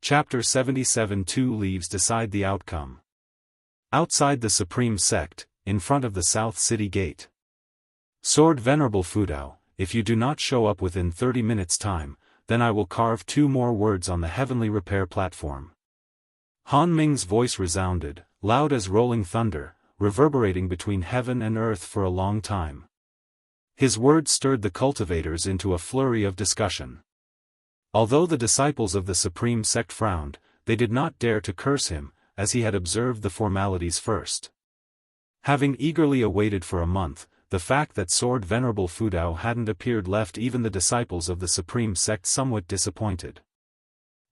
Chapter 77. 2 Leaves decide the outcome. Outside the Supreme Sect, in front of the South City Gate. Sword Venerable Fudao, if you do not show up within 30 minutes time, then I will carve 2 more words on the heavenly repair platform. Han Ming's voice resounded, loud as rolling thunder, reverberating between heaven and earth for a long time. His words stirred the cultivators into a flurry of discussion. Although the disciples of the Supreme Sect frowned, they did not dare to curse him, as he had observed the formalities first. Having eagerly awaited for a month, the fact that Sword Venerable Fudao hadn't appeared left even the disciples of the Supreme Sect somewhat disappointed.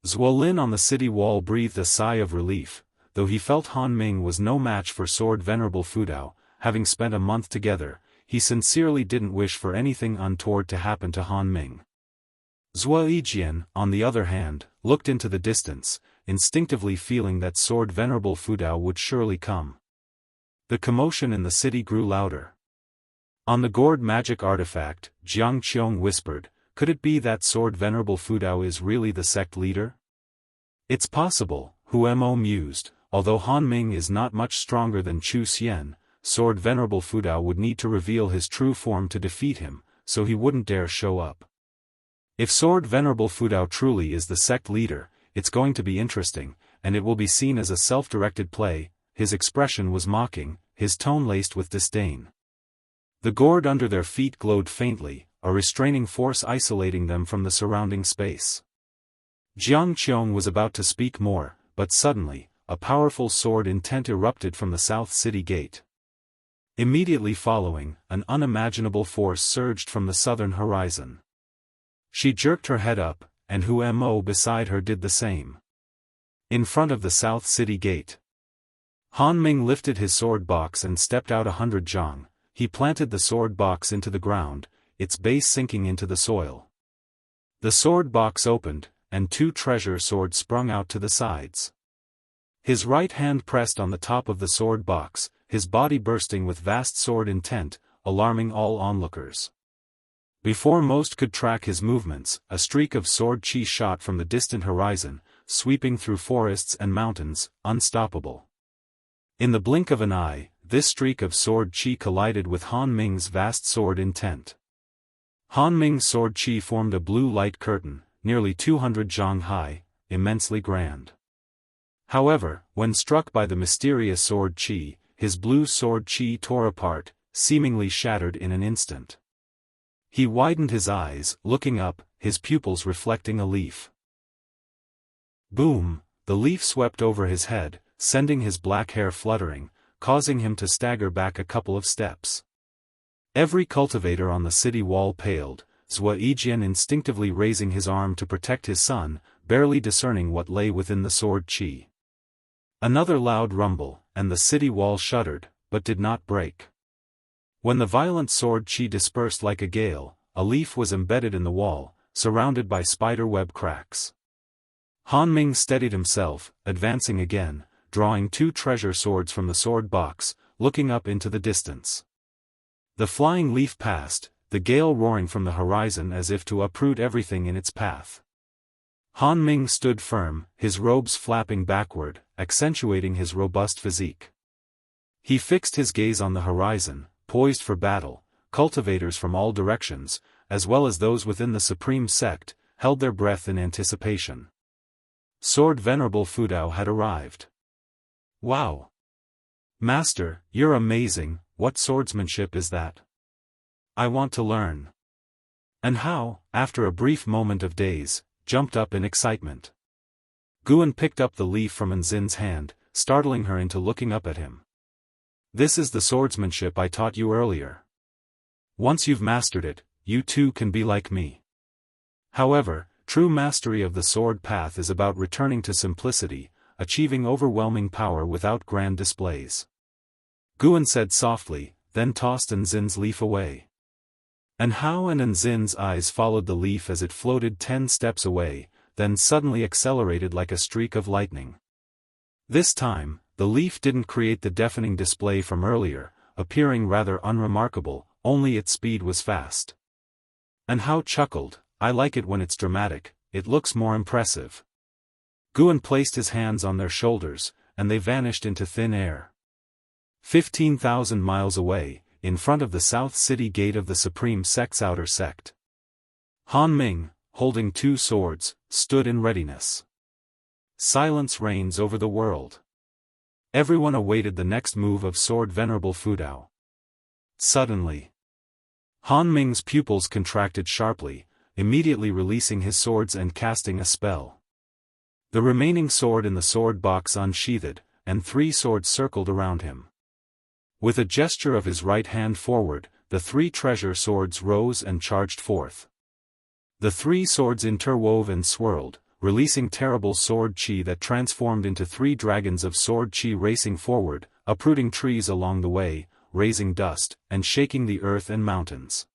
Zwolin on the city wall breathed a sigh of relief, though he felt Han Ming was no match for Sword Venerable Fudao. Having spent a month together, he sincerely didn't wish for anything untoward to happen to Han Ming. Zhuo Yijian, on the other hand, looked into the distance, instinctively feeling that Sword Venerable Fudao would surely come. The commotion in the city grew louder. On the gourd magic artifact, Jiang Qiong whispered, could it be that Sword Venerable Fudao is really the sect leader? It's possible, Hu Mo mused, although Han Ming is not much stronger than Chu Xian, Sword Venerable Fudao would need to reveal his true form to defeat him, so he wouldn't dare show up. If Sword Venerable Fudao truly is the sect leader, it's going to be interesting, and it will be seen as a self-directed play. His expression was mocking, his tone laced with disdain. The gourd under their feet glowed faintly, a restraining force isolating them from the surrounding space. Jiang Qiong was about to speak more, but suddenly, a powerful sword intent erupted from the South City Gate. Immediately following, an unimaginable force surged from the southern horizon. She jerked her head up, and Hu Mo beside her did the same. In front of the South City Gate. Han Ming lifted his sword box and stepped out 100 zhang. He planted the sword box into the ground, its base sinking into the soil. The sword box opened, and 2 treasure swords sprung out to the sides. His right hand pressed on the top of the sword box, his body bursting with vast sword intent, alarming all onlookers. Before most could track his movements, a streak of sword chi shot from the distant horizon, sweeping through forests and mountains, unstoppable. In the blink of an eye, this streak of sword chi collided with Han Ming's vast sword intent. Han Ming's sword chi formed a blue light curtain, nearly 200 zhang high, immensely grand. However, when struck by the mysterious sword chi, his blue sword chi tore apart, seemingly shattered in an instant. He widened his eyes, looking up, his pupils reflecting a leaf. Boom! The leaf swept over his head, sending his black hair fluttering, causing him to stagger back a couple of steps. Every cultivator on the city wall paled, Zhuo Yijian instinctively raising his arm to protect his son, barely discerning what lay within the sword chi. Another loud rumble, and the city wall shuddered, but did not break. When the violent sword chi dispersed like a gale, a leaf was embedded in the wall, surrounded by spider-web cracks. Han Ming steadied himself, advancing again, drawing 2 treasure swords from the sword box, looking up into the distance. The flying leaf passed, the gale roaring from the horizon as if to uproot everything in its path. Han Ming stood firm, his robes flapping backward, accentuating his robust physique. He fixed his gaze on the horizon, poised for battle. Cultivators from all directions, as well as those within the Supreme Sect, held their breath in anticipation. Sword Venerable Fudao had arrived. Wow! Master, you're amazing, what swordsmanship is that? I want to learn. And Hao, after a brief moment of daze, jumped up in excitement. Guan picked up the leaf from Nzin's hand, startling her into looking up at him. This is the swordsmanship I taught you earlier. Once you've mastered it, you too can be like me. However, true mastery of the sword path is about returning to simplicity, achieving overwhelming power without grand displays. Guan said softly, then tossed Nzin's leaf away. And Hao and Nzin's eyes followed the leaf as it floated 10 steps away, then suddenly accelerated like a streak of lightning. This time, the leaf didn't create the deafening display from earlier, appearing rather unremarkable, only its speed was fast. And Hao chuckled, I like it when it's dramatic, it looks more impressive. Guan placed his hands on their shoulders, and they vanished into thin air. 15,000 miles away, in front of the South City Gate of the Supreme Sect's outer sect, Han Ming, holding 2 swords, stood in readiness. Silence reigns over the world. Everyone awaited the next move of Sword Venerable Fudao. Suddenly, Han Ming's pupils contracted sharply, immediately releasing his swords and casting a spell. The remaining sword in the sword box unsheathed, and 3 swords circled around him. With a gesture of his right hand forward, the 3 treasure swords rose and charged forth. The 3 swords interwove and swirled, releasing terrible sword chi that transformed into 3 dragons of sword chi racing forward, uprooting trees along the way, raising dust, and shaking the earth and mountains.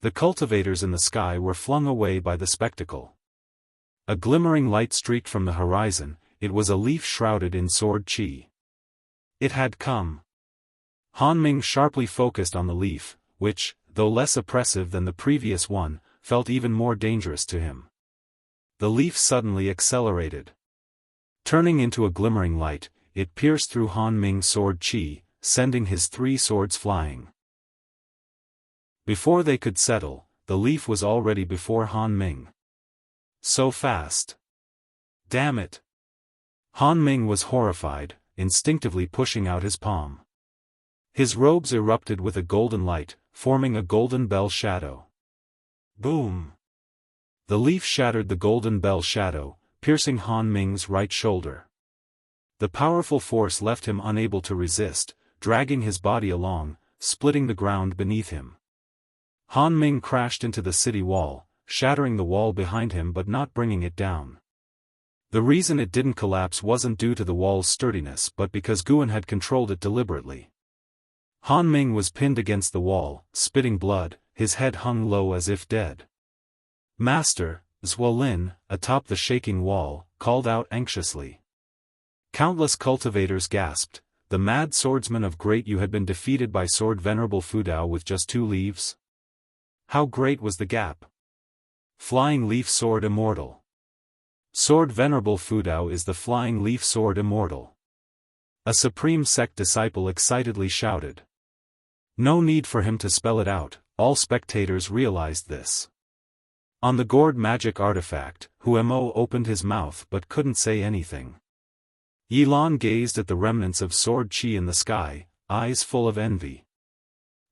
The cultivators in the sky were flung away by the spectacle. A glimmering light streaked from the horizon. It was a leaf shrouded in sword chi. It had come. Han Ming sharply focused on the leaf, which, though less oppressive than the previous one, felt even more dangerous to him. The leaf suddenly accelerated. Turning into a glimmering light, it pierced through Han Ming's sword chi, sending his 3 swords flying. Before they could settle, the leaf was already before Han Ming. So fast. Damn it! Han Ming was horrified, instinctively pushing out his palm. His robes erupted with a golden light, forming a golden bell shadow. Boom! The leaf shattered the golden bell shadow, piercing Han Ming's right shoulder. The powerful force left him unable to resist, dragging his body along, splitting the ground beneath him. Han Ming crashed into the city wall, shattering the wall behind him but not bringing it down. The reason it didn't collapse wasn't due to the wall's sturdiness but because Guan had controlled it deliberately. Han Ming was pinned against the wall, spitting blood, his head hung low as if dead. Master, Zwolin, atop the shaking wall, called out anxiously. Countless cultivators gasped. The mad swordsman of Great Yu had been defeated by Sword Venerable Fudao with just 2 leaves? How great was the gap? Flying Leaf Sword Immortal. Sword Venerable Fudao is the Flying Leaf Sword Immortal. A Supreme Sect disciple excitedly shouted. No need for him to spell it out, all spectators realized this. On the gourd magic artifact, Huemo opened his mouth but couldn't say anything. Yilan gazed at the remnants of sword chi in the sky, eyes full of envy.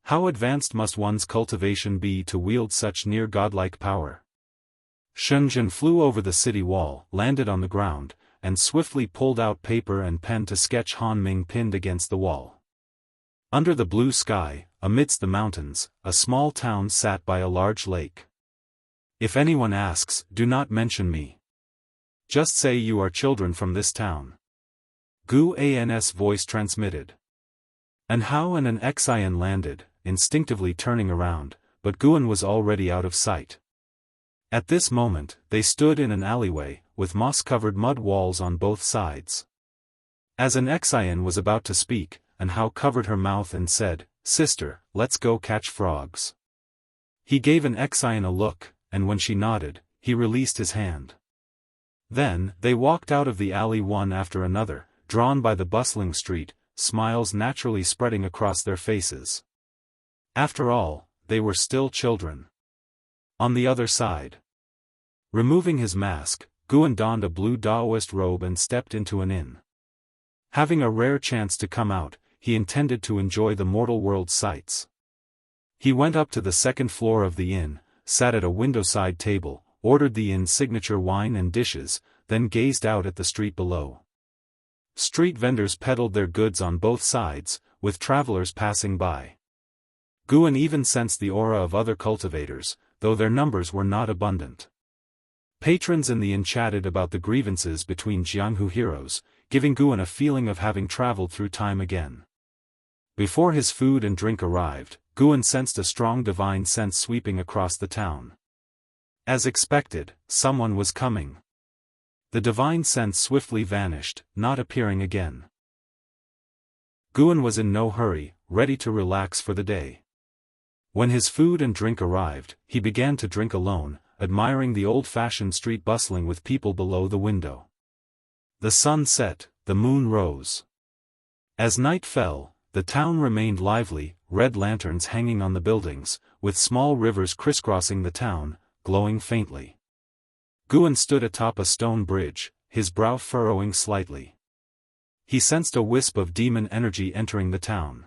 How advanced must one's cultivation be to wield such near godlike power? Shenzhen flew over the city wall, landed on the ground, and swiftly pulled out paper and pen to sketch Han Ming pinned against the wall. Under the blue sky, amidst the mountains, a small town sat by a large lake. If anyone asks, do not mention me. Just say you are children from this town. Gu An's voice transmitted. And Hao and an Xian landed, instinctively turning around, but Guan was already out of sight. At this moment, they stood in an alleyway, with moss-covered mud walls on both sides. As an Xian was about to speak, and Hao covered her mouth and said, Sister, let's go catch frogs. He gave an Xian a look, and when she nodded, he released his hand. Then, they walked out of the alley one after another, drawn by the bustling street, smiles naturally spreading across their faces. After all, they were still children. On the other side. Removing his mask, Guan donned a blue Daoist robe and stepped into an inn. Having a rare chance to come out, he intended to enjoy the mortal world sights. He went up to the 2nd floor of the inn, sat at a windowside table, ordered the inn's signature wine and dishes, then gazed out at the street below. Street vendors peddled their goods on both sides, with travelers passing by. Guan even sensed the aura of other cultivators, though their numbers were not abundant. Patrons in the inn chatted about the grievances between Jianghu heroes, giving Guan a feeling of having traveled through time again. Before his food and drink arrived, Guan sensed a strong divine sense sweeping across the town. As expected, someone was coming. The divine sense swiftly vanished, not appearing again. Guan was in no hurry, ready to relax for the day. When his food and drink arrived, he began to drink alone, admiring the old-fashioned street bustling with people below the window. The sun set, the moon rose. As night fell, the town remained lively, red lanterns hanging on the buildings, with small rivers crisscrossing the town, glowing faintly. Guan stood atop a stone bridge, his brow furrowing slightly. He sensed a wisp of demon energy entering the town.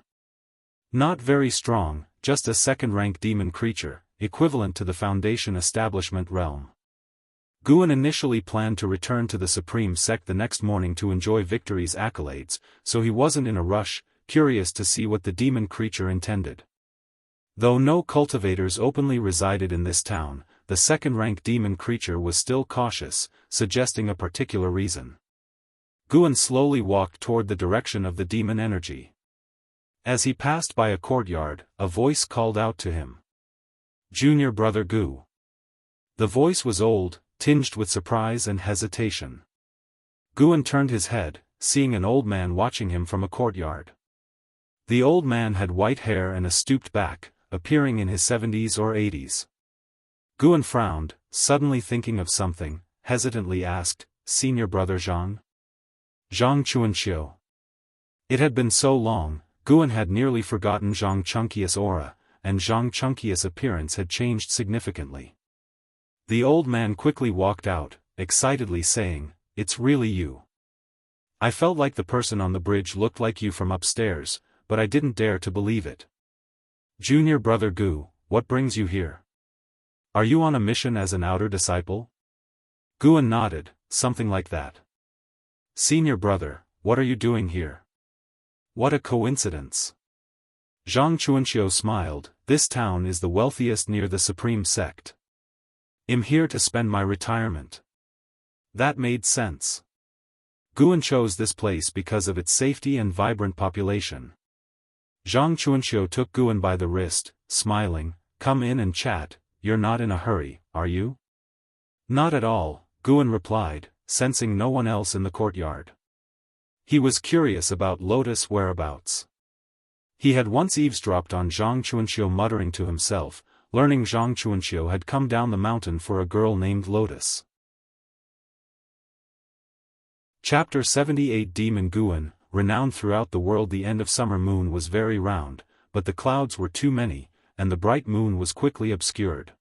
Not very strong, just a second-rank demon creature, equivalent to the Foundation establishment realm. Guan initially planned to return to the Supreme Sect the next morning to enjoy Victory's accolades, so he wasn't in a rush, curious to see what the demon creature intended. Though no cultivators openly resided in this town, the second-rank demon creature was still cautious, suggesting a particular reason. Guan slowly walked toward the direction of the demon energy. As he passed by a courtyard, a voice called out to him. "Junior brother Gu." The voice was old, tinged with surprise and hesitation. Guan turned his head, seeing an old man watching him from a courtyard. The old man had white hair and a stooped back, appearing in his 70s or 80s. Guan frowned, suddenly thinking of something, hesitantly asked, "Senior brother Zhang?" Zhang Chuanxiu. It had been so long, Guan had nearly forgotten Zhang Chunqia's aura, and Zhang Chunqia's appearance had changed significantly. The old man quickly walked out, excitedly saying, "It's really you. I felt like the person on the bridge looked like you from upstairs, but I didn't dare to believe it. Junior brother Gu, what brings you here? Are you on a mission as an outer disciple?" Guan nodded, something like that. "Senior brother, what are you doing here? What a coincidence." Zhang Chuanxiu smiled, "This town is the wealthiest near the Supreme Sect. I'm here to spend my retirement." That made sense. Guan chose this place because of its safety and vibrant population. Zhang Chuanxiu took Guan by the wrist, smiling, "Come in and chat, you're not in a hurry, are you?" "Not at all," Guan replied, sensing no one else in the courtyard. He was curious about Lotus' whereabouts. He had once eavesdropped on Zhang Chuanxiu muttering to himself, learning Zhang Chuanxiu had come down the mountain for a girl named Lotus. Chapter 78 Demon Guan, renowned throughout the world. The end of summer moon was very round, but the clouds were too many, and the bright moon was quickly obscured.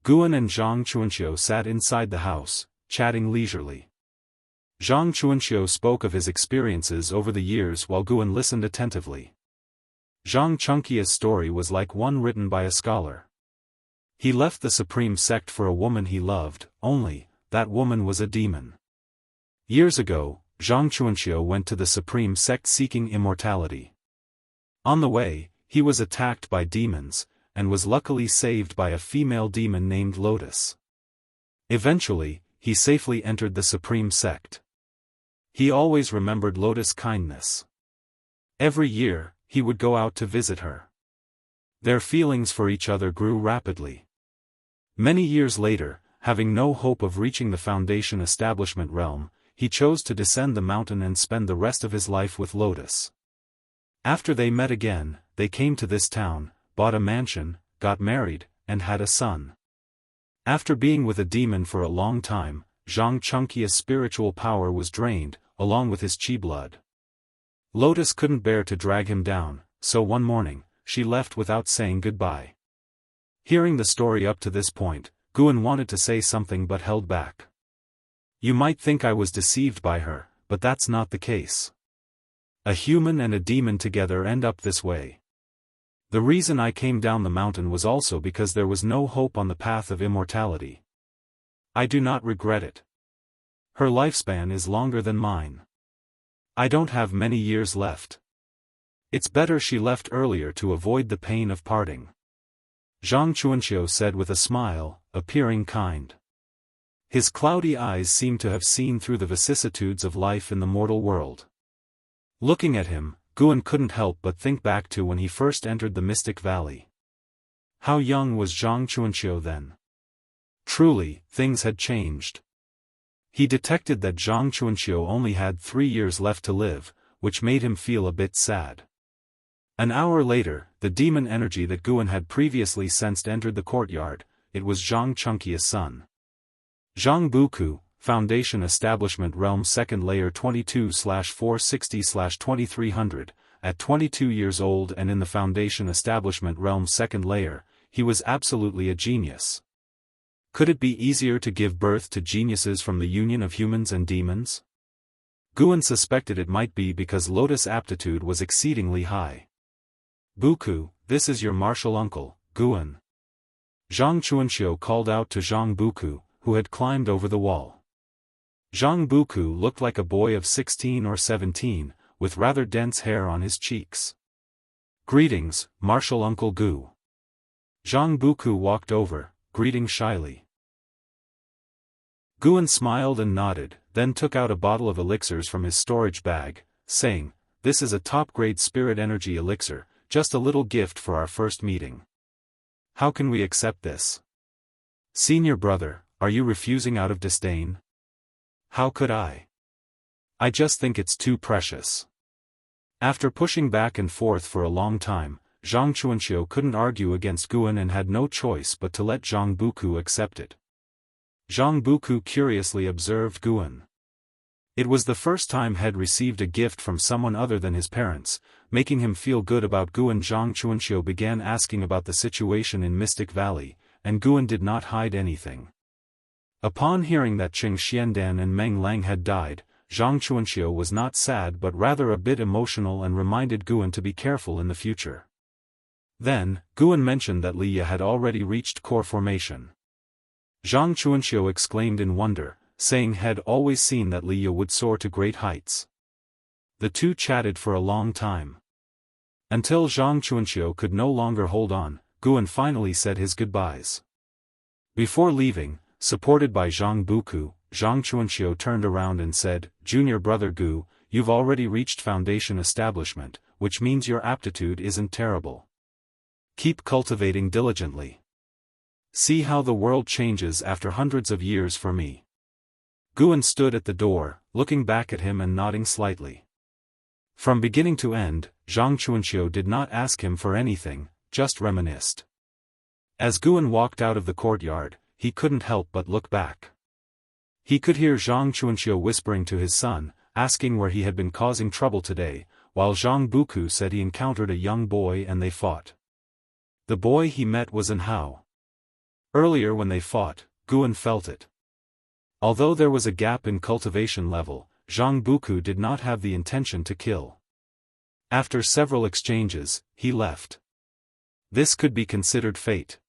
Guan and Zhang Chuanxiu sat inside the house, chatting leisurely. Zhang Chuanxiu spoke of his experiences over the years while Guan listened attentively. Zhang Chunqia's story was like one written by a scholar. He left the Supreme Sect for a woman he loved, only, that woman was a demon. Years ago, Zhang Chuanxiu went to the Supreme Sect seeking immortality. On the way, he was attacked by demons, and was luckily saved by a female demon named Lotus. Eventually, he safely entered the Supreme Sect. He always remembered Lotus' kindness. Every year, he would go out to visit her. Their feelings for each other grew rapidly. Many years later, having no hope of reaching the Foundation establishment realm, he chose to descend the mountain and spend the rest of his life with Lotus. After they met again, they came to this town, bought a mansion, got married, and had a son. After being with a demon for a long time, Zhang Chunqia's spiritual power was drained, along with his chi blood. Lotus couldn't bear to drag him down, so one morning, she left without saying goodbye. Hearing the story up to this point, Guan wanted to say something but held back. "You might think I was deceived by her, but that's not the case. A human and a demon together end up this way. The reason I came down the mountain was also because there was no hope on the path of immortality. I do not regret it. Her lifespan is longer than mine. I don't have many years left. It's better she left earlier to avoid the pain of parting." Zhang Chuanxiu said with a smile, appearing kind. His cloudy eyes seemed to have seen through the vicissitudes of life in the mortal world. Looking at him, Guan couldn't help but think back to when he first entered the Mystic Valley. How young was Zhang Chuanxiu then? Truly, things had changed. He detected that Zhang Chuanxiu only had 3 years left to live, which made him feel a bit sad. An hour later, the demon energy that Guan had previously sensed entered the courtyard. It was Zhang Chunqia's son. Zhang Buku, Foundation Establishment Realm 2nd Layer 22/460/2300, at 22 years old and in the Foundation Establishment Realm 2nd Layer, he was absolutely a genius. Could it be easier to give birth to geniuses from the union of humans and demons? Guan suspected it might be because Lotus' aptitude was exceedingly high. Buku, this is your martial uncle, Guan. Zhang Chuanxiu called out to Zhang Buku, who had climbed over the wall. Zhang Buku looked like a boy of 16 or 17, with rather dense hair on his cheeks. Greetings, martial uncle Gu. Zhang Buku walked over, greeting shyly. Guan smiled and nodded, then took out a bottle of elixirs from his storage bag, saying, "This is a top-grade spirit energy elixir, just a little gift for our first meeting. How can we accept this? Senior brother, are you refusing out of disdain? How could I? I just think it's too precious." After pushing back and forth for a long time, Zhang Chuanxiu couldn't argue against Guan and had no choice but to let Zhang Buku accept it. Zhang Buku curiously observed Guan. It was the first time he had received a gift from someone other than his parents, making him feel good about Guan. Zhang Chuanxiu began asking about the situation in Mystic Valley, and Guan did not hide anything. Upon hearing that Qing Xiandan and Meng Lang had died, Zhang Chuanxiu was not sad but rather a bit emotional and reminded Guan to be careful in the future. Then, Guan mentioned that Li Ye had already reached core formation. Zhang Chuanxiu exclaimed in wonder, saying he had always seen that Li Ye would soar to great heights. The two chatted for a long time. Until Zhang Chuanxiu could no longer hold on, Guan finally said his goodbyes. Before leaving, supported by Zhang Buku, Zhang Chuanxiu turned around and said, "Junior brother Gu, you've already reached Foundation Establishment, which means your aptitude isn't terrible. Keep cultivating diligently. See how the world changes after hundreds of years for me." Guan stood at the door, looking back at him and nodding slightly. From beginning to end, Zhang Chuanxiu did not ask him for anything, just reminisced. As Guan walked out of the courtyard, he couldn't help but look back. He could hear Zhang Chuanxiu whispering to his son, asking where he had been causing trouble today, while Zhang Buku said he encountered a young boy and they fought. The boy he met was An Hao. Earlier when they fought, Guan felt it. Although there was a gap in cultivation level, Zhang Buku did not have the intention to kill. After several exchanges, he left. This could be considered fate.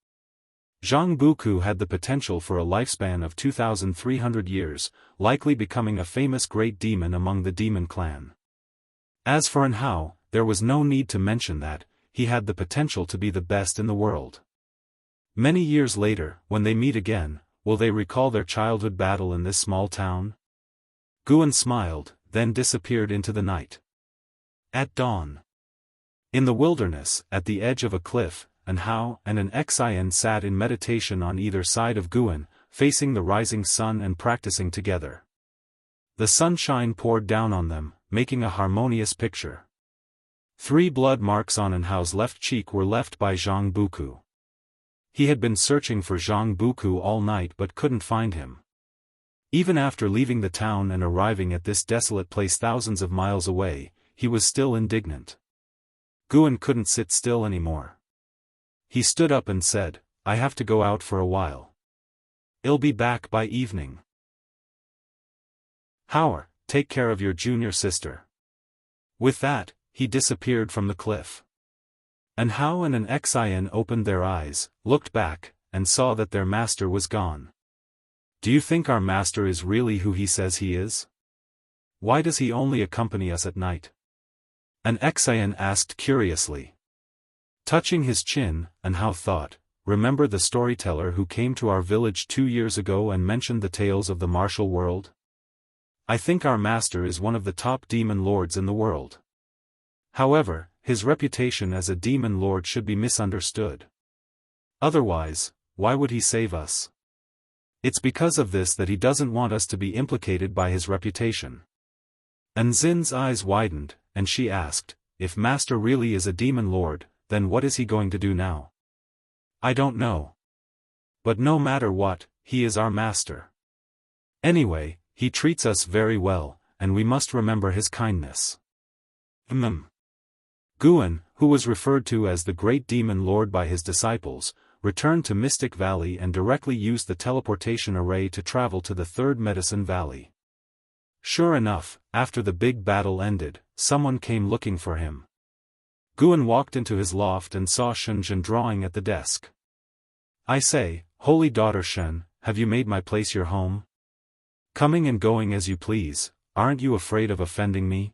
Zhang Buku had the potential for a lifespan of 2,300 years, likely becoming a famous great demon among the demon clan. As for An Hao, there was no need to mention that, he had the potential to be the best in the world. Many years later, when they meet again, will they recall their childhood battle in this small town? Guan smiled, then disappeared into the night. At dawn. In the wilderness, at the edge of a cliff, An Hao and an Xian sat in meditation on either side of Guan, facing the rising sun and practicing together. The sunshine poured down on them, making a harmonious picture. 3 blood marks on An Hao's left cheek were left by Zhang Buku. He had been searching for Zhang Buku all night but couldn't find him. Even after leaving the town and arriving at this desolate place thousands of miles away, he was still indignant. Guan couldn't sit still anymore. He stood up and said, "I have to go out for a while. I'll be back by evening. Hao, take care of your junior sister." With that, he disappeared from the cliff. An Hao and an Xian opened their eyes, looked back, and saw that their master was gone. "Do you think our master is really who he says he is? Why does he only accompany us at night?" An Xian asked curiously. Touching his chin, An Hao thought, "Remember the storyteller who came to our village 2 years ago and mentioned the tales of the martial world? I think our master is one of the top demon lords in the world. However, his reputation as a demon lord should be misunderstood. Otherwise, why would he save us? It's because of this that he doesn't want us to be implicated by his reputation." An Zin's eyes widened, and she asked, "If master really is a demon lord, then what is he going to do now?" "I don't know. But no matter what, he is our master. Anyway, he treats us very well, and we must remember his kindness. Guan, who was referred to as the Great Demon Lord by his disciples, returned to Mystic Valley and directly used the teleportation array to travel to the Third Medicine Valley. Sure enough, after the big battle ended, someone came looking for him. Guan walked into his loft and saw Shenzhen drawing at the desk. "I say, holy daughter Shen, have you made my place your home? Coming and going as you please, aren't you afraid of offending me?"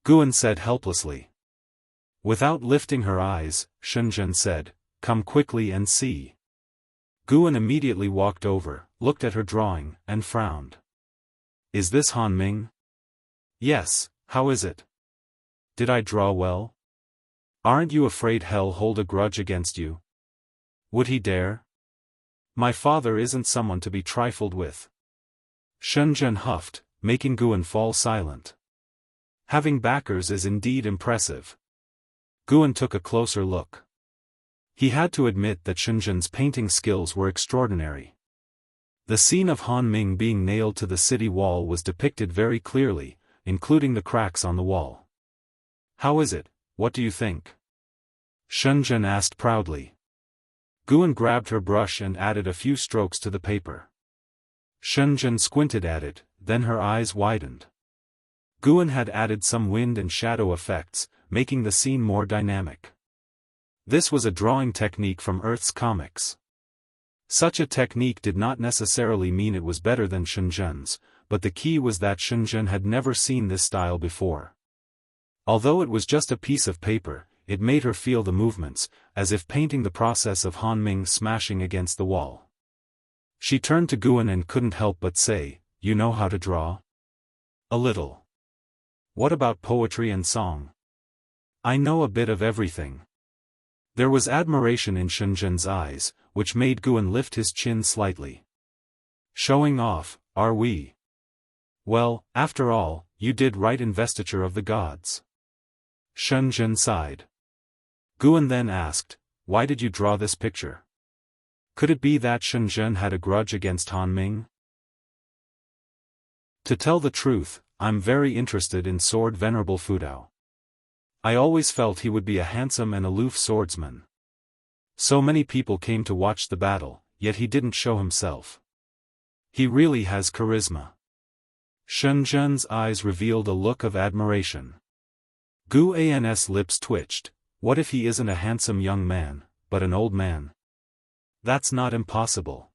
Guan said helplessly. Without lifting her eyes, Shenzhen said, "Come quickly and see." Guan immediately walked over, looked at her drawing, and frowned. "Is this Han Ming?" "Yes, how is it? Did I draw well? Aren't you afraid he'll hold a grudge against you? Would he dare? My father isn't someone to be trifled with." Shenzhen huffed, making Guan fall silent. Having backers is indeed impressive. Guan took a closer look. He had to admit that Shenzhen's painting skills were extraordinary. The scene of Han Ming being nailed to the city wall was depicted very clearly, including the cracks on the wall. "How is it, what do you think?" Shenzhen asked proudly. Guan grabbed her brush and added a few strokes to the paper. Shenzhen squinted at it, then her eyes widened. Guan had added some wind and shadow effects, making the scene more dynamic. This was a drawing technique from Earth's comics. Such a technique did not necessarily mean it was better than Shenzhen's, but the key was that Shenzhen had never seen this style before. Although it was just a piece of paper, it made her feel the movements, as if painting the process of Han Ming smashing against the wall. She turned to Guan and couldn't help but say, "You know how to draw?" "A little." "What about poetry and song?" "I know a bit of everything." There was admiration in Shenzhen's eyes, which made Guan lift his chin slightly. "Showing off, are we?" "Well, after all, you did write Investiture of the Gods." Shenzhen sighed. Guan then asked, "Why did you draw this picture? Could it be that Shenzhen had a grudge against Han Ming?" "To tell the truth, I'm very interested in Sword Venerable Fudao. I always felt he would be a handsome and aloof swordsman. So many people came to watch the battle, yet he didn't show himself. He really has charisma." Shenzhen's eyes revealed a look of admiration. Guan's lips twitched. What if he isn't a handsome young man, but an old man? That's not impossible.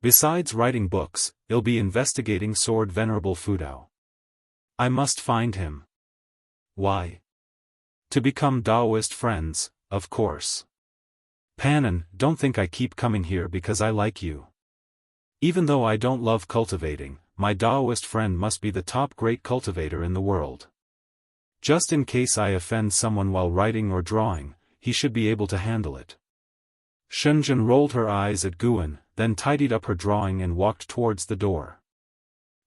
Besides writing books, he'll be investigating Sword Venerable Fudao. I must find him. Why? To become Daoist friends, of course. Panon, don't think I keep coming here because I like you. Even though I don't love cultivating, my Daoist friend must be the top great cultivator in the world. Just in case I offend someone while writing or drawing, he should be able to handle it. Shenzhen rolled her eyes at Guan, then tidied up her drawing and walked towards the door.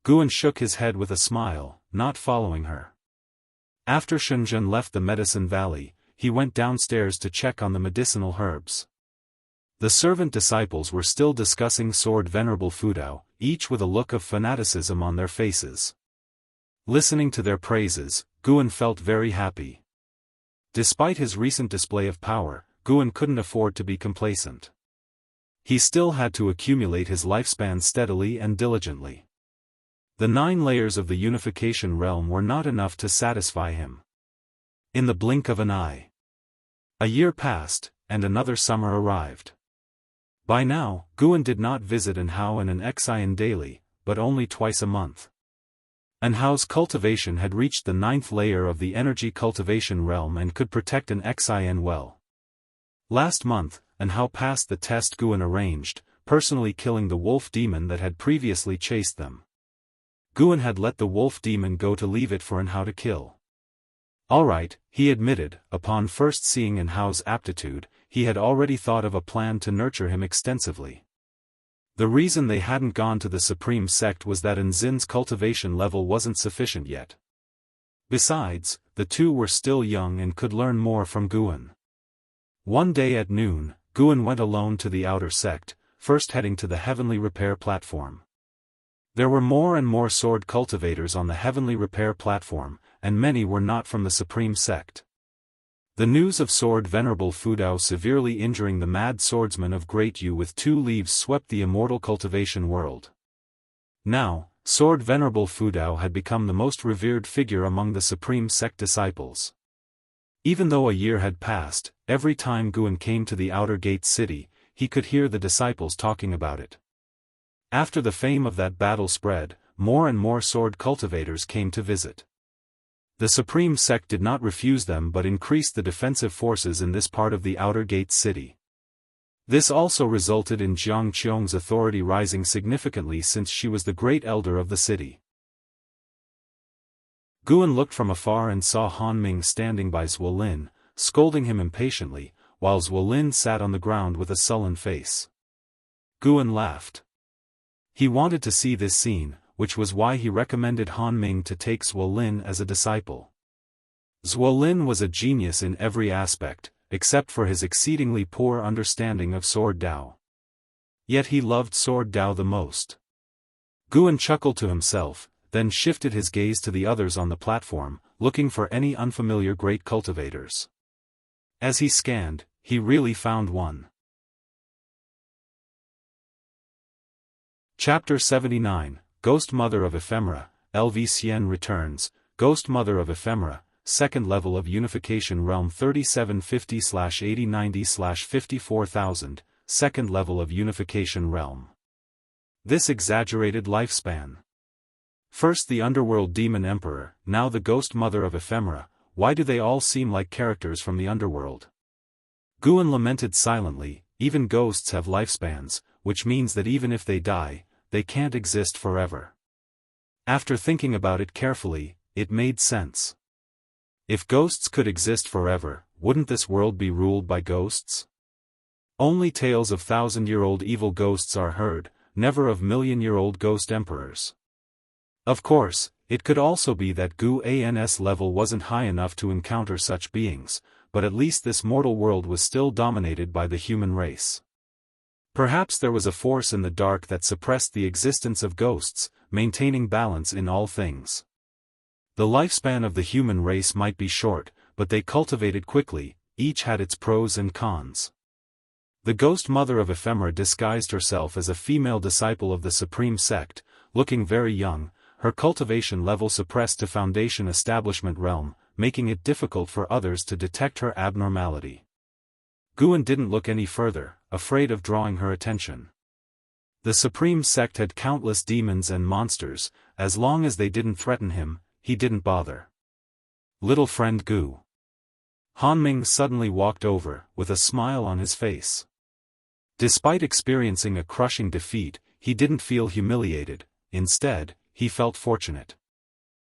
Guan shook his head with a smile, not following her. After Shenzhen left the Medicine Valley, he went downstairs to check on the medicinal herbs. The servant disciples were still discussing Sword Venerable Fudao, each with a look of fanaticism on their faces. Listening to their praises, Guan felt very happy. Despite his recent display of power, Guan couldn't afford to be complacent. He still had to accumulate his lifespan steadily and diligently. The 9 layers of the unification realm were not enough to satisfy him. In the blink of an eye. A year passed, and another summer arrived. By now, Guan did not visit Anhao and an Xian daily, but only twice a month. Anhao's cultivation had reached the 9th layer of the energy cultivation realm and could protect an Xian well. Last month, Anhao passed the test Guan arranged, personally killing the wolf demon that had previously chased them. Guan had let the wolf demon go to leave it for Anhao to kill. Alright, he admitted, upon first seeing Anhao's aptitude, he had already thought of a plan to nurture him extensively. The reason they hadn't gone to the Supreme Sect was that Nzin's cultivation level wasn't sufficient yet. Besides, the two were still young and could learn more from Guan. One day at noon, Guan went alone to the outer sect, first heading to the heavenly repair platform. There were more and more sword cultivators on the heavenly repair platform, and many were not from the supreme sect. The news of Sword Venerable Fudao severely injuring the mad swordsman of Great Yu with 2 leaves swept the immortal cultivation world. Now, Sword Venerable Fudao had become the most revered figure among the supreme sect disciples. Even though a year had passed, every time Guan came to the outer gate city, he could hear the disciples talking about it. After the fame of that battle spread, more and more sword cultivators came to visit. The supreme sect did not refuse them but increased the defensive forces in this part of the outer gate city. This also resulted in Jianghu's authority rising significantly since she was the great elder of the city. Guan looked from afar and saw Han Ming standing by Zwolin, scolding him impatiently, while Zwolin sat on the ground with a sullen face. Guan laughed. He wanted to see this scene, which was why he recommended Han Ming to take Zwolin as a disciple. Zwolin was a genius in every aspect, except for his exceedingly poor understanding of Sword Dao. Yet he loved Sword Dao the most. Guan chuckled to himself, then shifted his gaze to the others on the platform, looking for any unfamiliar great cultivators. As he scanned, he really found one. Chapter 79, Ghost Mother of Ephemera, LV Xian returns, Ghost Mother of Ephemera, 2nd level of Unification Realm 3750/8090/54000, 2nd level of Unification Realm. This exaggerated lifespan. First the Underworld Demon Emperor, now the Ghost Mother of Ephemera, why do they all seem like characters from the Underworld? Guan lamented silently, even ghosts have lifespans, which means that even if they die, they can't exist forever. After thinking about it carefully, it made sense. If ghosts could exist forever, wouldn't this world be ruled by ghosts? Only tales of 1,000-year-old evil ghosts are heard, never of million-year-old ghost emperors. Of course, it could also be that Guan's level wasn't high enough to encounter such beings, but at least this mortal world was still dominated by the human race. Perhaps there was a force in the dark that suppressed the existence of ghosts, maintaining balance in all things. The lifespan of the human race might be short, but they cultivated quickly, each had its pros and cons. The Ghost Mother of Ephemera disguised herself as a female disciple of the Supreme Sect, looking very young, her cultivation level suppressed to Foundation Establishment Realm, making it difficult for others to detect her abnormality. Guan didn't look any further, afraid of drawing her attention. The Supreme Sect had countless demons and monsters, as long as they didn't threaten him, he didn't bother. Little friend Gu. Han Ming suddenly walked over, with a smile on his face. Despite experiencing a crushing defeat, he didn't feel humiliated, instead, he felt fortunate.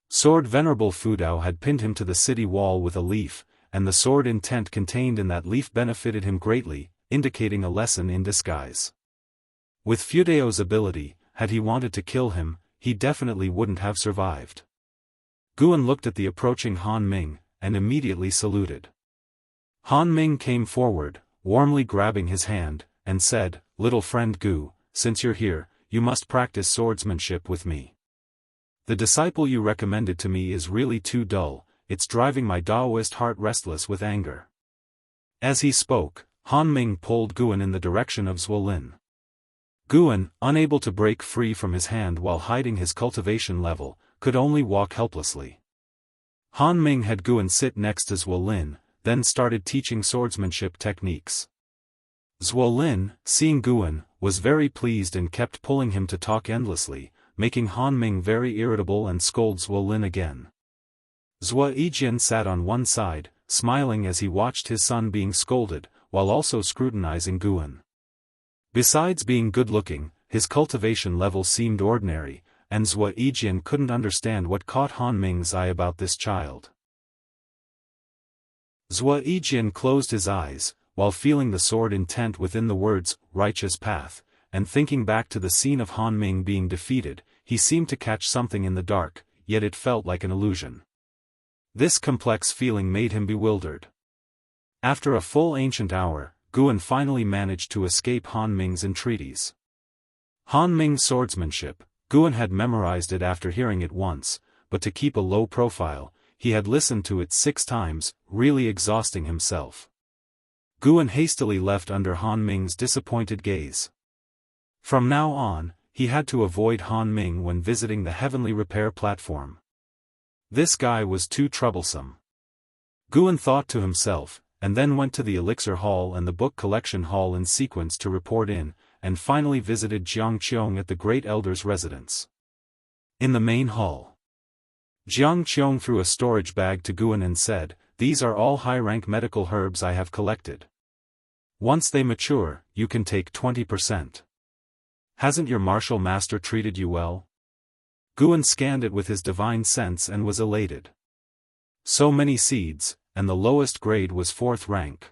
Sword Venerable Fudao had pinned him to the city wall with a leaf, and the sword intent contained in that leaf benefited him greatly, indicating a lesson in disguise. With Fudao's ability, had he wanted to kill him, he definitely wouldn't have survived. Guan looked at the approaching Han Ming, and immediately saluted. Han Ming came forward, warmly grabbing his hand, and said, "Little friend Gu, since you're here, you must practice swordsmanship with me. The disciple you recommended to me is really too dull, it's driving my Daoist heart restless with anger." As he spoke, Han Ming pulled Guan in the direction of Zwolin. Guan, unable to break free from his hand while hiding his cultivation level, could only walk helplessly. Han Ming had Guan sit next to Zwolin, then started teaching swordsmanship techniques. Zwolin, seeing Guan, was very pleased and kept pulling him to talk endlessly, making Han Ming very irritable and scold Zwolin again. Zhuo sat on one side, smiling as he watched his son being scolded, while also scrutinizing Guan. Besides being good-looking, his cultivation level seemed ordinary, and Zhuo couldn't understand what caught Han Ming's eye about this child. Zhuo closed his eyes, while feeling the sword intent within the words, "righteous path," and thinking back to the scene of Han Ming being defeated, he seemed to catch something in the dark, yet it felt like an illusion. This complex feeling made him bewildered. After a full ancient hour, Guan finally managed to escape Han Ming's entreaties. Han Ming's swordsmanship, Guan had memorized it after hearing it once, but to keep a low profile, he had listened to it 6 times, really exhausting himself. Guan hastily left under Han Ming's disappointed gaze. From now on, he had to avoid Han Ming when visiting the heavenly repair platform. This guy was too troublesome. Guan thought to himself, and then went to the Elixir Hall and the Book Collection Hall in sequence to report in, and finally visited Jiang Qiong at the Great Elder's residence. In the main hall, Jiang Qiong threw a storage bag to Guan and said, "These are all high-rank medical herbs I have collected. Once they mature, you can take 20%. Hasn't your martial master treated you well?" Guan scanned it with his divine sense and was elated. So many seeds, and the lowest grade was 4th rank.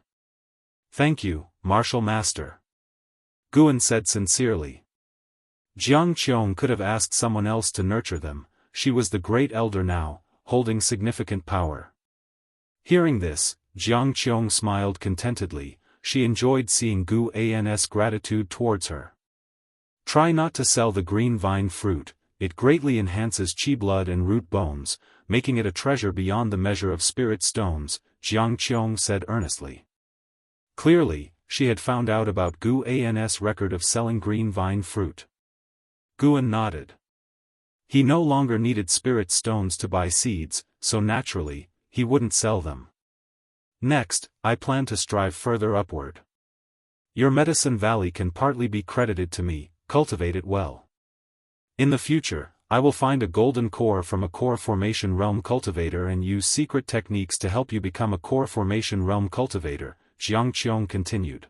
"Thank you, martial master," Guan said sincerely. Jiang Qiong could have asked someone else to nurture them. She was the great elder now, holding significant power. Hearing this, Jiang Qiong smiled contentedly. She enjoyed seeing Guan's gratitude towards her. Try not to sell the green vine fruit, it greatly enhances chi blood and root bones, making it a treasure beyond the measure of spirit stones, Jiang Qiong said earnestly. Clearly, she had found out about Guan's record of selling green vine fruit. Guan nodded. He no longer needed spirit stones to buy seeds, so naturally, he wouldn't sell them. Next, I plan to strive further upward. Your Medicine Valley can partly be credited to me, cultivate it well. In the future, I will find a golden core from a core formation realm cultivator and use secret techniques to help you become a core formation realm cultivator, Jiang Qiong continued.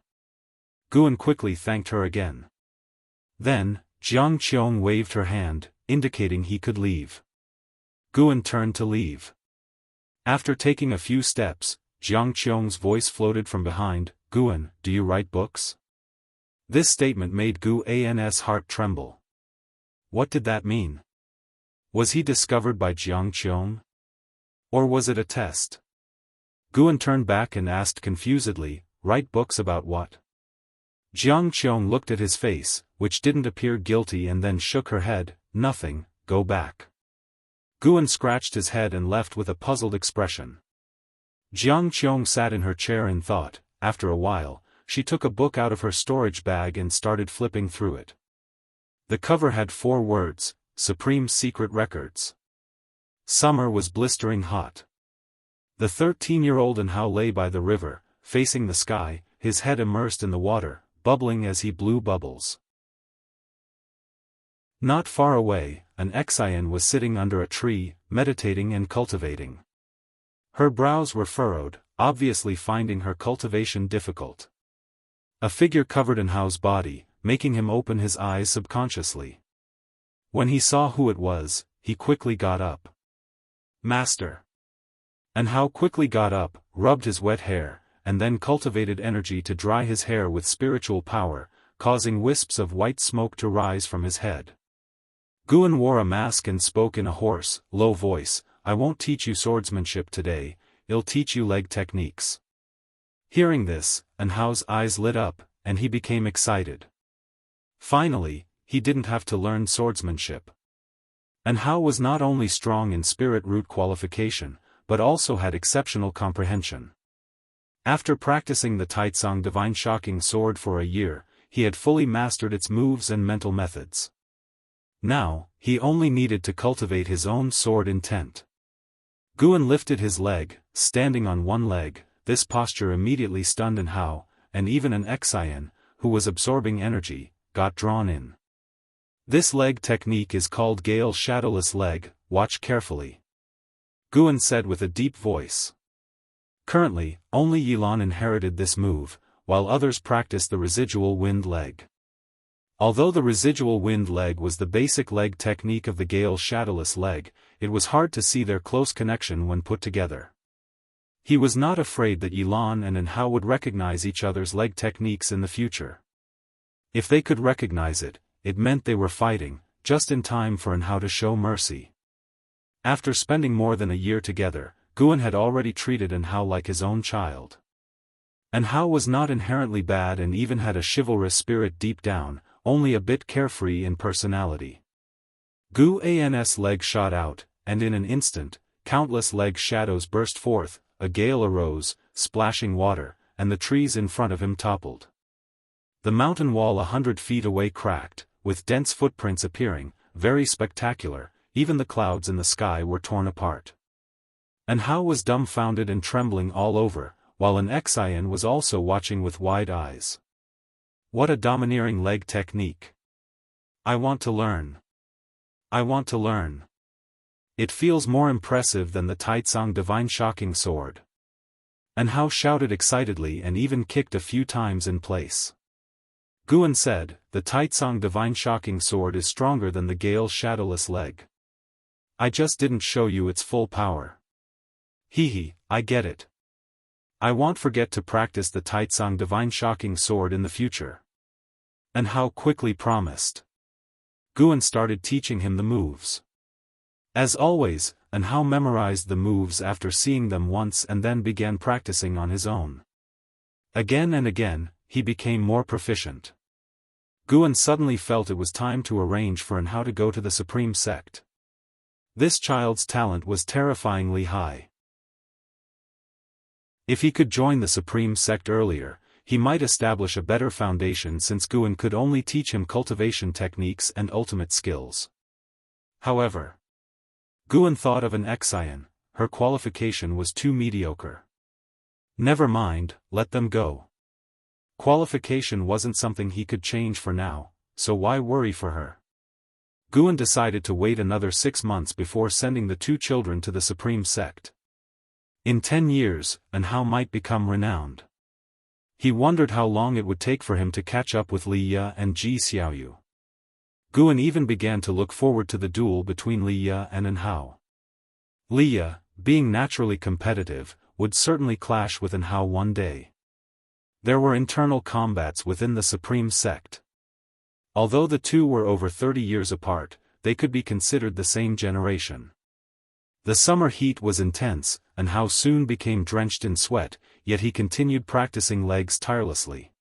Guan quickly thanked her again. Then, Jiang Qiong waved her hand, indicating he could leave. Guan turned to leave. After taking a few steps, Jiang Qiong's voice floated from behind, "Guan, do you write books?" This statement made Guan's heart tremble. What did that mean? Was he discovered by Jiang Qiong? Or was it a test? Guan turned back and asked confusedly, "Write books about what?" Jiang Qiong looked at his face, which didn't appear guilty, and then shook her head, "Nothing, go back." Guan scratched his head and left with a puzzled expression. Jiang Qiong sat in her chair in thought. After a while, she took a book out of her storage bag and started flipping through it. The cover had 4 words, Supreme Secret Records. Summer was blistering hot. The 13-year-old Anhao lay by the river, facing the sky, his head immersed in the water, bubbling as he blew bubbles. Not far away, an Xian was sitting under a tree, meditating and cultivating. Her brows were furrowed, obviously finding her cultivation difficult. A figure covered Anhao's body, making him open his eyes subconsciously. When he saw who it was, he quickly got up. "Master." Anhao quickly got up, rubbed his wet hair, and then cultivated energy to dry his hair with spiritual power, causing wisps of white smoke to rise from his head. Guan wore a mask and spoke in a hoarse, low voice, "I won't teach you swordsmanship today, I'll teach you leg techniques." Hearing this, Anhao's eyes lit up, and he became excited. Finally, he didn't have to learn swordsmanship. Anhao was not only strong in spirit root qualification, but also had exceptional comprehension. After practicing the Taitsang Divine Shocking Sword for a year, he had fully mastered its moves and mental methods. Now, he only needed to cultivate his own sword intent. Guan lifted his leg, standing on one leg. This posture immediately stunned Anhao, and even an Xian, who was absorbing energy, got drawn in. This leg technique is called Gale Shadowless Leg, watch carefully, Guan said with a deep voice. Currently, only Yilan inherited this move, while others practiced the residual wind leg. Although the residual wind leg was the basic leg technique of the Gale Shadowless Leg, it was hard to see their close connection when put together. He was not afraid that Yilan and Anhao would recognize each other's leg techniques in the future. If they could recognize it, it meant they were fighting, just in time for Anhao to show mercy. After spending more than a year together, Guan had already treated Anhao like his own child. Anhao was not inherently bad and even had a chivalrous spirit deep down, only a bit carefree in personality. Guan's leg shot out, and in an instant, countless leg shadows burst forth, a gale arose, splashing water, and the trees in front of him toppled. The mountain wall 100 feet away cracked, with dense footprints appearing, very spectacular. Even the clouds in the sky were torn apart. And Hao was dumbfounded and trembling all over, while an Xian was also watching with wide eyes. What a domineering leg technique! I want to learn. I want to learn. It feels more impressive than the Taitsang Divine Shocking Sword. And Hao shouted excitedly and even kicked a few times in place. Guan said, the Taitsang Divine Shocking Sword is stronger than the Gale's Shadowless Leg. I just didn't show you its full power. Hehe, I get it. I won't forget to practice the Taitsang Divine Shocking Sword in the future. And Hao quickly promised. Guan started teaching him the moves. As always, and Hao memorized the moves after seeing them once and then began practicing on his own. Again and again, he became more proficient. Guan suddenly felt it was time to arrange for Hao to go to the Supreme Sect. This child's talent was terrifyingly high. If he could join the Supreme Sect earlier, he might establish a better foundation since Guan could only teach him cultivation techniques and ultimate skills. However, Guan thought of an Xian, her qualification was too mediocre. Never mind, let them go. Qualification wasn't something he could change for now, so why worry for her? Guan decided to wait another 6 months before sending the 2 children to the Supreme Sect. In 10 years, Hao might become renowned. He wondered how long it would take for him to catch up with Li Ye and Ji Xiaoyu. Guan even began to look forward to the duel between Li Ye and Hao. Li Ye, being naturally competitive, would certainly clash with Hao one day. There were internal combats within the Supreme Sect. Although the two were over 30 years apart, they could be considered the same generation. The summer heat was intense, and Hao soon became drenched in sweat, yet he continued practicing legs tirelessly.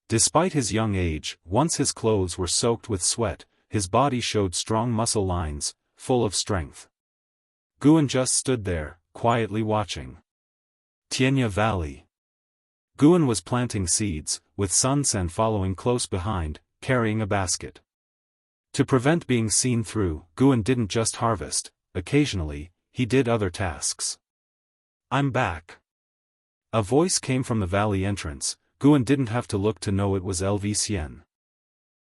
Despite his young age, once his clothes were soaked with sweat, his body showed strong muscle lines, full of strength. Guan just stood there, quietly watching. Tianya Valley. Guan was planting seeds, with Sun Sen following close behind, carrying a basket. To prevent being seen through, Guan didn't just harvest, occasionally, he did other tasks. I'm back. A voice came from the valley entrance. Guan didn't have to look to know it was LV Xian.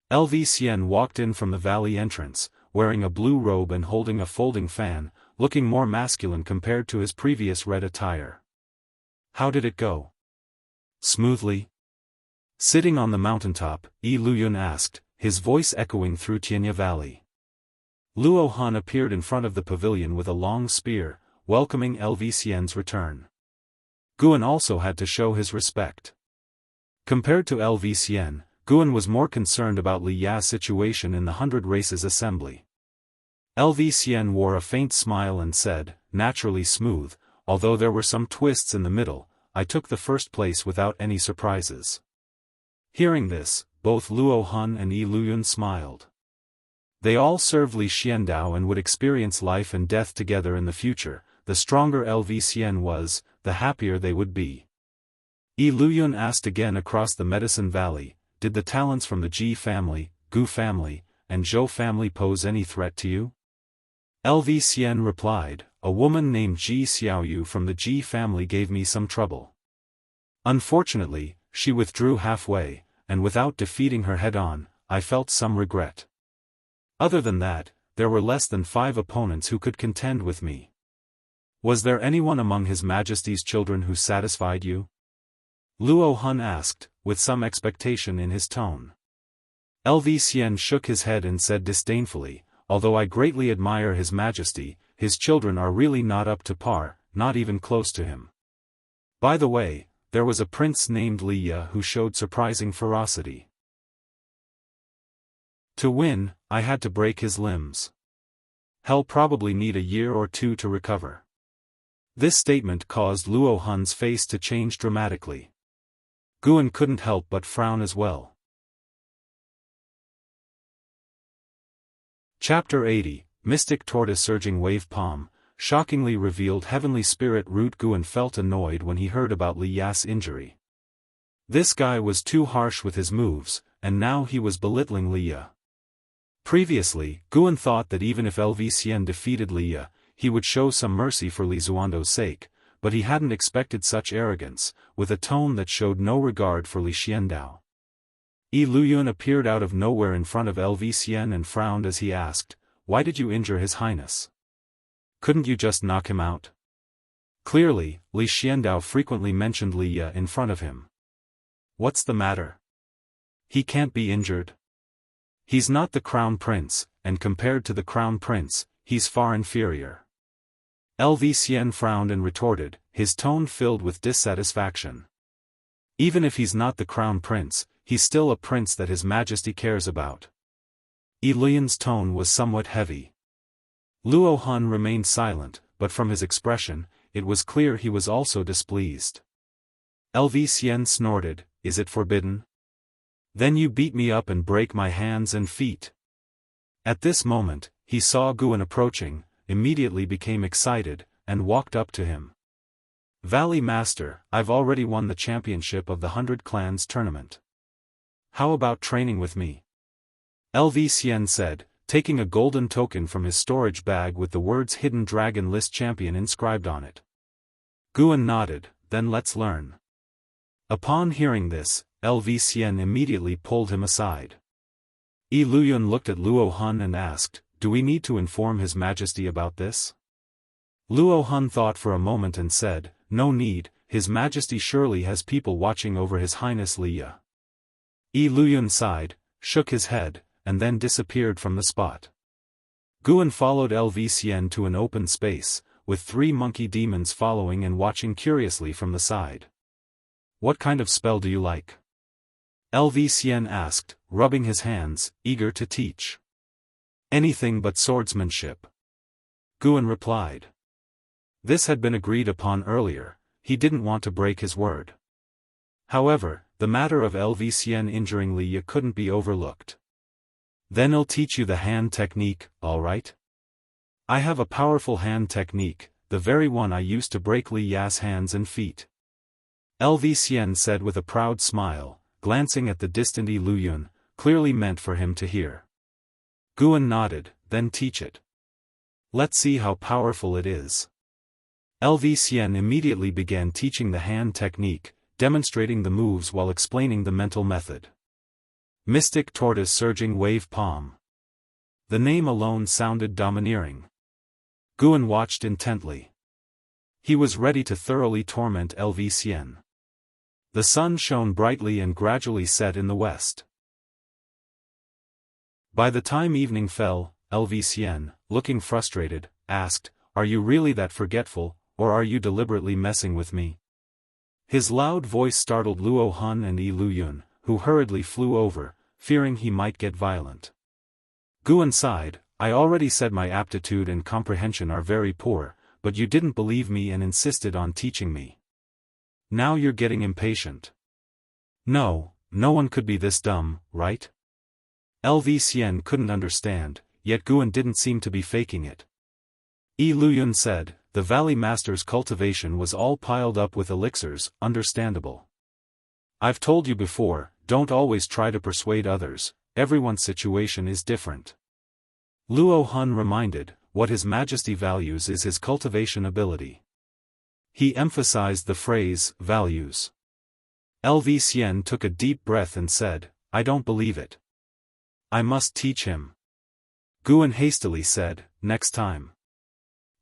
LV Xian walked in from the valley entrance, wearing a blue robe and holding a folding fan, looking more masculine compared to his previous red attire. How did it go? Smoothly? Sitting on the mountaintop, Yi Luyun asked, his voice echoing through Tianya Valley. Luo Han appeared in front of the pavilion with a long spear, welcoming LV Xian's return. Guan also had to show his respect. Compared to LV Xian, Guan was more concerned about Li Ya's situation in the 100 Races Assembly. LV Xian wore a faint smile and said, naturally smooth, although there were some twists in the middle, I took the first place without any surprises. Hearing this, both Luo Han and Yi Luyun smiled. They all served Li Xiandao and would experience life and death together in the future. The stronger LV Xian was, the happier they would be. Yi Luyun asked again across the Medicine Valley, did the talents from the Ji family, Gu family, and Zhou family pose any threat to you? LV Xian replied, a woman named Ji Xiaoyu from the Ji family gave me some trouble. Unfortunately, she withdrew halfway, and without defeating her head-on, I felt some regret. Other than that, there were less than 5 opponents who could contend with me. Was there anyone among His Majesty's children who satisfied you? Luo Han asked, with some expectation in his tone. LV Xian shook his head and said disdainfully, although I greatly admire His Majesty, his children are really not up to par, not even close to him. By the way, there was a prince named Li Ye who showed surprising ferocity. To win, I had to break his limbs. He'll probably need a year or 2 to recover. This statement caused Luo Han's face to change dramatically. Guan couldn't help but frown as well. Chapter 80, Mystic Tortoise Surging Wave Palm, shockingly revealed Heavenly Spirit Root. Guan felt annoyed when he heard about Li Ya's injury. This guy was too harsh with his moves, and now he was belittling Li Ya. Previously, Guan thought that even if LV Xian defeated Li Ya, he would show some mercy for Li Zuando's sake, but he hadn't expected such arrogance, with a tone that showed no regard for Li Xiandao. Yi Luyun appeared out of nowhere in front of LV Xian and frowned as he asked, "Why did you injure His Highness? Couldn't you just knock him out?" Clearly, Li Xiandao frequently mentioned Li Ya in front of him. "What's the matter? He can't be injured. He's not the Crown Prince, and compared to the Crown Prince, he's far inferior." LV Xian frowned and retorted, his tone filled with dissatisfaction. "Even if he's not the Crown Prince, he's still a prince that His Majesty cares about." Yi Luyun's tone was somewhat heavy. Luo Han remained silent, but from his expression, it was clear he was also displeased. LV Xian snorted, "Is it forbidden? Then you beat me up and break my hands and feet." At this moment, he saw Guan approaching, immediately became excited, and walked up to him. "Valley Master, I've already won the championship of the 100 Clans tournament. How about training with me?" LV Xian said, taking a golden token from his storage bag with the words Hidden Dragon List Champion inscribed on it. Guan nodded, "Then let's learn." Upon hearing this, LV Xian immediately pulled him aside. Yi Luyun looked at Luo Han and asked, "Do we need to inform His Majesty about this?" Luo Han thought for a moment and said, "No need, His Majesty surely has people watching over His Highness Li Ya." Yi Luyun sighed, shook his head, and then disappeared from the spot. Guan followed LV Xian to an open space, with 3 monkey demons following and watching curiously from the side. "What kind of spell do you like?" LV Xian asked, rubbing his hands, eager to teach. "Anything but swordsmanship," Guan replied. This had been agreed upon earlier, he didn't want to break his word. However, the matter of LV Xian injuring Li Ya couldn't be overlooked. "Then I'll teach you the hand technique, alright? I have a powerful hand technique, the very one I used to break Li Ya's hands and feet," LV Xian said with a proud smile, glancing at the distant Yi Luyun, clearly meant for him to hear. Guan nodded, "Then teach it. Let's see how powerful it is." LV Xian immediately began teaching the hand technique, demonstrating the moves while explaining the mental method. Mystic Tortoise Surging Wave Palm. The name alone sounded domineering. Guan watched intently. He was ready to thoroughly torment LV Xian. The sun shone brightly and gradually set in the west. By the time evening fell, LV Xian, looking frustrated, asked, "Are you really that forgetful, or are you deliberately messing with me?" His loud voice startled Luo Han and Yi Luyun, who hurriedly flew over, fearing he might get violent. Guan sighed, "I already said my aptitude and comprehension are very poor, but you didn't believe me and insisted on teaching me. Now you're getting impatient. No one could be this dumb, right?" LV Xian couldn't understand, yet Guan didn't seem to be faking it. Yi Luyun said, "The Valley Master's cultivation was all piled up with elixirs, understandable. I've told you before, don't always try to persuade others, everyone's situation is different." Luo Han reminded, what His Majesty values is his cultivation ability. He emphasized the phrase, values. LV Xian took a deep breath and said, "I don't believe it. I must teach him." Guan hastily said, "Next time.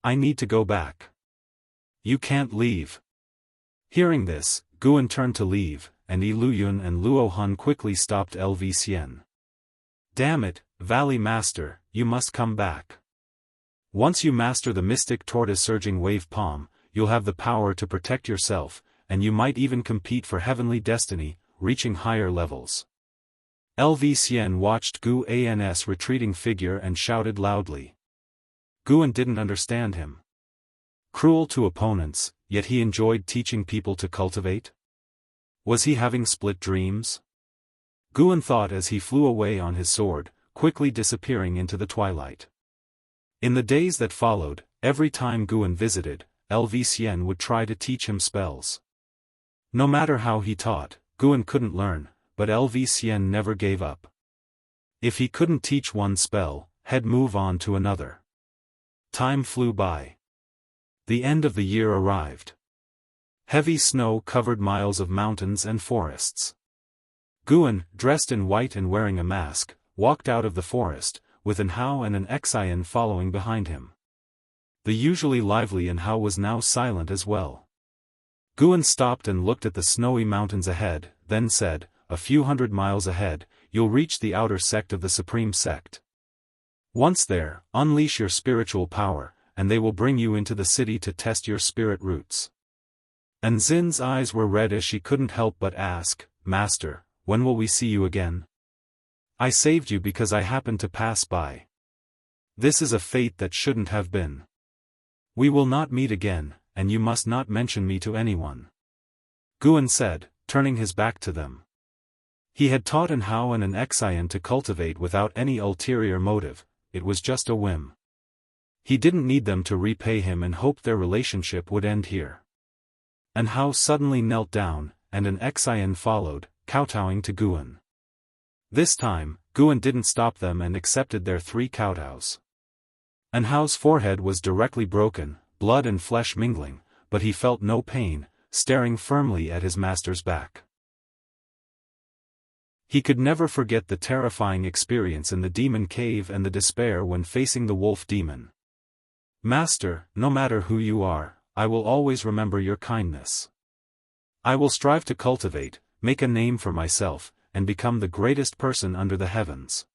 I need to go back." "You can't leave." Hearing this, Guan turned to leave, and Yi Luyun and Luo Han quickly stopped LV Xian. "Damn it, Valley Master, you must come back. Once you master the Mystic Tortoise Surging Wave Palm, you'll have the power to protect yourself, and you might even compete for heavenly destiny, reaching higher levels." LV Xian watched Guan's retreating figure and shouted loudly. Guan didn't understand him. Cruel to opponents, yet he enjoyed teaching people to cultivate? Was he having split dreams? Guan thought as he flew away on his sword, quickly disappearing into the twilight. In the days that followed, every time Guan visited, Lv would try to teach him spells. No matter how he taught, Guan couldn't learn, but Lv never gave up. If he couldn't teach one spell, he'd move on to another. Time flew by. The end of the year arrived. Heavy snow covered miles of mountains and forests. Guan, dressed in white and wearing a mask, walked out of the forest, with an Hao and an Xian following behind him. The usually lively an Hao was now silent as well. Guan stopped and looked at the snowy mountains ahead, then said, "A few hundred miles ahead, you'll reach the outer sect of the Supreme Sect. Once there, unleash your spiritual power, and they will bring you into the city to test your spirit roots." And Xin's eyes were red as she couldn't help but ask, "Master, when will we see you again? I saved you because I happened to pass by. This is a fate that shouldn't have been. We will not meet again, and you must not mention me to anyone." Guan said, turning his back to them. He had taught an Hao and an Xian to cultivate without any ulterior motive, it was just a whim. He didn't need them to repay him and hoped their relationship would end here. An Hao suddenly knelt down, and an Xian followed, kowtowing to Guan. This time, Guan didn't stop them and accepted their 3 kowtows. An Hao's forehead was directly broken, blood and flesh mingling, but he felt no pain, staring firmly at his master's back. He could never forget the terrifying experience in the demon cave and the despair when facing the wolf demon. "Master, no matter who you are, I will always remember your kindness. I will strive to cultivate, make a name for myself, and become the greatest person under the heavens.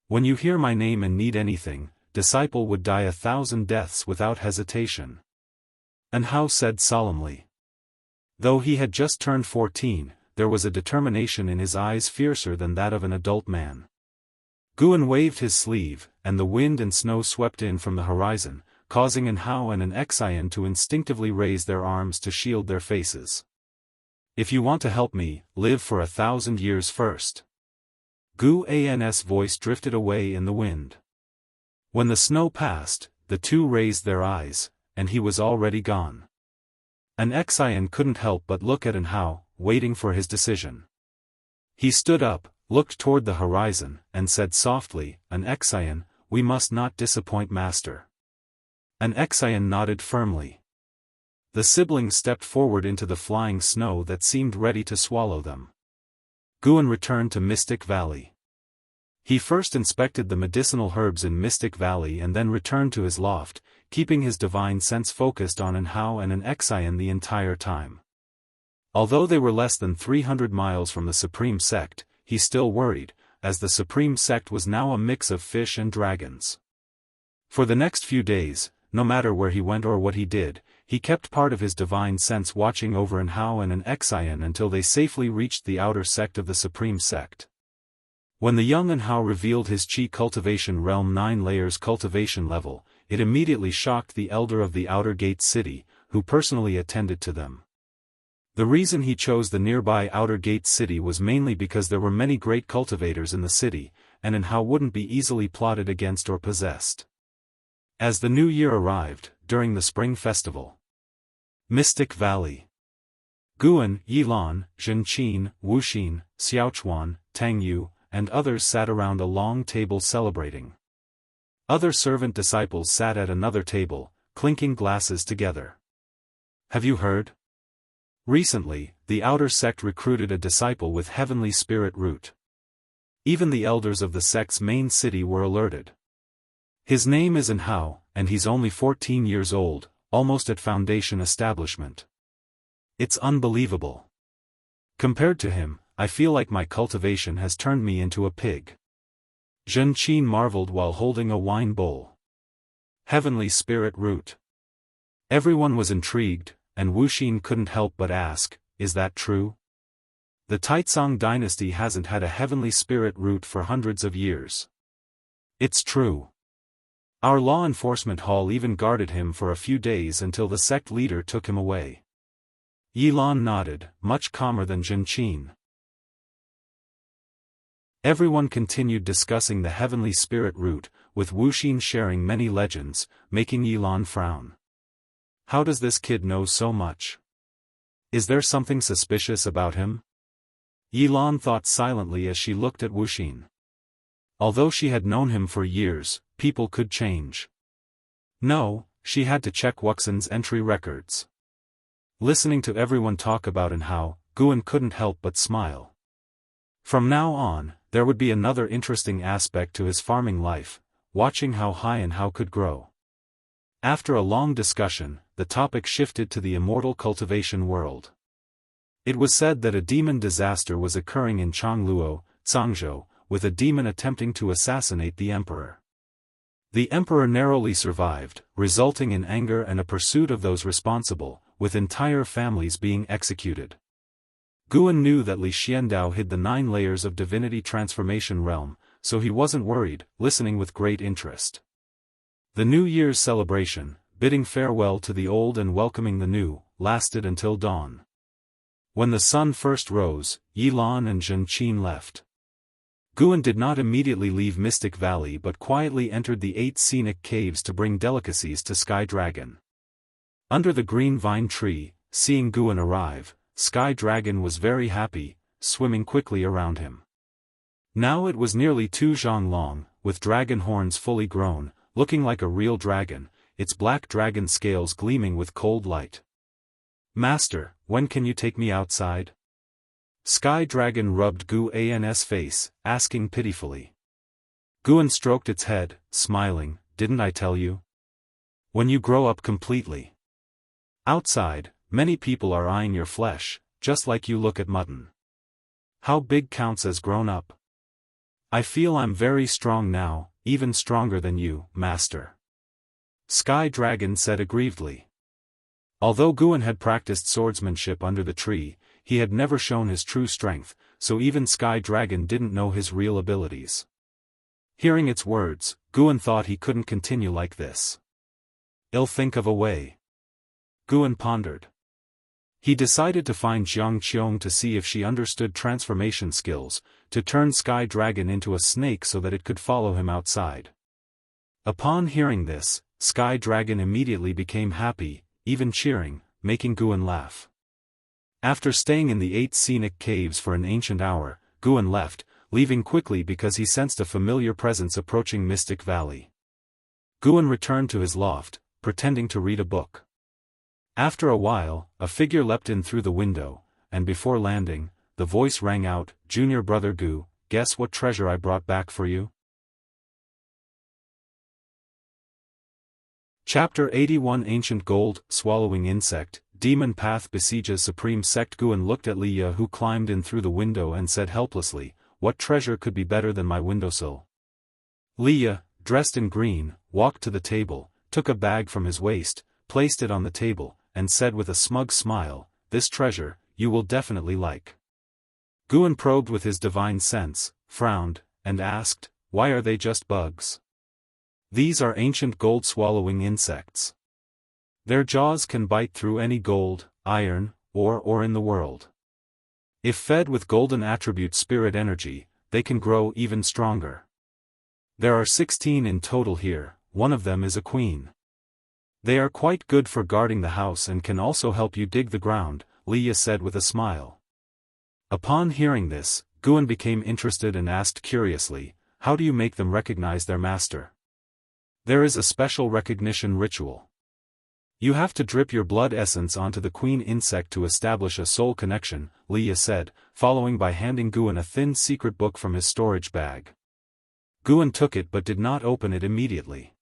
When you hear my name and need anything, disciple would die 1,000 deaths without hesitation." An Hao said solemnly. Though he had just turned 14, there was a determination in his eyes fiercer than that of an adult man. Guan waved his sleeve, and the wind and snow swept in from the horizon, causing an Hao and an Xian to instinctively raise their arms to shield their faces. "If you want to help me, live for 1,000 years first." Guan's voice drifted away in the wind. When the snow passed, the two raised their eyes, and he was already gone. An Xian couldn't help but look at an Hao, waiting for his decision. He stood up, looked toward the horizon, and said softly, "An Xian, we must not disappoint Master." An Xian nodded firmly. The siblings stepped forward into the flying snow that seemed ready to swallow them. Guan returned to Mystic Valley. He first inspected the medicinal herbs in Mystic Valley and then returned to his loft, keeping his divine sense focused on an Hao and an Xian the entire time. Although they were less than 300 miles from the Supreme Sect, he still worried, as the Supreme Sect was now a mix of fish and dragons. For the next few days, no matter where he went or what he did, he kept part of his divine sense watching over an Hao and an Xian until they safely reached the outer sect of the Supreme Sect. When the young an Hao revealed his Qi cultivation realm 9 layers cultivation level, it immediately shocked the elder of the Outer Gate City, who personally attended to them. The reason he chose the nearby Outer Gate City was mainly because there were many great cultivators in the city, and an Hao wouldn't be easily plotted against or possessed. As the new year arrived, during the Spring Festival, Mystic Valley, Guan, Yilan, Zhenqin, Wuxia Xianxia, Tangyu, and others sat around a long table celebrating. Other servant disciples sat at another table, clinking glasses together. "Have you heard? Recently, the outer sect recruited a disciple with heavenly spirit root. Even the elders of the sect's main city were alerted. His name is an Hao, and he's only 14 years old, almost at foundation establishment. It's unbelievable. Compared to him, I feel like my cultivation has turned me into a pig." Zhenqin marveled while holding a wine bowl. Heavenly spirit root. Everyone was intrigued, and Wuxia couldn't help but ask, "Is that true? The Taizong dynasty hasn't had a heavenly spirit root for hundreds of years." "It's true. Our law enforcement hall even guarded him for a few days until the sect leader took him away." Yilan nodded, much calmer than Zhenqin. Everyone continued discussing the heavenly spirit route, with Wuxin sharing many legends, making Yilan frown. How does this kid know so much? Is there something suspicious about him? Yilan thought silently as she looked at Wuxin. Although she had known him for years, people could change. No, she had to check Wuxin's entry records. Listening to everyone talk about and how, Guan couldn't help but smile. From now on, there would be another interesting aspect to his farming life, watching how high and how could grow. After a long discussion, the topic shifted to the immortal cultivation world. It was said that a demon disaster was occurring in Changluo, Zhangzhou, with a demon attempting to assassinate the emperor. The emperor narrowly survived, resulting in anger and a pursuit of those responsible, with entire families being executed. Guan knew that Li Xiandao hid the 9 layers of divinity transformation realm, so he wasn't worried, listening with great interest. The New Year's celebration, bidding farewell to the old and welcoming the new, lasted until dawn. When the sun first rose, Yilan and Zhenqin left. Guan did not immediately leave Mystic Valley but quietly entered the 8 scenic caves to bring delicacies to Sky Dragon. Under the green vine tree, seeing Guan arrive, Sky Dragon was very happy, swimming quickly around him. Now it was nearly 2 zhang long, with dragon horns fully grown, looking like a real dragon, its black dragon scales gleaming with cold light. "Master, when can you take me outside?" Sky Dragon rubbed Guan's face, asking pitifully. Guan stroked its head, smiling, "Didn't I tell you? When you grow up completely. Outside, many people are eyeing your flesh, just like you look at mutton. How big counts as grown up? I feel I'm very strong now, even stronger than you, Master." Sky Dragon said aggrievedly. Although Guan had practiced swordsmanship under the tree, he had never shown his true strength, so even Sky Dragon didn't know his real abilities. Hearing its words, Guan thought he couldn't continue like this. "I'll think of a way." Guan pondered. He decided to find Jiang Qiong to see if she understood transformation skills, to turn Sky Dragon into a snake so that it could follow him outside. Upon hearing this, Sky Dragon immediately became happy, even cheering, making Guan laugh. After staying in the 8 scenic caves for an ancient hour, Guan left, leaving quickly because he sensed a familiar presence approaching Mystic Valley. Guan returned to his loft, pretending to read a book. After a while, a figure leapt in through the window, and before landing, the voice rang out, "Junior brother Gu, guess what treasure I brought back for you?" Chapter 81 Ancient Gold, Swallowing Insect, Demon Path besieges Supreme Sect. Guan looked at Liya, who climbed in through the window, and said helplessly, "What treasure could be better than my windowsill?" Liya, dressed in green, walked to the table, took a bag from his waist, placed it on the table, and said with a smug smile, "This treasure, you will definitely like." Guan probed with his divine sense, frowned, and asked, "Why are they just bugs?" "These are ancient gold-swallowing insects. Their jaws can bite through any gold, iron, or in the world. If fed with golden attribute spirit energy, they can grow even stronger. There are 16 in total here, one of them is a queen. They are quite good for guarding the house and can also help you dig the ground," Liya said with a smile. Upon hearing this, Guan became interested and asked curiously, "How do you make them recognize their master?" "There is a special recognition ritual. You have to drip your blood essence onto the queen insect to establish a soul connection," Liya said, following by handing Guan a thin secret book from his storage bag. Guan took it but did not open it immediately.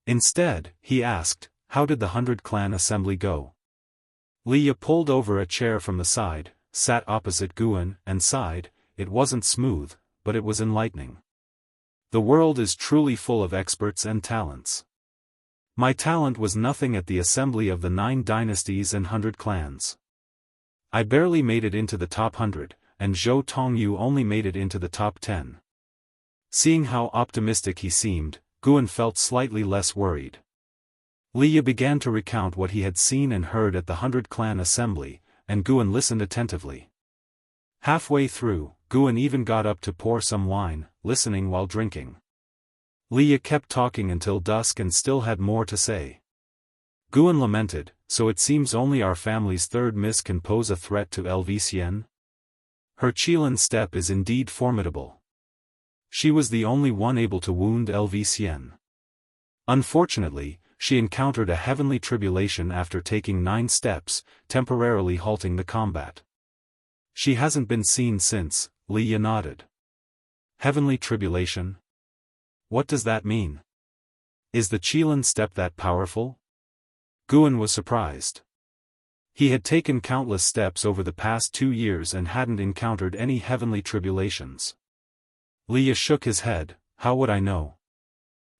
Instead, he asked, "How did the 100 clan assembly go?" Liya pulled over a chair from the side, sat opposite Guan, and sighed. "It wasn't smooth, but it was enlightening. The world is truly full of experts and talents. My talent was nothing at the assembly of the 9 dynasties and 100 clans. I barely made it into the top 100, and Zhou Tongyu only made it into the top 10. Seeing how optimistic he seemed, Guan felt slightly less worried. Liya began to recount what he had seen and heard at the 100 clan assembly, and Guan listened attentively. Halfway through, Guan even got up to pour some wine, listening while drinking. Leah kept talking until dusk and still had more to say. Guan lamented, so it seems only our family's third miss can pose a threat to Xian? Her Qilin step is indeed formidable. She was the only one able to wound Xian. Unfortunately, she encountered a heavenly tribulation after taking 9 steps, temporarily halting the combat. She hasn't been seen since, Leah nodded. Heavenly tribulation? What does that mean? Is the Qilin step that powerful? Guan was surprised. He had taken countless steps over the past 2 years and hadn't encountered any heavenly tribulations. Leah shook his head. How would I know?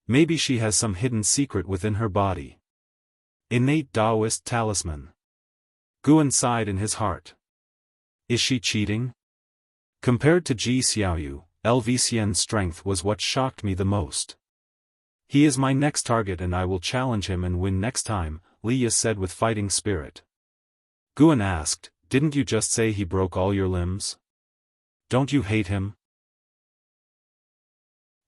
Maybe she has some hidden secret within her body. Innate Daoist talisman. Guan sighed in his heart. Is she cheating? Compared to Ji Xiaoyu, Xian's strength was what shocked me the most. He is my next target and I will challenge him and win next time, Leah said with fighting spirit. Guan asked, didn't you just say he broke all your limbs? Don't you hate him?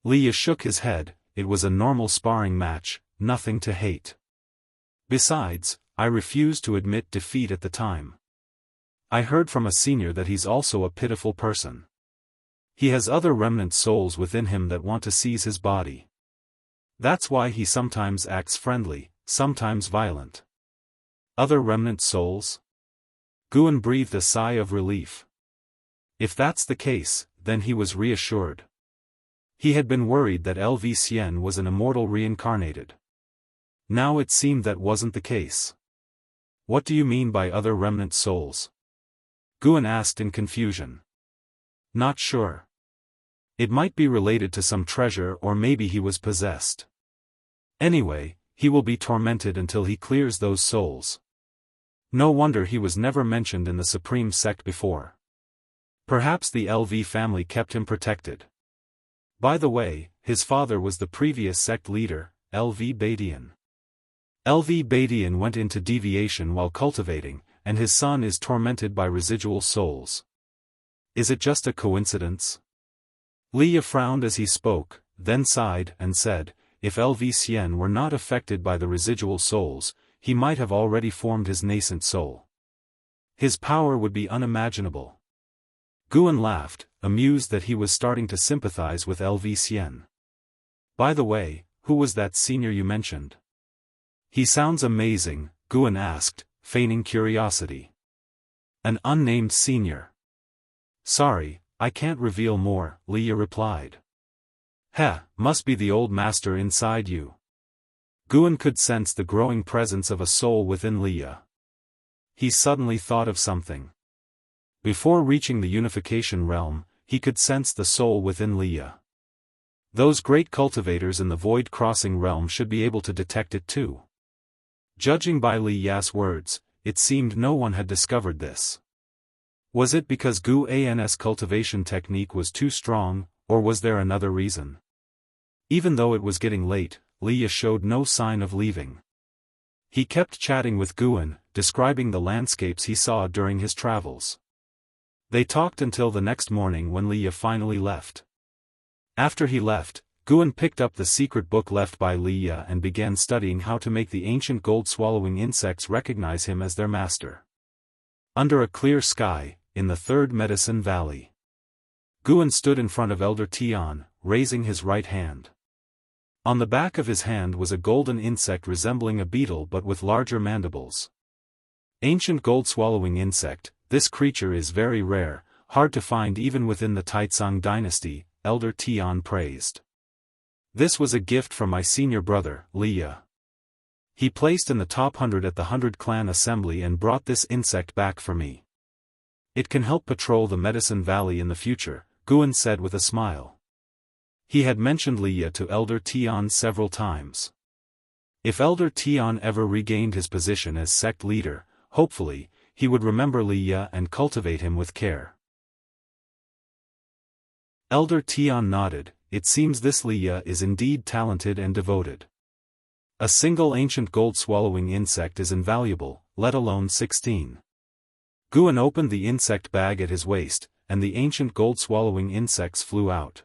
Leah shook his head. It was a normal sparring match, nothing to hate. Besides, I refused to admit defeat at the time. I heard from a senior that he's also a pitiful person. He has other remnant souls within him that want to seize his body. That's why he sometimes acts friendly, sometimes violent. Other remnant souls? Guan breathed a sigh of relief. If that's the case, then he was reassured. He had been worried that Xian was an immortal reincarnated. Now it seemed that wasn't the case. What do you mean by other remnant souls? Guan asked in confusion. Not sure. It might be related to some treasure or maybe he was possessed. Anyway, he will be tormented until he clears those souls. No wonder he was never mentioned in the Supreme Sect before. Perhaps the LV family kept him protected. By the way, his father was the previous sect leader, LV Badian. LV Badian went into deviation while cultivating, and his son is tormented by residual souls. Is it just a coincidence? Leah frowned as he spoke, then sighed and said, if Xian were not affected by the residual souls, he might have already formed his nascent soul. His power would be unimaginable. Guan laughed, amused that he was starting to sympathize with Xian. By the way, who was that senior you mentioned? He sounds amazing, Guan asked, feigning curiosity. An unnamed senior. Sorry, I can't reveal more, Leah replied. Must be the old master inside you. Guan could sense the growing presence of a soul within Leah. He suddenly thought of something. Before reaching the unification realm, he could sense the soul within Leah. Those great cultivators in the void crossing realm should be able to detect it too. Judging by Leah's words, it seemed no one had discovered this. Was it because Guan's cultivation technique was too strong, or was there another reason? Even though it was getting late, Leah showed no sign of leaving. He kept chatting with Guan, describing the landscapes he saw during his travels. They talked until the next morning when Leah finally left. After he left, Guan picked up the secret book left by Leah and began studying how to make the ancient gold-swallowing insects recognize him as their master. Under a clear sky, in the Third Medicine Valley. Guan stood in front of Elder Tian, raising his right hand. On the back of his hand was a golden insect resembling a beetle but with larger mandibles. Ancient gold-swallowing insect, this creature is very rare, hard to find even within the Taizong dynasty, Elder Tian praised. This was a gift from my senior brother, Leah. He placed in the top 100 at the 100 Clan Assembly and brought this insect back for me. It can help patrol the Medicine Valley in the future, Guan said with a smile. He had mentioned Leah to Elder Tian several times. If Elder Tian ever regained his position as sect leader, hopefully, he would remember Leah and cultivate him with care. Elder Tian nodded. It seems this Leah is indeed talented and devoted. A single ancient gold-swallowing insect is invaluable, let alone 16. Guan opened the insect bag at his waist, and the ancient gold-swallowing insects flew out.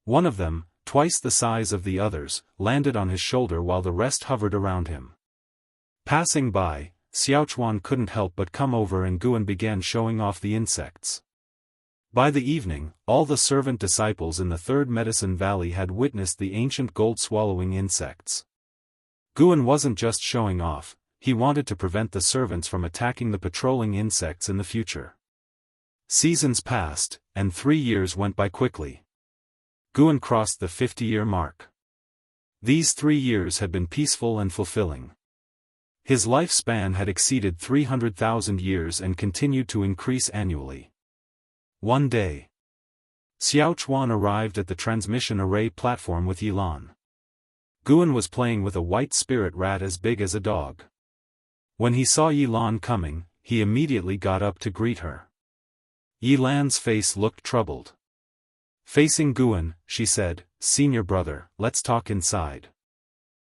One of them, twice the size of the others, landed on his shoulder while the rest hovered around him. Passing by, Xiaochuan couldn't help but come over and Guan began showing off the insects. By the evening, all the servant disciples in the Third Medicine Valley had witnessed the ancient gold-swallowing insects. Guan wasn't just showing off, he wanted to prevent the servants from attacking the patrolling insects in the future. Seasons passed, and 3 years went by quickly. Guan crossed the 50-year mark. These 3 years had been peaceful and fulfilling. His lifespan had exceeded 300,000 years and continued to increase annually. One day, Xiaochuan arrived at the transmission array platform with Yilan. Guan was playing with a white spirit rat as big as a dog. When he saw Yilan coming, he immediately got up to greet her. Yilan's face looked troubled. Facing Guan, she said, "Senior brother, let's talk inside."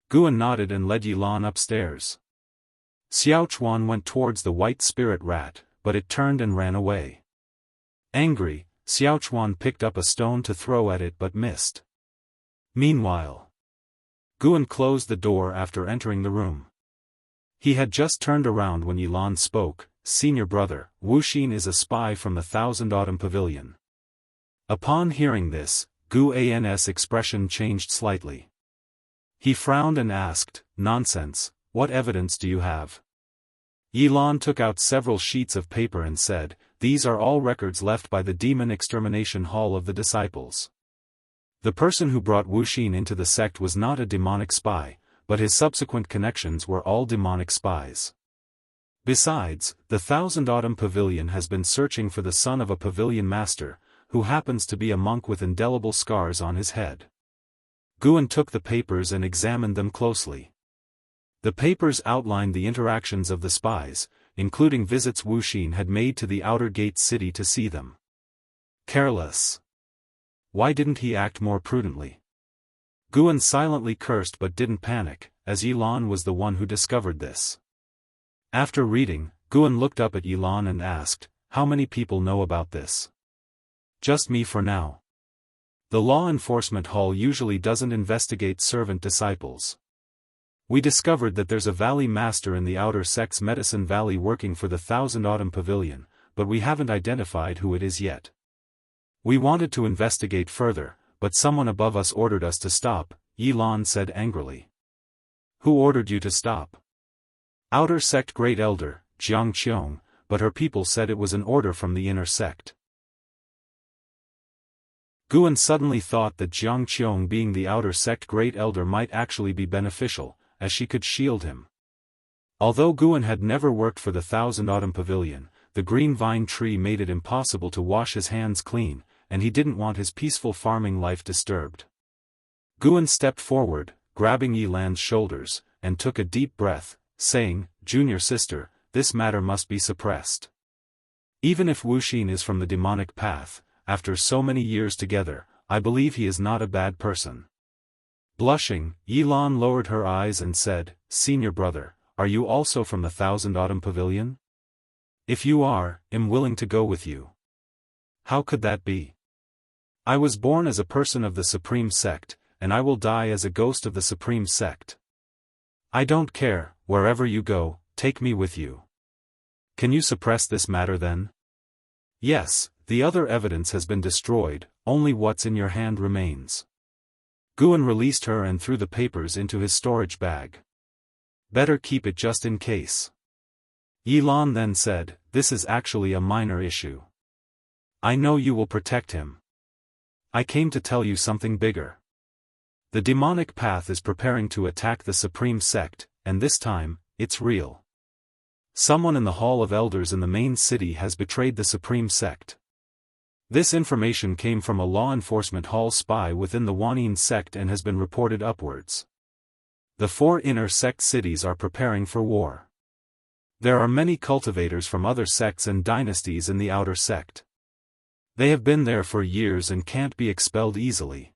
Guan nodded and led Yilan upstairs. Xiaochuan went towards the white spirit rat, but it turned and ran away. Angry, Xiaochuan picked up a stone to throw at it but missed. Meanwhile, Guan closed the door after entering the room. He had just turned around when Yilan spoke, "Senior brother, Wuxin is a spy from the Thousand Autumn Pavilion." Upon hearing this, Guan's expression changed slightly. He frowned and asked, "Nonsense, what evidence do you have?" Yilan took out several sheets of paper and said, "These are all records left by the Demon Extermination Hall of the Disciples. The person who brought Wuxin into the sect was not a demonic spy, but his subsequent connections were all demonic spies. Besides, the Thousand Autumn Pavilion has been searching for the son of a pavilion master, who happens to be a monk with indelible scars on his head." Guan took the papers and examined them closely. The papers outlined the interactions of the spies, including visits Wuxin had made to the outer gate city to see them. Careless. Why didn't he act more prudently? Guan silently cursed but didn't panic, as Yilan was the one who discovered this. After reading, Guan looked up at Yilan and asked, "How many people know about this?" "Just me for now. The law enforcement hall usually doesn't investigate servant disciples. We discovered that there's a valley master in the outer sect's Medicine Valley working for the Thousand Autumn Pavilion, but we haven't identified who it is yet. We wanted to investigate further, but someone above us ordered us to stop," Yilan said angrily. "Who ordered you to stop?" "Outer sect Great Elder, Jianghu, but her people said it was an order from the inner sect." Guan suddenly thought that Jianghu being the outer sect Great Elder might actually be beneficial, as she could shield him. Although Guan had never worked for the Thousand Autumn Pavilion, the green vine tree made it impossible to wash his hands clean, and he didn't want his peaceful farming life disturbed. Guan stepped forward, grabbing Yilan's shoulders, and took a deep breath, saying, "Junior sister, this matter must be suppressed. Even if Wuxin is from the demonic path, after so many years together, I believe he is not a bad person." Blushing, Yilan lowered her eyes and said, "Senior brother, are you also from the Thousand Autumn Pavilion? If you are, I'm willing to go with you." "How could that be?" "I was born as a person of the Supreme Sect, and I will die as a ghost of the Supreme Sect. I don't care, wherever you go, take me with you." "Can you suppress this matter then?" "Yes, the other evidence has been destroyed, only what's in your hand remains." Guan released her and threw the papers into his storage bag. "Better keep it just in case." Yilan then said, "This is actually a minor issue. I know you will protect him. I came to tell you something bigger. The demonic path is preparing to attack the Supreme Sect, and this time, it's real. Someone in the Hall of Elders in the main city has betrayed the Supreme Sect. This information came from a law enforcement hall spy within the Wanin sect and has been reported upwards. The 4 inner sect cities are preparing for war. There are many cultivators from other sects and dynasties in the outer sect. They have been there for years and can't be expelled easily.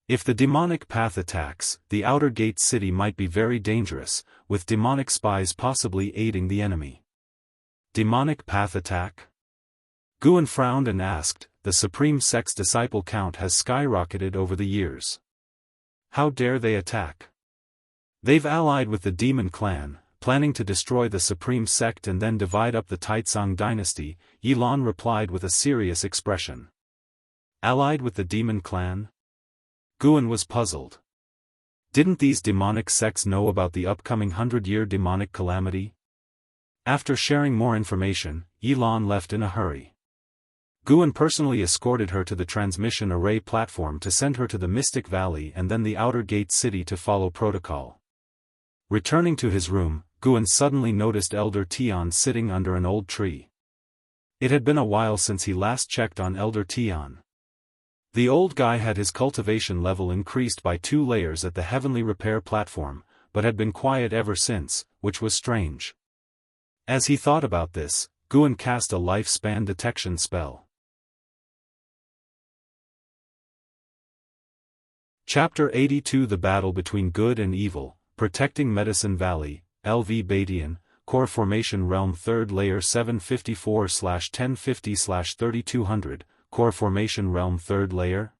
If the demonic path attacks, the outer gate city might be very dangerous, with demonic spies possibly aiding the enemy." "Demonic path attack?" Guan frowned and asked, "The Supreme Sect's disciple count has skyrocketed over the years. How dare they attack? They've allied with the Demon Clan, planning to destroy the Supreme Sect and then divide up the Taizong dynasty," Yilan replied with a serious expression. Allied with the Demon Clan? Guan was puzzled. Didn't these demonic sects know about the upcoming 100-year demonic calamity? After sharing more information, Yilan left in a hurry. Guan personally escorted her to the transmission array platform to send her to the Mystic Valley and then the Outer Gate City to follow protocol. Returning to his room, Guan suddenly noticed Elder Tian sitting under an old tree. It had been a while since he last checked on Elder Tian. The old guy had his cultivation level increased by 2 layers at the heavenly repair platform, but had been quiet ever since, which was strange. As he thought about this, Guan cast a lifespan detection spell. Chapter 82 The Battle Between Good and Evil, Protecting Medicine Valley, LV Badian, Core Formation Realm 3rd Layer 754/1050/3200, Core Formation Realm 3rd Layer?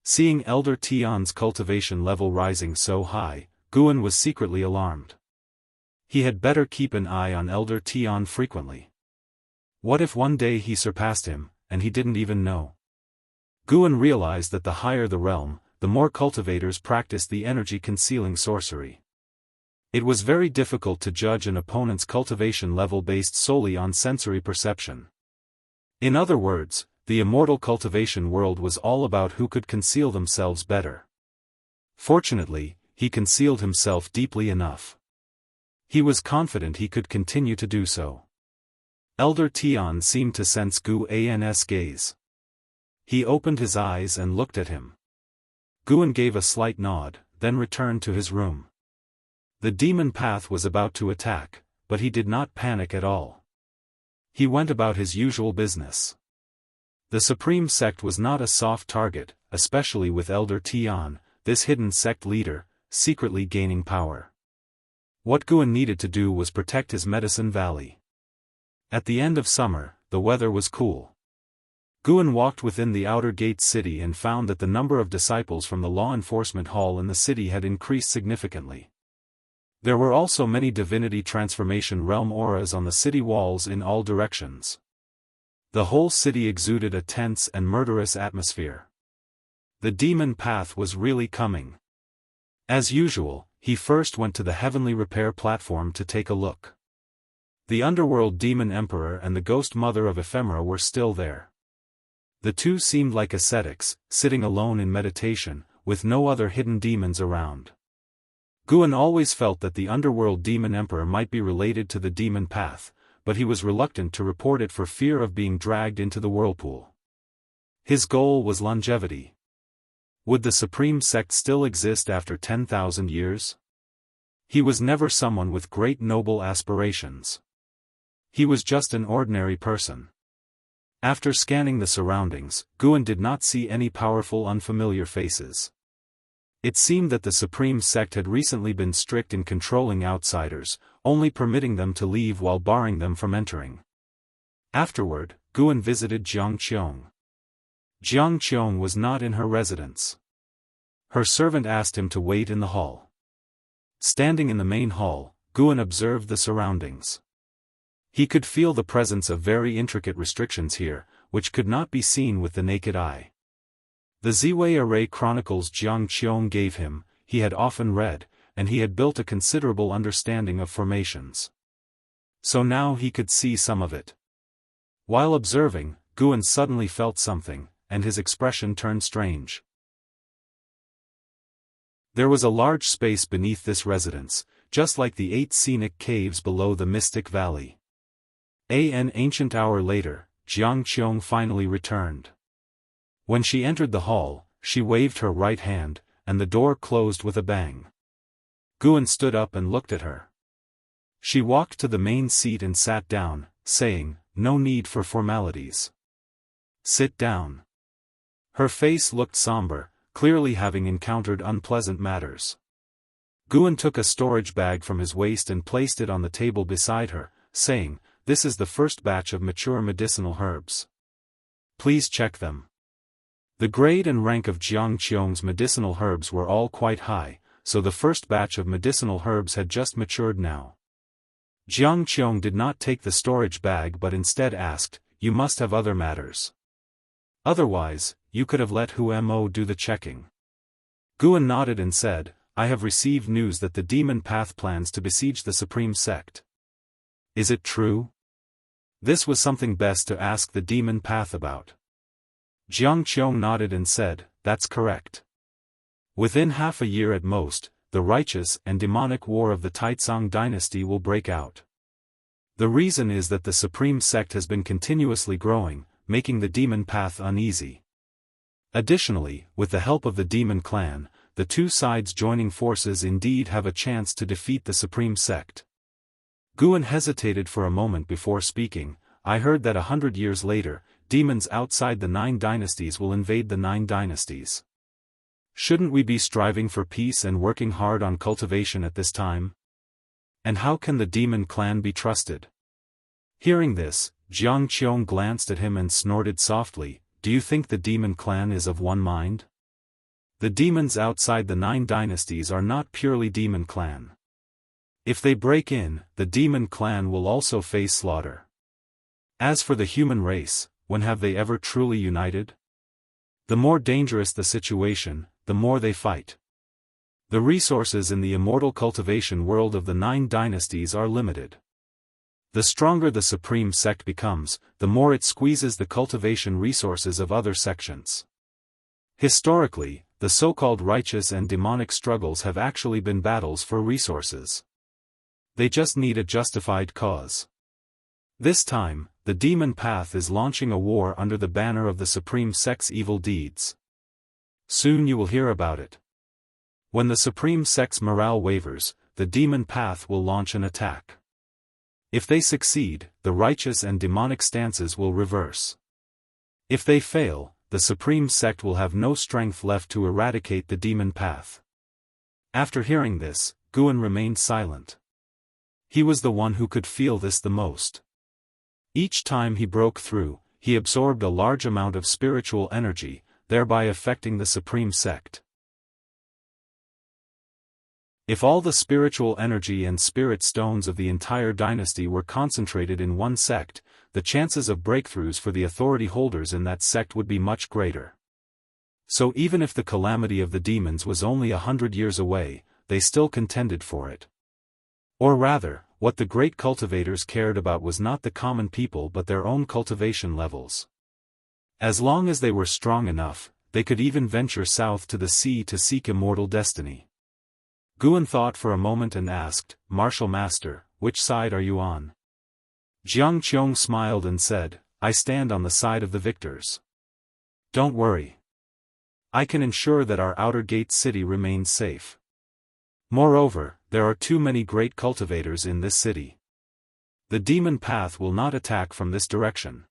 Seeing Elder Tian's cultivation level rising so high, Guan was secretly alarmed. He had better keep an eye on Elder Tian frequently. What if one day he surpassed him, and he didn't even know? Guan realized that the higher the realm, the more cultivators practiced the energy-concealing sorcery. It was very difficult to judge an opponent's cultivation level based solely on sensory perception. In other words, the immortal cultivation world was all about who could conceal themselves better. Fortunately, he concealed himself deeply enough. He was confident he could continue to do so. Elder Tian seemed to sense Guan's gaze. He opened his eyes and looked at him. Guan gave a slight nod, then returned to his room. The demon path was about to attack, but he did not panic at all. He went about his usual business. The Supreme Sect was not a soft target, especially with Elder Tian, this hidden sect leader, secretly gaining power. What Guan needed to do was protect his Medicine Valley. At the end of summer, the weather was cool. Guan walked within the Outer Gate City and found that the number of disciples from the law enforcement hall in the city had increased significantly. There were also many divinity transformation realm auras on the city walls in all directions. The whole city exuded a tense and murderous atmosphere. The demon path was really coming. As usual, he first went to the heavenly repair platform to take a look. The underworld demon emperor and the ghost mother of Ephemera were still there. The two seemed like ascetics, sitting alone in meditation, with no other hidden demons around. Guan always felt that the underworld demon emperor might be related to the demon path, but he was reluctant to report it for fear of being dragged into the whirlpool. His goal was longevity. Would the Supreme Sect still exist after 10,000 years? He was never someone with great noble aspirations. He was just an ordinary person. After scanning the surroundings, Guan did not see any powerful unfamiliar faces. It seemed that the Supreme Sect had recently been strict in controlling outsiders, only permitting them to leave while barring them from entering. Afterward, Guan visited Jianghu. Jianghu was not in her residence. Her servant asked him to wait in the hall. Standing in the main hall, Guan observed the surroundings. He could feel the presence of very intricate restrictions here, which could not be seen with the naked eye. The Ziwei Array Chronicles Jianghu gave him, he had often read, and he had built a considerable understanding of formations. So now he could see some of it. While observing, Guan suddenly felt something, and his expression turned strange. There was a large space beneath this residence, just like the 8 scenic caves below the Mystic Valley. An ancient hour later, Jianghu finally returned. When she entered the hall, she waved her right hand, and the door closed with a bang. Guan stood up and looked at her. She walked to the main seat and sat down, saying, "No need for formalities. Sit down." Her face looked somber, clearly having encountered unpleasant matters. Guan took a storage bag from his waist and placed it on the table beside her, saying, "This is the first batch of mature medicinal herbs. Please check them. The grade and rank of Jianghu's medicinal herbs were all quite high, so the first batch of medicinal herbs had just matured now. Jianghu did not take the storage bag but instead asked, "You must have other matters. Otherwise, you could have let Hu Mo do the checking." Guan nodded and said, "I have received news that the demon path plans to besiege the supreme sect. Is it true?" This was something best to ask the demon path about. Jianghu nodded and said, "That's correct. Within half a year at most, the righteous and demonic war of the Taizong dynasty will break out. The reason is that the supreme sect has been continuously growing, making the demon path uneasy. Additionally, with the help of the demon clan, the two sides joining forces indeed have a chance to defeat the supreme sect." Guan hesitated for a moment before speaking. "I heard that 100 years later, demons outside the 9 dynasties will invade the 9 dynasties. Shouldn't we be striving for peace and working hard on cultivation at this time? And how can the demon clan be trusted?" Hearing this, Jianghu glanced at him and snorted softly, "Do you think the demon clan is of one mind? The demons outside the 9 dynasties are not purely demon clan. If they break in, the demon clan will also face slaughter. As for the human race, when have they ever truly united? The more dangerous the situation, the more they fight. The resources in the immortal cultivation world of the 9 dynasties are limited. The stronger the supreme sect becomes, the more it squeezes the cultivation resources of other sections. Historically, the so-called righteous and demonic struggles have actually been battles for resources. They just need a justified cause. This time, the demon path is launching a war under the banner of the supreme sect's evil deeds. Soon you will hear about it. When the supreme sect's morale wavers, the demon path will launch an attack. If they succeed, the righteous and demonic stances will reverse. If they fail, the supreme sect will have no strength left to eradicate the demon path." After hearing this, Guan remained silent. He was the one who could feel this the most. Each time he broke through, he absorbed a large amount of spiritual energy, thereby affecting the supreme sect. If all the spiritual energy and spirit stones of the entire dynasty were concentrated in one sect, the chances of breakthroughs for the authority holders in that sect would be much greater. So even if the calamity of the demons was only 100 years away, they still contended for it. Or rather, what the great cultivators cared about was not the common people but their own cultivation levels. As long as they were strong enough, they could even venture south to the sea to seek immortal destiny. Guan thought for a moment and asked, "Martial Master, which side are you on?" Jianghu smiled and said, "I stand on the side of the victors. Don't worry. I can ensure that our outer gate city remains safe. Moreover, there are too many great cultivators in this city. The demon path will not attack from this direction."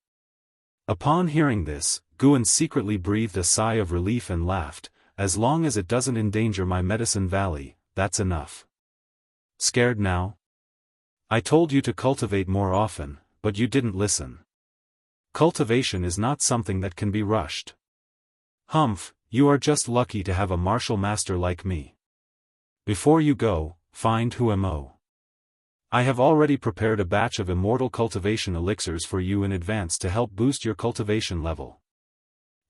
Upon hearing this, Guan secretly breathed a sigh of relief and laughed, "As long as it doesn't endanger my medicine valley, that's enough. Scared now? I told you to cultivate more often, but you didn't listen. Cultivation is not something that can be rushed. Humph, you are just lucky to have a martial master like me. Before you go, find Hu Mo. I have already prepared a batch of immortal cultivation elixirs for you in advance to help boost your cultivation level.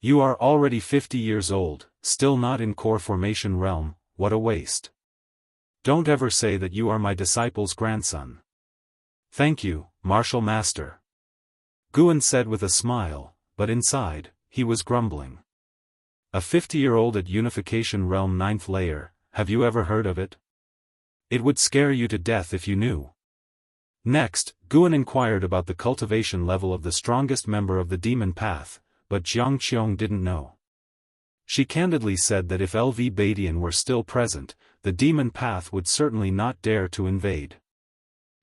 You are already 50 years old, still not in core formation realm, what a waste. Don't ever say that you are my disciple's grandson." "Thank you, Martial Master," Guan said with a smile, but inside, he was grumbling. A 50-year-old at Unification Realm 9th layer, have you ever heard of it? It would scare you to death if you knew. Next, Guan inquired about the cultivation level of the strongest member of the demon path, but Jianghu didn't know. She candidly said that if LV Badian were still present, the demon path would certainly not dare to invade.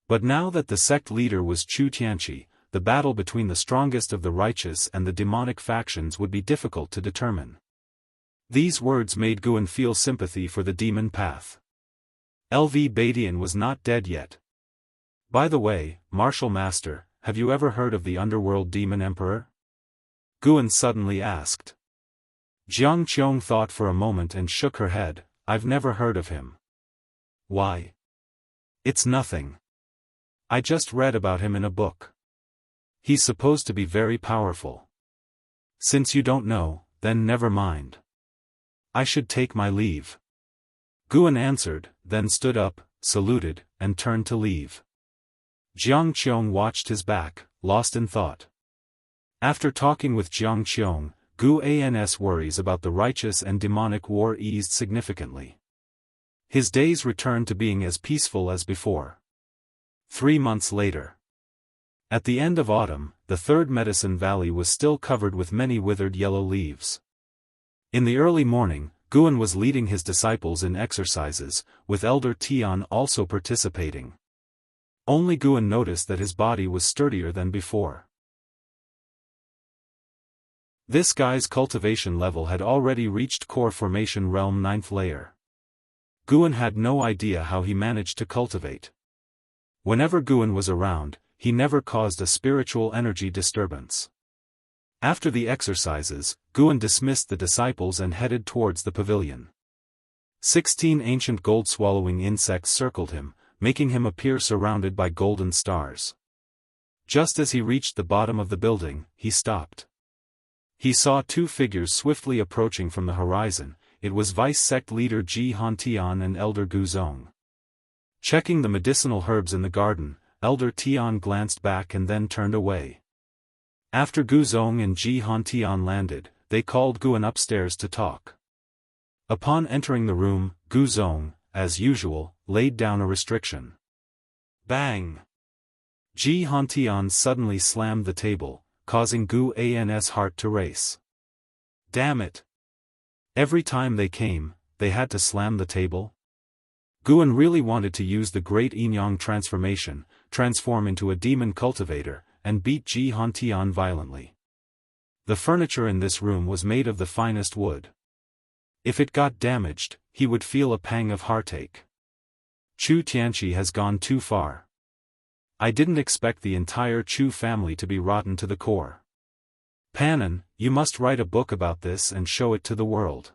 But now that the sect leader was Chu Tianqi, the battle between the strongest of the righteous and the demonic factions would be difficult to determine. These words made Guan feel sympathy for the demon path. LV Badian was not dead yet. By the way, Martial Master, have you ever heard of the underworld demon emperor? Guan suddenly asked. Jiang Qiong thought for a moment and shook her head. I've never heard of him. Why? It's nothing. I just read about him in a book. He's supposed to be very powerful. Since you don't know, then never mind. I should take my leave. Guan answered, then stood up, saluted, and turned to leave. Jiang Qiong watched his back, lost in thought. After talking with Jiang Qiong, Guan's worries about the righteous and demonic war eased significantly. His days returned to being as peaceful as before. 3 months later. At the end of autumn, the third medicine valley was still covered with many withered yellow leaves. In the early morning, Guan was leading his disciples in exercises, with Elder Tian also participating. Only Guan noticed that his body was sturdier than before. This guy's cultivation level had already reached core formation realm 9th layer. Guan had no idea how he managed to cultivate. Whenever Guan was around, he never caused a spiritual energy disturbance. After the exercises, Guan dismissed the disciples and headed towards the pavilion. 16 ancient gold-swallowing insects circled him, making him appear surrounded by golden stars. Just as he reached the bottom of the building, he stopped. He saw 2 figures swiftly approaching from the horizon. It was Vice Sect Leader Ji Hantian and Elder Guzong. Checking the medicinal herbs in the garden, Elder Tian glanced back and then turned away. After Guzong and Ji Hantian landed, they called Guan upstairs to talk. Upon entering the room, Guzong, as usual, laid down a restriction. Bang! Ji Hantian suddenly slammed the table, causing Guan's heart to race. Damn it! Every time they came, they had to slam the table? Guan really wanted to use the Great Yin-Yang transformation, transform into a demon cultivator, and beat Ji Hantian violently. The furniture in this room was made of the finest wood. If it got damaged, he would feel a pang of heartache. Chu Tianqi has gone too far. I didn't expect the entire Chu family to be rotten to the core. Panan, you must write a book about this and show it to the world.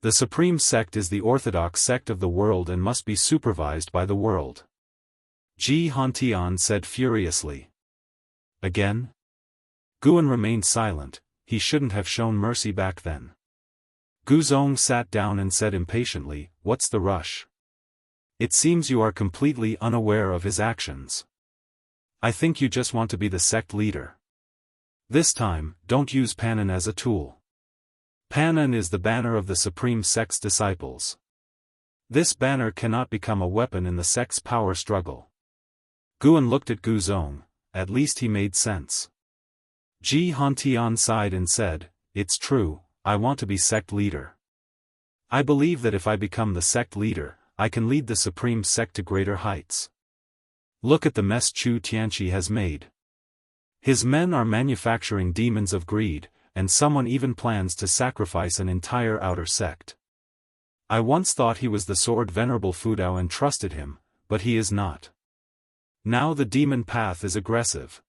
The Supreme Sect is the orthodox sect of the world and must be supervised by the world. Ji Hantian said furiously. Again? Guan remained silent. He shouldn't have shown mercy back then. Guzong sat down and said impatiently, "What's the rush? It seems you are completely unaware of his actions. I think you just want to be the sect leader. This time, don't use Panan as a tool. Panan is the banner of the Supreme Sect's disciples. This banner cannot become a weapon in the sect's power struggle." Guan looked at Guzong. At least he made sense. Ji Hantian sighed and said, "It's true, I want to be sect leader. I believe that if I become the sect leader, I can lead the Supreme Sect to greater heights. Look at the mess Chu Tianqi has made. His men are manufacturing demons of greed, and someone even plans to sacrifice an entire outer sect. I once thought he was the sword Venerable Fudao and trusted him, but he is not. Now the demon path is aggressive.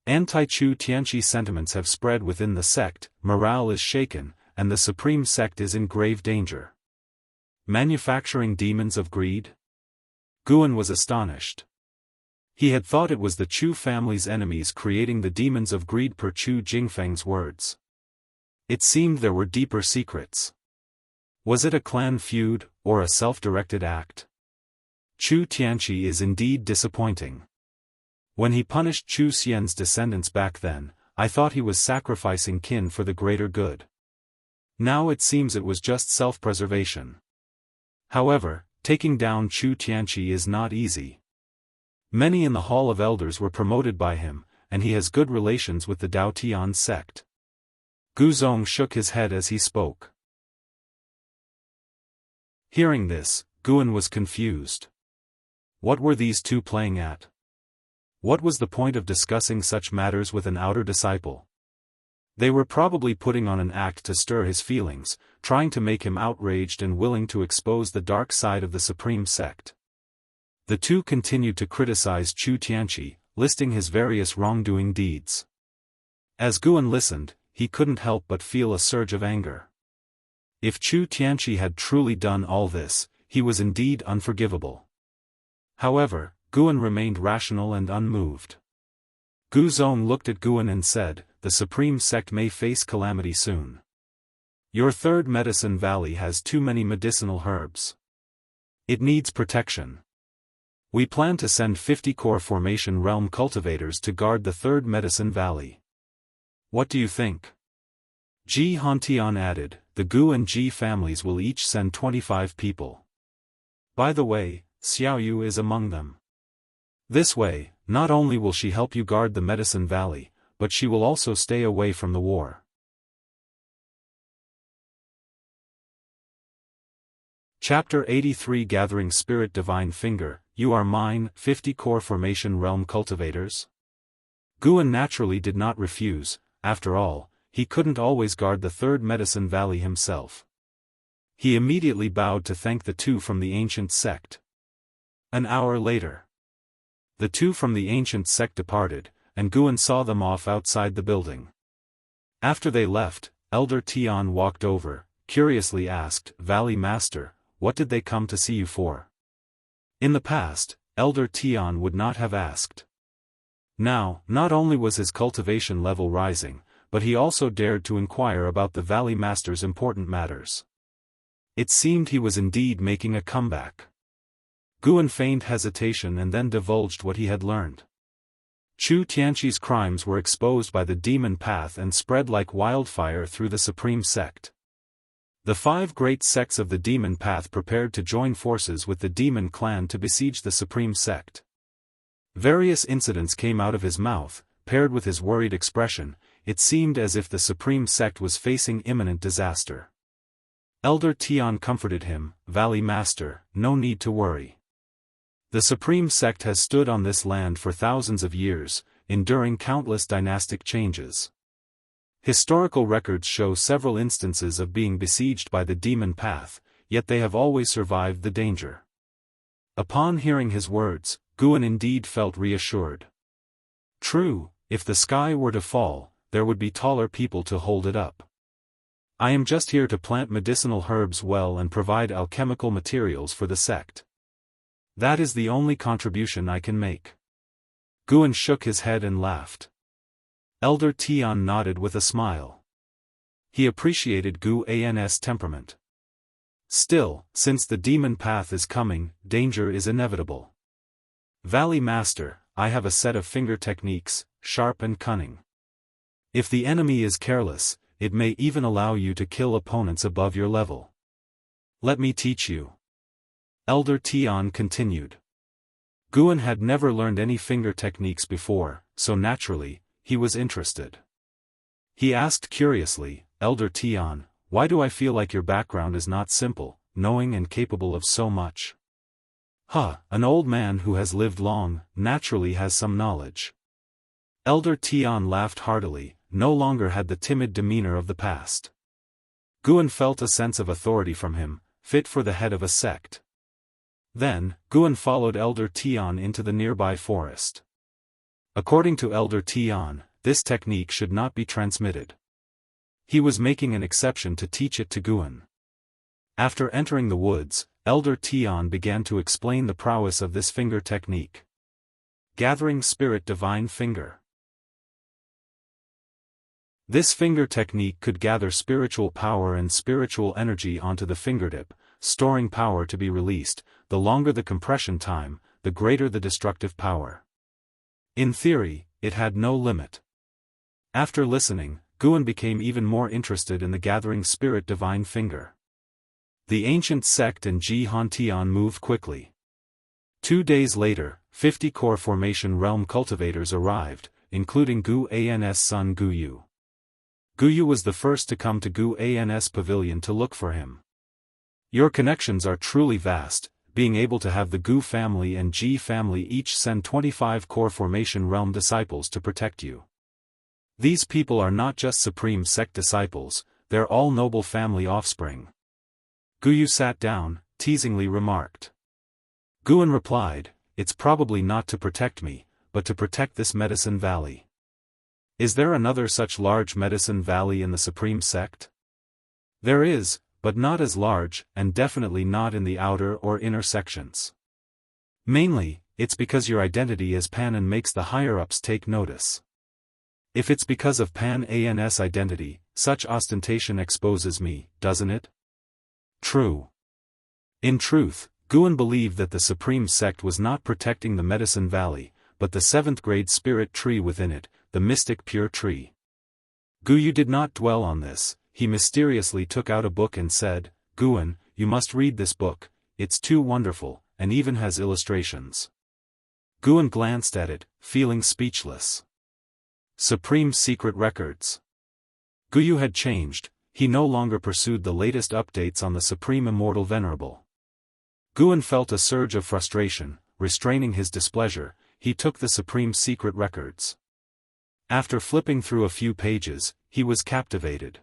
Anti-Chu Tianqi sentiments have spread within the sect, morale is shaken, and the Supreme Sect is in grave danger. Manufacturing demons of greed? Guan was astonished. He had thought it was the Chu family's enemies creating the demons of greed per Chu Jingfeng's words. It seemed there were deeper secrets. Was it a clan feud, or a self-directed act? Chu Tianqi is indeed disappointing. When he punished Chu Xian's descendants back then, I thought he was sacrificing kin for the greater good. Now it seems it was just self-preservation. However, taking down Chu Tianqi is not easy. Many in the Hall of Elders were promoted by him, and he has good relations with the Daotian sect. Guzong shook his head as he spoke. Hearing this, Guan was confused. What were these two playing at? What was the point of discussing such matters with an outer disciple? They were probably putting on an act to stir his feelings, trying to make him outraged and willing to expose the dark side of the Supreme Sect. The two continued to criticize Chu Tianqi, listing his various wrongdoing deeds. As Guan listened, he couldn't help but feel a surge of anger. If Chu Tianqi had truly done all this, he was indeed unforgivable. However, Guan remained rational and unmoved. Gu Zong looked at Guan and said, "The Supreme Sect may face calamity soon. Your third medicine valley has too many medicinal herbs. It needs protection. We plan to send 50 core formation realm cultivators to guard the third medicine valley. What do you think?" Ji Hantian added, "The Gu and Ji families will each send 25 people. By the way, Xiaoyu is among them. This way, not only will she help you guard the medicine valley, but she will also stay away from the war." Chapter 83 Gathering Spirit Divine Finger, You Are Mine, 50 Core Formation Realm Cultivators? Guan naturally did not refuse. After all, he couldn't always guard the third medicine valley himself. He immediately bowed to thank the two from the ancient sect. An hour later, the two from the ancient sect departed, and Guan saw them off outside the building. After they left, Elder Tian walked over, curiously asked, "Valley Master, what did they come to see you for?" In the past, Elder Tian would not have asked. Now, not only was his cultivation level rising, but he also dared to inquire about the Valley Master's important matters. It seemed he was indeed making a comeback. Guan feigned hesitation and then divulged what he had learned. Chu Tianqi's crimes were exposed by the demon path and spread like wildfire through the Supreme Sect. The 5 great sects of the demon path prepared to join forces with the demon clan to besiege the Supreme Sect. Various incidents came out of his mouth, paired with his worried expression. It seemed as if the Supreme Sect was facing imminent disaster. Elder Tian comforted him, "Valley Master, no need to worry. The Supreme Sect has stood on this land for thousands of years, enduring countless dynastic changes. Historical records show several instances of being besieged by the demon path, yet they have always survived the danger." Upon hearing his words, Guan indeed felt reassured. True, if the sky were to fall, there would be taller people to hold it up. "I am just here to plant medicinal herbs well and provide alchemical materials for the sect. That is the only contribution I can make." Guan shook his head and laughed. Elder Tian nodded with a smile. He appreciated Guan's temperament. Still, since the demon path is coming, danger is inevitable. "Valley Master, I have a set of finger techniques, sharp and cunning. If the enemy is careless, it may even allow you to kill opponents above your level. Let me teach you." Elder Tian continued. Guan had never learned any finger techniques before, so naturally, he was interested. He asked curiously, "Elder Tian, why do I feel like your background is not simple, knowing and capable of so much?" An old man who has lived long, naturally has some knowledge." Elder Tian laughed heartily, no longer had the timid demeanor of the past. Guan felt a sense of authority from him, fit for the head of a sect. Then, Guan followed Elder Tian into the nearby forest. According to Elder Tian, this technique should not be transmitted. He was making an exception to teach it to Guan. After entering the woods, Elder Tian began to explain the prowess of this finger technique. Gathering Spirit Divine Finger. This finger technique could gather spiritual power and spiritual energy onto the fingertip, storing power to be released. The longer the compression time, the greater the destructive power. In theory, it had no limit. After listening, Guan became even more interested in the Gathering Spirit Divine Finger. The ancient sect and Ji Hantian moved quickly. 2 days later, 50 core formation realm cultivators arrived, including Guan's son Guyu. Guyu was the first to come to Guan's pavilion to look for him. "Your connections are truly vast, being able to have the Gu family and Ji family each send 25 core formation realm disciples to protect you. These people are not just Supreme Sect disciples, they're all noble family offspring." Guyu sat down, teasingly remarked. Guan replied, "It's probably not to protect me, but to protect this medicine valley." Is there another such large medicine valley in the Supreme Sect? There is, but not as large, and definitely not in the outer or inner sections. Mainly, it's because your identity as Panan makes the higher-ups take notice. If it's because of Pan's identity, such ostentation exposes me, doesn't it? True. In truth, Guan believed that the Supreme Sect was not protecting the Medicine Valley, but the 7th-grade spirit tree within it, the mystic pure tree. Guyu did not dwell on this. He mysteriously took out a book and said, "Guan, you must read this book, it's too wonderful, and even has illustrations." Guan glanced at it, feeling speechless. Supreme Secret Records. Guyu had changed, he no longer pursued the latest updates on the Supreme Immortal Venerable. Guan felt a surge of frustration, restraining his displeasure, he took the Supreme Secret Records. After flipping through a few pages, he was captivated.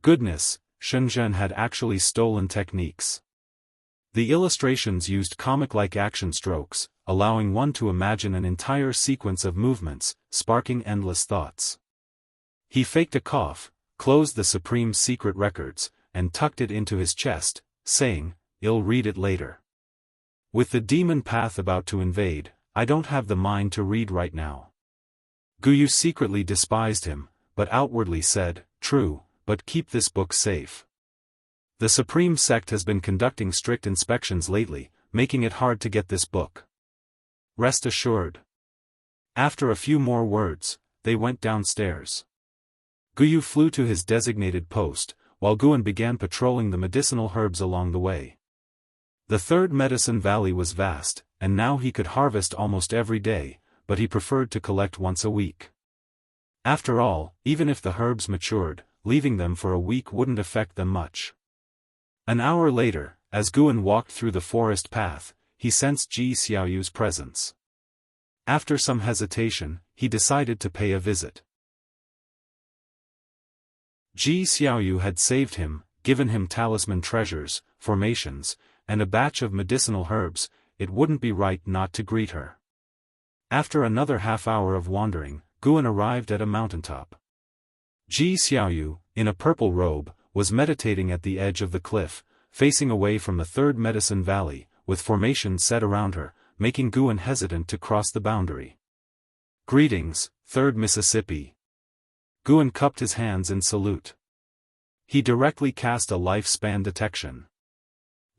Goodness, Shenzhen had actually stolen techniques. The illustrations used comic-like action strokes, allowing one to imagine an entire sequence of movements, sparking endless thoughts. He faked a cough, closed the Supreme Secret Records, and tucked it into his chest, saying, "I'll read it later. With the demon path about to invade, I don't have the mind to read right now." Guyu secretly despised him, but outwardly said, "True, but keep this book safe. The Supreme Sect has been conducting strict inspections lately, making it hard to get this book. Rest assured." After a few more words, they went downstairs. Guyu flew to his designated post, while Guan began patrolling the medicinal herbs along the way. The 3rd Medicine Valley was vast, and now he could harvest almost every day, but he preferred to collect once a week. After all, even if the herbs matured, leaving them for a week wouldn't affect them much. An hour later, as Guan walked through the forest path, he sensed Ji Xiaoyu's presence. After some hesitation, he decided to pay a visit. Ji Xiaoyu had saved him, given him talisman treasures, formations, and a batch of medicinal herbs. It wouldn't be right not to greet her. After another half-hour of wandering, Guan arrived at a mountaintop. Ji Xiaoyu, in a purple robe, was meditating at the edge of the cliff, facing away from the 3rd Medicine Valley, with formations set around her, making Guan hesitant to cross the boundary. "Greetings, 3rd Mississippi." Guan cupped his hands in salute. He directly cast a lifespan detection.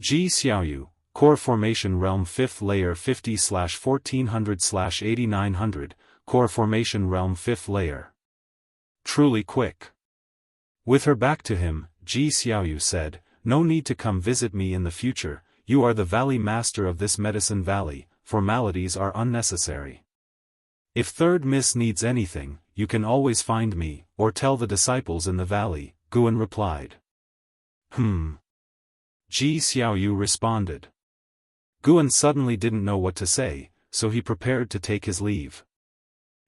Ji Xiaoyu, Core Formation Realm 5th Layer 50/1400/8900, Core Formation Realm 5th Layer. Truly quick. With her back to him, Ji Xiaoyu said, "No need to come visit me in the future, you are the Valley Master of this Medicine Valley, formalities are unnecessary. If 3rd Miss needs anything, you can always find me, or tell the disciples in the valley," Guan replied. Ji Xiaoyu responded. Guan suddenly didn't know what to say, so he prepared to take his leave.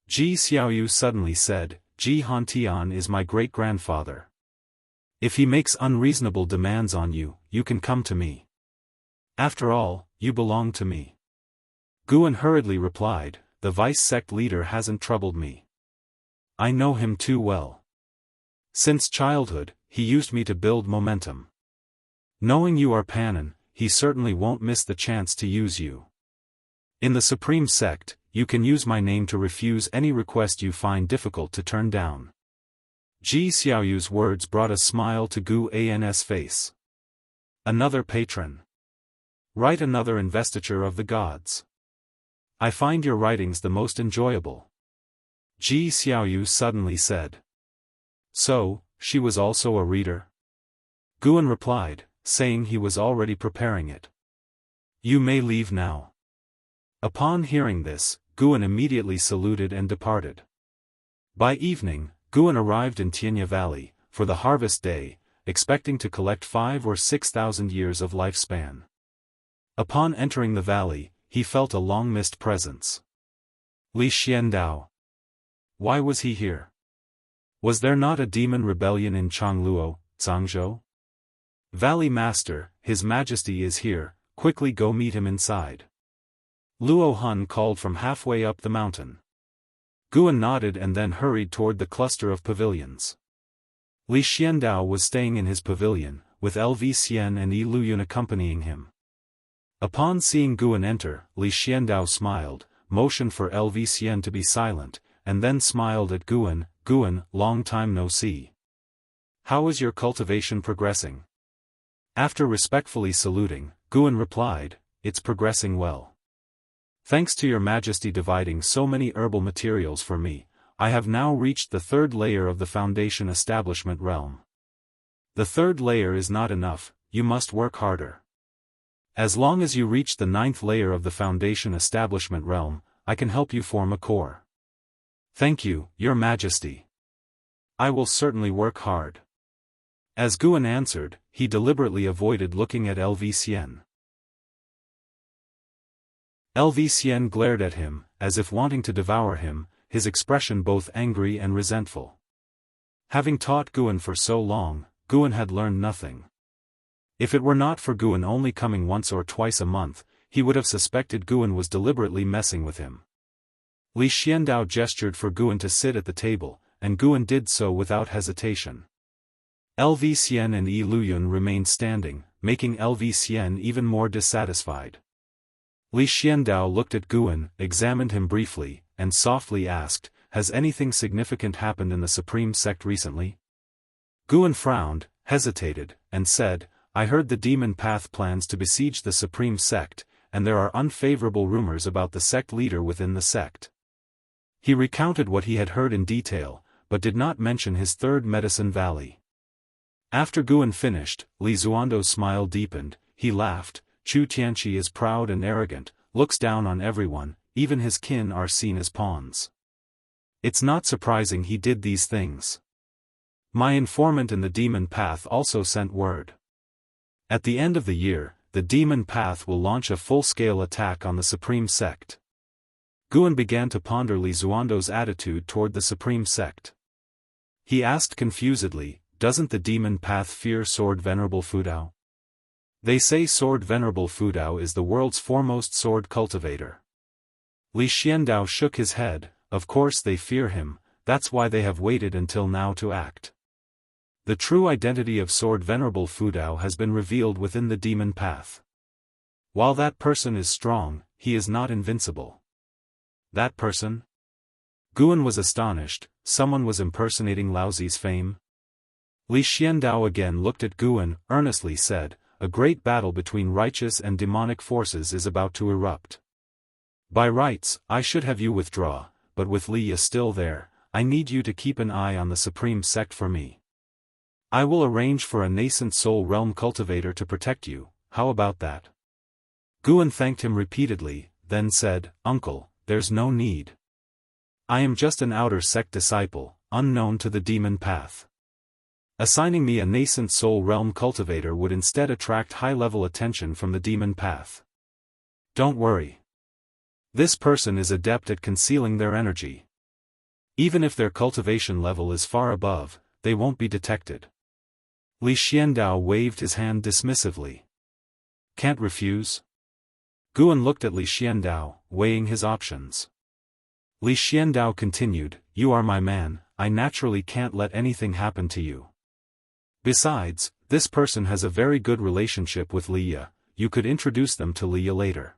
Ji Xiaoyu suddenly said, "Ji Hantian is my great-grandfather. If he makes unreasonable demands on you, you can come to me. After all, you belong to me." Guan hurriedly replied, "The vice-sect leader hasn't troubled me. I know him too well. Since childhood, he used me to build momentum. Knowing you are Panan, he certainly won't miss the chance to use you. In the Supreme Sect, you can use my name to refuse any request you find difficult to turn down." Ji Xiaoyu's words brought a smile to Gu An's face. "Another patron. Write another investiture of the gods. I find your writings the most enjoyable." Ji Xiaoyu suddenly said. "So, she was also a reader?" Guan replied, saying he was already preparing it. "You may leave now." Upon hearing this, Guan immediately saluted and departed. By evening, Guan arrived in Tianya Valley, for the harvest day, expecting to collect 5,000 or 6,000 years of lifespan. Upon entering the valley, he felt a long-missed presence. Li Xiandao. Why was he here? Was there not a demon rebellion in Changluo, Zhangzhou? "Valley Master, His Majesty is here, quickly go meet him inside." Luo Hun called from halfway up the mountain. Guan nodded and then hurried toward the cluster of pavilions. Li Xiandao was staying in his pavilion, with LV Xian and Yi Luyun accompanying him. Upon seeing Guan enter, Li Xiandao smiled, motioned for LV Xian to be silent, and then smiled at Guan. Guan, long time no see. How is your cultivation progressing? After respectfully saluting, Guan replied, it's progressing well. Thanks to your majesty dividing so many herbal materials for me, I have now reached the 3rd layer of the foundation establishment realm. The 3rd layer is not enough, you must work harder. As long as you reach the 9th layer of the foundation establishment realm, I can help you form a core. Thank you, your majesty. I will certainly work hard. As Guan answered, he deliberately avoided looking at LV Xian. LV Xian glared at him, as if wanting to devour him, his expression both angry and resentful. Having taught Guan for so long, Guan had learned nothing. If it were not for Guan only coming once or twice a month, he would have suspected Guan was deliberately messing with him. Li Xiandao gestured for Guan to sit at the table, and Guan did so without hesitation. LV Xian and Yi Luyun remained standing, making LV Xian even more dissatisfied. Li Xiandao looked at Guan, examined him briefly, and softly asked, has anything significant happened in the Supreme Sect recently? Guan frowned, hesitated, and said, I heard the Demon Path plans to besiege the Supreme Sect, and there are unfavorable rumors about the sect leader within the sect. He recounted what he had heard in detail, but did not mention his 3rd Medicine Valley. After Guan finished, Li Zuando's smile deepened, he laughed. Chu Tianqi is proud and arrogant, looks down on everyone, even his kin are seen as pawns. It's not surprising he did these things. My informant in the Demon Path also sent word. At the end of the year, the Demon Path will launch a full-scale attack on the Supreme Sect. Guan began to ponder Li Zuando's attitude toward the Supreme Sect. He asked confusedly, doesn't the Demon Path fear Sword Venerable Fudao? They say Sword Venerable Fudao is the world's foremost sword cultivator. Li Xiandao shook his head, of course they fear him, that's why they have waited until now to act. The true identity of Sword Venerable Fudao has been revealed within the Demon Path. While that person is strong, he is not invincible. That person? Guan was astonished, someone was impersonating Laozi's fame? Li Xiandao again looked at Guan, earnestly said, a great battle between righteous and demonic forces is about to erupt. By rights, I should have you withdraw, but with Liya still there, I need you to keep an eye on the Supreme Sect for me. I will arrange for a nascent soul realm cultivator to protect you, how about that? Guan thanked him repeatedly, then said, Uncle, there's no need. I am just an outer sect disciple, unknown to the Demon Path. Assigning me a nascent soul realm cultivator would instead attract high-level attention from the Demon Path. Don't worry. This person is adept at concealing their energy. Even if their cultivation level is far above, they won't be detected. Li Xiandao waved his hand dismissively. Can't refuse? Guan looked at Li Xiandao, weighing his options. Li Xiandao continued, you are my man, I naturally can't let anything happen to you. Besides, this person has a very good relationship with Liya, you could introduce them to Liya later.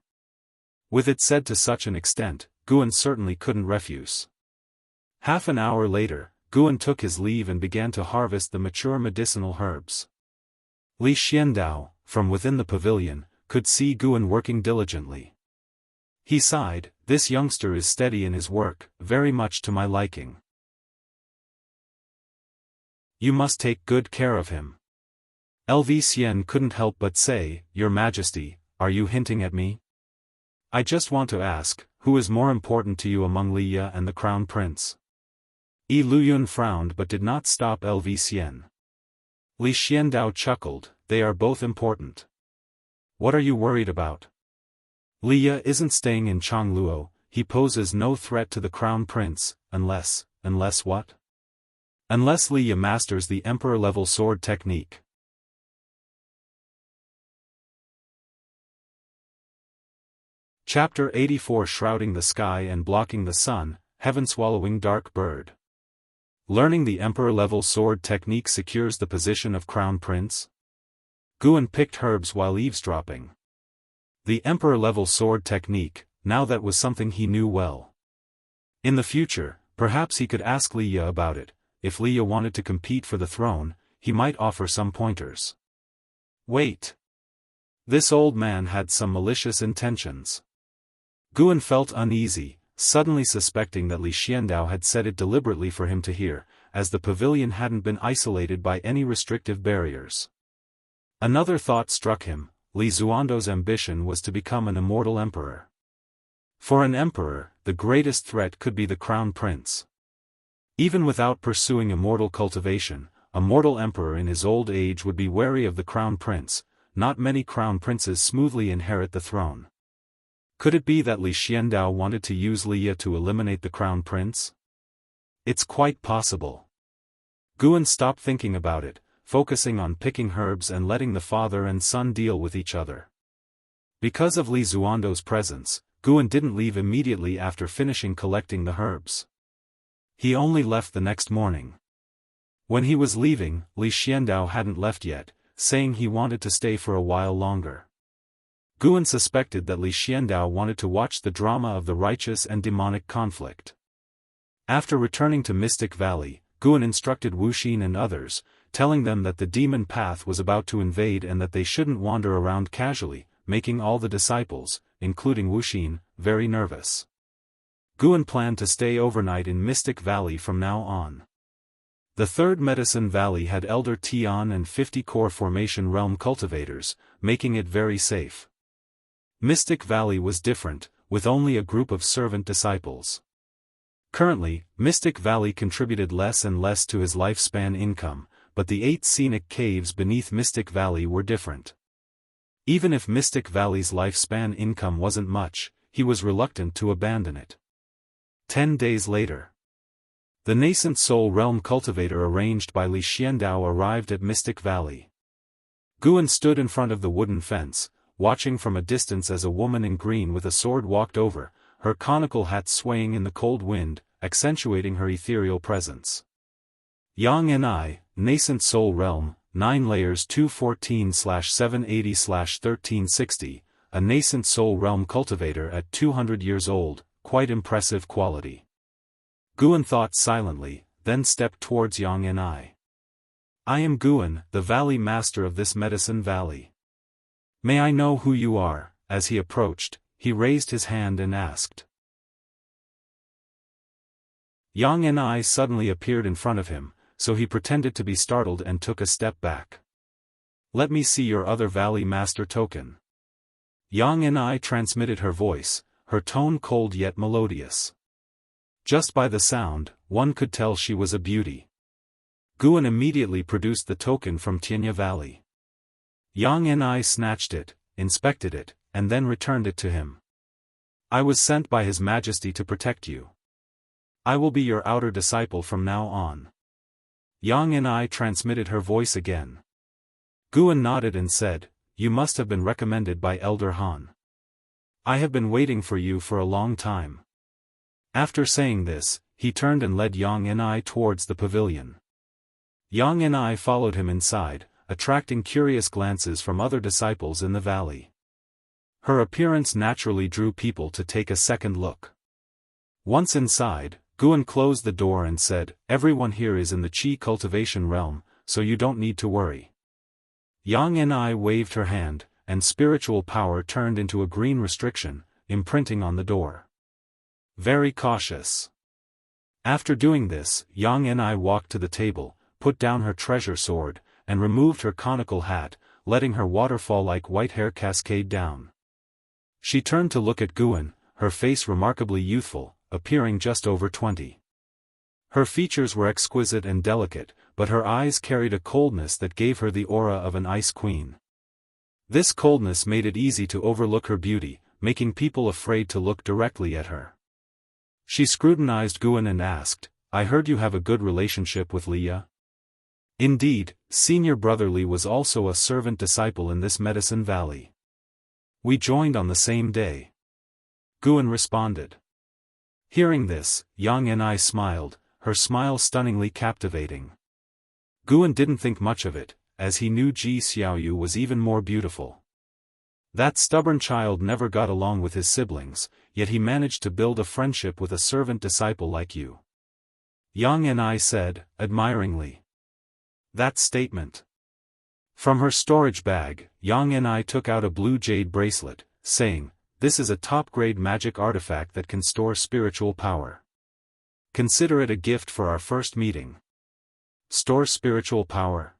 With it said to such an extent, Guan certainly couldn't refuse. Half an hour later, Guan took his leave and began to harvest the mature medicinal herbs. Li Xiandao, from within the pavilion, could see Guan working diligently. He sighed, this youngster is steady in his work, very much to my liking. You must take good care of him. LV Xian couldn't help but say, Your Majesty, are you hinting at me? I just want to ask, who is more important to you among Liya and the Crown Prince? Yi Luyun frowned but did not stop LV Xian. Li Xiandao chuckled, they are both important. What are you worried about? Liya isn't staying in Changluo, he poses no threat to the Crown Prince, unless what? Unless Liya masters the Emperor-level sword technique. Chapter 84 Shrouding the Sky and Blocking the Sun. heaven-swallowing dark bird. Learning the emperor-level sword technique secures the position of crown prince? Guan picked herbs while eavesdropping. The emperor-level sword technique, now that was something he knew well. In the future, perhaps he could ask Leia about it. If Leia wanted to compete for the throne, he might offer some pointers. Wait. This old man had some malicious intentions. Guan felt uneasy, suddenly suspecting that Li Xiandao had said it deliberately for him to hear, as the pavilion hadn't been isolated by any restrictive barriers. Another thought struck him. Li Xuando's ambition was to become an immortal emperor. For an emperor, the greatest threat could be the crown prince. Even without pursuing immortal cultivation, a mortal emperor in his old age would be wary of the crown prince. Not many crown princes smoothly inherit the throne. Could it be that Li Xiandao wanted to use Leia to eliminate the crown prince? It's quite possible. Guan stopped thinking about it, focusing on picking herbs and letting the father and son deal with each other. Because of Li Xuando's presence, Guan didn't leave immediately after finishing collecting the herbs. He only left the next morning. When he was leaving, Li Xiandao hadn't left yet, saying he wanted to stay for a while longer. Guan suspected that Li Xiandao wanted to watch the drama of the righteous and demonic conflict. After returning to Mystic Valley, Guan instructed Wuxin and others, telling them that the demon path was about to invade and that they shouldn't wander around casually, making all the disciples, including Wuxin, very nervous. Guan planned to stay overnight in Mystic Valley from now on. The third Medicine Valley had Elder Tian and 50 core formation realm cultivators, making it very safe. Mystic Valley was different, with only a group of servant disciples. Currently, Mystic Valley contributed less and less to his lifespan income, but the 8 scenic caves beneath Mystic Valley were different. Even if Mystic Valley's lifespan income wasn't much, he was reluctant to abandon it. 10 days later. The nascent soul realm cultivator arranged by Li Xiandao arrived at Mystic Valley. Guan stood in front of the wooden fence, watching from a distance as a woman in green with a sword walked over, her conical hat swaying in the cold wind, accentuating her ethereal presence. Yang Ni, Nascent Soul Realm, 9 layers 214/780/1360, a Nascent Soul Realm cultivator at 200 years old, quite impressive quality. Guan thought silently, then stepped towards Yang Ni. I am Guan, the Valley Master of this Medicine Valley. May I know who you are? As he approached, he raised his hand and asked. Yang Ni suddenly appeared in front of him, so he pretended to be startled and took a step back. Let me see your other Valley Master token. Yang Ni transmitted her voice, her tone cold yet melodious. Just by the sound, one could tell she was a beauty. Guan immediately produced the token from Tianya Valley. Yang Ni snatched it, inspected it, and then returned it to him. I was sent by His Majesty to protect you. I will be your outer disciple from now on. Yang Ni transmitted her voice again. Guan nodded and said, You must have been recommended by Elder Han. I have been waiting for you for a long time. After saying this, he turned and led Yang Ni towards the pavilion. Yang Ni followed him inside, attracting curious glances from other disciples in the valley. Her appearance naturally drew people to take a second look. Once inside, Guan closed the door and said, Everyone here is in the Qi cultivation realm, so you don't need to worry. Yang Ni waved her hand, and spiritual power turned into a green restriction, imprinting on the door. Very cautious. After doing this, Yang Ni walked to the table, put down her treasure sword, and removed her conical hat, letting her waterfall-like white hair cascade down. She turned to look at Guan, her face remarkably youthful, appearing just over 20. Her features were exquisite and delicate, but her eyes carried a coldness that gave her the aura of an ice queen. This coldness made it easy to overlook her beauty, making people afraid to look directly at her. She scrutinized Guan and asked, I heard you have a good relationship with Leia? Indeed, senior brother Li was also a servant disciple in this Medicine Valley. We joined on the same day. Guan responded. Hearing this, Yang and smiled, her smile stunningly captivating. Guan didn't think much of it, as he knew Ji Xiaoyu was even more beautiful. That stubborn child never got along with his siblings, yet he managed to build a friendship with a servant disciple like you. Yang and said, admiringly. That statement. From her storage bag, Yang and took out a blue jade bracelet, saying, "This is a top-grade magic artifact that can store spiritual power. Consider it a gift for our first meeting." Store spiritual power?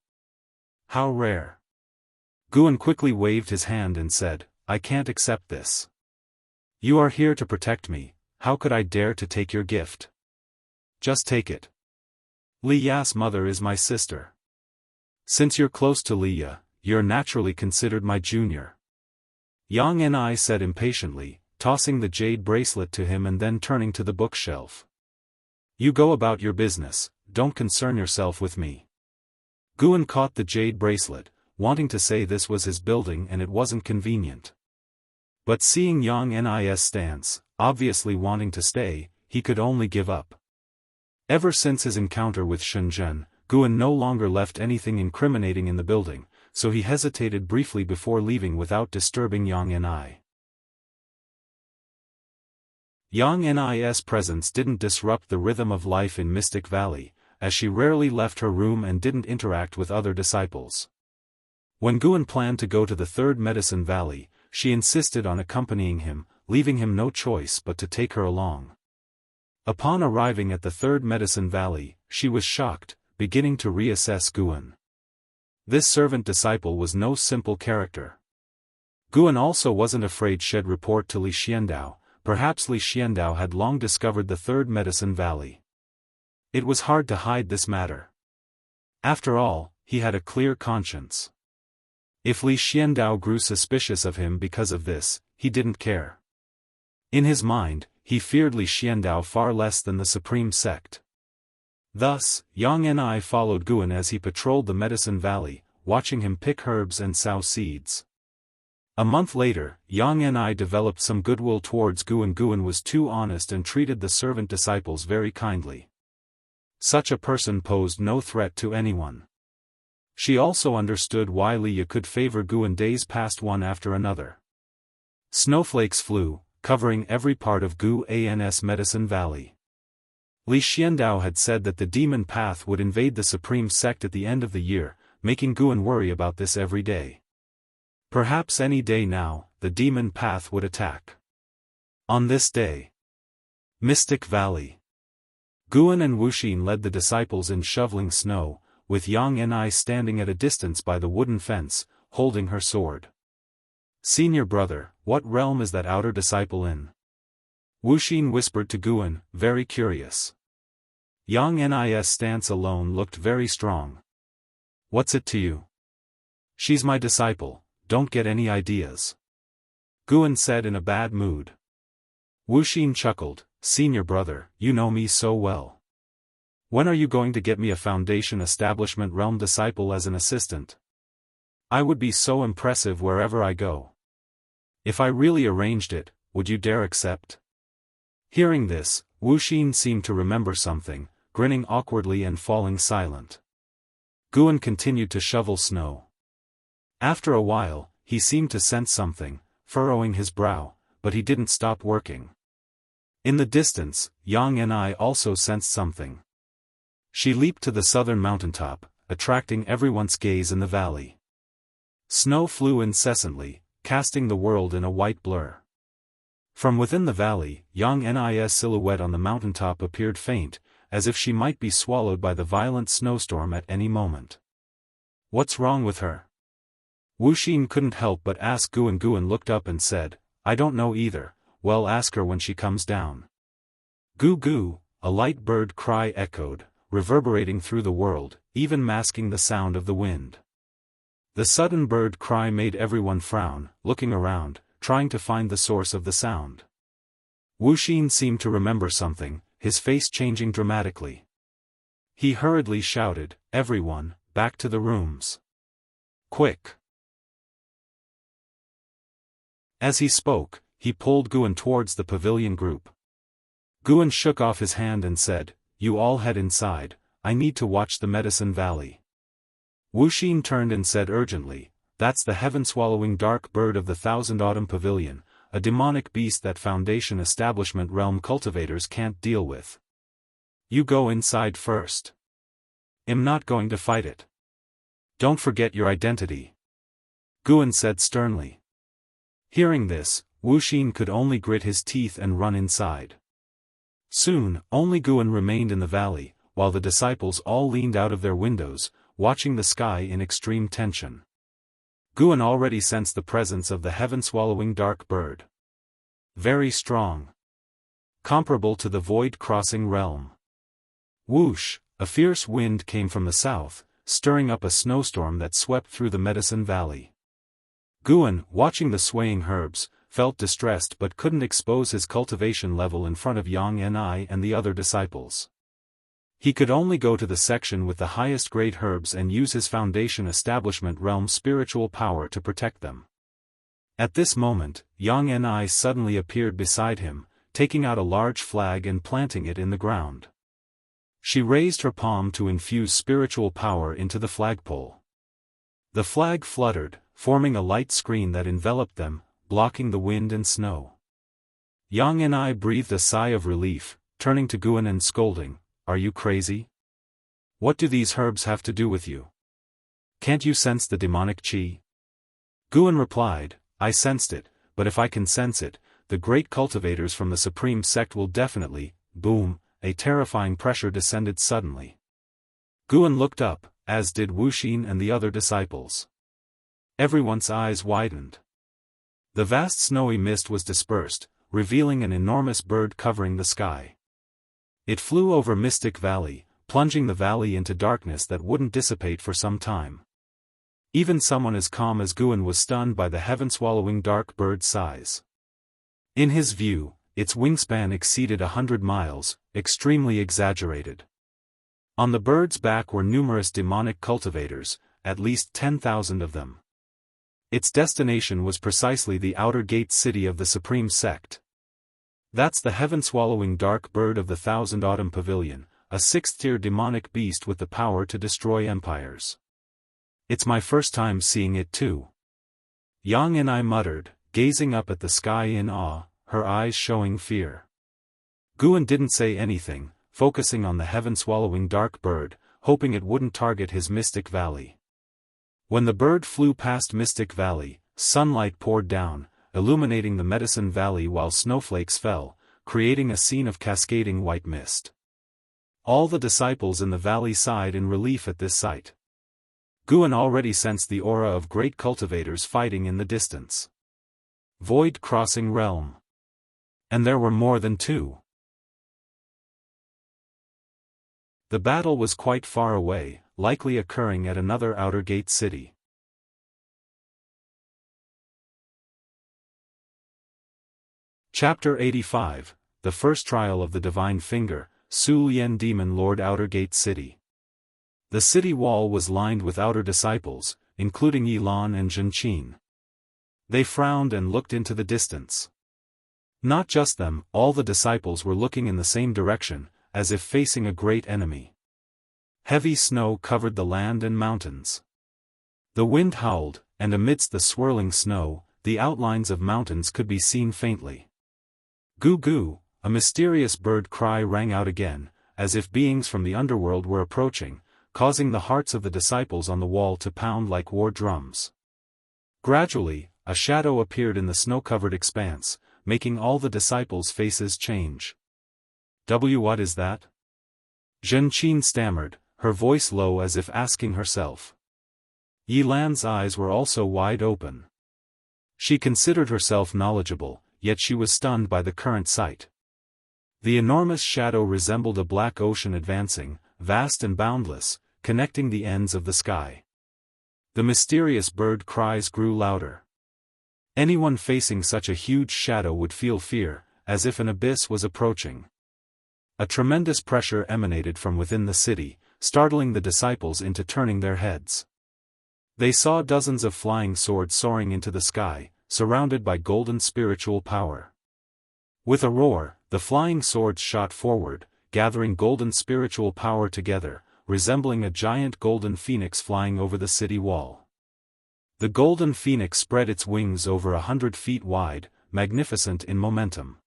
How rare. Guan quickly waved his hand and said, "I can't accept this. You are here to protect me, how could I dare to take your gift? Just take it. Li Ya's mother is my sister. Since you're close to Li Ya, you're naturally considered my junior." Yang and said impatiently, tossing the jade bracelet to him and then turning to the bookshelf. "You go about your business, don't concern yourself with me." Guan caught the jade bracelet, wanting to say this was his building and it wasn't convenient. But seeing Yang and stance, obviously wanting to stay, he could only give up. Ever since his encounter with Shenzhen, Guan no longer left anything incriminating in the building, so he hesitated briefly before leaving without disturbing Yang and Yang and presence didn't disrupt the rhythm of life in Mystic Valley, as she rarely left her room and didn't interact with other disciples. When Guan planned to go to the Third Medicine Valley, she insisted on accompanying him, leaving him no choice but to take her along. Upon arriving at the Third Medicine Valley, she was shocked, beginning to reassess Guan. This servant disciple was no simple character. Guan also wasn't afraid she'd report to Li Xiandao. Perhaps Li Xiandao had long discovered the Third Medicine Valley. It was hard to hide this matter. After all, he had a clear conscience. If Li Xiandao grew suspicious of him because of this, he didn't care. In his mind, he feared Li Xiandao far less than the Supreme Sect. Thus, Yang and followed Guan as he patrolled the Medicine Valley, watching him pick herbs and sow seeds. A month later, Yang and developed some goodwill towards Guan. Guan was too honest and treated the servant disciples very kindly. Such a person posed no threat to anyone. She also understood why Li Ya could favor Guan. Days passed one after another. Snowflakes flew, covering every part of Guan's Medicine Valley. Li Xiandao had said that the demon path would invade the Supreme Sect at the end of the year, making Guan worry about this every day. Perhaps any day now, the demon path would attack. On this day, Mystic Valley. Guan and Wuxin led the disciples in shoveling snow, with Yang and standing at a distance by the wooden fence, holding her sword. "Senior brother, what realm is that outer disciple in?" Wuxin whispered to Guan, very curious. Yang and stance alone looked very strong. "What's it to you? She's my disciple, don't get any ideas," Guan said in a bad mood. Wuxin chuckled, "Senior brother, you know me so well. When are you going to get me a Foundation Establishment Realm disciple as an assistant? I would be so impressive wherever I go. If I really arranged it, would you dare accept?" Hearing this, Wuxin seemed to remember something, grinning awkwardly and falling silent. Guan continued to shovel snow. After a while, he seemed to sense something, furrowing his brow, but he didn't stop working. In the distance, Yang and also sensed something. She leaped to the southern mountaintop, attracting everyone's gaze in the valley. Snow flew incessantly, casting the world in a white blur. From within the valley, Yang and silhouette on the mountaintop appeared faint, as if she might be swallowed by the violent snowstorm at any moment. "What's wrong with her?" Wuxin couldn't help but ask Guan. Guan looked up and said, "I don't know either, well ask her when she comes down." "Goo goo," a light bird cry echoed, reverberating through the world, even masking the sound of the wind. The sudden bird cry made everyone frown, looking around, trying to find the source of the sound. Wuxin seemed to remember something, his face changing dramatically. He hurriedly shouted, "Everyone, back to the rooms. Quick!" As he spoke, he pulled Guan towards the pavilion group. Guan shook off his hand and said, "You all head inside, I need to watch the Medicine Valley." Wuxin turned and said urgently, "That's the heaven-swallowing dark bird of the Thousand Autumn Pavilion, a demonic beast that Foundation Establishment realm cultivators can't deal with. You go inside first. I'm not going to fight it. Don't forget your identity," Guan said sternly. Hearing this, Wuxin could only grit his teeth and run inside. Soon, only Guan remained in the valley, while the disciples all leaned out of their windows, watching the sky in extreme tension. Guan already sensed the presence of the heaven-swallowing dark bird. Very strong. Comparable to the void-crossing realm. Whoosh, a fierce wind came from the south, stirring up a snowstorm that swept through the Medicine Valley. Guan, watching the swaying herbs, felt distressed but couldn't expose his cultivation level in front of Yang Ni and the other disciples. He could only go to the section with the highest grade herbs and use his Foundation Establishment realm spiritual power to protect them. At this moment, Yang Ni suddenly appeared beside him, taking out a large flag and planting it in the ground. She raised her palm to infuse spiritual power into the flagpole. The flag fluttered, forming a light screen that enveloped them, blocking the wind and snow. Yang Ni breathed a sigh of relief, turning to Guan and scolding, "Are you crazy? What do these herbs have to do with you? Can't you sense the demonic qi?" Guan replied, "I sensed it, but if I can sense it, the great cultivators from the Supreme Sect will definitely." Boom, a terrifying pressure descended suddenly. Guan looked up, as did Wuxin and the other disciples. Everyone's eyes widened. The vast snowy mist was dispersed, revealing an enormous bird covering the sky. It flew over Mystic Valley, plunging the valley into darkness that wouldn't dissipate for some time. Even someone as calm as Guan was stunned by the heaven-swallowing dark bird's size. In his view, its wingspan exceeded 100 miles, extremely exaggerated. On the bird's back were numerous demonic cultivators, at least 10,000 of them. Its destination was precisely the outer gate city of the Supreme Sect. That's the heaven-swallowing dark bird of the Thousand Autumn Pavilion, a sixth-tier demonic beast with the power to destroy empires. It's my first time seeing it too. Yang Ni muttered, gazing up at the sky in awe, her eyes showing fear. Guan didn't say anything, focusing on the heaven-swallowing dark bird, hoping it wouldn't target his Mystic Valley. When the bird flew past Mystic Valley, sunlight poured down, illuminating the Medicine Valley while snowflakes fell, creating a scene of cascading white mist. All the disciples in the valley sighed in relief at this sight. Guan already sensed the aura of great cultivators fighting in the distance. Void-crossing realm. And there were more than two. The battle was quite far away, likely occurring at another outer gate city. Chapter 85, The First Trial of the Divine Finger, Su Lian Demon Lord Outer Gate City. The city wall was lined with outer disciples, including Yilan and Zhenqin. They frowned and looked into the distance. Not just them, all the disciples were looking in the same direction, as if facing a great enemy. Heavy snow covered the land and mountains. The wind howled, and amidst the swirling snow, the outlines of mountains could be seen faintly. Goo goo, a mysterious bird cry rang out again, as if beings from the underworld were approaching, causing the hearts of the disciples on the wall to pound like war drums. Gradually, a shadow appeared in the snow-covered expanse, making all the disciples' faces change. What is that? Zhenqin stammered, her voice low as if asking herself. Yilan's eyes were also wide open. She considered herself knowledgeable, yet she was stunned by the current sight. The enormous shadow resembled a black ocean advancing, vast and boundless, connecting the ends of the sky. The mysterious bird cries grew louder. Anyone facing such a huge shadow would feel fear, as if an abyss was approaching. A tremendous pressure emanated from within the city, startling the disciples into turning their heads. They saw dozens of flying swords soaring into the sky, surrounded by golden spiritual power. With a roar, the flying swords shot forward, gathering golden spiritual power together, resembling a giant golden phoenix flying over the city wall. The golden phoenix spread its wings over 100 feet wide, magnificent in momentum.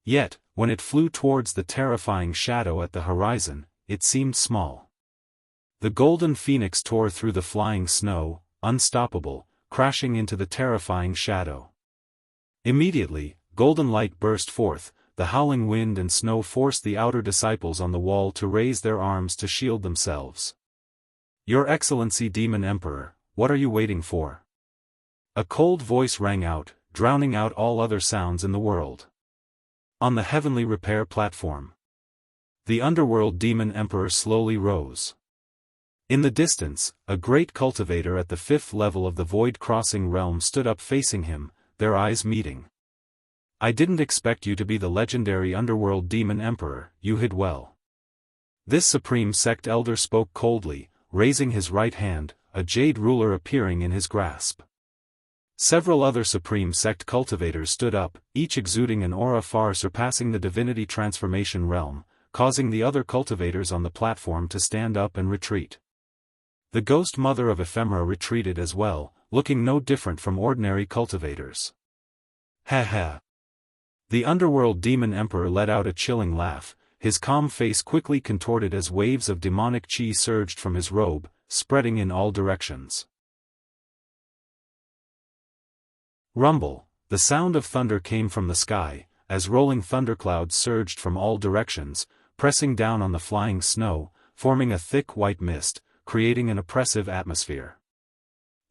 Yet, when it flew towards the terrifying shadow at the horizon, it seemed small. The golden phoenix tore through the flying snow, unstoppable, crashing into the terrifying shadow. Immediately, golden light burst forth, the howling wind and snow forced the outer disciples on the wall to raise their arms to shield themselves. "Your Excellency Demon Emperor, what are you waiting for?" A cold voice rang out, drowning out all other sounds in the world. On the heavenly repair platform, the underworld Demon Emperor slowly rose. In the distance, a great cultivator at the 5th level of the void-crossing realm stood up facing him, their eyes meeting. "I didn't expect you to be the legendary underworld Demon Emperor, you hid well." This supreme sect elder spoke coldly, raising his right hand, a jade ruler appearing in his grasp. Several other supreme sect cultivators stood up, each exuding an aura far surpassing the divinity transformation realm, causing the other cultivators on the platform to stand up and retreat. The ghost mother of ephemera retreated as well, looking no different from ordinary cultivators. "Ha ha." The underworld Demon Emperor let out a chilling laugh, his calm face quickly contorted as waves of demonic chi surged from his robe, spreading in all directions. Rumble, the sound of thunder came from the sky, as rolling thunderclouds surged from all directions, pressing down on the flying snow, forming a thick white mist, creating an oppressive atmosphere.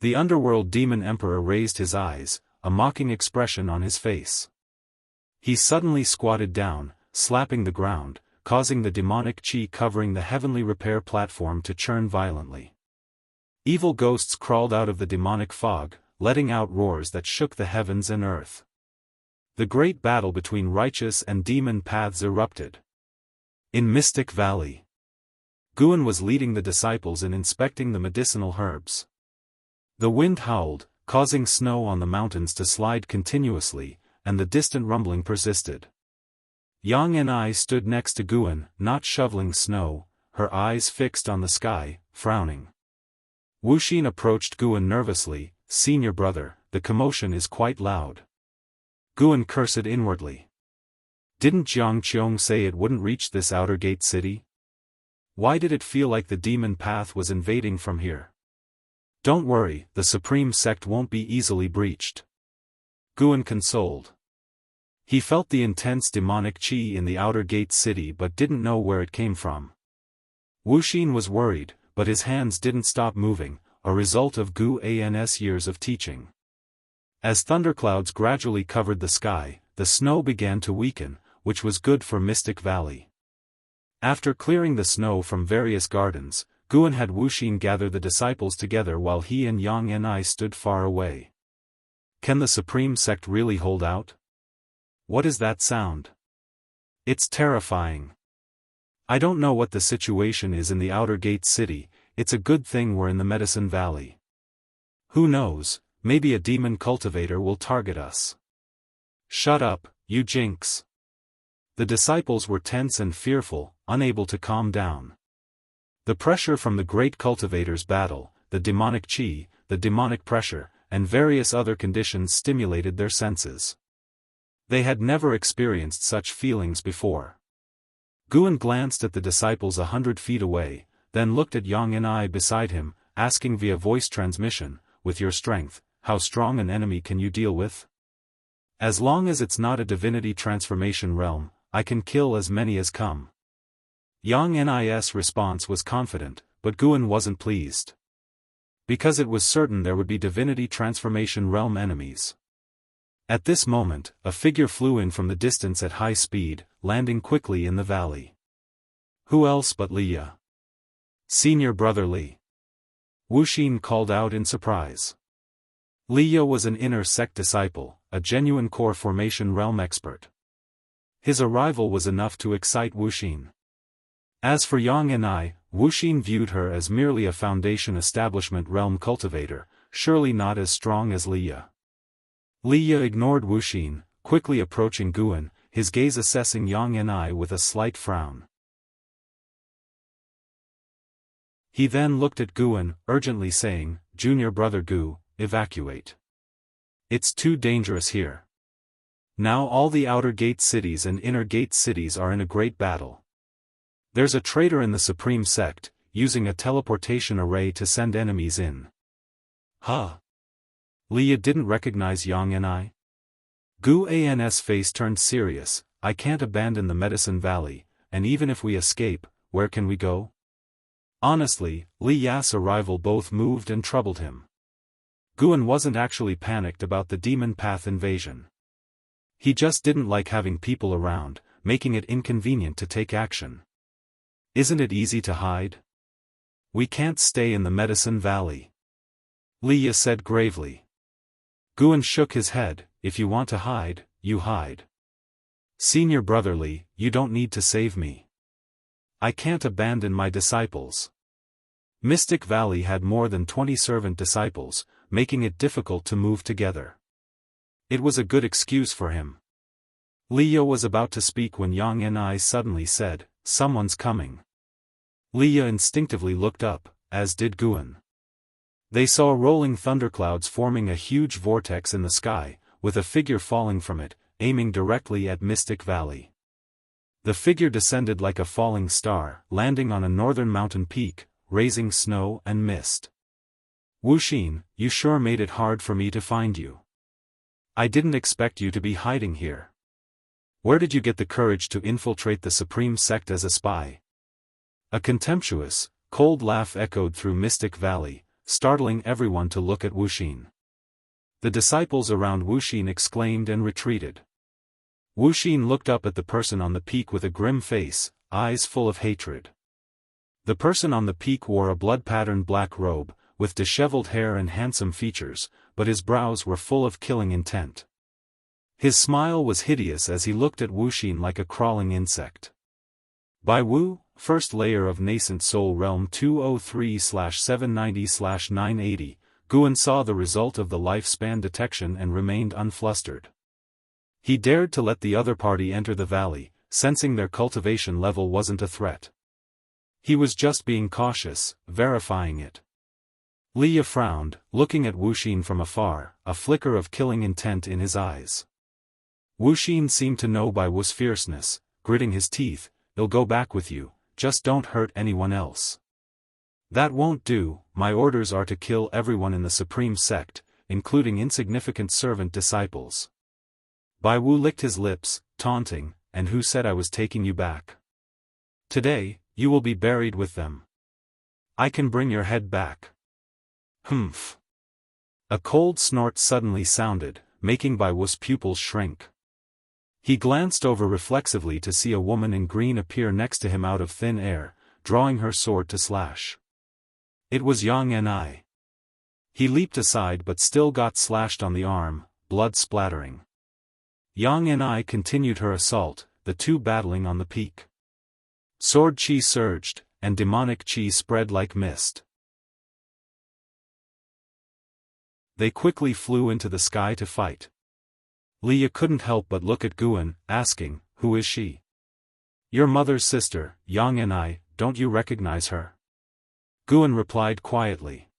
The underworld Demon Emperor raised his eyes, a mocking expression on his face. He suddenly squatted down, slapping the ground, causing the demonic chi covering the heavenly repair platform to churn violently. Evil ghosts crawled out of the demonic fog, letting out roars that shook the heavens and earth. The great battle between righteous and demon paths erupted. In Mystic Valley, Guan was leading the disciples in inspecting the medicinal herbs. The wind howled, causing snow on the mountains to slide continuously, and the distant rumbling persisted. Yang and I stood next to Guan, not shoveling snow, her eyes fixed on the sky, frowning. Wuxin approached Guan nervously. "Senior brother, the commotion is quite loud." Guan cursed inwardly. Didn't Jianghu say it wouldn't reach this outer gate city? Why did it feel like the demon path was invading from here? "Don't worry, the supreme sect won't be easily breached," Guan consoled. He felt the intense demonic chi in the outer gate city but didn't know where it came from. Wuxin was worried, but his hands didn't stop moving, a result of Guan's years of teaching. As thunderclouds gradually covered the sky, the snow began to weaken, which was good for Mystic Valley. After clearing the snow from various gardens, Guan had Wuxin gather the disciples together while he and Yang and I stood far away. "Can the supreme sect really hold out? What is that sound? It's terrifying. I don't know what the situation is in the outer gate city. It's a good thing we're in the Medicine Valley. Who knows, maybe a demon cultivator will target us." "Shut up, you jinx." The disciples were tense and fearful, unable to calm down. The pressure from the great cultivator's battle, the demonic chi, the demonic pressure, and various other conditions stimulated their senses. They had never experienced such feelings before. Guan glanced at the disciples 100 feet away, then looked at Yang and I beside him, asking via voice transmission, "With your strength, how strong an enemy can you deal with?" "As long as it's not a divinity transformation realm, I can kill as many as come." Yang and I's response was confident, but Guan wasn't pleased. Because it was certain there would be divinity transformation realm enemies. At this moment, a figure flew in from the distance at high speed, landing quickly in the valley. Who else but Liya? "Senior brother Li." Wuxin called out in surprise. Liya was an inner sect disciple, a genuine core formation realm expert. His arrival was enough to excite Wuxin. As for Yang and I, Wuxin viewed her as merely a foundation establishment realm cultivator, surely not as strong as Liya. Liya ignored Wuxin, quickly approaching Guan, his gaze assessing Yang Ni with a slight frown. He then looked at Guan, urgently saying, "Junior brother Gu, evacuate. It's too dangerous here. Now all the outer gate cities and inner gate cities are in a great battle. There's a traitor in the Supreme Sect, using a teleportation array to send enemies in." Huh? Leah didn't recognize Yang Ni. Gu An's face turned serious. "I can't abandon the Medicine Valley, and even if we escape, where can we go?" Honestly, Li Ya's arrival both moved and troubled him. Guan wasn't actually panicked about the Demon Path invasion. He just didn't like having people around, making it inconvenient to take action. "Isn't it easy to hide? We can't stay in the Medicine Valley," Li Ya said gravely. Guan shook his head. "If you want to hide, you hide. Senior brother Li, you don't need to save me. I can't abandon my disciples." Mystic Valley had more than 20 servant disciples, making it difficult to move together. It was a good excuse for him. Leo was about to speak when Yang Ni suddenly said, "Someone's coming." Leo instinctively looked up, as did Guan. They saw rolling thunderclouds forming a huge vortex in the sky, with a figure falling from it, aiming directly at Mystic Valley. The figure descended like a falling star, landing on a northern mountain peak, raising snow and mist. "Wuxin, you sure made it hard for me to find you. I didn't expect you to be hiding here. Where did you get the courage to infiltrate the Supreme Sect as a spy?" A contemptuous, cold laugh echoed through Mystic Valley, startling everyone to look at Wuxin. The disciples around Wuxin exclaimed and retreated. Wuxin looked up at the person on the peak with a grim face, eyes full of hatred. The person on the peak wore a blood-patterned black robe, with disheveled hair and handsome features, but his brows were full of killing intent. His smile was hideous as he looked at Wuxin like a crawling insect. Bai Wu, first layer of Nascent Soul Realm 203/790/980, Guan saw the result of the lifespan detection and remained unflustered. He dared to let the other party enter the valley, sensing their cultivation level wasn't a threat. He was just being cautious, verifying it. Leah frowned, looking at Wuxin from afar, a flicker of killing intent in his eyes. Wuxin seemed to know Bai Wu's fierceness, gritting his teeth, "I'll go back with you, just don't hurt anyone else." "That won't do, my orders are to kill everyone in the Supreme Sect, including insignificant servant disciples." Bai Wu licked his lips, taunting, "And who said I was taking you back? Today, you will be buried with them. I can bring your head back." "Humph." A cold snort suddenly sounded, making Bai Wu's pupils shrink. He glanced over reflexively to see a woman in green appear next to him out of thin air, drawing her sword to slash. It was Yang Ni. He leaped aside but still got slashed on the arm, blood splattering. Yang Ni continued her assault, the two battling on the peak. Sword chi surged, and demonic chi spread like mist. They quickly flew into the sky to fight. Leah couldn't help but look at Guan, asking, "Who is she?" "Your mother's sister, Yang Ni, don't you recognize her?" Guan replied quietly.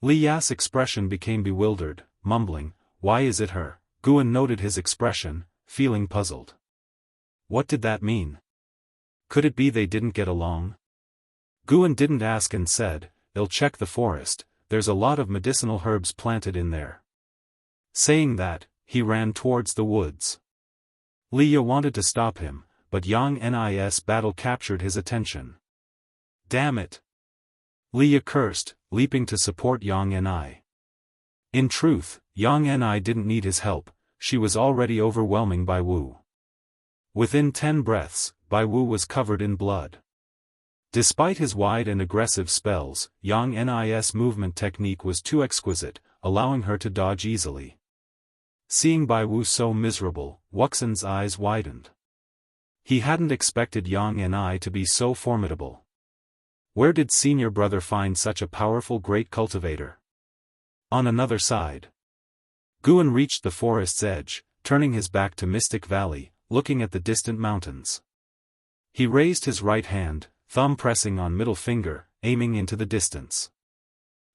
Li Ya's expression became bewildered, mumbling, "Why is it her?" Guan noted his expression, feeling puzzled. What did that mean? Could it be they didn't get along? Guan didn't ask and said, "I'll check the forest, there's a lot of medicinal herbs planted in there." Saying that, he ran towards the woods. Leah wanted to stop him, but Yang Ni's battle captured his attention. "Damn it!" Leah cursed, leaping to support Yang Ni. In truth, Yang Ni didn't need his help, she was already overwhelming Bai Wu. Within 10 breaths, Bai Wu was covered in blood. Despite his wide and aggressive spells, Yang Ni's movement technique was too exquisite, allowing her to dodge easily. Seeing Bai Wu so miserable, Wuxin's eyes widened. He hadn't expected Yang Ni to be so formidable. Where did senior brother find such a powerful great cultivator? On another side, Guan reached the forest's edge, turning his back to Mystic Valley, looking at the distant mountains. He raised his right hand, thumb pressing on middle finger, aiming into the distance.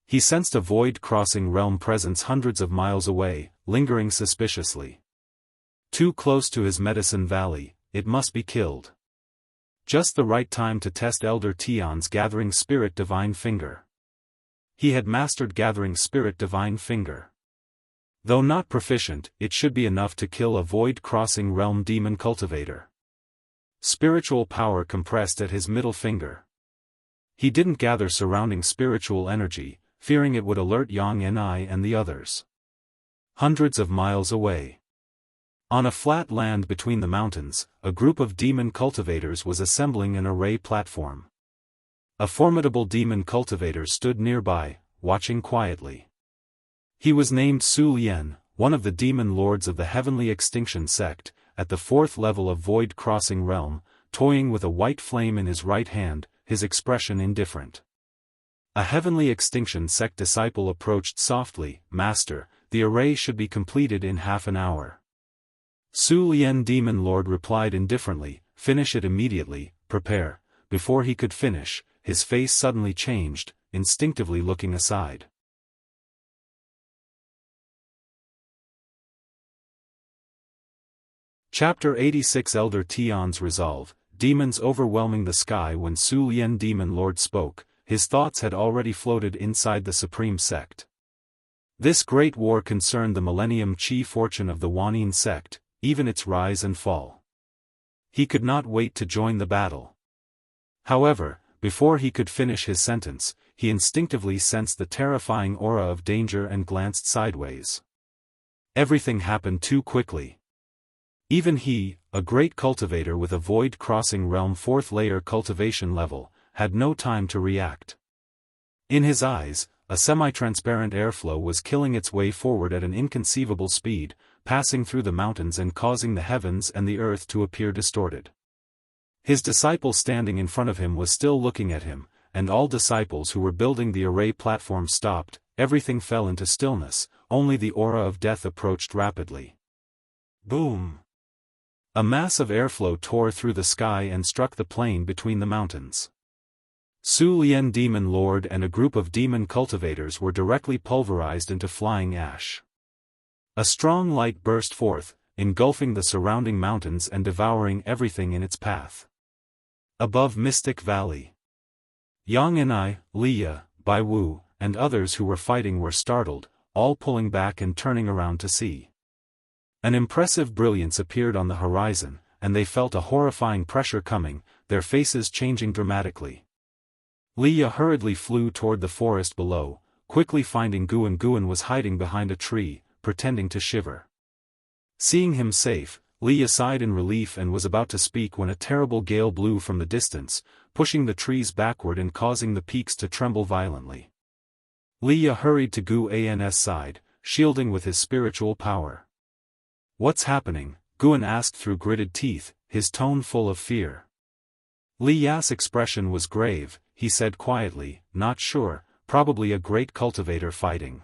He sensed a void-crossing realm presence hundreds of miles away, lingering suspiciously. Too close to his medicine valley, it must be killed. Just the right time to test Elder Tion's Gathering Spirit Divine Finger. He had mastered Gathering Spirit Divine Finger. Though not proficient, it should be enough to kill a void-crossing realm demon cultivator. Spiritual power compressed at his middle finger. He didn't gather surrounding spiritual energy, fearing it would alert Yang and I and the others. Hundreds of miles away. On a flat land between the mountains, a group of demon cultivators was assembling an array platform. A formidable demon cultivator stood nearby, watching quietly. He was named Su Lian, one of the demon lords of the Heavenly Extinction sect, at the 4th level of void-crossing realm, toying with a white flame in his right hand, his expression indifferent. A Heavenly Extinction sect disciple approached softly. "Master, the array should be completed in half an hour." Su Lian Demon Lord replied indifferently, "Finish it immediately, prepare." Before he could finish, his face suddenly changed, instinctively looking aside. Chapter 86 Elder Tion's Resolve. Demons overwhelming the sky. When Su Lian Demon Lord spoke, his thoughts had already floated inside the Supreme Sect. This great war concerned the Millennium Chi fortune of the Wanyin sect, even its rise and fall. He could not wait to join the battle. However, before he could finish his sentence, he instinctively sensed the terrifying aura of danger and glanced sideways. Everything happened too quickly. Even he, a great cultivator with a void-crossing realm 4th layer cultivation level, had no time to react. In his eyes, a semi-transparent airflow was killing its way forward at an inconceivable speed, passing through the mountains and causing the heavens and the earth to appear distorted. His disciple standing in front of him was still looking at him, and all disciples who were building the array platform stopped. Everything fell into stillness, only the aura of death approached rapidly. Boom! A mass of airflow tore through the sky and struck the plain between the mountains. Su Lian Demon Lord and a group of demon cultivators were directly pulverized into flying ash. A strong light burst forth, engulfing the surrounding mountains and devouring everything in its path. Above Mystic Valley, Yang and I, Leah, Bai Wu, and others who were fighting were startled, all pulling back and turning around to see. An impressive brilliance appeared on the horizon, and they felt a horrifying pressure coming, their faces changing dramatically. Leah hurriedly flew toward the forest below, quickly finding Guan. Guan was hiding behind a tree, pretending to shiver. Seeing him safe, Leah sighed in relief and was about to speak when a terrible gale blew from the distance, pushing the trees backward and causing the peaks to tremble violently. Leah hurried to Guan's side, shielding with his spiritual power. "What's happening?" Guan asked through gritted teeth, his tone full of fear. Li Ya's expression was grave. He said quietly, "Not sure, probably a great cultivator fighting."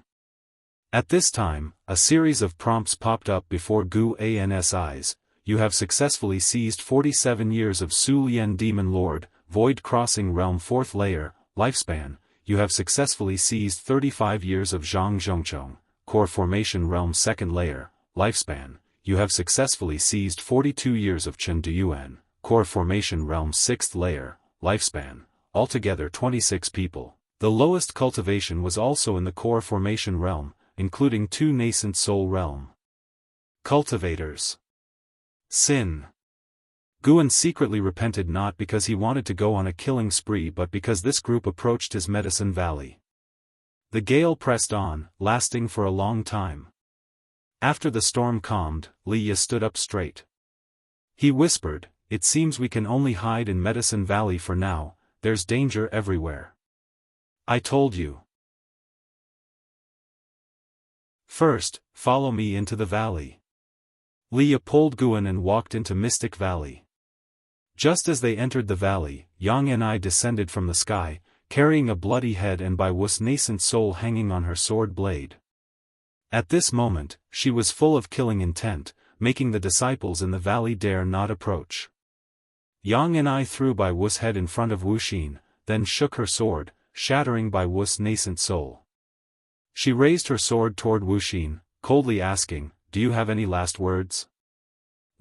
At this time, a series of prompts popped up before Guan's eyes. "You have successfully seized 47 years of Su Lian Demon Lord, Void Crossing Realm 4th Layer, Lifespan. You have successfully seized 35 years of Zhang Zhongchong, Core Formation Realm 2nd Layer, Lifespan. You have successfully seized 42 years of Chen Duyuan, Core Formation Realm 6th Layer, Lifespan. Altogether 26 people. The lowest cultivation was also in the Core Formation Realm, including 2 nascent Soul Realm cultivators. Sin. Guan secretly repented not because he wanted to go on a killing spree but because this group approached his medicine valley. The gale pressed on, lasting for a long time. After the storm calmed, Li stood up straight. He whispered, "It seems we can only hide in Medicine Valley for now, there's danger everywhere. I told you. First, follow me into the valley." Li pulled Guan and walked into Mystic Valley. Just as they entered the valley, Yang and I descended from the sky, carrying a bloody head and Bai Wu's nascent soul hanging on her sword blade. At this moment, she was full of killing intent, making the disciples in the valley dare not approach. Yang and I threw Bai Wu's head in front of Wu Xin, then shook her sword, shattering Bai Wu's nascent soul. She raised her sword toward Wu Xin, coldly asking, "Do you have any last words?"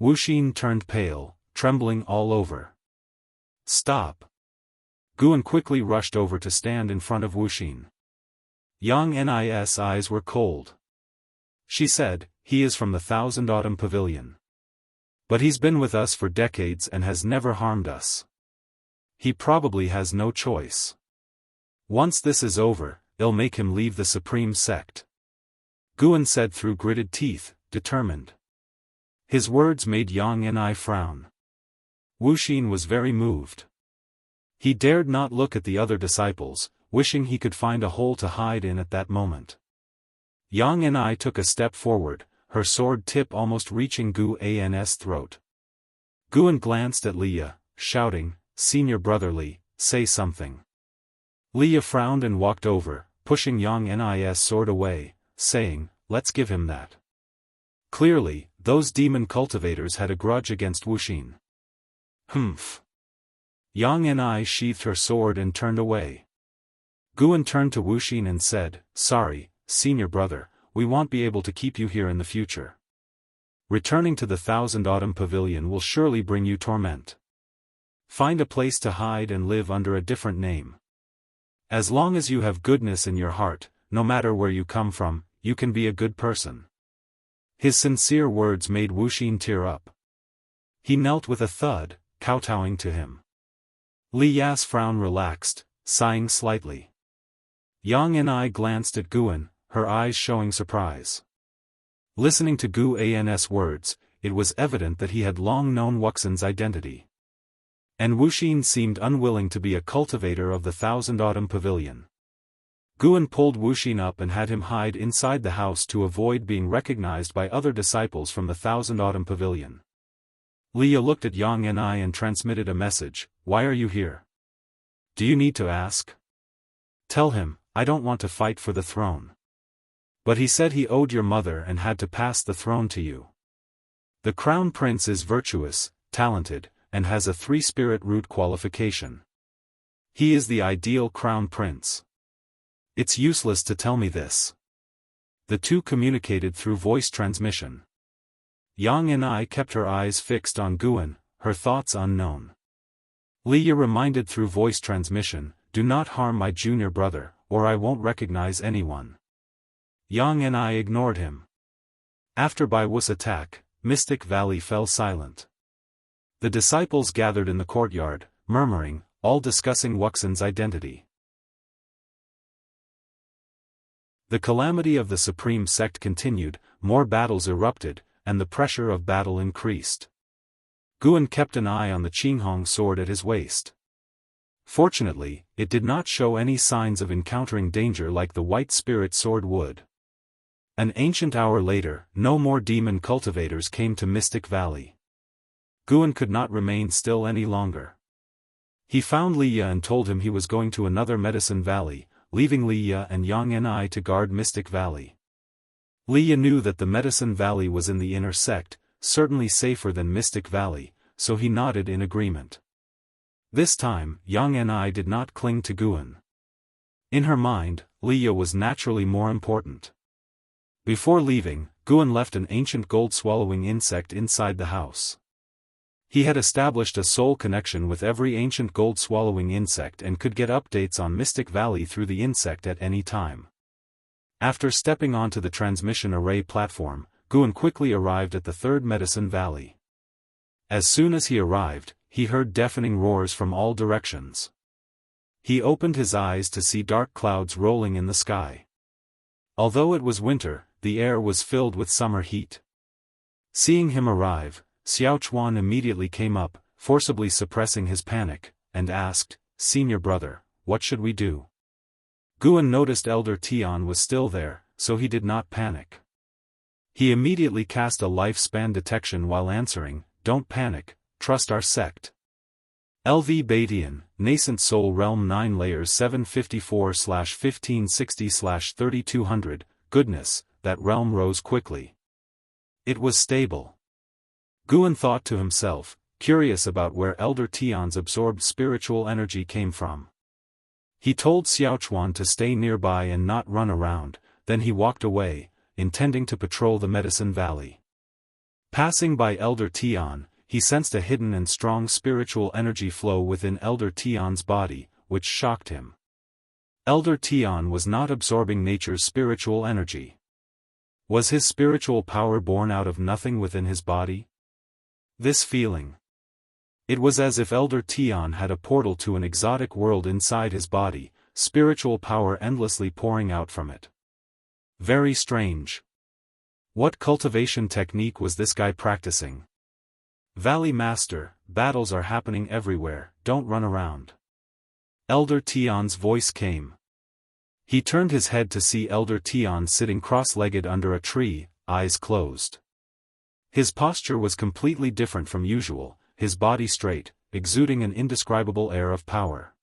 Wu Xin turned pale, trembling all over. "Stop!" Guan quickly rushed over to stand in front of Wu Xin. Yang N's eyes were cold. She said, "He is from the Thousand Autumn Pavilion. But he's been with us for decades and has never harmed us. He probably has no choice. Once this is over, it'll make him leave the Supreme Sect." Guan said through gritted teeth, determined. His words made Yang and I frown. Wu Xin was very moved. He dared not look at the other disciples, wishing he could find a hole to hide in at that moment. Yang and I took a step forward, her sword tip almost reaching Guan's throat. Guan glanced at Leah, shouting, "Senior brother Li, say something." Leah frowned and walked over, pushing Yang N's sword away, saying, "Let's give him that." Clearly, those demon cultivators had a grudge against Wu Xin. Humph. Yang and I sheathed her sword and turned away. Guan turned to Wu Xin and said, "Sorry, senior brother, we won't be able to keep you here in the future. Returning to the Thousand Autumn Pavilion will surely bring you torment. Find a place to hide and live under a different name. As long as you have goodness in your heart, no matter where you come from, you can be a good person." His sincere words made Wu Xin tear up. He knelt with a thud, kowtowing to him. Li Ya's frown relaxed, sighing slightly. Yang and I glanced at Guan, her eyes showing surprise. Listening to Guan's words, it was evident that he had long known Wuxian's identity. And Wu Xin seemed unwilling to be a cultivator of the Thousand Autumn Pavilion. Guan pulled Wu Xin up and had him hide inside the house to avoid being recognized by other disciples from the Thousand Autumn Pavilion. Leah looked at Yang and I and transmitted a message, "Why are you here? Do you need to ask? Tell him, I don't want to fight for the throne. But he said he owed your mother and had to pass the throne to you. The Crown Prince is virtuous, talented, and has a 3-spirit root qualification. He is the ideal Crown Prince. It's useless to tell me this." The two communicated through voice transmission. Yang and I kept her eyes fixed on Guan, her thoughts unknown. Leah reminded through voice transmission, "Do not harm my junior brother, or I won't recognize anyone." Yang and I ignored him. After Bai Wu's attack, Mystic Valley fell silent. The disciples gathered in the courtyard, murmuring, all discussing Wuxian's identity. The calamity of the Supreme Sect continued, more battles erupted, and the pressure of battle increased. Guan kept an eye on the Qinghong sword at his waist. Fortunately, it did not show any signs of encountering danger like the white spirit sword would. An ancient hour later, no more demon cultivators came to Mystic Valley. Guan could not remain still any longer. He found Leah and told him he was going to another medicine valley, leaving Leah and Yang and I to guard Mystic Valley. Leah knew that the medicine valley was in the inner sect, certainly safer than Mystic Valley, so he nodded in agreement. This time, Yang and I did not cling to Guan. In her mind, Leah was naturally more important. Before leaving, Guan left an ancient gold-swallowing insect inside the house. He had established a soul connection with every ancient gold-swallowing insect and could get updates on Mystic Valley through the insect at any time. After stepping onto the transmission array platform, Guan quickly arrived at the third medicine valley. As soon as he arrived, he heard deafening roars from all directions. He opened his eyes to see dark clouds rolling in the sky. Although it was winter, the air was filled with summer heat. Seeing him arrive, Xiao Chuan immediately came up, forcibly suppressing his panic, and asked, "Senior brother, what should we do?" Guan noticed Elder Tian was still there, so he did not panic. He immediately cast a lifespan detection while answering, "Don't panic, trust our sect. LV Batian, Nascent Soul Realm 9 Layers 754/1560/3200, goodness, that realm rose quickly. It was stable. Guan thought to himself, curious about where Elder Tian's absorbed spiritual energy came from. He told Xiaochuan to stay nearby and not run around, then he walked away, intending to patrol the Medicine Valley. Passing by Elder Tian, he sensed a hidden and strong spiritual energy flow within Elder Tian's body, which shocked him. Elder Tian was not absorbing nature's spiritual energy. Was his spiritual power born out of nothing within his body? This feeling. It was as if Elder Tian had a portal to an exotic world inside his body, spiritual power endlessly pouring out from it. Very strange. What cultivation technique was this guy practicing? Valley Master, battles are happening everywhere, don't run around. Elder Tian's voice came. He turned his head to see Elder Tian sitting cross-legged under a tree, eyes closed. His posture was completely different from usual, his body straight, exuding an indescribable air of power.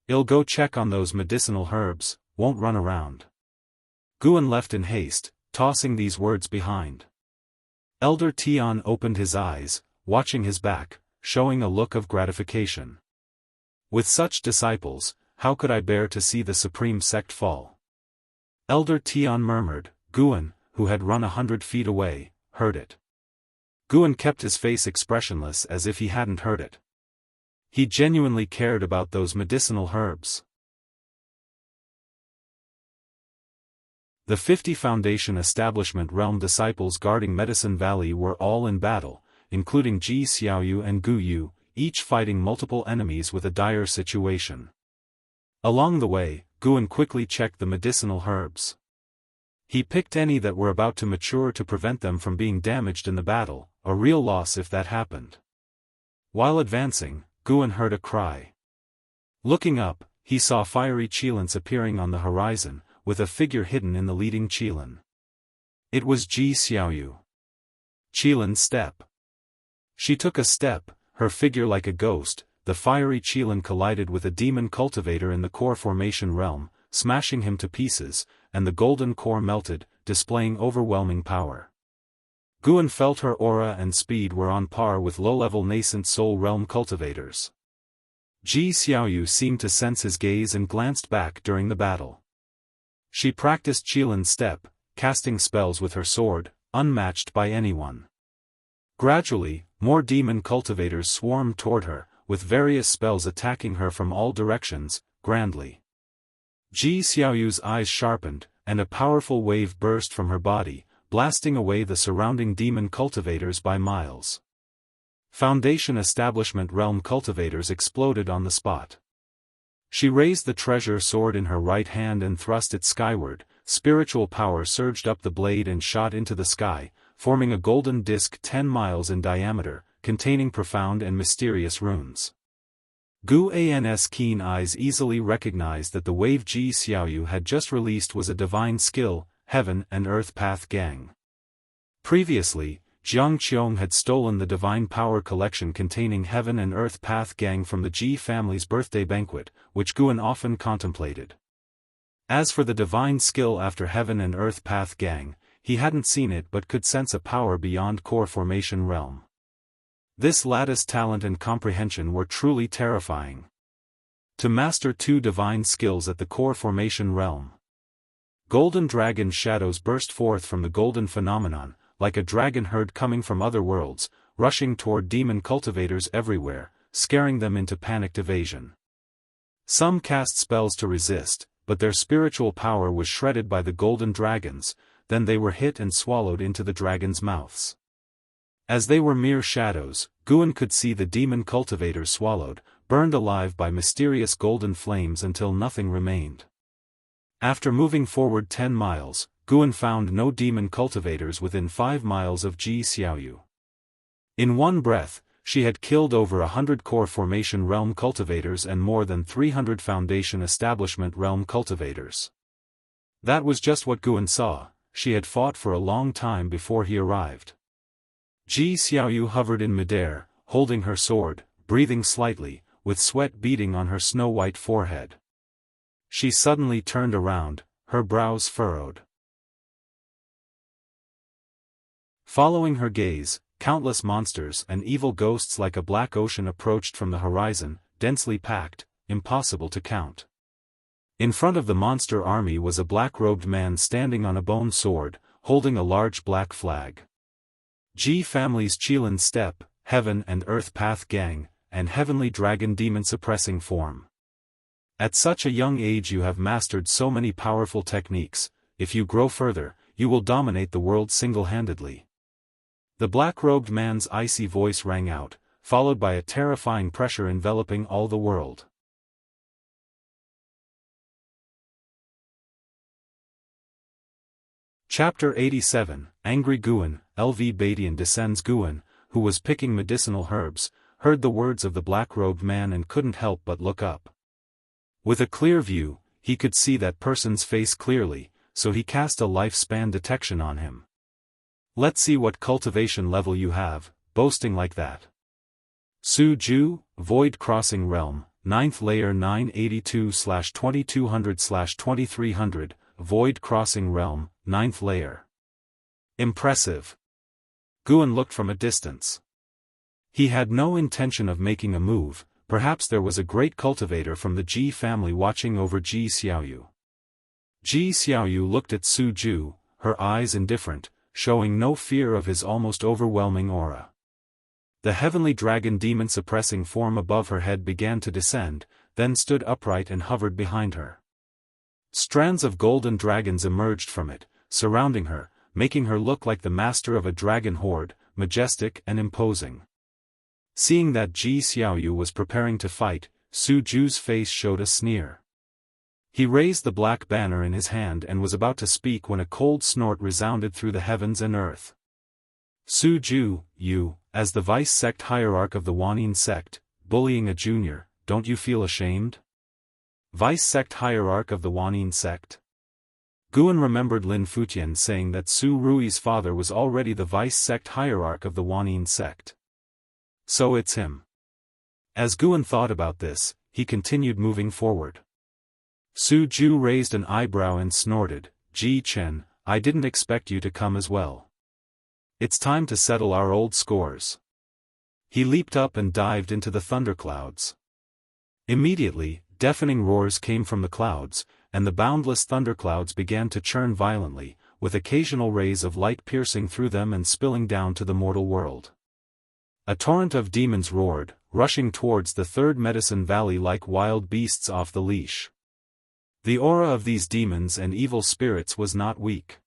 "I'll go check on those medicinal herbs, won't run around." Guan left in haste, tossing these words behind. Elder Tian opened his eyes, watching his back, showing a look of gratification. With such disciples, how could I bear to see the supreme sect fall? Elder Tian murmured. Guan, who had run 100 feet away, heard it. Guan kept his face expressionless as if he hadn't heard it. He genuinely cared about those medicinal herbs. The 50 Foundation Establishment Realm disciples guarding Medicine Valley were all in battle, including Ji Xiaoyu and Gu Yu, each fighting multiple enemies with a dire situation. Along the way, Guan quickly checked the medicinal herbs. He picked any that were about to mature to prevent them from being damaged in the battle, a real loss if that happened. While advancing, Guan heard a cry. Looking up, he saw fiery qilins appearing on the horizon, with a figure hidden in the leading qilin. It was Ji Xiaoyu. Qilin step. She took a step, her figure like a ghost. The fiery qilin collided with a demon cultivator in the core formation realm, smashing him to pieces, and the golden core melted, displaying overwhelming power. Guan felt her aura and speed were on par with low-level nascent soul realm cultivators. Ji Xiaoyu seemed to sense his gaze and glanced back during the battle. She practiced qilin step, casting spells with her sword, unmatched by anyone. Gradually, more demon cultivators swarmed toward her, with various spells attacking her from all directions, grandly. Ji Xiaoyu's eyes sharpened, and a powerful wave burst from her body, blasting away the surrounding demon cultivators by miles. Foundation Establishment Realm cultivators exploded on the spot. She raised the treasure sword in her right hand and thrust it skyward. Spiritual power surged up the blade and shot into the sky, forming a golden disc 10 miles in diameter, containing profound and mysterious runes. Gu An's keen eyes easily recognized that the wave Ji Xiaoyu had just released was a divine skill, Heaven and Earth Path Gang. Previously, Jianghu had stolen the divine power collection containing Heaven and Earth Path Gang from the Ji family's birthday banquet, which Guan often contemplated. As for the divine skill after Heaven and Earth Path Gang, he hadn't seen it but could sense a power beyond core formation realm. This lattice talent and comprehension were truly terrifying. To master 2 divine skills at the core formation realm. Golden dragon shadows burst forth from the golden phenomenon, like a dragon herd coming from other worlds, rushing toward demon cultivators everywhere, scaring them into panicked evasion. Some cast spells to resist, but their spiritual power was shredded by the golden dragons, then they were hit and swallowed into the dragons' mouths. As they were mere shadows, Guan could see the demon cultivators swallowed, burned alive by mysterious golden flames until nothing remained. After moving forward 10 miles, Guan found no demon cultivators within 5 miles of Ji Xiaoyu. In one breath, she had killed over 100 core formation realm cultivators and more than 300 foundation establishment realm cultivators. That was just what Guan saw. She had fought for a long time before he arrived. Ji Xiaoyu hovered in midair, holding her sword, breathing slightly, with sweat beading on her snow-white forehead. She suddenly turned around, her brows furrowed. Following her gaze, countless monsters and evil ghosts like a black ocean approached from the horizon, densely packed, impossible to count. In front of the monster army was a black-robed man standing on a bone sword, holding a large black flag. Ji family's Qilin Step, Heaven and Earth Path Gang, and Heavenly Dragon Demon Suppressing Form. At such a young age you have mastered so many powerful techniques. If you grow further, you will dominate the world single-handedly. The black-robed man's icy voice rang out, followed by a terrifying pressure enveloping all the world. Chapter 87, Angry Guan. LV Badian descends. Guan, who was picking medicinal herbs, heard the words of the black-robed man and couldn't help but look up. With a clear view, he could see that person's face clearly, so he cast a lifespan detection on him. Let's see what cultivation level you have, boasting like that. Su Ju, Void Crossing Realm, 9th layer 982/2200/2300, Void Crossing Realm, 9th layer. Impressive. Guan looked from a distance. He had no intention of making a move. Perhaps there was a great cultivator from the Ji family watching over Ji Xiaoyu. Ji Xiaoyu looked at Su Ju, her eyes indifferent, showing no fear of his almost overwhelming aura. The heavenly dragon demon suppressing form above her head began to descend, then stood upright and hovered behind her. Strands of golden dragons emerged from it, surrounding her, making her look like the master of a dragon horde, majestic and imposing. Seeing that Ji Xiaoyu was preparing to fight, Su Ju's face showed a sneer. He raised the black banner in his hand and was about to speak when a cold snort resounded through the heavens and earth. Su Ju, you, as the vice sect hierarch of the Wanyin sect, bullying a junior, don't you feel ashamed? Vice sect hierarch of the Wanyin sect? Guan remembered Lin Futian saying that Su Rui's father was already the vice sect hierarch of the Wanyin sect. So it's him. As Guan thought about this, he continued moving forward. Su Ju raised an eyebrow and snorted, Ji Chen, I didn't expect you to come as well. It's time to settle our old scores. He leaped up and dived into the thunderclouds. Immediately, deafening roars came from the clouds, and the boundless thunderclouds began to churn violently, with occasional rays of light piercing through them and spilling down to the mortal world. A torrent of demons roared, rushing towards the third medicine valley like wild beasts off the leash. The aura of these demons and evil spirits was not weak.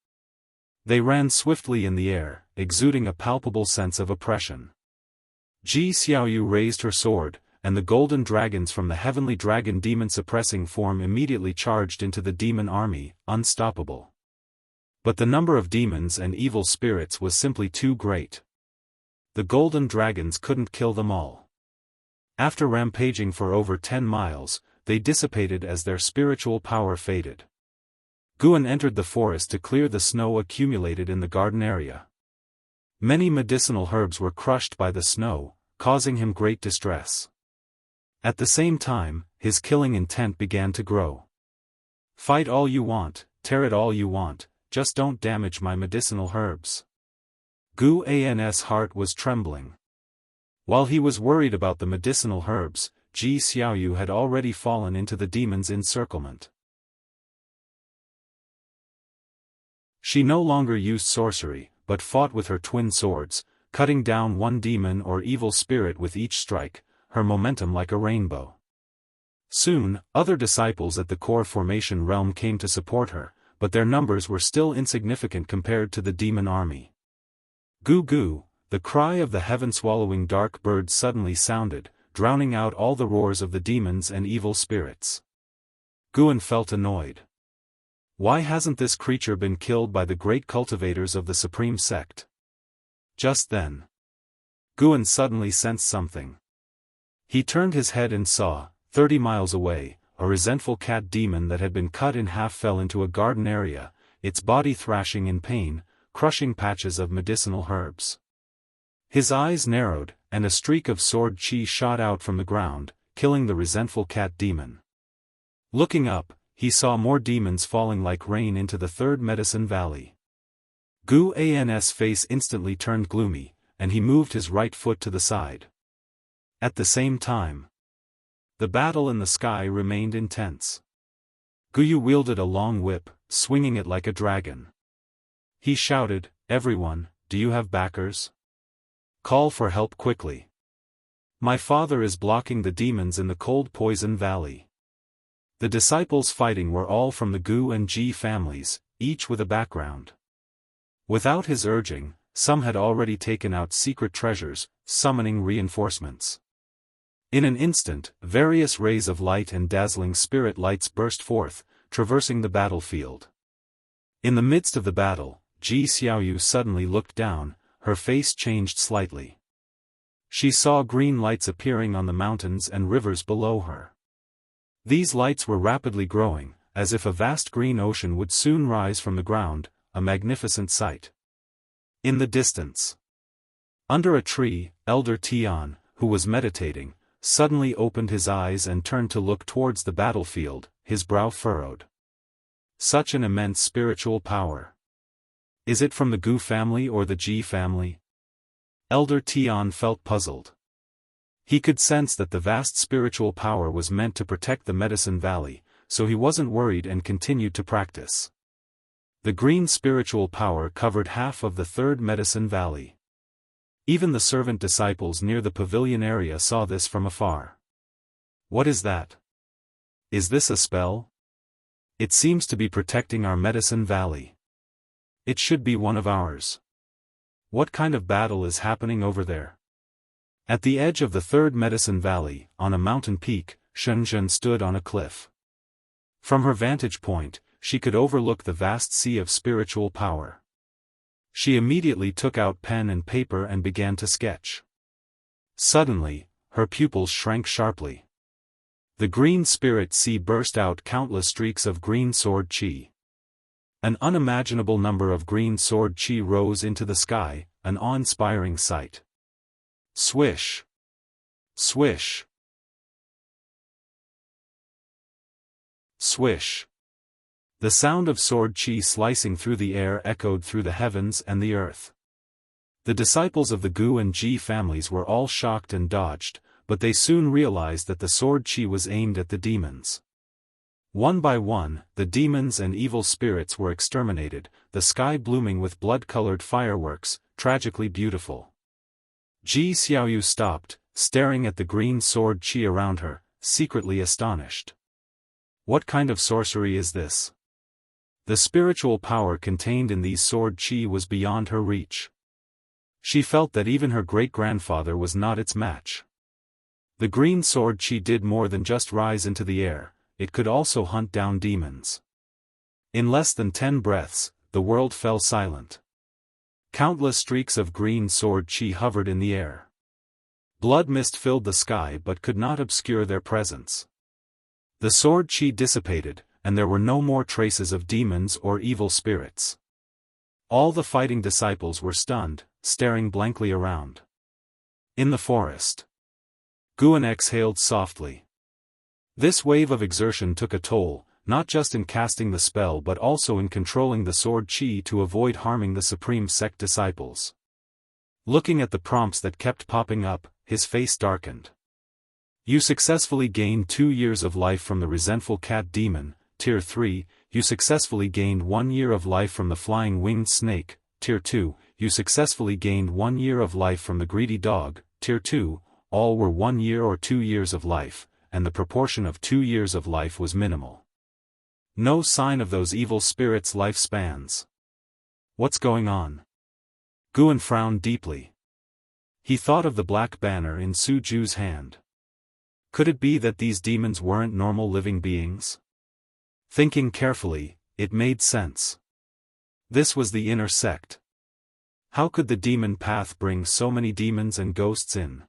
They ran swiftly in the air, exuding a palpable sense of oppression. Ji Xiaoyu raised her sword, and the golden dragons from the heavenly dragon demon suppressing form immediately charged into the demon army, unstoppable. But the number of demons and evil spirits was simply too great. The golden dragons couldn't kill them all. After rampaging for over 10 miles, they dissipated as their spiritual power faded. Guan entered the forest to clear the snow accumulated in the garden area. Many medicinal herbs were crushed by the snow, causing him great distress. At the same time, his killing intent began to grow. Fight all you want, tear it all you want, just don't damage my medicinal herbs. Guan's heart was trembling. While he was worried about the medicinal herbs, Ji Xiaoyu had already fallen into the demon's encirclement. She no longer used sorcery, but fought with her twin swords, cutting down one demon or evil spirit with each strike, her momentum like a rainbow. Soon, other disciples at the core formation realm came to support her, but their numbers were still insignificant compared to the demon army. Gu gu, the cry of the heaven-swallowing dark bird suddenly sounded, drowning out all the roars of the demons and evil spirits. Guan felt annoyed. Why hasn't this creature been killed by the great cultivators of the supreme sect? Just then, Guan suddenly sensed something. He turned his head and saw, 30 miles away, a resentful cat demon that had been cut in half fell into a garden area, its body thrashing in pain, crushing patches of medicinal herbs. His eyes narrowed, and a streak of sword chi shot out from the ground, killing the resentful cat demon. Looking up, he saw more demons falling like rain into the third medicine valley. Guan's face instantly turned gloomy, and he moved his right foot to the side. At the same time, the battle in the sky remained intense. Guyu wielded a long whip, swinging it like a dragon. He shouted, "Everyone, do you have backers? Call for help quickly. My father is blocking the demons in the cold poison valley." The disciples fighting were all from the Gu and Ji families, each with a background. Without his urging, some had already taken out secret treasures, summoning reinforcements. In an instant, various rays of light and dazzling spirit lights burst forth, traversing the battlefield. In the midst of the battle, Ji Xiaoyu suddenly looked down, her face changed slightly. She saw green lights appearing on the mountains and rivers below her. These lights were rapidly growing, as if a vast green ocean would soon rise from the ground, a magnificent sight. In the distance, under a tree, Elder Tian, who was meditating, suddenly opened his eyes and turned to look towards the battlefield, his brow furrowed. Such an immense spiritual power. Is it from the Gu family or the Ji family? Elder Tian felt puzzled. He could sense that the vast spiritual power was meant to protect the Medicine Valley, so he wasn't worried and continued to practice. The green spiritual power covered half of the third Medicine Valley. Even the servant disciples near the pavilion area saw this from afar. What is that? Is this a spell? It seems to be protecting our Medicine Valley. It should be one of ours. What kind of battle is happening over there? At the edge of the third Medicine Valley, on a mountain peak, Shenzhen stood on a cliff. From her vantage point, she could overlook the vast sea of spiritual power. She immediately took out pen and paper and began to sketch. Suddenly, her pupils shrank sharply. The green spirit sea burst out countless streaks of green sword chi. An unimaginable number of green sword chi rose into the sky, an awe-inspiring sight. Swish! Swish! Swish! The sound of sword chi slicing through the air echoed through the heavens and the earth. The disciples of the Gu and Ji families were all shocked and dodged, but they soon realized that the sword chi was aimed at the demons. One by one, the demons and evil spirits were exterminated, the sky blooming with blood-colored fireworks, tragically beautiful. Ji Xiaoyu stopped, staring at the green sword chi around her, secretly astonished. What kind of sorcery is this? The spiritual power contained in these sword chi was beyond her reach. She felt that even her great-grandfather was not its match. The green sword chi did more than just rise into the air, it could also hunt down demons. In less than 10 breaths, the world fell silent. Countless streaks of green sword chi hovered in the air. Blood mist filled the sky but could not obscure their presence. The sword chi dissipated, and there were no more traces of demons or evil spirits. All the fighting disciples were stunned, staring blankly around. In the forest, Guan exhaled softly. This wave of exertion took a toll, not just in casting the spell but also in controlling the sword chi to avoid harming the supreme sect disciples. Looking at the prompts that kept popping up, his face darkened. You successfully gained 2 years of life from the resentful cat demon, Tier 3, you successfully gained 1 year of life from the flying winged snake, Tier 2, you successfully gained 1 year of life from the greedy dog, Tier 2, all were 1 year or 2 years of life, and the proportion of 2 years of life was minimal. No sign of those evil spirits' lifespans. What's going on? Guan frowned deeply. He thought of the black banner in Su Ju's hand. Could it be that these demons weren't normal living beings? Thinking carefully, it made sense. This was the inner sect. How could the demon path bring so many demons and ghosts in?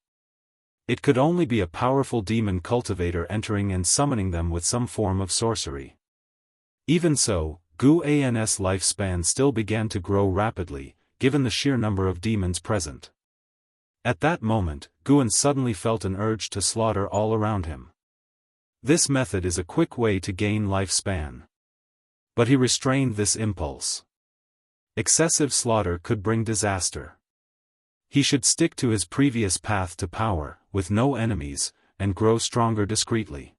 It could only be a powerful demon cultivator entering and summoning them with some form of sorcery. Even so, Gu An's lifespan still began to grow rapidly, given the sheer number of demons present. At that moment, Guan suddenly felt an urge to slaughter all around him. This method is a quick way to gain lifespan. But he restrained this impulse. Excessive slaughter could bring disaster. He should stick to his previous path to power, with no enemies, and grow stronger discreetly.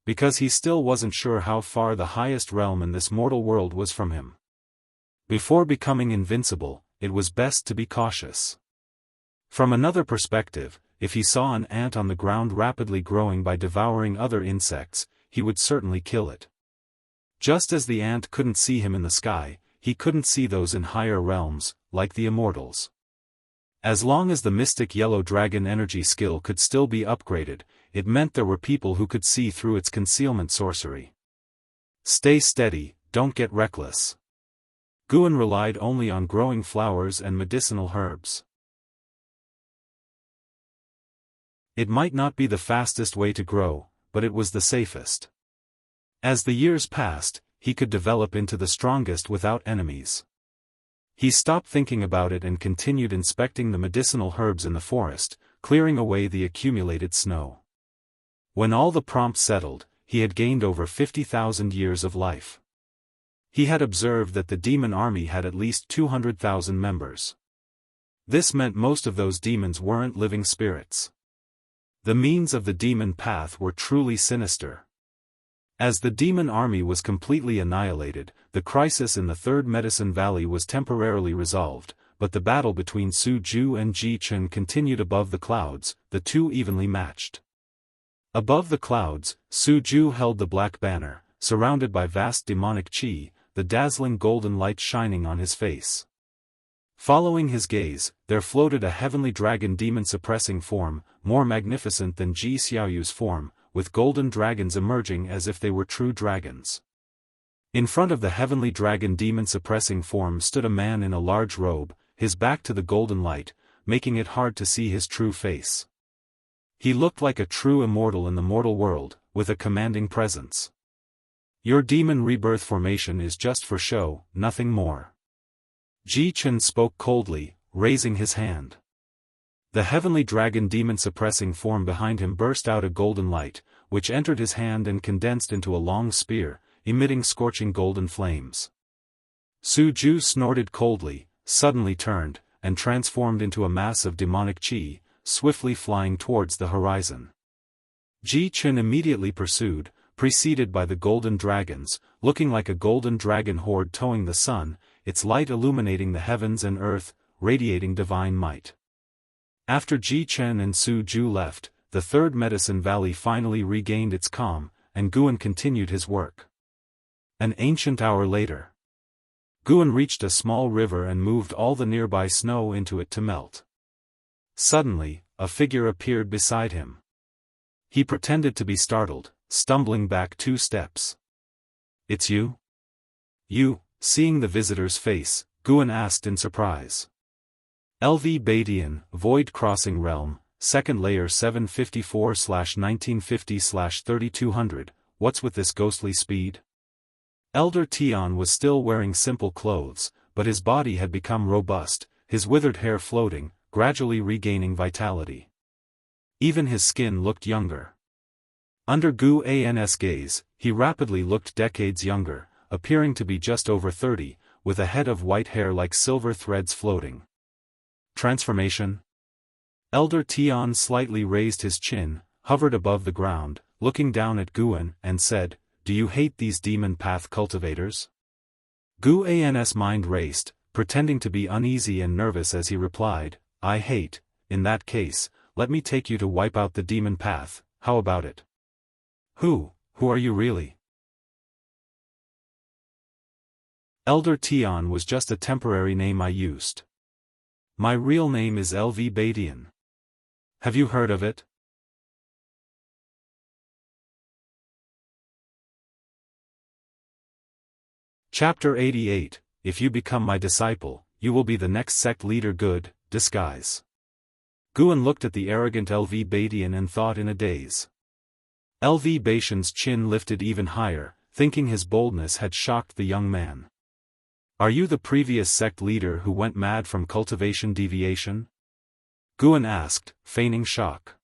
Because he still wasn't sure how far the highest realm in this mortal world was from him. Before becoming invincible, it was best to be cautious. From another perspective, if he saw an ant on the ground rapidly growing by devouring other insects, he would certainly kill it. Just as the ant couldn't see him in the sky, he couldn't see those in higher realms, like the immortals. As long as the mystic yellow dragon energy skill could still be upgraded, it meant there were people who could see through its concealment sorcery. Stay steady, don't get reckless. Guan relied only on growing flowers and medicinal herbs. It might not be the fastest way to grow, but it was the safest. As the years passed, he could develop into the strongest without enemies. He stopped thinking about it and continued inspecting the medicinal herbs in the forest, clearing away the accumulated snow. When all the prompts settled, he had gained over 50,000 years of life. He had observed that the demon army had at least 200,000 members. This meant most of those demons weren't living spirits. The means of the demon path were truly sinister. As the demon army was completely annihilated, the crisis in the Third Medicine Valley was temporarily resolved, but the battle between Su Ju and Ji Chen continued above the clouds, the two evenly matched. Above the clouds, Su Ju held the black banner, surrounded by vast demonic qi, the dazzling golden light shining on his face. Following his gaze, there floated a heavenly dragon demon-suppressing form, more magnificent than Ji Xiaoyu's form, with golden dragons emerging as if they were true dragons. In front of the heavenly dragon demon-suppressing form stood a man in a large robe, his back to the golden light, making it hard to see his true face. He looked like a true immortal in the mortal world, with a commanding presence. Your demon rebirth formation is just for show, nothing more. Ji Chen spoke coldly, raising his hand. The heavenly dragon demon-suppressing form behind him burst out a golden light, which entered his hand and condensed into a long spear, emitting scorching golden flames. Su Ju snorted coldly, suddenly turned, and transformed into a mass of demonic qi, swiftly flying towards the horizon. Ji Chen immediately pursued, preceded by the golden dragons, looking like a golden dragon horde towing the sun, its light illuminating the heavens and earth, radiating divine might. After Ji Chen and Su Ju left, the Third Medicine Valley finally regained its calm, and Guan continued his work. An ancient hour later, Guan reached a small river and moved all the nearby snow into it to melt. Suddenly, a figure appeared beside him. He pretended to be startled, stumbling back 2 steps. "It's you?" "You," seeing the visitor's face, Guan asked in surprise. "LV Badian, Void Crossing Realm, Second Layer 754/1950/3200, what's with this ghostly speed?" Elder Tian was still wearing simple clothes, but his body had become robust, his withered hair floating, gradually regaining vitality. Even his skin looked younger. Under Gu An's gaze, he rapidly looked decades younger, appearing to be just over 30, with a head of white hair like silver threads floating. Transformation? Elder Tian slightly raised his chin, hovered above the ground, looking down at Guan, and said, "Do you hate these demon path cultivators?" Gu An's mind raced, pretending to be uneasy and nervous as he replied, "I hate. In that case, let me take you to wipe out the demon path, how about it?" Who are you really?" Elder Tian was just a temporary name I used. My real name is LV Badian. Have you heard of it? Chapter 88, If you become my disciple, you will be the next sect leader. Good, disguise. Guan looked at the arrogant LV Badian and thought in a daze. LV Badian's chin lifted even higher, thinking his boldness had shocked the young man. "Are you the previous sect leader who went mad from cultivation deviation?" Guan asked, feigning shock.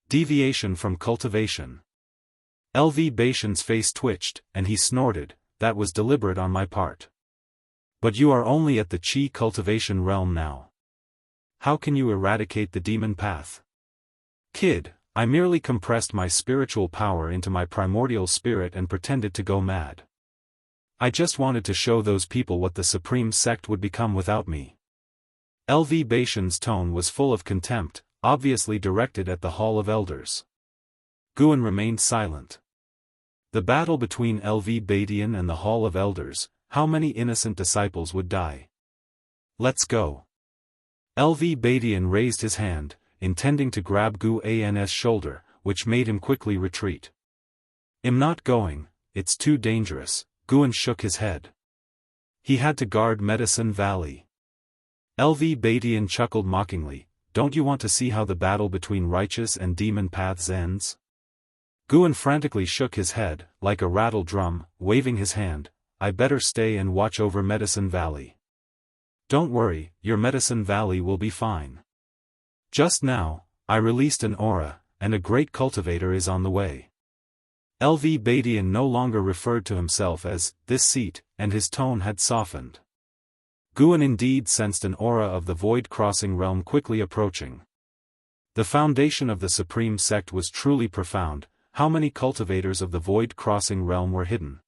"Deviation from cultivation?" LV Badian's face twitched, and he snorted, "That was deliberate on my part. But you are only at the Qi cultivation realm now." How can you eradicate the demon path? Kid, I merely compressed my spiritual power into my primordial spirit and pretended to go mad. I just wanted to show those people what the supreme sect would become without me. LV Baishan's tone was full of contempt, obviously directed at the Hall of Elders. Guan remained silent. The battle between LV Badian and the Hall of Elders, how many innocent disciples would die? Let's go. LV Badian raised his hand, intending to grab Guan's shoulder, which made him quickly retreat. I'm not going, it's too dangerous. Guan shook his head. He had to guard Medicine Valley. LV Badian chuckled mockingly, don't you want to see how the battle between righteous and demon paths ends? Guan frantically shook his head, like a rattle drum, waving his hand, I better stay and watch over Medicine Valley. Don't worry, your Medicine Valley will be fine. Just now, I released an aura, and a great cultivator is on the way. LV Badian no longer referred to himself as this seat, and his tone had softened. Guan indeed sensed an aura of the void-crossing realm quickly approaching. The foundation of the supreme sect was truly profound. How many cultivators of the void-crossing realm were hidden?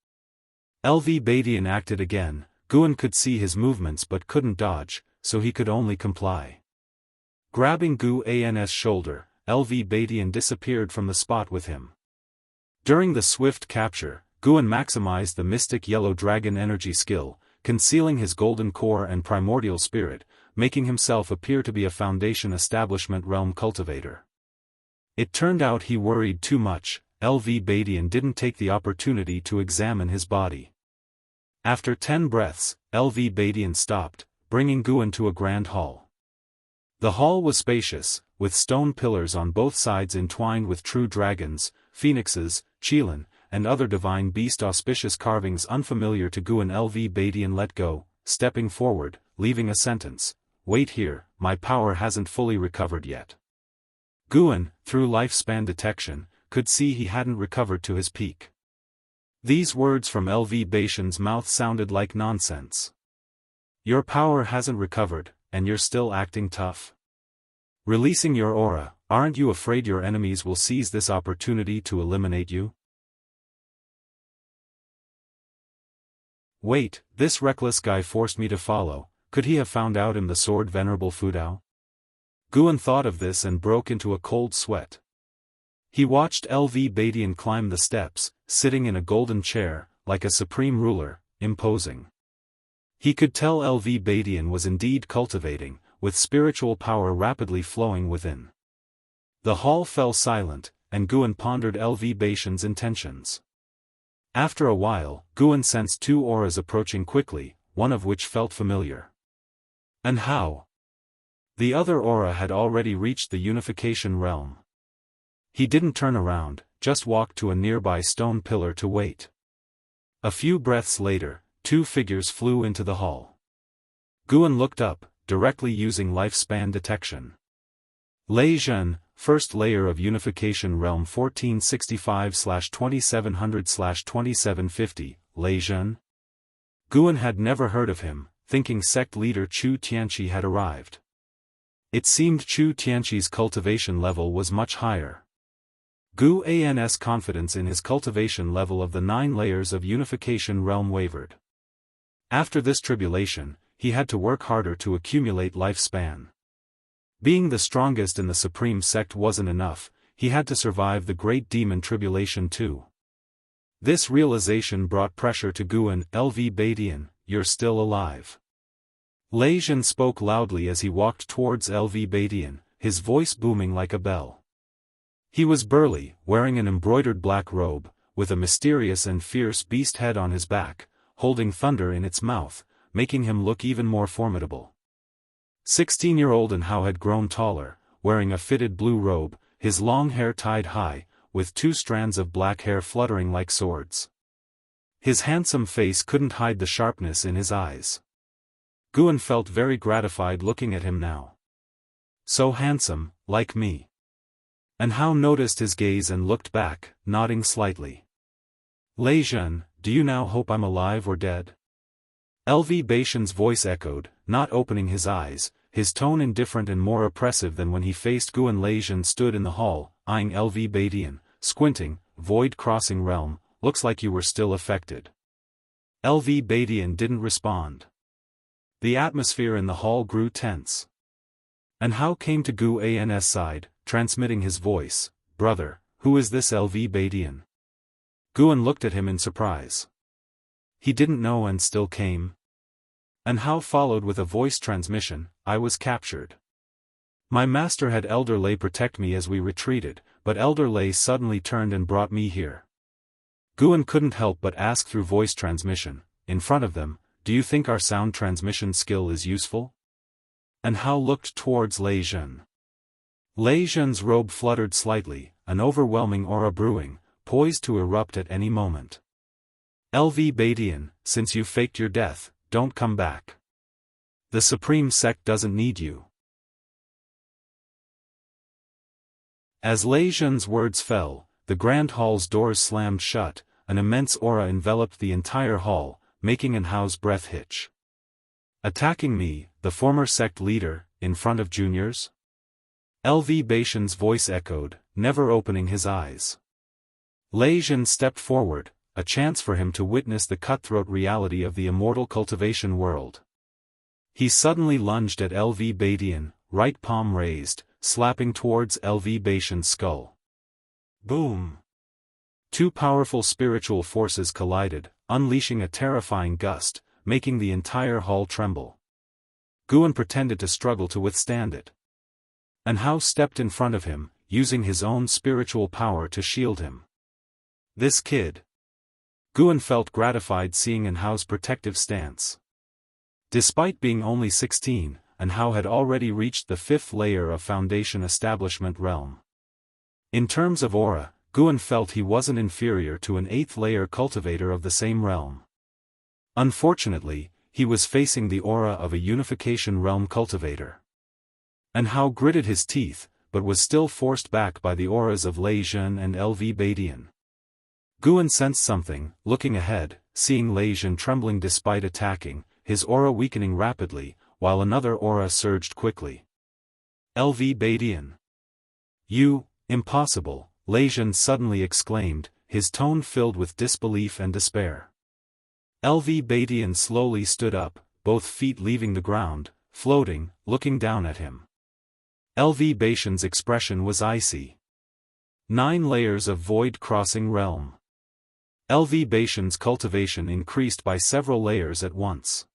LV Badian acted again. Guan could see his movements but couldn't dodge, so he could only comply. Grabbing Guan's shoulder, LV Badian disappeared from the spot with him. During the swift capture, Guan maximized the mystic yellow dragon energy skill, concealing his golden core and primordial spirit, making himself appear to be a foundation establishment realm cultivator. It turned out he worried too much. LV Badian didn't take the opportunity to examine his body. After 10 breaths, LV Badian stopped, bringing Guan to a grand hall. The hall was spacious, with stone pillars on both sides entwined with true dragons, phoenixes, qilin, and other divine beast auspicious carvings unfamiliar to Guan. LV Badian let go, stepping forward, leaving a sentence, wait here, my power hasn't fully recovered yet. Guan, through lifespan detection, could see he hadn't recovered to his peak. These words from LV Baishan's mouth sounded like nonsense. Your power hasn't recovered, and you're still acting tough. Releasing your aura, aren't you afraid your enemies will seize this opportunity to eliminate you? Wait, this reckless guy forced me to follow, could he have found out in the sword Venerable Fudao? Guan thought of this and broke into a cold sweat. He watched LV Badian climb the steps, sitting in a golden chair, like a supreme ruler, imposing. He could tell LV Badian was indeed cultivating, with spiritual power rapidly flowing within. The hall fell silent, and Guan pondered LV Baishan's intentions. After a while, Guan sensed 2 auras approaching quickly, one of which felt familiar. And how? The other aura had already reached the unification realm. He didn't turn around, just walked to a nearby stone pillar to wait. A few breaths later, 2 figures flew into the hall. Guan looked up, directly using lifespan detection. Lei Zhen, first layer of unification realm 1465/2700/2750, Lei Zhen? Guan had never heard of him, thinking sect leader Chu Tianqi had arrived. It seemed Chu Tianqi's cultivation level was much higher. Guan's confidence in his cultivation level of the 9 layers of unification realm wavered. After this tribulation, he had to work harder to accumulate lifespan. Being the strongest in the supreme sect wasn't enough, he had to survive the great demon tribulation too. This realization brought pressure to Guan. LV Badian, you're still alive. Lei Zhen spoke loudly as he walked towards LV Badian, his voice booming like a bell. He was burly, wearing an embroidered black robe, with a mysterious and fierce beast head on his back, holding thunder in its mouth, making him look even more formidable. 16-year-old and Hao had grown taller, wearing a fitted blue robe, his long hair tied high, with 2 strands of black hair fluttering like swords. His handsome face couldn't hide the sharpness in his eyes. Guan felt very gratified looking at him now. So handsome, like me. And Hao noticed his gaze and looked back, nodding slightly. Lei Zhen, do you now hope I'm alive or dead? LV Baishan's voice echoed, not opening his eyes, his tone indifferent and more oppressive than when he faced Guan. Leijun stood in the hall, eyeing LV Badian, squinting. Void crossing realm, looks like you were still affected. LV Badian didn't respond. The atmosphere in the hall grew tense. And Hao came to Gu An's side, transmitting his voice. Brother, who is this LV Badian? Guan looked at him in surprise. He didn't know and still came. And Hao followed with a voice transmission. I was captured. My master had Elder Lei protect me as we retreated, but Elder Lei suddenly turned and brought me here. Guan couldn't help but ask through voice transmission, in front of them, do you think our sound transmission skill is useful? And Hao looked towards Leijun. Leijun's robe fluttered slightly, an overwhelming aura brewing, poised to erupt at any moment. LV Badian, since you faked your death, don't come back. The Supreme Sect doesn't need you. As Leijun's words fell, the Grand Hall's doors slammed shut, an immense aura enveloped the entire hall, making An Hao's breath hitch. Attacking me, the former sect leader, in front of juniors? LV Badian's voice echoed, never opening his eyes. Leijun stepped forward, a chance for him to witness the cutthroat reality of the immortal cultivation world. He suddenly lunged at LV Badian, right palm raised, slapping towards LV Badian's skull. Boom! Two powerful spiritual forces collided, unleashing a terrifying gust, making the entire hall tremble. Guan pretended to struggle to withstand it. And Hao stepped in front of him, using his own spiritual power to shield him. This kid. Guan felt gratified seeing An Hao's protective stance. Despite being only 16, An Hao had already reached the 5th layer of Foundation Establishment realm. In terms of aura, Guan felt he wasn't inferior to an 8th layer cultivator of the same realm. Unfortunately, he was facing the aura of a Unification realm cultivator. An Hao gritted his teeth, but was still forced back by the auras of Leijun and LV Badian. Guan sensed something, looking ahead, seeing Leijun trembling despite attacking, his aura weakening rapidly, while another aura surged quickly. LV Badian. You, impossible, Leijun suddenly exclaimed, his tone filled with disbelief and despair. LV Badian slowly stood up, both feet leaving the ground, floating, looking down at him. LV Badian's expression was icy. 9 layers of void crossing realm. LV Badian's cultivation increased by several layers at once.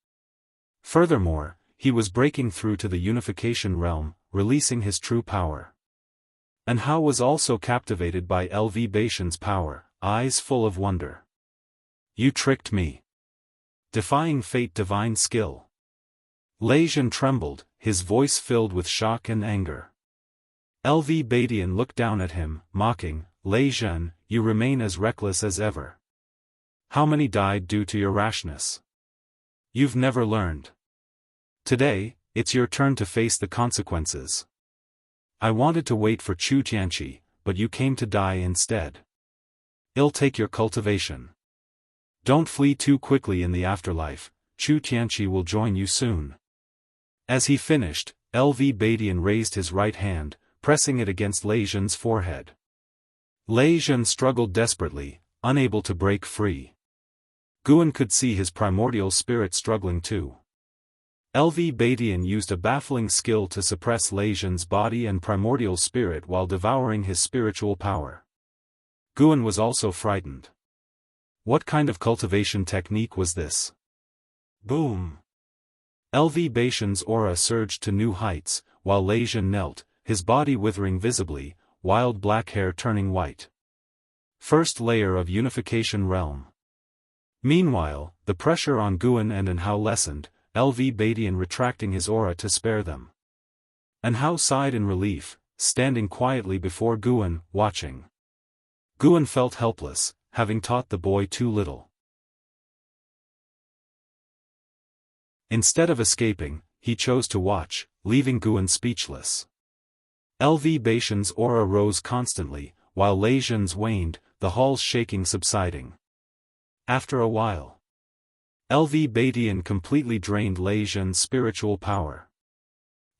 Furthermore, he was breaking through to the Unification realm, releasing his true power. And Hao was also captivated by LV Badian's power, eyes full of wonder. You tricked me. Defying fate, divine skill. Leijun trembled, his voice filled with shock and anger. LV Badian looked down at him, mocking, Leijun, you remain as reckless as ever. How many died due to your rashness? You've never learned. Today, it's your turn to face the consequences. I wanted to wait for Chu Tianqi, but you came to die instead. I'll take your cultivation. Don't flee too quickly in the afterlife, Chu Tianqi will join you soon. As he finished, LV Badian raised his right hand, pressing it against Leijun's forehead. Leijun struggled desperately, unable to break free. Guan could see his primordial spirit struggling too. LV Badian used a baffling skill to suppress Leijun's body and primordial spirit while devouring his spiritual power. Guan was also frightened. What kind of cultivation technique was this? Boom! LV Badian's aura surged to new heights, while Leijun knelt, his body withering visibly, wild black hair turning white. 1st layer of Unification realm. Meanwhile, the pressure on Guan and An Hao lessened, LV Badian retracting his aura to spare them. An Hao sighed in relief, standing quietly before Guan, watching. Guan felt helpless, having taught the boy too little. Instead of escaping, he chose to watch, leaving Guan speechless. LV Badian's aura rose constantly, while Leijun's waned, the hall's shaking subsiding. After a while, LV Badian completely drained Leijun's spiritual power.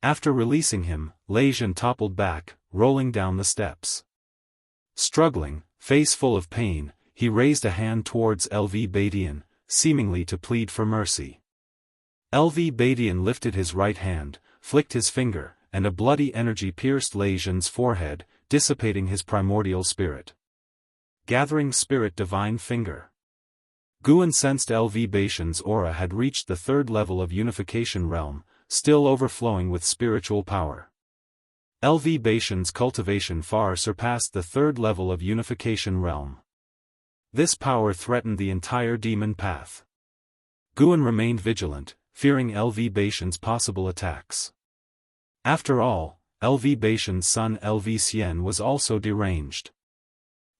After releasing him, Lei Zhen toppled back, rolling down the steps. Struggling, face full of pain, he raised a hand towards LV Badian, seemingly to plead for mercy. LV Badian lifted his right hand, flicked his finger, and a bloody energy pierced Lei Zhen's forehead, dissipating his primordial spirit. Gathering Spirit Divine Finger. Guan sensed LV Badian's aura had reached the third level of Unification Realm, still overflowing with spiritual power. LV Badian's cultivation far surpassed the third level of Unification Realm. This power threatened the entire demon path. Guan remained vigilant, fearing LV Badian's possible attacks. After all, LV Badian's son LV Xian was also deranged.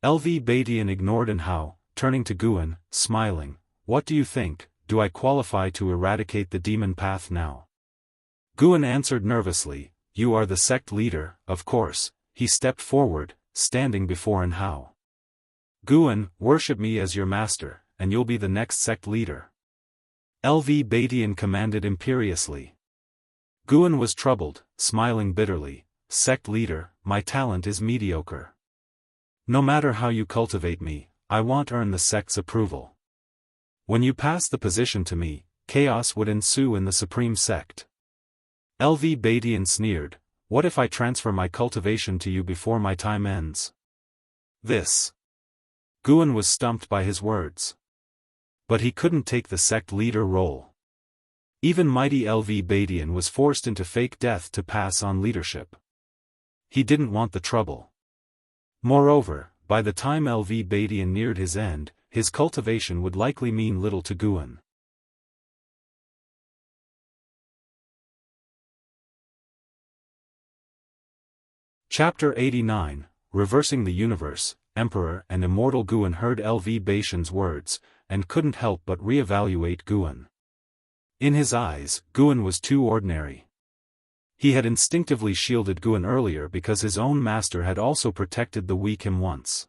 LV Badian ignored Anhao, turning to Guan, smiling, "What do you think, do I qualify to eradicate the demon path now?" Guan answered nervously, "You are the sect leader, of course." He stepped forward, standing before Anhao. "Guan, worship me as your master, and you'll be the next sect leader." LV Badian commanded imperiously. Guan was troubled, smiling bitterly, "Sect leader, my talent is mediocre. No matter how you cultivate me, I won't earn the sect's approval. When you pass the position to me, chaos would ensue in the supreme sect." LV Badian sneered, "What if I transfer my cultivation to you before my time ends?" This. Guan was stumped by his words. But he couldn't take the sect leader role. Even mighty LV Badian was forced into fake death to pass on leadership. He didn't want the trouble. Moreover, by the time LV Badian neared his end, his cultivation would likely mean little to Guan. Chapter 89, Reversing the Universe. Emperor and Immortal Guan heard LV Badian's words, and couldn't help but re-evaluate Guan. In his eyes, Guan was too ordinary. He had instinctively shielded Guan earlier because his own master had also protected the weak him once.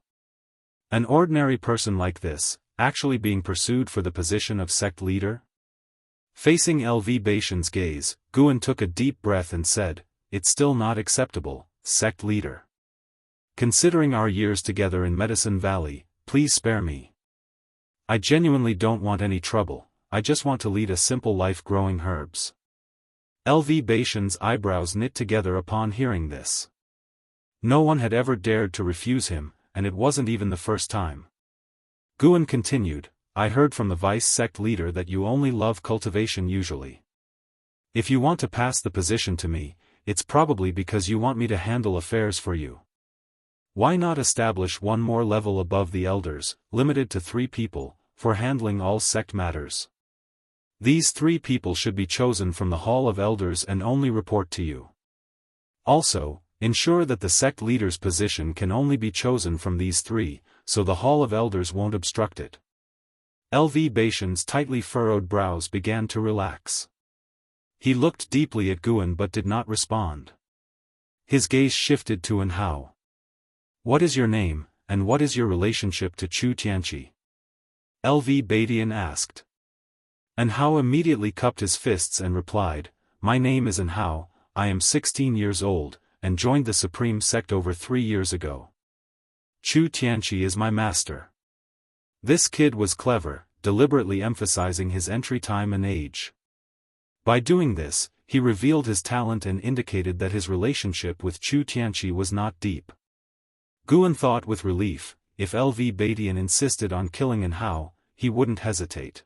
An ordinary person like this, actually being pursued for the position of sect leader? Facing LV Badian's gaze, Guan took a deep breath and said, "It's still not acceptable, sect leader. Considering our years together in Medicine Valley, please spare me. I genuinely don't want any trouble, I just want to lead a simple life growing herbs." LV Badian's eyebrows knit together upon hearing this. No one had ever dared to refuse him, and it wasn't even the first time. Guan continued, "I heard from the vice sect leader that you only love cultivation usually. If you want to pass the position to me, it's probably because you want me to handle affairs for you. Why not establish one more level above the elders, limited to 3 people, for handling all sect matters? These 3 people should be chosen from the Hall of Elders and only report to you. Also, ensure that the sect leader's position can only be chosen from these 3, so the Hall of Elders won't obstruct it." LV Badian's tightly furrowed brows began to relax. He looked deeply at Guan but did not respond. His gaze shifted to Anhao. "What is your name, and what is your relationship to Chu Tianqi?" LV Badian asked. Anhao immediately cupped his fists and replied, "My name is Anhao, I am 16 years old, and joined the Supreme Sect over 3 years ago. Chu Tianqi is my master." This kid was clever, deliberately emphasizing his entry time and age. By doing this, he revealed his talent and indicated that his relationship with Chu Tianqi was not deep. Guan thought with relief, if LV Badian insisted on killing Anhao, he wouldn't hesitate.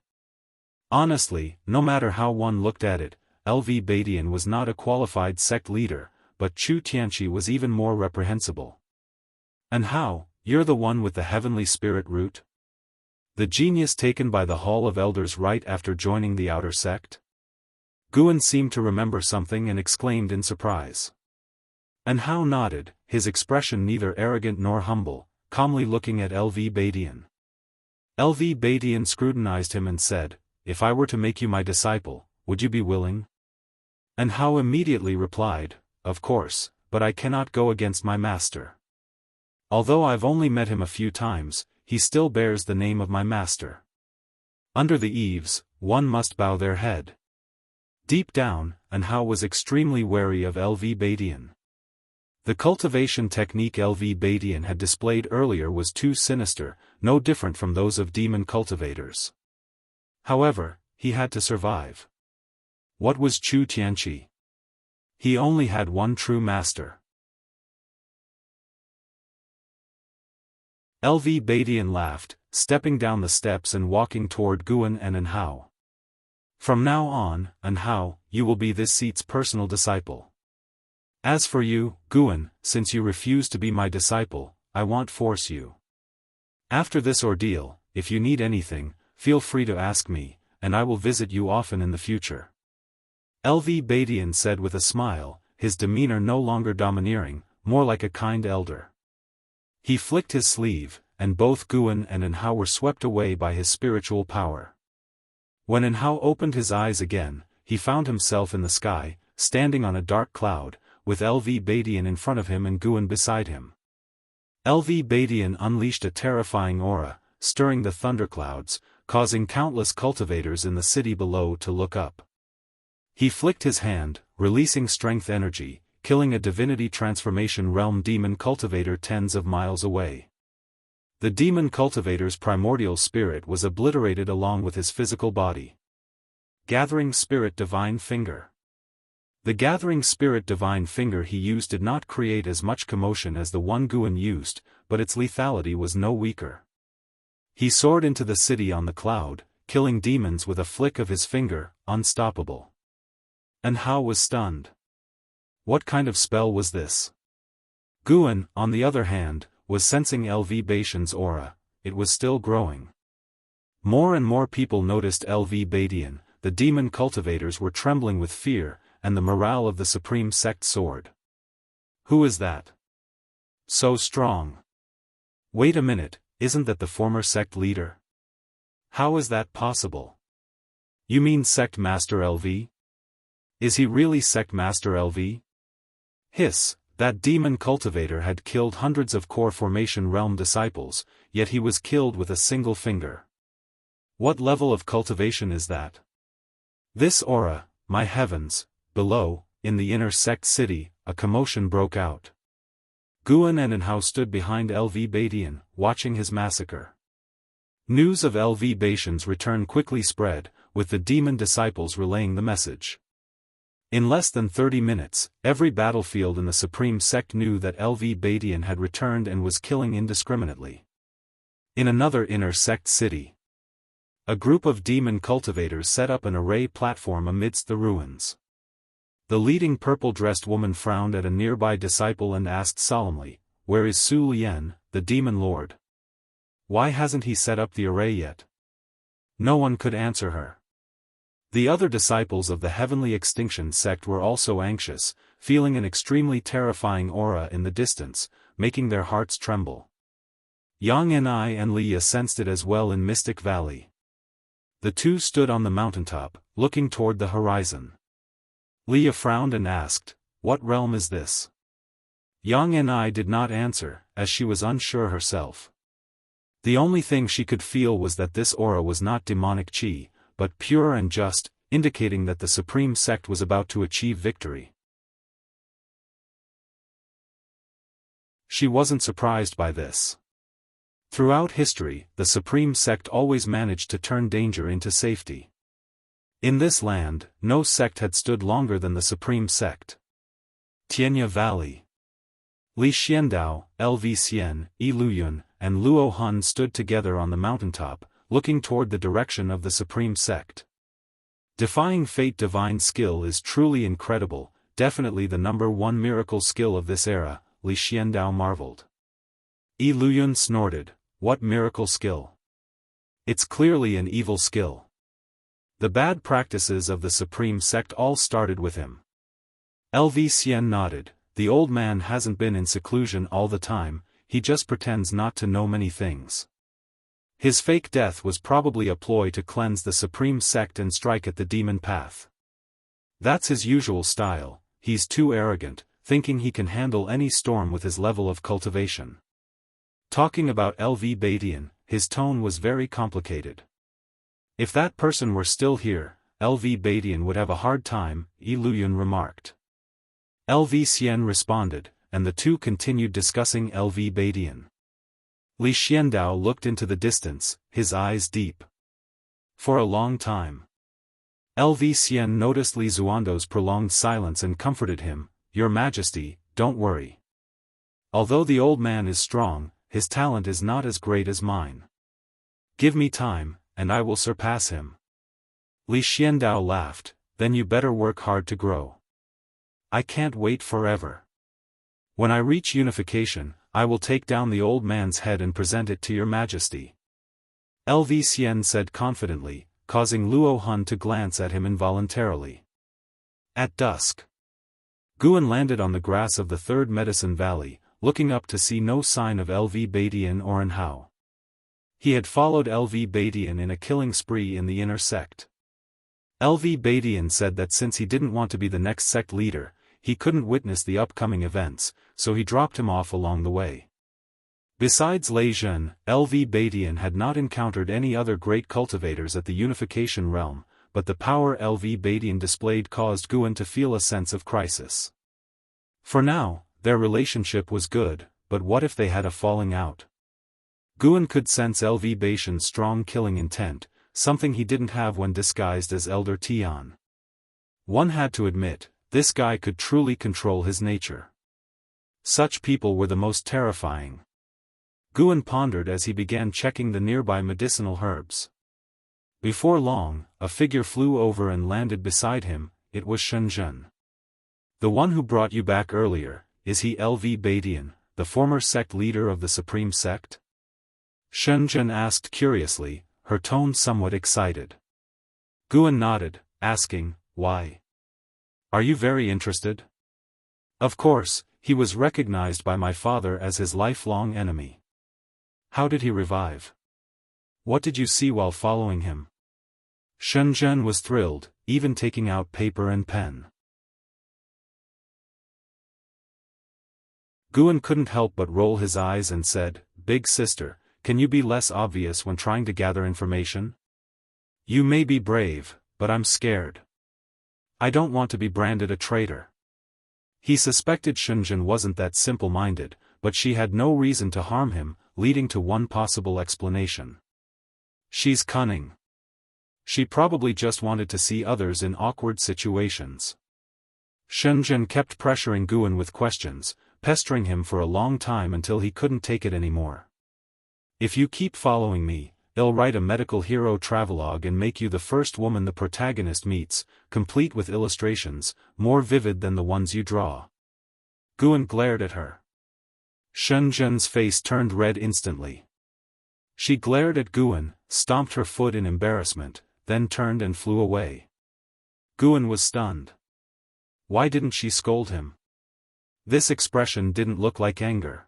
Honestly, no matter how one looked at it, LV Badian was not a qualified sect leader, but Chu Tianqi was even more reprehensible. "Anhao, you're the one with the heavenly spirit root? The genius taken by the Hall of Elders right after joining the outer sect?" Guan seemed to remember something and exclaimed in surprise. Anhao nodded, his expression neither arrogant nor humble, calmly looking at LV Badian. LV Badian scrutinized him and said, "If I were to make you my disciple, would you be willing?" Anhao immediately replied, "Of course, but I cannot go against my master. Although I've only met him a few times, he still bears the name of my master. Under the eaves, one must bow their head." Deep down, Anhao was extremely wary of LV Badian. The cultivation technique LV Badian had displayed earlier was too sinister, no different from those of demon cultivators. However, he had to survive. What was Chu Tianqi? He only had one true master. LV Badian laughed, stepping down the steps and walking toward Guan and Anhao. From now on, Anhao, you will be this seat's personal disciple. As for you, Guan, since you refuse to be my disciple, I won't force you. After this ordeal, if you need anything, feel free to ask me, and I will visit you often in the future. LV Badian said with a smile, his demeanor no longer domineering, more like a kind elder. He flicked his sleeve, and both Guan and Anhao were swept away by his spiritual power. When Anhao opened his eyes again, he found himself in the sky, standing on a dark cloud, with LV Badian in front of him and Guan beside him. LV Badian unleashed a terrifying aura, stirring the thunderclouds, causing countless cultivators in the city below to look up. He flicked his hand, releasing strength energy, killing a divinity transformation realm demon cultivator tens of miles away. The demon cultivator's primordial spirit was obliterated along with his physical body. Gathering Spirit Divine Finger. The Gathering Spirit Divine Finger he used did not create as much commotion as the one Guan used, but its lethality was no weaker. He soared into the city on the cloud, killing demons with a flick of his finger, unstoppable. Anhao was stunned. What kind of spell was this? Guan, on the other hand, was sensing LV Badian's aura. It was still growing. More and more people noticed LV Badian, the demon cultivators were trembling with fear, and the morale of the supreme sect soared. Who is that? So strong. Wait a minute, isn't that the former sect leader? How is that possible? You mean Sect Master LV? Is he really Sect Master LV? Hiss. That demon cultivator had killed hundreds of core formation realm disciples, yet he was killed with a single finger. What level of cultivation is that? This aura, my heavens! Below, in the inner sect city, a commotion broke out. Guan and Anhao stood behind LV Badian, watching his massacre. News of LV Badian's return quickly spread, with the demon disciples relaying the message. In less than 30 minutes, every battlefield in the Supreme Sect knew that LV Badian had returned and was killing indiscriminately. In another inner sect city, a group of demon cultivators set up an array platform amidst the ruins. The leading purple-dressed woman frowned at a nearby disciple and asked solemnly, "Where is Su Lian, the demon lord? Why hasn't he set up the array yet?" No one could answer her. The other disciples of the Heavenly Extinction sect were also anxious, feeling an extremely terrifying aura in the distance, making their hearts tremble. Yang Ni and Leia sensed it as well in Mystic Valley. The two stood on the mountaintop, looking toward the horizon. Leia frowned and asked, "What realm is this?" Yang Ni did not answer, as she was unsure herself. The only thing she could feel was that this aura was not demonic chi, but pure and just, indicating that the Supreme Sect was about to achieve victory. She wasn't surprised by this. Throughout history, the Supreme Sect always managed to turn danger into safety. In this land, no sect had stood longer than the Supreme Sect. Tianya Valley. Li Xiandao, LV Xian, Yi Luyun, and Luo Hun stood together on the mountaintop, looking toward the direction of the Supreme Sect. Defying fate divine skill is truly incredible, definitely the #1 miracle skill of this era, Li Xiandao marveled. Yi Luyun snorted, "What miracle skill? It's clearly an evil skill." The bad practices of the Supreme Sect all started with him. LV Xian nodded, "The old man hasn't been in seclusion all the time, he just pretends not to know many things. His fake death was probably a ploy to cleanse the Supreme Sect and strike at the demon path. That's his usual style, he's too arrogant, thinking he can handle any storm with his level of cultivation." Talking about LV Badian, his tone was very complicated. If that person were still here, LV Badian would have a hard time, Yi Luyun remarked. LV Xian responded, and the two continued discussing LV Badian. Li Xiandao looked into the distance, his eyes deep. For a long time. LV Xian noticed Li Zuando's prolonged silence and comforted him, "Your Majesty, don't worry. Although the old man is strong, his talent is not as great as mine. Give me time, and I will surpass him." Li Xiandao laughed, "Then you better work hard to grow. I can't wait forever. When I reach unification, I will take down the old man's head and present it to your Majesty." LV Xian said confidently, causing Luo Hun to glance at him involuntarily. At dusk, Guan landed on the grass of the Third Medicine Valley, looking up to see no sign of LV Badian or Anhao. He had followed LV Badian in a killing spree in the inner sect. LV Badian said that since he didn't want to be the next sect leader, he couldn't witness the upcoming events, so he dropped him off along the way. Besides Lei Zhen, LV Badian had not encountered any other great cultivators at the unification realm, but the power LV Badian displayed caused Guan to feel a sense of crisis. For now, their relationship was good, but what if they had a falling out? Guan could sense LV Badian's strong killing intent, something he didn't have when disguised as Elder Tian. One had to admit, this guy could truly control his nature. Such people were the most terrifying. Guan pondered as he began checking the nearby medicinal herbs. Before long, a figure flew over and landed beside him. It was Shenzhen. "The one who brought you back earlier, is he LV Badian, the former sect leader of the Supreme Sect?" Shenzhen asked curiously, her tone somewhat excited. Guan nodded, asking, "Why? Are you very interested?" "Of course, he was recognized by my father as his lifelong enemy." "How did he revive? What did you see while following him?" Shenzhen was thrilled, even taking out paper and pen. Guan couldn't help but roll his eyes and said, "Big sister, can you be less obvious when trying to gather information? You may be brave, but I'm scared. I don't want to be branded a traitor." He suspected Shenzhen wasn't that simple-minded, but she had no reason to harm him, leading to one possible explanation. She's cunning. She probably just wanted to see others in awkward situations. Shenzhen kept pressuring Guan with questions, pestering him for a long time until he couldn't take it anymore. "If you keep following me, I'll write a medical hero travelogue and make you the first woman the protagonist meets, complete with illustrations, more vivid than the ones you draw." Guan glared at her. Shenzhen's face turned red instantly. She glared at Guan, stomped her foot in embarrassment, then turned and flew away. Guan was stunned. Why didn't she scold him? This expression didn't look like anger.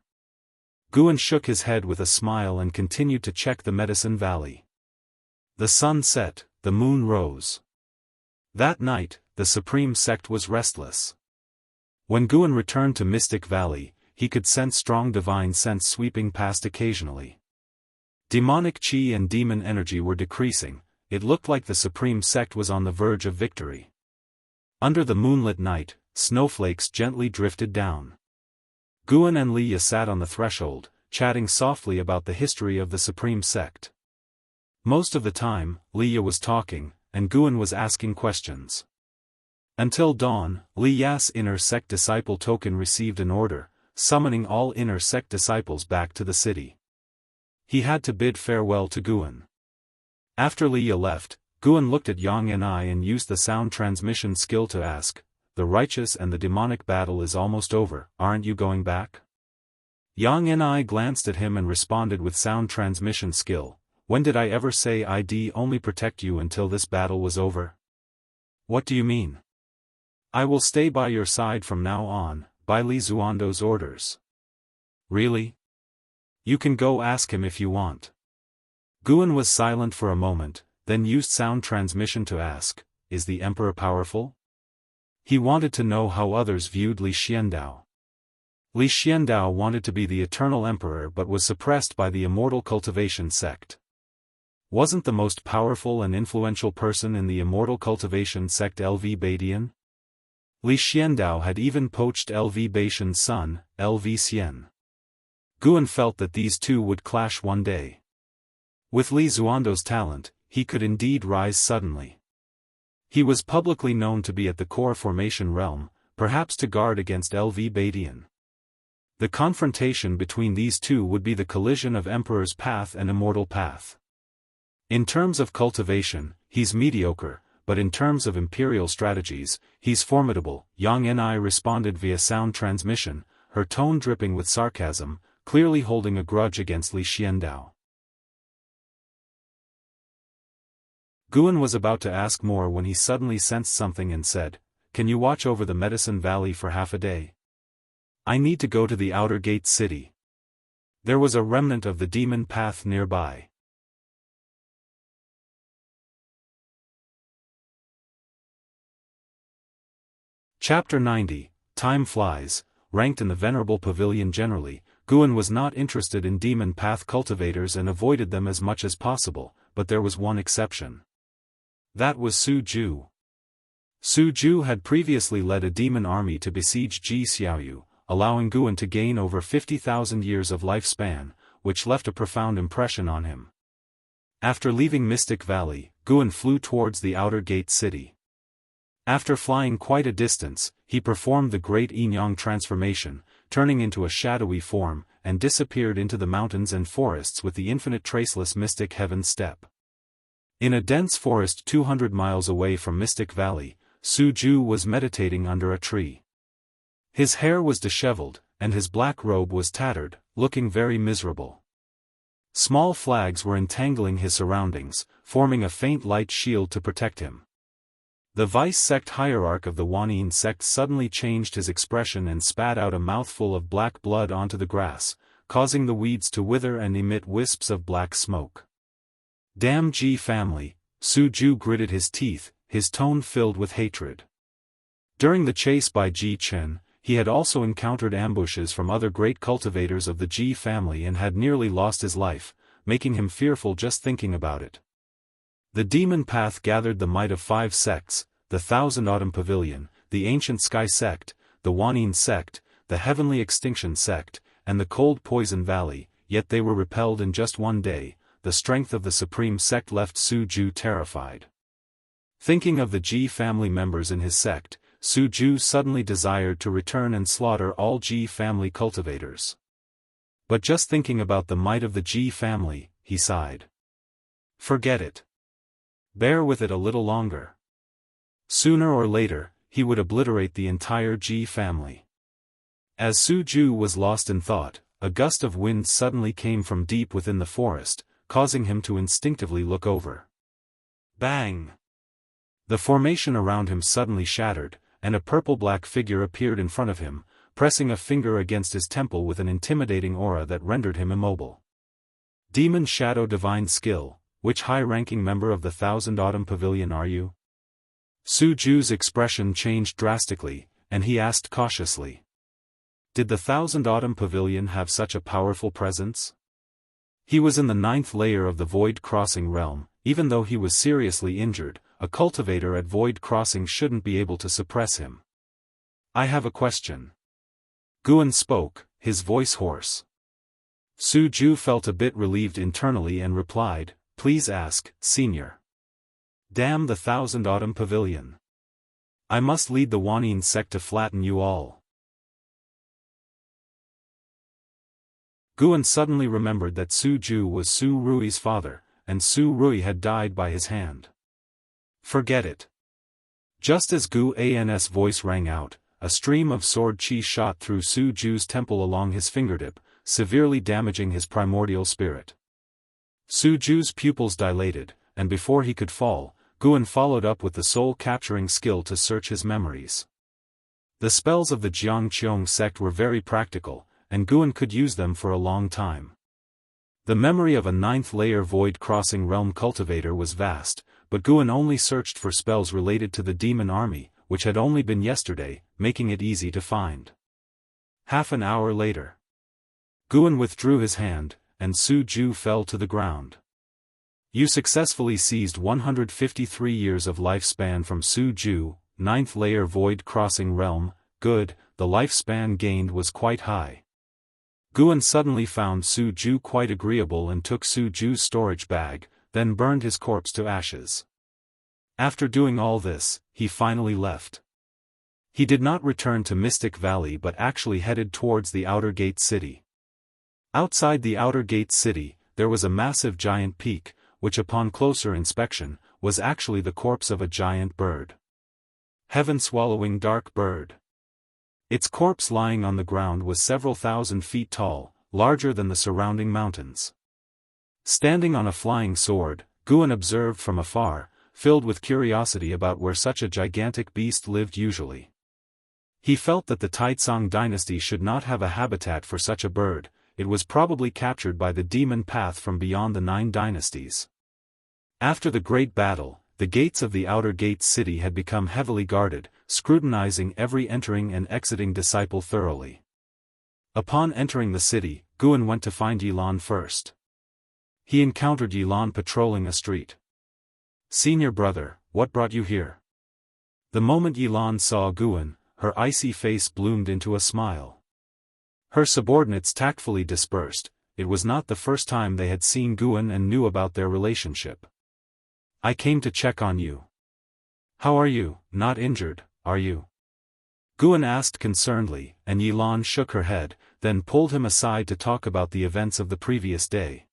Guan shook his head with a smile and continued to check the Medicine Valley. The sun set, the moon rose. That night, the Supreme Sect was restless. When Guan returned to Mystic Valley, he could sense strong divine sense sweeping past occasionally. Demonic chi and demon energy were decreasing. It looked like the Supreme Sect was on the verge of victory. Under the moonlit night, snowflakes gently drifted down. Guan and Liya sat on the threshold, chatting softly about the history of the Supreme Sect. Most of the time, Liya was talking, and Guan was asking questions. Until dawn, Liya's inner sect disciple token received an order, summoning all inner sect disciples back to the city. He had to bid farewell to Guan. After Liya left, Guan looked at Yang Yanai and used the sound transmission skill to ask, "The righteous and the demonic battle is almost over, aren't you going back?" Yang Yanai glanced at him and responded with sound transmission skill, "When did I ever say I'd only protect you until this battle was over?" "What do you mean?" "I will stay by your side from now on, by Li Zuando's orders." "Really? You can go ask him if you want." Guan was silent for a moment, then used sound transmission to ask, "Is the Emperor powerful?" He wanted to know how others viewed Li Xiandao. Li Xiandao wanted to be the eternal emperor but was suppressed by the Immortal Cultivation sect. Wasn't the most powerful and influential person in the Immortal Cultivation sect LV Badian? Li Xiandao had even poached LV Baishan's son, LV Xian. Guan felt that these two would clash one day. With Li Xuando's talent, he could indeed rise suddenly. He was publicly known to be at the core formation realm, perhaps to guard against LV Badian. The confrontation between these two would be the collision of Emperor's Path and Immortal Path. In terms of cultivation, he's mediocre, but in terms of imperial strategies, he's formidable. Yang Ni responded via sound transmission, her tone dripping with sarcasm, clearly holding a grudge against Li Xiandao. Guan was about to ask more when he suddenly sensed something and said, "Can you watch over the Medicine Valley for half a day? I need to go to the outer gate city." There was a remnant of the demon path nearby. Chapter 90, Time Flies. Ranked in the Venerable Pavilion generally, Guan was not interested in demon path cultivators and avoided them as much as possible, but there was one exception. That was Su Ju. Su Ju had previously led a demon army to besiege Ji Xiaoyu, allowing Guan to gain over 50,000 years of lifespan, which left a profound impression on him. After leaving Mystic Valley, Guan flew towards the outer gate city. After flying quite a distance, he performed the great Yin-Yang transformation, turning into a shadowy form, and disappeared into the mountains and forests with the infinite traceless Mystic Heaven Steppe. In a dense forest 200 miles away from Mystic Valley, Su Ju was meditating under a tree. His hair was disheveled, and his black robe was tattered, looking very miserable. Small flags were entangling his surroundings, forming a faint light shield to protect him. The vice sect hierarch of the Wanyin sect suddenly changed his expression and spat out a mouthful of black blood onto the grass, causing the weeds to wither and emit wisps of black smoke. "Damn Ji family," Su Ju gritted his teeth, his tone filled with hatred. During the chase by Ji Chen, he had also encountered ambushes from other great cultivators of the Ji family and had nearly lost his life, making him fearful just thinking about it. The demon path gathered the might of 5 sects, the Thousand Autumn Pavilion, the Ancient Sky sect, the Wanyin sect, the Heavenly Extinction sect, and the Cold Poison Valley, yet they were repelled in just one day. The strength of the supreme sect left Su Ju terrified. Thinking of the Ji family members in his sect, Su Ju suddenly desired to return and slaughter all Ji family cultivators. But just thinking about the might of the Ji family, he sighed. Forget it. Bear with it a little longer. Sooner or later, he would obliterate the entire Ji family. As Su Ju was lost in thought, a gust of wind suddenly came from deep within the forest, causing him to instinctively look over. Bang! The formation around him suddenly shattered, and a purple-black figure appeared in front of him, pressing a finger against his temple with an intimidating aura that rendered him immobile. Demon Shadow Divine Skill, which high-ranking member of the Thousand Autumn Pavilion are you? Su Ju's expression changed drastically, and he asked cautiously. Did the Thousand Autumn Pavilion have such a powerful presence? He was in the 9th layer of the Void Crossing realm. Even though he was seriously injured, a cultivator at Void Crossing shouldn't be able to suppress him. I have a question. Guan spoke, his voice hoarse. Su Ju felt a bit relieved internally and replied, "Please ask, Senior." Damn the Thousand Autumn Pavilion. I must lead the Wanyin sect to flatten you all. Guan suddenly remembered that Su Ju was Su Rui's father, and Su Rui had died by his hand. Forget it. Just as Gu An's voice rang out, a stream of sword chi shot through Su Ju's temple along his fingertip, severely damaging his primordial spirit. Su Ju's pupils dilated, and before he could fall, Guan followed up with the soul-capturing skill to search his memories. The spells of the Jianghu sect were very practical, and Guan could use them for a long time. The memory of a 9th-layer void-crossing realm cultivator was vast, but Guan only searched for spells related to the demon army, which had only been yesterday, making it easy to find. Half an hour later, Guan withdrew his hand, and Su Ju fell to the ground. You successfully seized 153 years of lifespan from Su Ju, 9th layer void crossing realm. Good, the lifespan gained was quite high. Guan suddenly found Su Ju quite agreeable and took Su Ju's storage bag, then burned his corpse to ashes. After doing all this, he finally left. He did not return to Mystic Valley but actually headed towards the Outer Gate City. Outside the Outer Gate City, there was a massive giant peak, which upon closer inspection, was actually the corpse of a giant bird. Heaven-swallowing dark bird. Its corpse lying on the ground was several thousand feet tall, larger than the surrounding mountains. Standing on a flying sword, Guan observed from afar, filled with curiosity about where such a gigantic beast lived usually. He felt that the Taizong dynasty should not have a habitat for such a bird. It was probably captured by the demon path from beyond the 9 dynasties. After the great battle, the gates of the Outer Gate City had become heavily guarded, scrutinizing every entering and exiting disciple thoroughly. Upon entering the city, Guan went to find Yilan first. He encountered Yilan patrolling a street. "Senior brother, what brought you here?" The moment Yilan saw Guan, her icy face bloomed into a smile. Her subordinates tactfully dispersed. It was not the first time they had seen Guan and knew about their relationship. "I came to check on you." "How are you? Not injured, are you?" Guan asked concernedly, and Yilan shook her head, then pulled him aside to talk about the events of the previous day.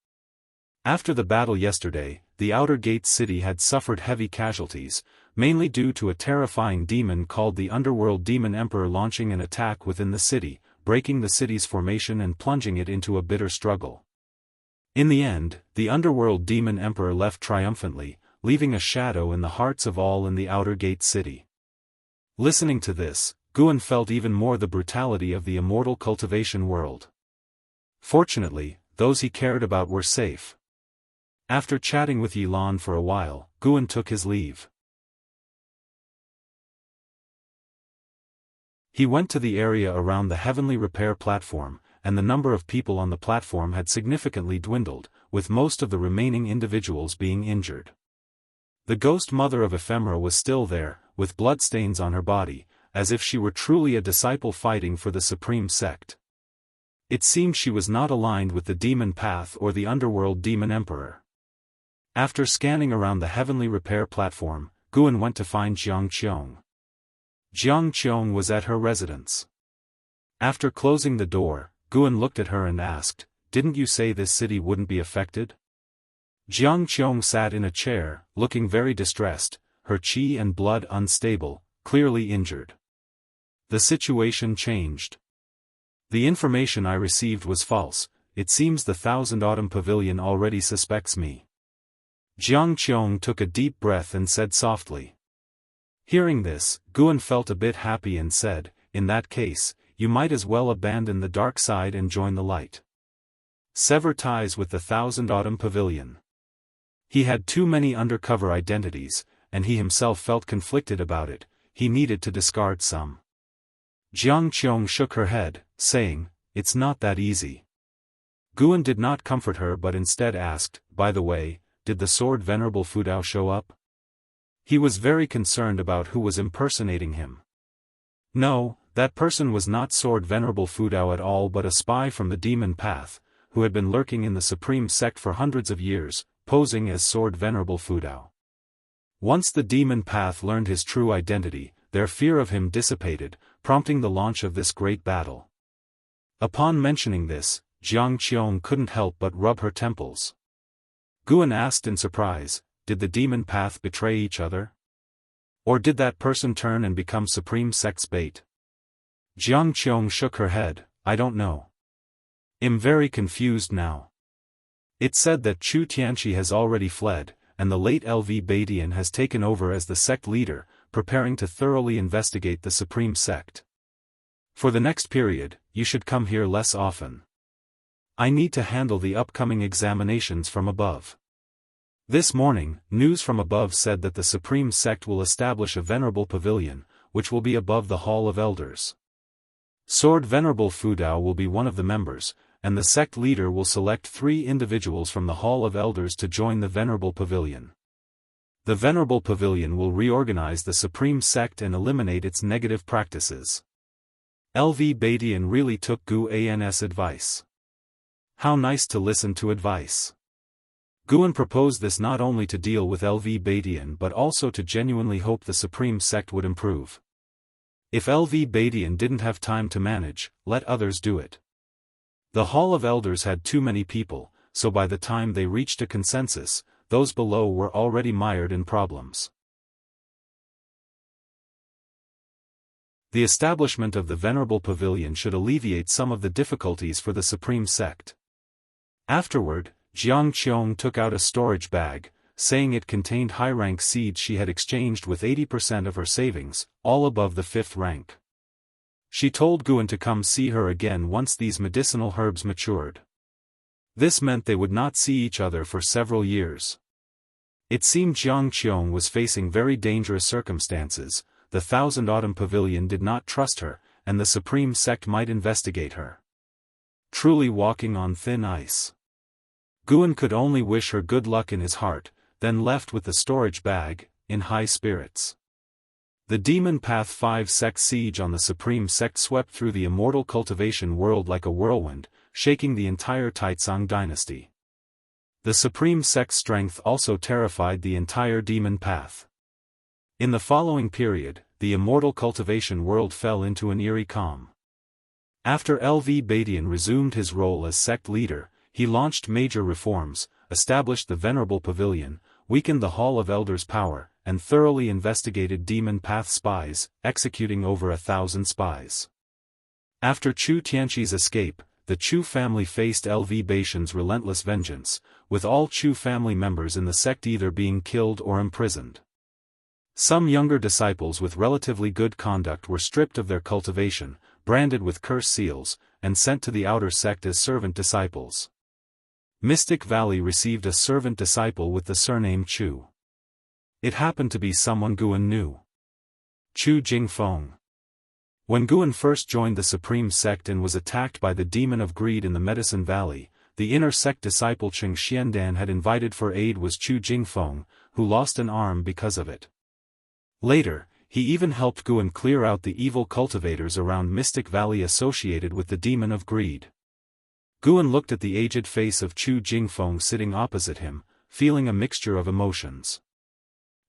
After the battle yesterday, the Outer Gate City had suffered heavy casualties, mainly due to a terrifying demon called the Underworld Demon Emperor launching an attack within the city, breaking the city's formation and plunging it into a bitter struggle. In the end, the Underworld Demon Emperor left triumphantly, leaving a shadow in the hearts of all in the Outer Gate City. Listening to this, Guan felt even more the brutality of the immortal cultivation world. Fortunately, those he cared about were safe. After chatting with Yilan for a while, Guan took his leave. He went to the area around the heavenly repair platform, and the number of people on the platform had significantly dwindled, with most of the remaining individuals being injured. The ghost mother of Ephemera was still there, with bloodstains on her body, as if she were truly a disciple fighting for the supreme sect. It seemed she was not aligned with the demon path or the underworld demon emperor. After scanning around the heavenly repair platform, Guan went to find Jianghu. Jianghu was at her residence. After closing the door, Guan looked at her and asked, "Didn't you say this city wouldn't be affected?" Jianghu sat in a chair, looking very distressed, her qi and blood unstable, clearly injured. The situation changed. "The information I received was false. It seems the Thousand Autumn Pavilion already suspects me." Jianghu took a deep breath and said softly. Hearing this, Guan felt a bit happy and said, "In that case, you might as well abandon the dark side and join the light. Sever ties with the Thousand Autumn Pavilion." He had too many undercover identities, and he himself felt conflicted about it. He needed to discard some. Jianghu shook her head, saying, "It's not that easy." Guan did not comfort her but instead asked, "By the way, did the sword Venerable Fudao show up?" He was very concerned about who was impersonating him. No, that person was not Sword Venerable Fudao at all but a spy from the demon path, who had been lurking in the supreme sect for hundreds of years, posing as Sword Venerable Fudao. Once the demon path learned his true identity, their fear of him dissipated, prompting the launch of this great battle. Upon mentioning this, Jianghu couldn't help but rub her temples. Guan asked in surprise, "Did the demon path betray each other? Or did that person turn and become supreme sect's bait?" Jianghu shook her head, "I don't know. I'm very confused now. It said that Chu Tianqi has already fled, and the late LV Badian has taken over as the sect leader, preparing to thoroughly investigate the supreme sect. For the next period, you should come here less often. I need to handle the upcoming examinations from above." This morning, news from above said that the supreme sect will establish a venerable pavilion, which will be above the Hall of Elders. Sword Venerable Fudao will be one of the members, and the sect leader will select 3 individuals from the Hall of Elders to join the Venerable Pavilion. The Venerable Pavilion will reorganize the Supreme Sect and eliminate its negative practices. LV Badian really took Gu An's advice. How nice to listen to advice. Guan proposed this not only to deal with LV Badian but also to genuinely hope the Supreme Sect would improve. If LV Badian didn't have time to manage, let others do it. The Hall of Elders had too many people, so by the time they reached a consensus, those below were already mired in problems. The establishment of the Venerable Pavilion should alleviate some of the difficulties for the Supreme Sect. Afterward, Jiang took out a storage bag, saying it contained high-rank seeds she had exchanged with 80% of her savings, all above the 5th rank. She told Guan to come see her again once these medicinal herbs matured. This meant they would not see each other for several years. It seemed Jiang was facing very dangerous circumstances. The Thousand Autumn Pavilion did not trust her, and the Supreme Sect might investigate her. Truly walking on thin ice. Guan could only wish her good luck in his heart, then left with the storage bag, in high spirits. The Demon Path 5 sect siege on the Supreme Sect swept through the immortal cultivation world like a whirlwind, shaking the entire Taizong dynasty. The Supreme Sect's strength also terrified the entire Demon Path. In the following period, the immortal cultivation world fell into an eerie calm. After LV Badian resumed his role as sect leader, he launched major reforms, established the Venerable Pavilion, weakened the Hall of Elders' power, and thoroughly investigated Demon Path spies, executing over 1,000 spies. After Chu Tianqi's escape, the Chu family faced LV Badian's relentless vengeance, with all Chu family members in the sect either being killed or imprisoned. Some younger disciples with relatively good conduct were stripped of their cultivation, branded with curse seals, and sent to the outer sect as servant disciples. Mystic Valley received a servant disciple with the surname Chu. It happened to be someone Guan knew. Chu Jingfeng. When Guan first joined the Supreme Sect and was attacked by the demon of greed in the Medicine Valley, the inner sect disciple Cheng Xiandan had invited for aid was Chu Jingfeng, who lost an arm because of it. Later, he even helped Guan clear out the evil cultivators around Mystic Valley associated with the demon of greed. Guan looked at the aged face of Chu Jingfeng sitting opposite him, feeling a mixture of emotions.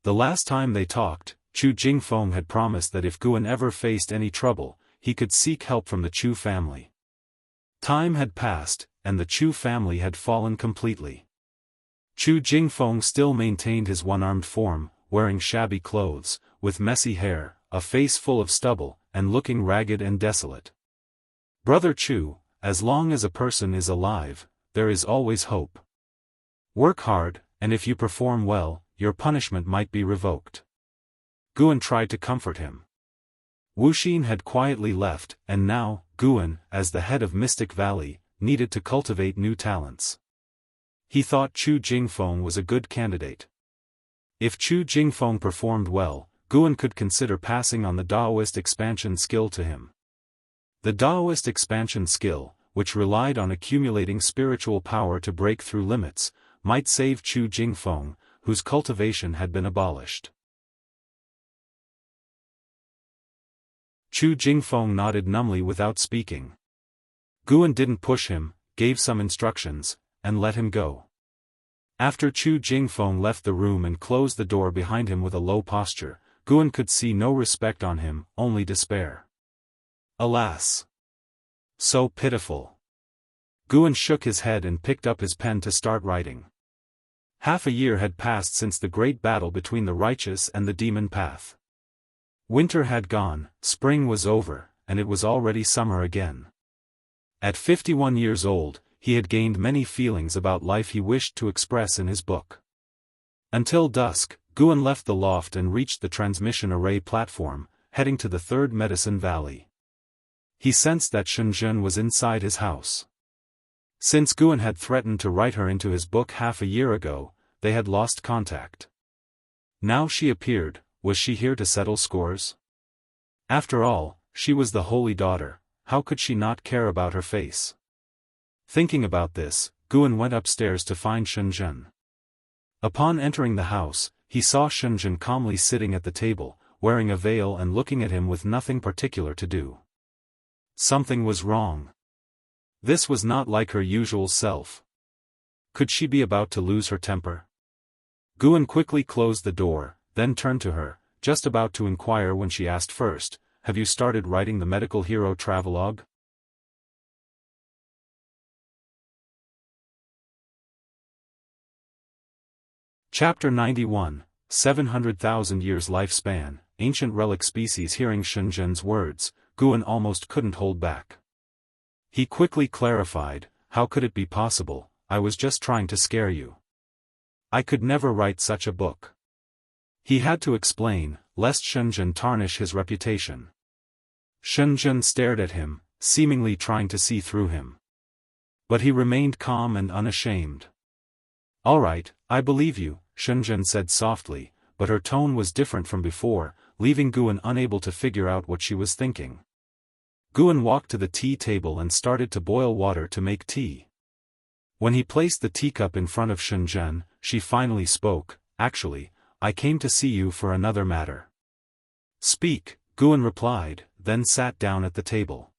The last time they talked, Chu Jingfeng had promised that if Guan ever faced any trouble, he could seek help from the Chu family. Time had passed, and the Chu family had fallen completely. Chu Jingfeng still maintained his one-armed form, wearing shabby clothes, with messy hair, a face full of stubble, and looking ragged and desolate. Brother Chu, as long as a person is alive, there is always hope. Work hard, and if you perform well, your punishment might be revoked. Guan tried to comfort him. Wuxin had quietly left, and now, Guan, as the head of Mystic Valley, needed to cultivate new talents. He thought Chu Jingfeng was a good candidate. If Chu Jingfeng performed well, Guan could consider passing on the Daoist expansion skill to him. The Daoist expansion skill, which relied on accumulating spiritual power to break through limits, might save Chu Jingfeng, whose cultivation had been abolished. Chu Jingfeng nodded numbly without speaking. Guan didn't push him, gave some instructions, and let him go. After Chu Jingfeng left the room and closed the door behind him with a low posture, Guan could see no respect on him, only despair. Alas! So pitiful. Guan shook his head and picked up his pen to start writing. Half a year had passed since the great battle between the righteous and the demon path. Winter had gone, spring was over, and it was already summer again. At 51 years old, he had gained many feelings about life he wished to express in his book. Until dusk, Guan left the loft and reached the transmission array platform, heading to the third Medicine Valley. He sensed that Shenzhen was inside his house. Since Guan had threatened to write her into his book half a year ago, they had lost contact. Now she appeared. Was she here to settle scores? After all, she was the holy daughter, how could she not care about her face? Thinking about this, Guan went upstairs to find Shenzhen. Upon entering the house, he saw Shenzhen calmly sitting at the table, wearing a veil and looking at him with nothing particular to do. Something was wrong. This was not like her usual self. Could she be about to lose her temper? Guan quickly closed the door, then turned to her, just about to inquire when she asked first, "Have you started writing the medical hero travelogue?" Chapter 91, 700,000 years lifespan, ancient relic species. Hearing Shenzhen's words, Guan almost couldn't hold back. He quickly clarified, "How could it be possible? I was just trying to scare you. I could never write such a book." He had to explain, lest Shenzhen tarnish his reputation. Shenzhen stared at him, seemingly trying to see through him. But he remained calm and unashamed. "All right, I believe you," Shenzhen said softly, but her tone was different from before, leaving Guan unable to figure out what she was thinking. Guan walked to the tea table and started to boil water to make tea. When he placed the teacup in front of Shenzhen, she finally spoke, "Actually, I came to see you for another matter." "Speak," Guan replied, then sat down at the table.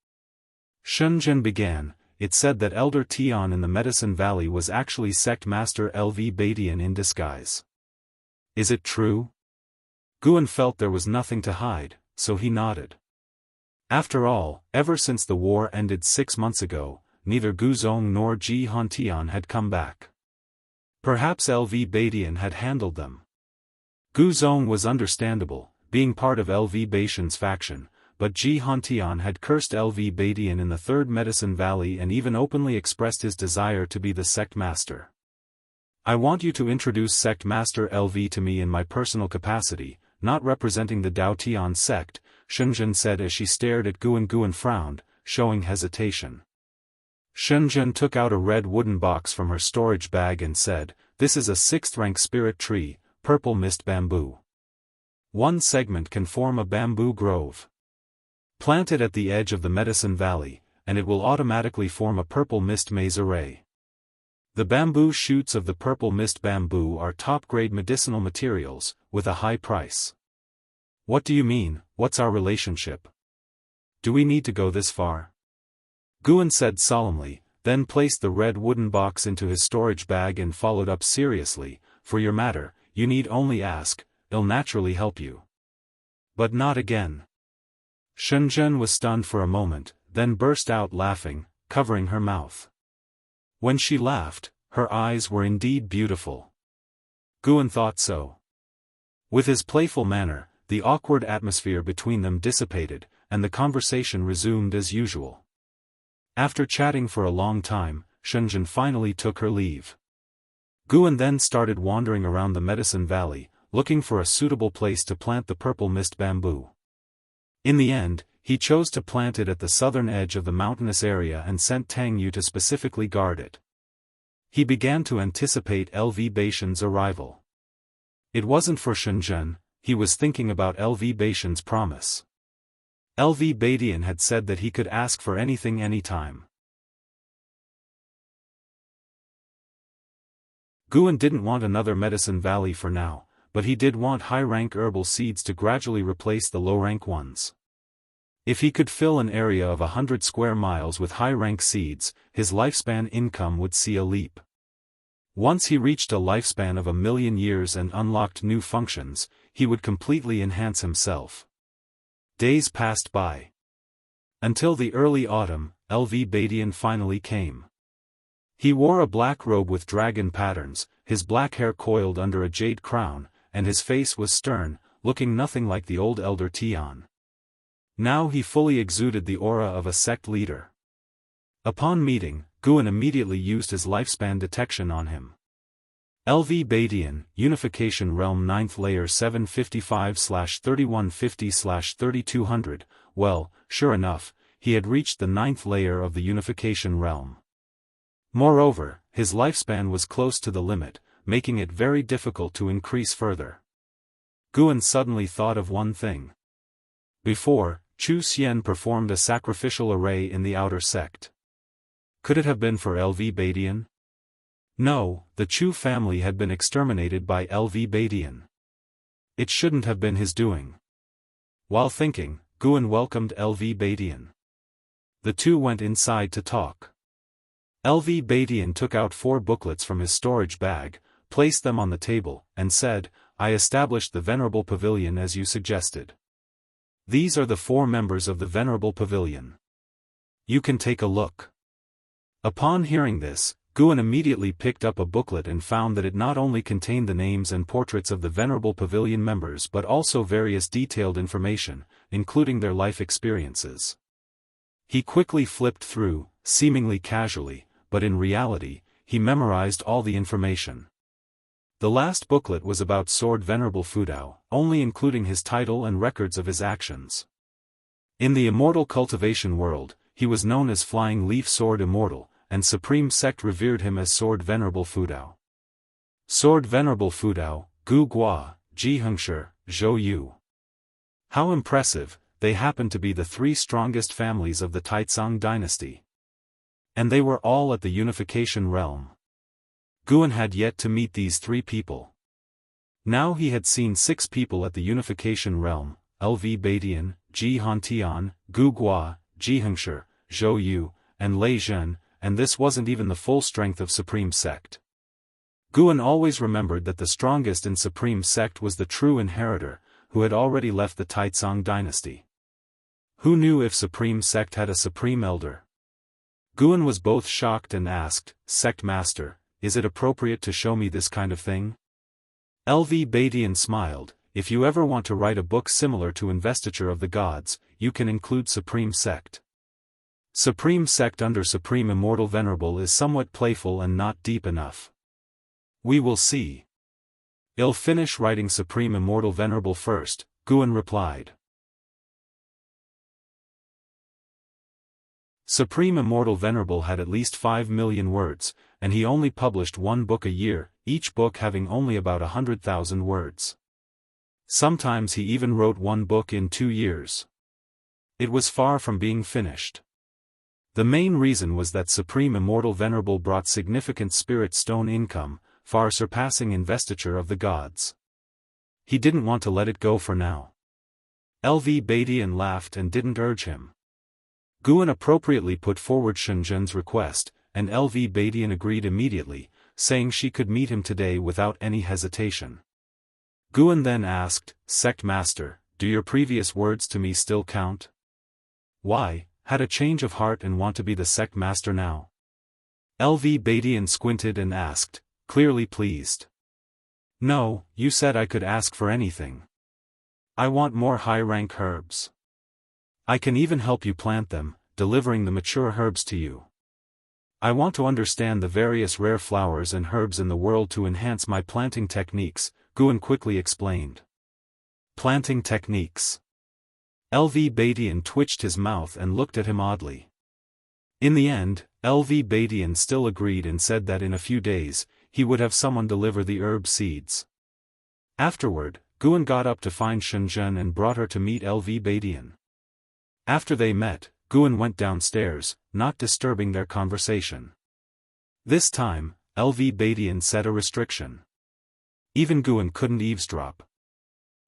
Shenzhen began, "It said that Elder Tian in the Medicine Valley was actually Sect Master LV Badian in disguise. Is it true?" Guan felt there was nothing to hide, so he nodded. After all, ever since the war ended 6 months ago, neither Guzong nor Ji Hantian had come back. Perhaps LV Badian had handled them. Guzong was understandable, being part of LV Badian's faction, but Ji Hantian had cursed LV Badian in the Third Medicine Valley and even openly expressed his desire to be the sect master. "I want you to introduce Sect Master LV to me in my personal capacity, not representing the Daotian sect," Shenzhen said as she stared at Guan. Guan frowned, showing hesitation. Shenzhen took out a red wooden box from her storage bag and said, "This is a 6th-rank spirit tree, purple mist bamboo. One segment can form a bamboo grove. Plant it at the edge of the Medicine Valley, and it will automatically form a purple mist maze array. The bamboo shoots of the purple mist bamboo are top-grade medicinal materials, with a high price." "What do you mean? What's our relationship? Do we need to go this far?" Guan said solemnly, then placed the red wooden box into his storage bag and followed up seriously, "For your matter, you need only ask, I'll naturally help you." "But not again." Shenzhen was stunned for a moment, then burst out laughing, covering her mouth. When she laughed, her eyes were indeed beautiful. Guan thought so. With his playful manner, the awkward atmosphere between them dissipated, and the conversation resumed as usual. After chatting for a long time, Shenzhen finally took her leave. Guan then started wandering around the Medicine Valley, looking for a suitable place to plant the purple mist bamboo. In the end, he chose to plant it at the southern edge of the mountainous area and sent Tang Yu to specifically guard it. He began to anticipate LV Badian's arrival. It wasn't for Shenzhen, he was thinking about LV Badian's promise. LV Badian had said that he could ask for anything anytime. Guan didn't want another Medicine Valley for now, but he did want high-rank herbal seeds to gradually replace the low-rank ones. If he could fill an area of 100 square miles with high-rank seeds, his lifespan income would see a leap. Once he reached a lifespan of 1,000,000 years and unlocked new functions, he would completely enhance himself. Days passed by. Until the early autumn, LV Badian finally came. He wore a black robe with dragon patterns, his black hair coiled under a jade crown, and his face was stern, looking nothing like the old Elder Tian. Now he fully exuded the aura of a sect leader. Upon meeting, Guan immediately used his lifespan detection on him. LV Badian, Unification Realm 9th Layer 755/3150/3200, well, sure enough, he had reached the 9th layer of the Unification Realm. Moreover, his lifespan was close to the limit, making it very difficult to increase further. Guan suddenly thought of one thing. Before, Chu Xian performed a sacrificial array in the outer sect. Could it have been for LV Badian? No, the Chu family had been exterminated by LV Badian. It shouldn't have been his doing. While thinking, Guan welcomed LV Badian. The two went inside to talk. LV Badian took out 4 booklets from his storage bag, placed them on the table, and said, "I established the Venerable Pavilion as you suggested. These are the 4 members of the Venerable Pavilion. You can take a look." Upon hearing this, Guan immediately picked up a booklet and found that it not only contained the names and portraits of the Venerable Pavilion members but also various detailed information, including their life experiences. He quickly flipped through, seemingly casually, but in reality, he memorized all the information. The last booklet was about Sword Venerable Fudao, only including his title and records of his actions. In the Immortal Cultivation world, he was known as Flying Leaf Sword Immortal, and Supreme Sect revered him as Sword Venerable Fudao. Sword Venerable Fudao, Gu Gua, Jianghu, Zhou Yu. How impressive, they happened to be the 3 strongest families of the Taizong dynasty. And they were all at the Unification Realm. Guan had yet to meet these 3 people. Now he had seen 6 people at the Unification Realm: LV Badian, Ji Hantian, Gu Gua, Jianghu, Zhou Yu, and Lei Zhen, and this wasn't even the full strength of Supreme Sect. Guan always remembered that the strongest in Supreme Sect was the true inheritor, who had already left the Taizong dynasty. Who knew if Supreme Sect had a Supreme Elder? Guan was both shocked and asked, "Sect Master, is it appropriate to show me this kind of thing?" LV Badian smiled, "If you ever want to write a book similar to Investiture of the Gods, you can include Supreme Sect. Supreme Sect under Supreme Immortal Venerable is somewhat playful and not deep enough. We will see. I'll finish writing Supreme Immortal Venerable first," Guan replied. Supreme Immortal Venerable had at least 5 million words, and he only published 1 book a year, each book having only about 100,000 words. Sometimes he even wrote 1 book in 2 years. It was far from being finished. The main reason was that Supreme Immortal Venerable brought significant spirit stone income, far surpassing Investiture of the Gods. He didn't want to let it go for now. LV Badian laughed and didn't urge him. Guan appropriately put forward Shenzhen's request, and LV Badian agreed immediately, saying she could meet him today without any hesitation. Guan then asked, "Sect Master, do your previous words to me still count? Why, had a change of heart and want to be the Sect Master now?" LV Badian squinted and asked, clearly pleased. "No, you said I could ask for anything. I want more high-rank herbs. I can even help you plant them, delivering the mature herbs to you. I want to understand the various rare flowers and herbs in the world to enhance my planting techniques," Guan quickly explained. Planting techniques. LV Badian twitched his mouth and looked at him oddly. In the end, LV Badian still agreed and said that in a few days, he would have someone deliver the herb seeds. Afterward, Guan got up to find Shenzhen and brought her to meet LV Badian. After they met, Guan went downstairs, not disturbing their conversation. This time, LV Badian set a restriction. Even Guan couldn't eavesdrop.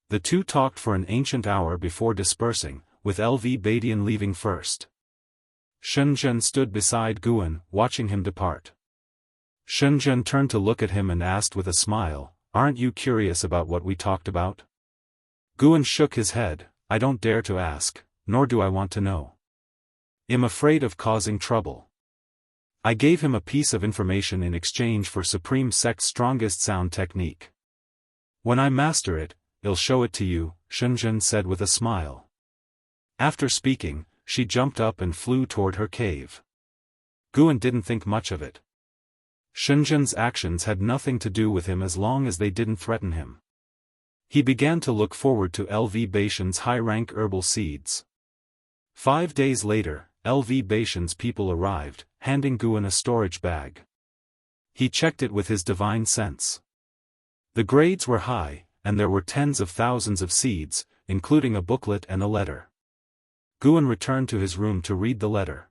The two talked for an ancient hour before dispersing, with LV Badian leaving first. Shenzhen stood beside Guan, watching him depart. Shenzhen turned to look at him and asked with a smile, "Aren't you curious about what we talked about?" Guan shook his head, "I don't dare to ask, nor do I want to know. I'm afraid of causing trouble." I gave him a piece of information in exchange for Supreme Sect's strongest sound technique. When I master it, I'll show it to you, Shenzhen said with a smile. After speaking, she jumped up and flew toward her cave. Guan didn't think much of it. Shenzhen's actions had nothing to do with him as long as they didn't threaten him. He began to look forward to LV Badian's high-rank herbal seeds. 5 days later, LV Badian's people arrived, handing Guan a storage bag. He checked it with his divine sense. The grades were high, and there were tens of thousands of seeds, including a booklet and a letter. Guan returned to his room to read the letter.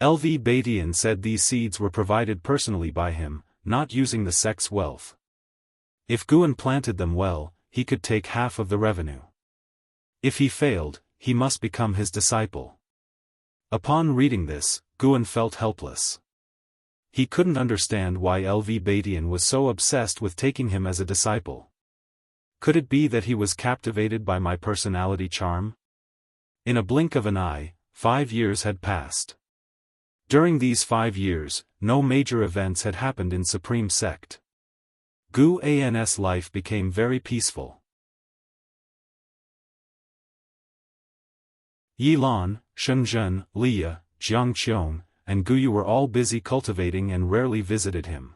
LV Badian said these seeds were provided personally by him, not using the sect's wealth. If Guan planted them well, he could take half of the revenue. If he failed, he must become his disciple. Upon reading this, Guan felt helpless. He couldn't understand why LV Badian was so obsessed with taking him as a disciple. Could it be that he was captivated by my personality charm? In a blink of an eye, 5 years had passed. During these 5 years, no major events had happened in Supreme Sect. Gu An's life became very peaceful. Yilan, Shenzhen, Liya, Jianghu, and Guyu were all busy cultivating and rarely visited him.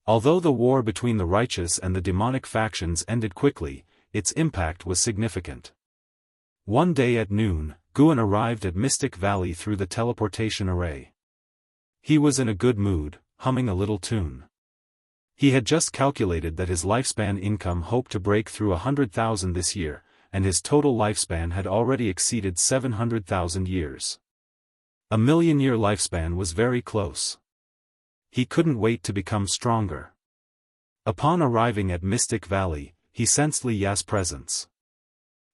Although the war between the righteous and the demonic factions ended quickly, its impact was significant. One day at noon, Guan arrived at Mystic Valley through the teleportation array. He was in a good mood, humming a little tune. He had just calculated that his lifespan income hoped to break through 100,000 this year, and his total lifespan had already exceeded 700,000 years. A million-year lifespan was very close. He couldn't wait to become stronger. Upon arriving at Mystic Valley, he sensed Li Ya's presence.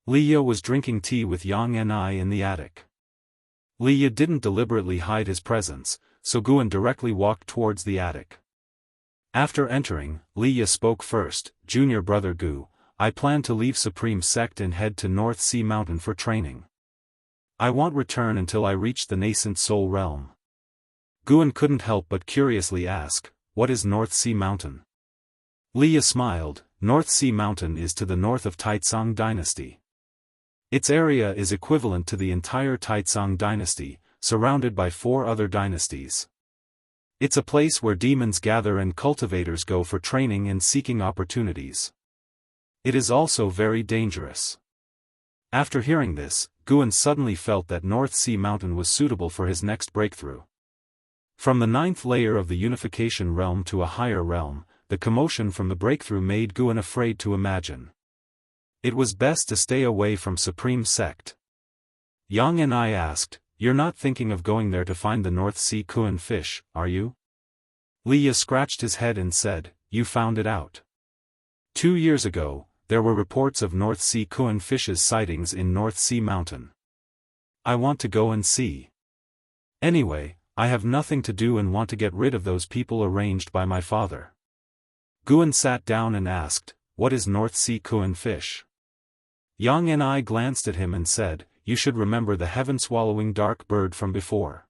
Liya was drinking tea with Yang Ni in the attic. Liya didn't deliberately hide his presence, so Guan directly walked towards the attic. After entering, Liya spoke first. "Junior brother Gu, I plan to leave Supreme Sect and head to North Sea Mountain for training. I won't return until I reach the nascent soul realm." Guan couldn't help but curiously ask, "What is North Sea Mountain?" Liya smiled. "North Sea Mountain is to the north of Taizong Dynasty. Its area is equivalent to the entire Taizong Dynasty, surrounded by 4 other dynasties. It's a place where demons gather and cultivators go for training and seeking opportunities. It is also very dangerous." After hearing this, Guan suddenly felt that North Sea Mountain was suitable for his next breakthrough. From the 9th layer of the unification realm to a higher realm, the commotion from the breakthrough made Guan afraid to imagine. It was best to stay away from Supreme Sect. Yang Ni asked, "You're not thinking of going there to find the North Sea Kuan fish, are you?" Liya scratched his head and said, "You found it out." 2 years ago, there were reports of North Sea Kuan fish's sightings in North Sea Mountain. I want to go and see. Anyway, I have nothing to do and want to get rid of those people arranged by my father. Guan sat down and asked, "What is North Sea Kuan fish?" Yang Ni glanced at him and said, "You should remember the heaven-swallowing dark bird from before.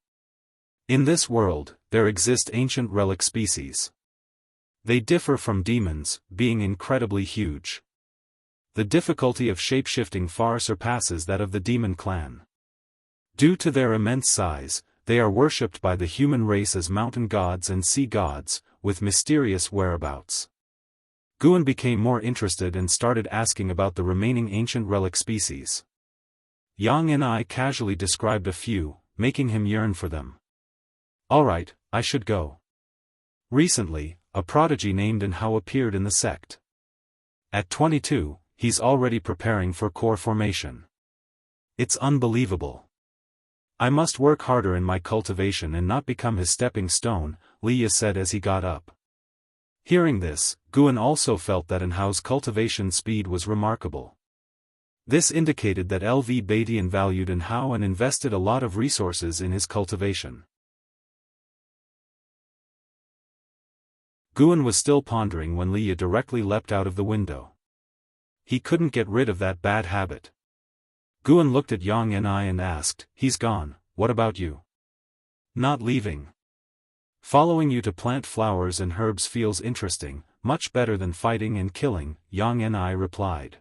In this world, there exist ancient relic species. They differ from demons, being incredibly huge. The difficulty of shapeshifting far surpasses that of the demon clan. Due to their immense size, they are worshipped by the human race as mountain gods and sea gods, with mysterious whereabouts." Guan became more interested and started asking about the remaining ancient relic species. Yang Ni casually described a few, making him yearn for them. "Alright, I should go. Recently, a prodigy named Hao appeared in the sect. At 22, he's already preparing for core formation. It's unbelievable. I must work harder in my cultivation and not become his stepping stone," Liya said as he got up. Hearing this, Guan also felt that Hao's cultivation speed was remarkable. This indicated that LV Badian valued Hao and invested a lot of resources in his cultivation. Guan was still pondering when Liya directly leapt out of the window. He couldn't get rid of that bad habit. Guan looked at Yang Ni and asked, "He's gone, what about you?" "Not leaving. Following you to plant flowers and herbs feels interesting, much better than fighting and killing," Yang Ni replied.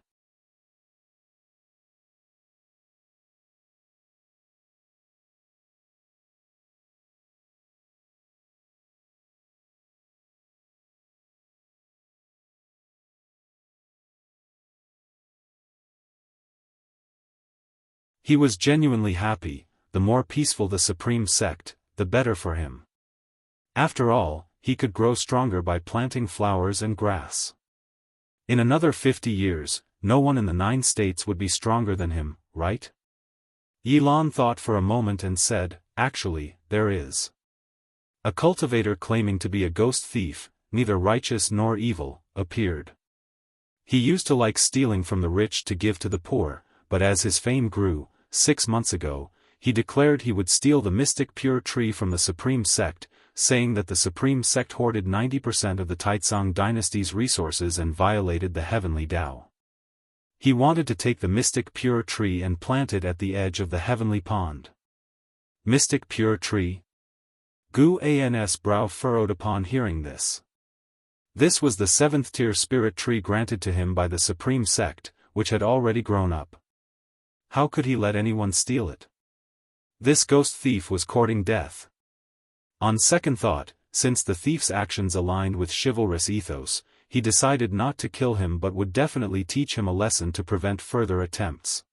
He was genuinely happy. The more peaceful the Supreme Sect, the better for him. After all, he could grow stronger by planting flowers and grass. In another 50 years, no one in the 9 states would be stronger than him, right? Yilan thought for a moment and said, "Actually, there is. A cultivator claiming to be a ghost thief, neither righteous nor evil, appeared. He used to like stealing from the rich to give to the poor, but as his fame grew, 6 months ago, he declared he would steal the mystic pure tree from the Supreme Sect, saying that the Supreme Sect hoarded 90% of the Taizong dynasty's resources and violated the heavenly Tao. He wanted to take the mystic pure tree and plant it at the edge of the heavenly pond. Mystic pure tree? Gu An's brow furrowed upon hearing this. This was the 7th-tier spirit tree granted to him by the Supreme Sect, which had already grown up. How could he let anyone steal it? This ghost thief was courting death. On second thought, since the thief's actions aligned with chivalrous ethos, he decided not to kill him but would definitely teach him a lesson to prevent further attempts.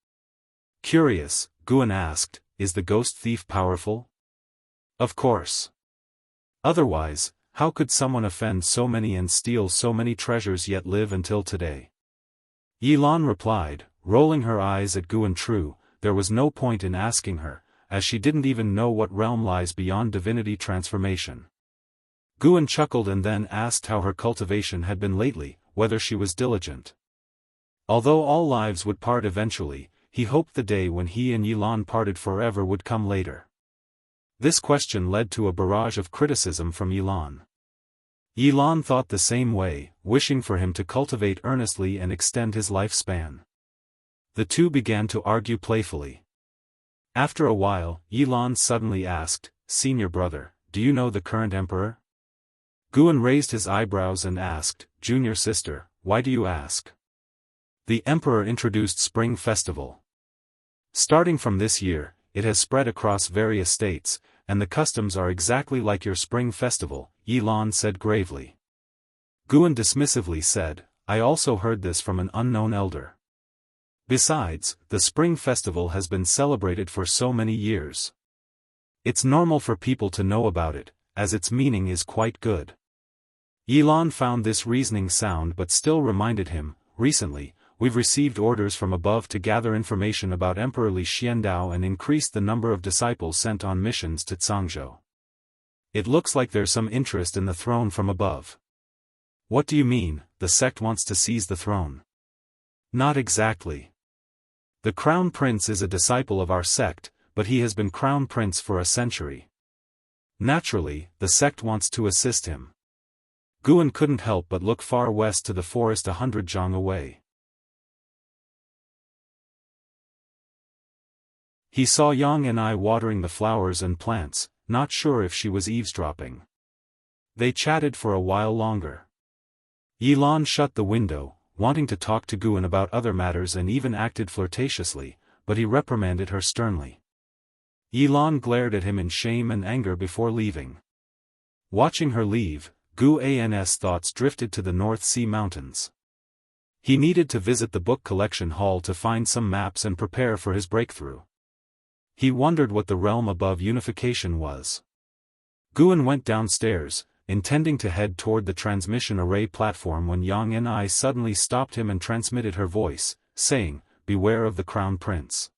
Curious, Guan asked, is the ghost thief powerful? Of course. Otherwise, how could someone offend so many and steal so many treasures yet live until today? Yilan replied, rolling her eyes at Guan. True, there was no point in asking her, as she didn't even know what realm lies beyond divinity transformation. Guan chuckled and then asked how her cultivation had been lately, whether she was diligent. Although all lives would part eventually, he hoped the day when he and Yilan parted forever would come later. This question led to a barrage of criticism from Yilan. Yilan thought the same way, wishing for him to cultivate earnestly and extend his lifespan. The two began to argue playfully. After a while, Yilan suddenly asked, "Senior brother, do you know the current emperor?" Guan raised his eyebrows and asked, "Junior sister, why do you ask?" The emperor introduced Spring Festival. Starting from this year, it has spread across various states, and the customs are exactly like your Spring Festival, Yilan said gravely. Guan dismissively said, "I also heard this from an unknown elder. Besides, the Spring Festival has been celebrated for so many years. It's normal for people to know about it, as its meaning is quite good." Yilan found this reasoning sound but still reminded him, "Recently, we've received orders from above to gather information about Emperor Li Xiandao and increase the number of disciples sent on missions to Cangzhou. It looks like there's some interest in the throne from above." "What do you mean, the sect wants to seize the throne?" "Not exactly. The Crown Prince is a disciple of our sect, but he has been Crown Prince for a century. Naturally, the sect wants to assist him." Guan couldn't help but look far west to the forest 100 zhang away. He saw Yang and I watering the flowers and plants, not sure if she was eavesdropping. They chatted for a while longer. Yilan shut the window, wanting to talk to Guan about other matters and even acted flirtatiously, but he reprimanded her sternly. Yilan glared at him in shame and anger before leaving. Watching her leave, Gu An's thoughts drifted to the North Sea Mountains. He needed to visit the book collection hall to find some maps and prepare for his breakthrough. He wondered what the realm above unification was. Guan went downstairs, intending to head toward the transmission array platform when Yang and suddenly stopped him and transmitted her voice, saying, "Beware of the Crown Prince.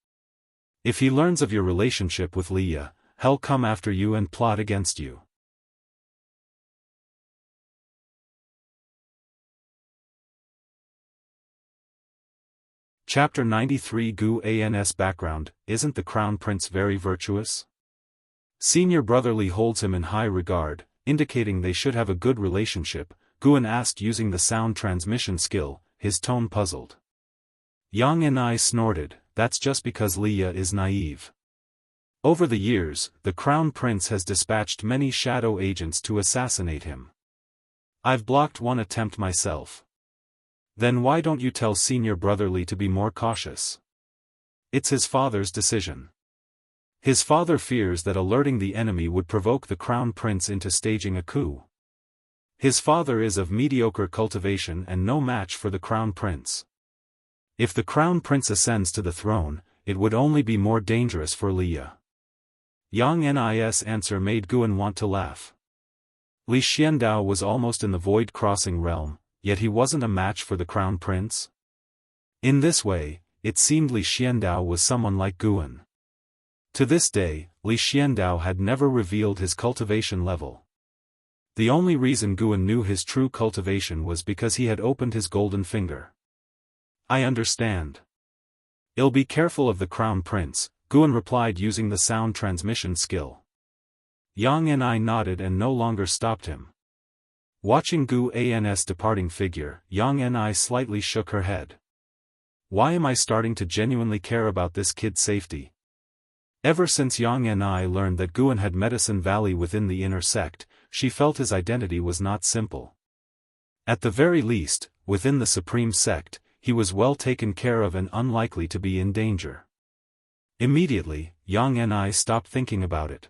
If he learns of your relationship with Leia, he'll come after you and plot against you." Chapter 93 Gu An's background, isn't the Crown Prince very virtuous? Senior brother Li holds him in high regard, indicating they should have a good relationship, Guan asked using the sound transmission skill, his tone puzzled. Yang and snorted, "That's just because Leia is naive. Over the years, the Crown Prince has dispatched many shadow agents to assassinate him. I've blocked one attempt myself." "Then why don't you tell senior brother Li to be more cautious?" "It's his father's decision. His father fears that alerting the enemy would provoke the Crown Prince into staging a coup. His father is of mediocre cultivation and no match for the Crown Prince. If the Crown Prince ascends to the throne, it would only be more dangerous for Leia." Yang N's answer made Guan want to laugh. Li Xiandao was almost in the void crossing realm, yet he wasn't a match for the Crown Prince? In this way, it seemed Li Xiandao was someone like Guan. To this day, Li Xiandao had never revealed his cultivation level. The only reason Guan knew his true cultivation was because he had opened his golden finger. I understand. I'll be careful of the Crown Prince, Guan replied using the sound transmission skill. Yang Ni nodded and no longer stopped him. Watching Gu An's departing figure, Yang Ni slightly shook her head. Why am I starting to genuinely care about this kid's safety? Ever since Yang Ni learned that Guan had Medicine Valley within the inner sect, she felt his identity was not simple. At the very least, within the supreme sect, he was well taken care of and unlikely to be in danger. Immediately, Yang Ni stopped thinking about it.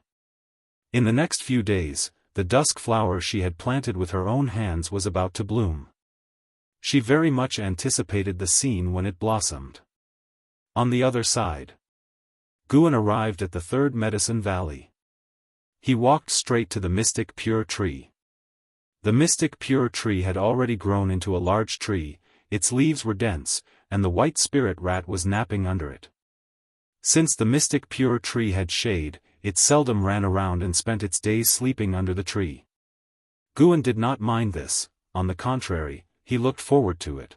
In the next few days, the dusk flower she had planted with her own hands was about to bloom. She very much anticipated the scene when it blossomed. On the other side, Guan arrived at the third Medicine Valley. He walked straight to the mystic pure tree. The mystic pure tree had already grown into a large tree, its leaves were dense, and the white spirit rat was napping under it. Since the mystic pure tree had shade, it seldom ran around and spent its days sleeping under the tree. Guan did not mind this, on the contrary, he looked forward to it.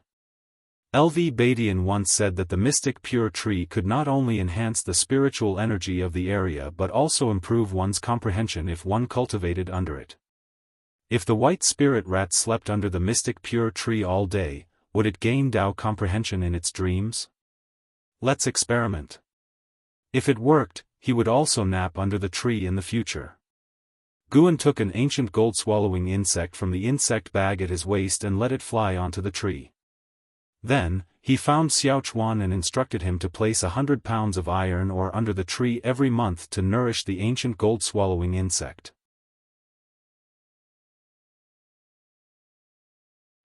LV Badian once said that the mystic pure tree could not only enhance the spiritual energy of the area but also improve one's comprehension if one cultivated under it. If the white spirit rat slept under the mystic pure tree all day, would it gain Tao comprehension in its dreams? Let's experiment. If it worked, he would also nap under the tree in the future. Guan took an ancient gold-swallowing insect from the insect bag at his waist and let it fly onto the tree. Then, he found Xiaochuan and instructed him to place 100 pounds of iron ore under the tree every month to nourish the ancient gold-swallowing insect.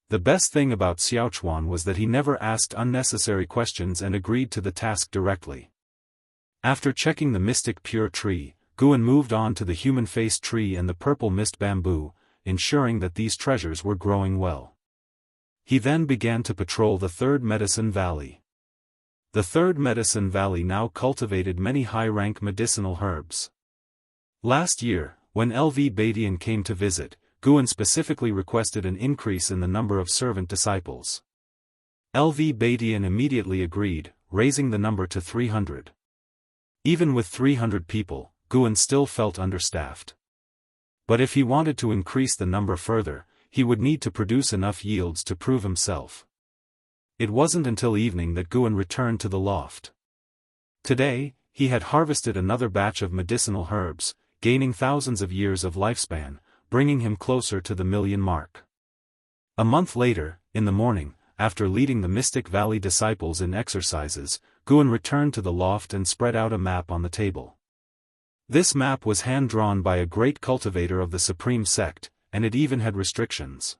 The best thing about Xiaochuan was that he never asked unnecessary questions and agreed to the task directly. After checking the mystic pure tree, Guan moved on to the human face tree and the purple mist bamboo, ensuring that these treasures were growing well. He then began to patrol the third Medicine Valley. The third Medicine Valley now cultivated many high-rank medicinal herbs. Last year, when LV Badian came to visit, Guan specifically requested an increase in the number of servant disciples. LV Badian immediately agreed, raising the number to 300. Even with 300 people, Guan still felt understaffed. But if he wanted to increase the number further, he would need to produce enough yields to prove himself. It wasn't until evening that Guan returned to the loft. Today, he had harvested another batch of medicinal herbs, gaining thousands of years of lifespan, bringing him closer to the 1,000,000 mark. A month later, in the morning, after leading the Mystic Valley disciples in exercises, Guan returned to the loft and spread out a map on the table. This map was hand-drawn by a great cultivator of the Supreme Sect, and it even had restrictions.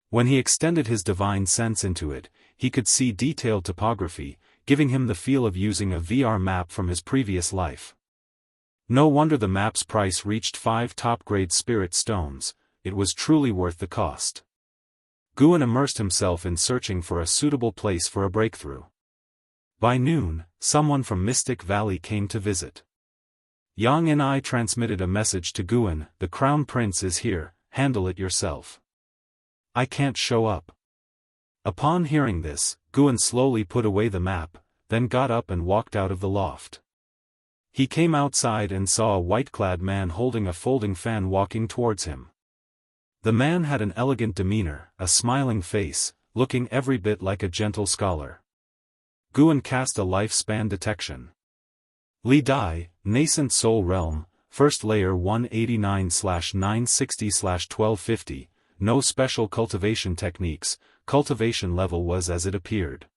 When he extended his divine sense into it, he could see detailed topography, giving him the feel of using a VR map from his previous life. No wonder the map's price reached 5 top-grade spirit stones, it was truly worth the cost. Guan immersed himself in searching for a suitable place for a breakthrough. By noon, someone from Mystic Valley came to visit. Yang Ni transmitted a message to Guan, "The Crown Prince is here, handle it yourself. I can't show up." Upon hearing this, Guan slowly put away the map, then got up and walked out of the loft. He came outside and saw a white-clad man holding a folding fan walking towards him. The man had an elegant demeanor, a smiling face, looking every bit like a gentle scholar. Guan cast a lifespan detection. Li Dai, Nascent Soul Realm, First Layer 189/960/1250, no special cultivation techniques, cultivation level was as it appeared.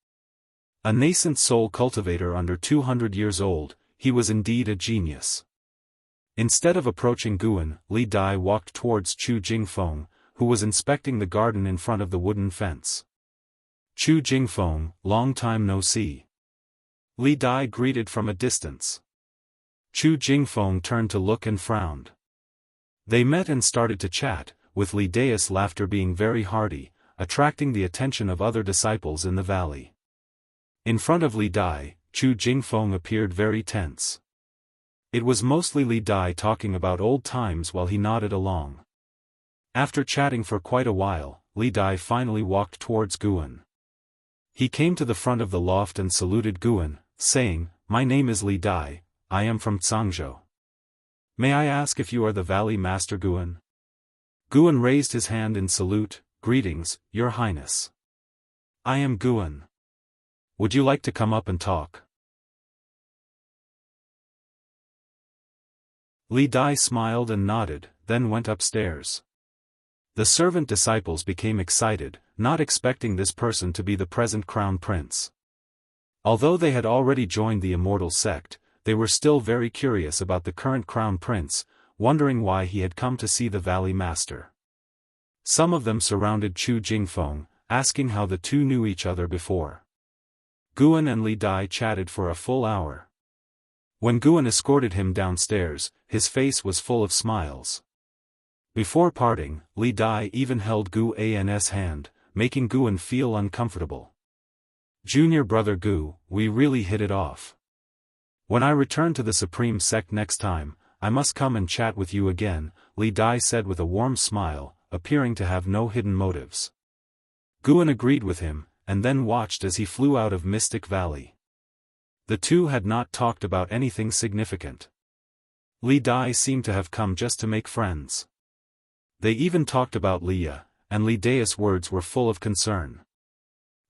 A nascent soul cultivator under 200 years old, he was indeed a genius. Instead of approaching Guan, Li Dai walked towards Chu Jingfeng, who was inspecting the garden in front of the wooden fence. Chu Jingfeng, long time no see. Li Dai greeted from a distance. Chu Jingfeng turned to look and frowned. They met and started to chat, with Li Dai's laughter being very hearty, attracting the attention of other disciples in the valley. In front of Li Dai, Chu Jingfeng appeared very tense. It was mostly Li Dai talking about old times while he nodded along. After chatting for quite a while, Li Dai finally walked towards Guan. He came to the front of the loft and saluted Guan, saying, "My name is Li Dai, I am from Zhangzhou. May I ask if you are the Valley Master Guan?" Guan raised his hand in salute. "Greetings, Your Highness. I am Guan. Would you like to come up and talk?" Li Dai smiled and nodded, then went upstairs. The servant disciples became excited, not expecting this person to be the present crown prince. Although they had already joined the Immortal sect, they were still very curious about the current crown prince, wondering why he had come to see the Valley Master. Some of them surrounded Chu Jingfeng, asking how the two knew each other before. Guan and Li Dai chatted for a full hour. When Guan escorted him downstairs, his face was full of smiles. Before parting, Li Dai even held Gu An's hand, making Guan feel uncomfortable. "Junior brother Gu, we really hit it off. When I return to the Supreme Sect next time, I must come and chat with you again," Li Dai said with a warm smile, appearing to have no hidden motives. Guan agreed with him, and then watched as he flew out of Mystic Valley. The two had not talked about anything significant. Li Dai seemed to have come just to make friends. They even talked about Leia, and Li Dai's words were full of concern.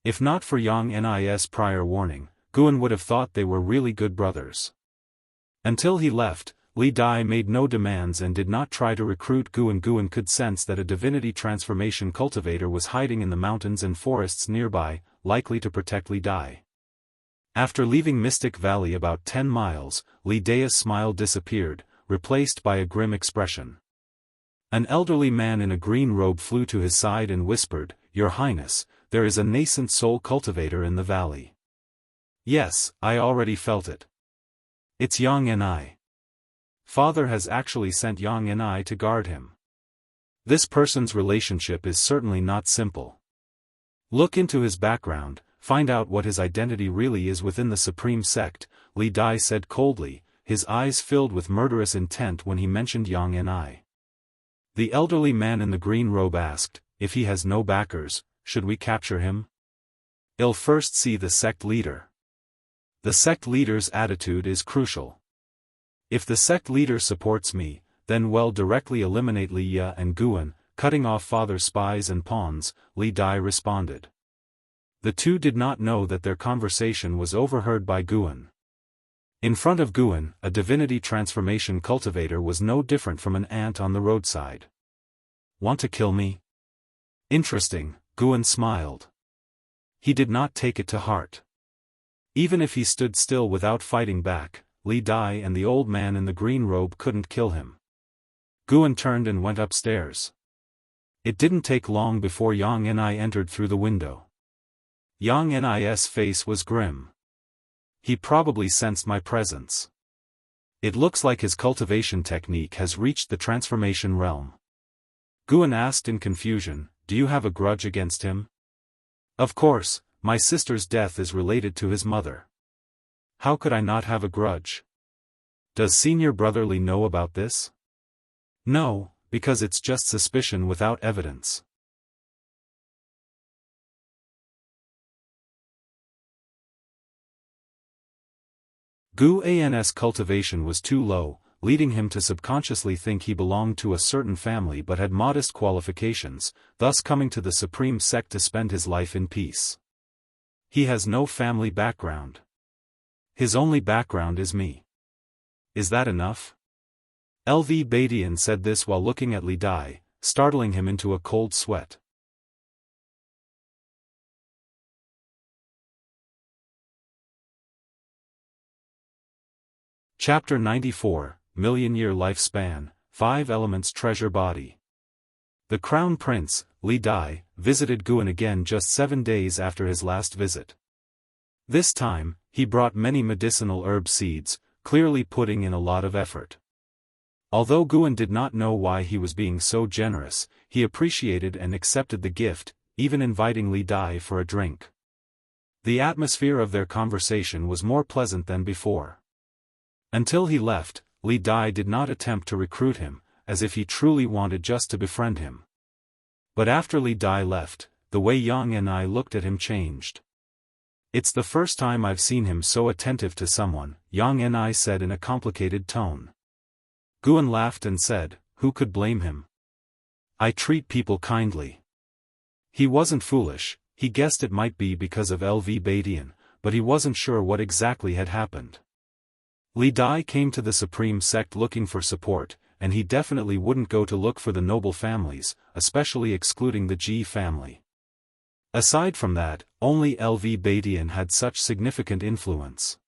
If not for Yang Ni's prior warning, Guan would have thought they were really good brothers. Until he left, Li Dai made no demands and did not try to recruit Guan. Guan could sense that a divinity transformation cultivator was hiding in the mountains and forests nearby, likely to protect Li Dai. After leaving Mystic Valley about 10 miles, Li Dai's smile disappeared, replaced by a grim expression. An elderly man in a green robe flew to his side and whispered, "Your Highness, there is a nascent soul cultivator in the valley." "Yes, I already felt it. It's Yang Ni. Father has actually sent Yang Ni to guard him. This person's relationship is certainly not simple. Look into his background, find out what his identity really is within the Supreme Sect," Li Dai said coldly, his eyes filled with murderous intent when he mentioned Yang Ni. The elderly man in the green robe asked, "If he has no backers, should we capture him?" "I'll first see the sect leader. The sect leader's attitude is crucial. If the sect leader supports me, then we'll directly eliminate Leia and Guan, cutting off father's spies and pawns," Li Dai responded. The two did not know that their conversation was overheard by Guan. In front of Guan, a divinity transformation cultivator was no different from an ant on the roadside. "Want to kill me?" "Interesting," Guan smiled. He did not take it to heart. Even if he stood still without fighting back, Li Dai and the old man in the green robe couldn't kill him. Guan turned and went upstairs. It didn't take long before Yang Ni entered through the window. Yang Ni's face was grim. He probably sensed my presence. It looks like his cultivation technique has reached the transformation realm. Guan asked in confusion, "Do you have a grudge against him?" "Of course, my sister's death is related to his mother. How could I not have a grudge? Does senior brother Li know about this?" "No, because it's just suspicion without evidence." Gu An's cultivation was too low, leading him to subconsciously think he belonged to a certain family but had modest qualifications, thus coming to the Supreme Sect to spend his life in peace. He has no family background. His only background is me. Is that enough? LV Badian said this while looking at Li Dai, startling him into a cold sweat. Chapter 94, Million-Year Lifespan, 5 Elements Treasure Body. The Crown Prince, Li Dai, visited Guan again just 7 days after his last visit. This time, he brought many medicinal herb seeds, clearly putting in a lot of effort. Although Guan did not know why he was being so generous, he appreciated and accepted the gift, even inviting Li Dai for a drink. The atmosphere of their conversation was more pleasant than before. Until he left, Li Dai did not attempt to recruit him, as if he truly wanted just to befriend him. But after Li Dai left, the way Yang and I looked at him changed. "It's the first time I've seen him so attentive to someone," Yang and I said in a complicated tone. Guan laughed and said, "Who could blame him? I treat people kindly." He wasn't foolish, he guessed it might be because of LV Badian, but he wasn't sure what exactly had happened. Li Dai came to the Supreme Sect looking for support, and he definitely wouldn't go to look for the noble families, especially excluding the Ji family. Aside from that, only LV Badian had such significant influence.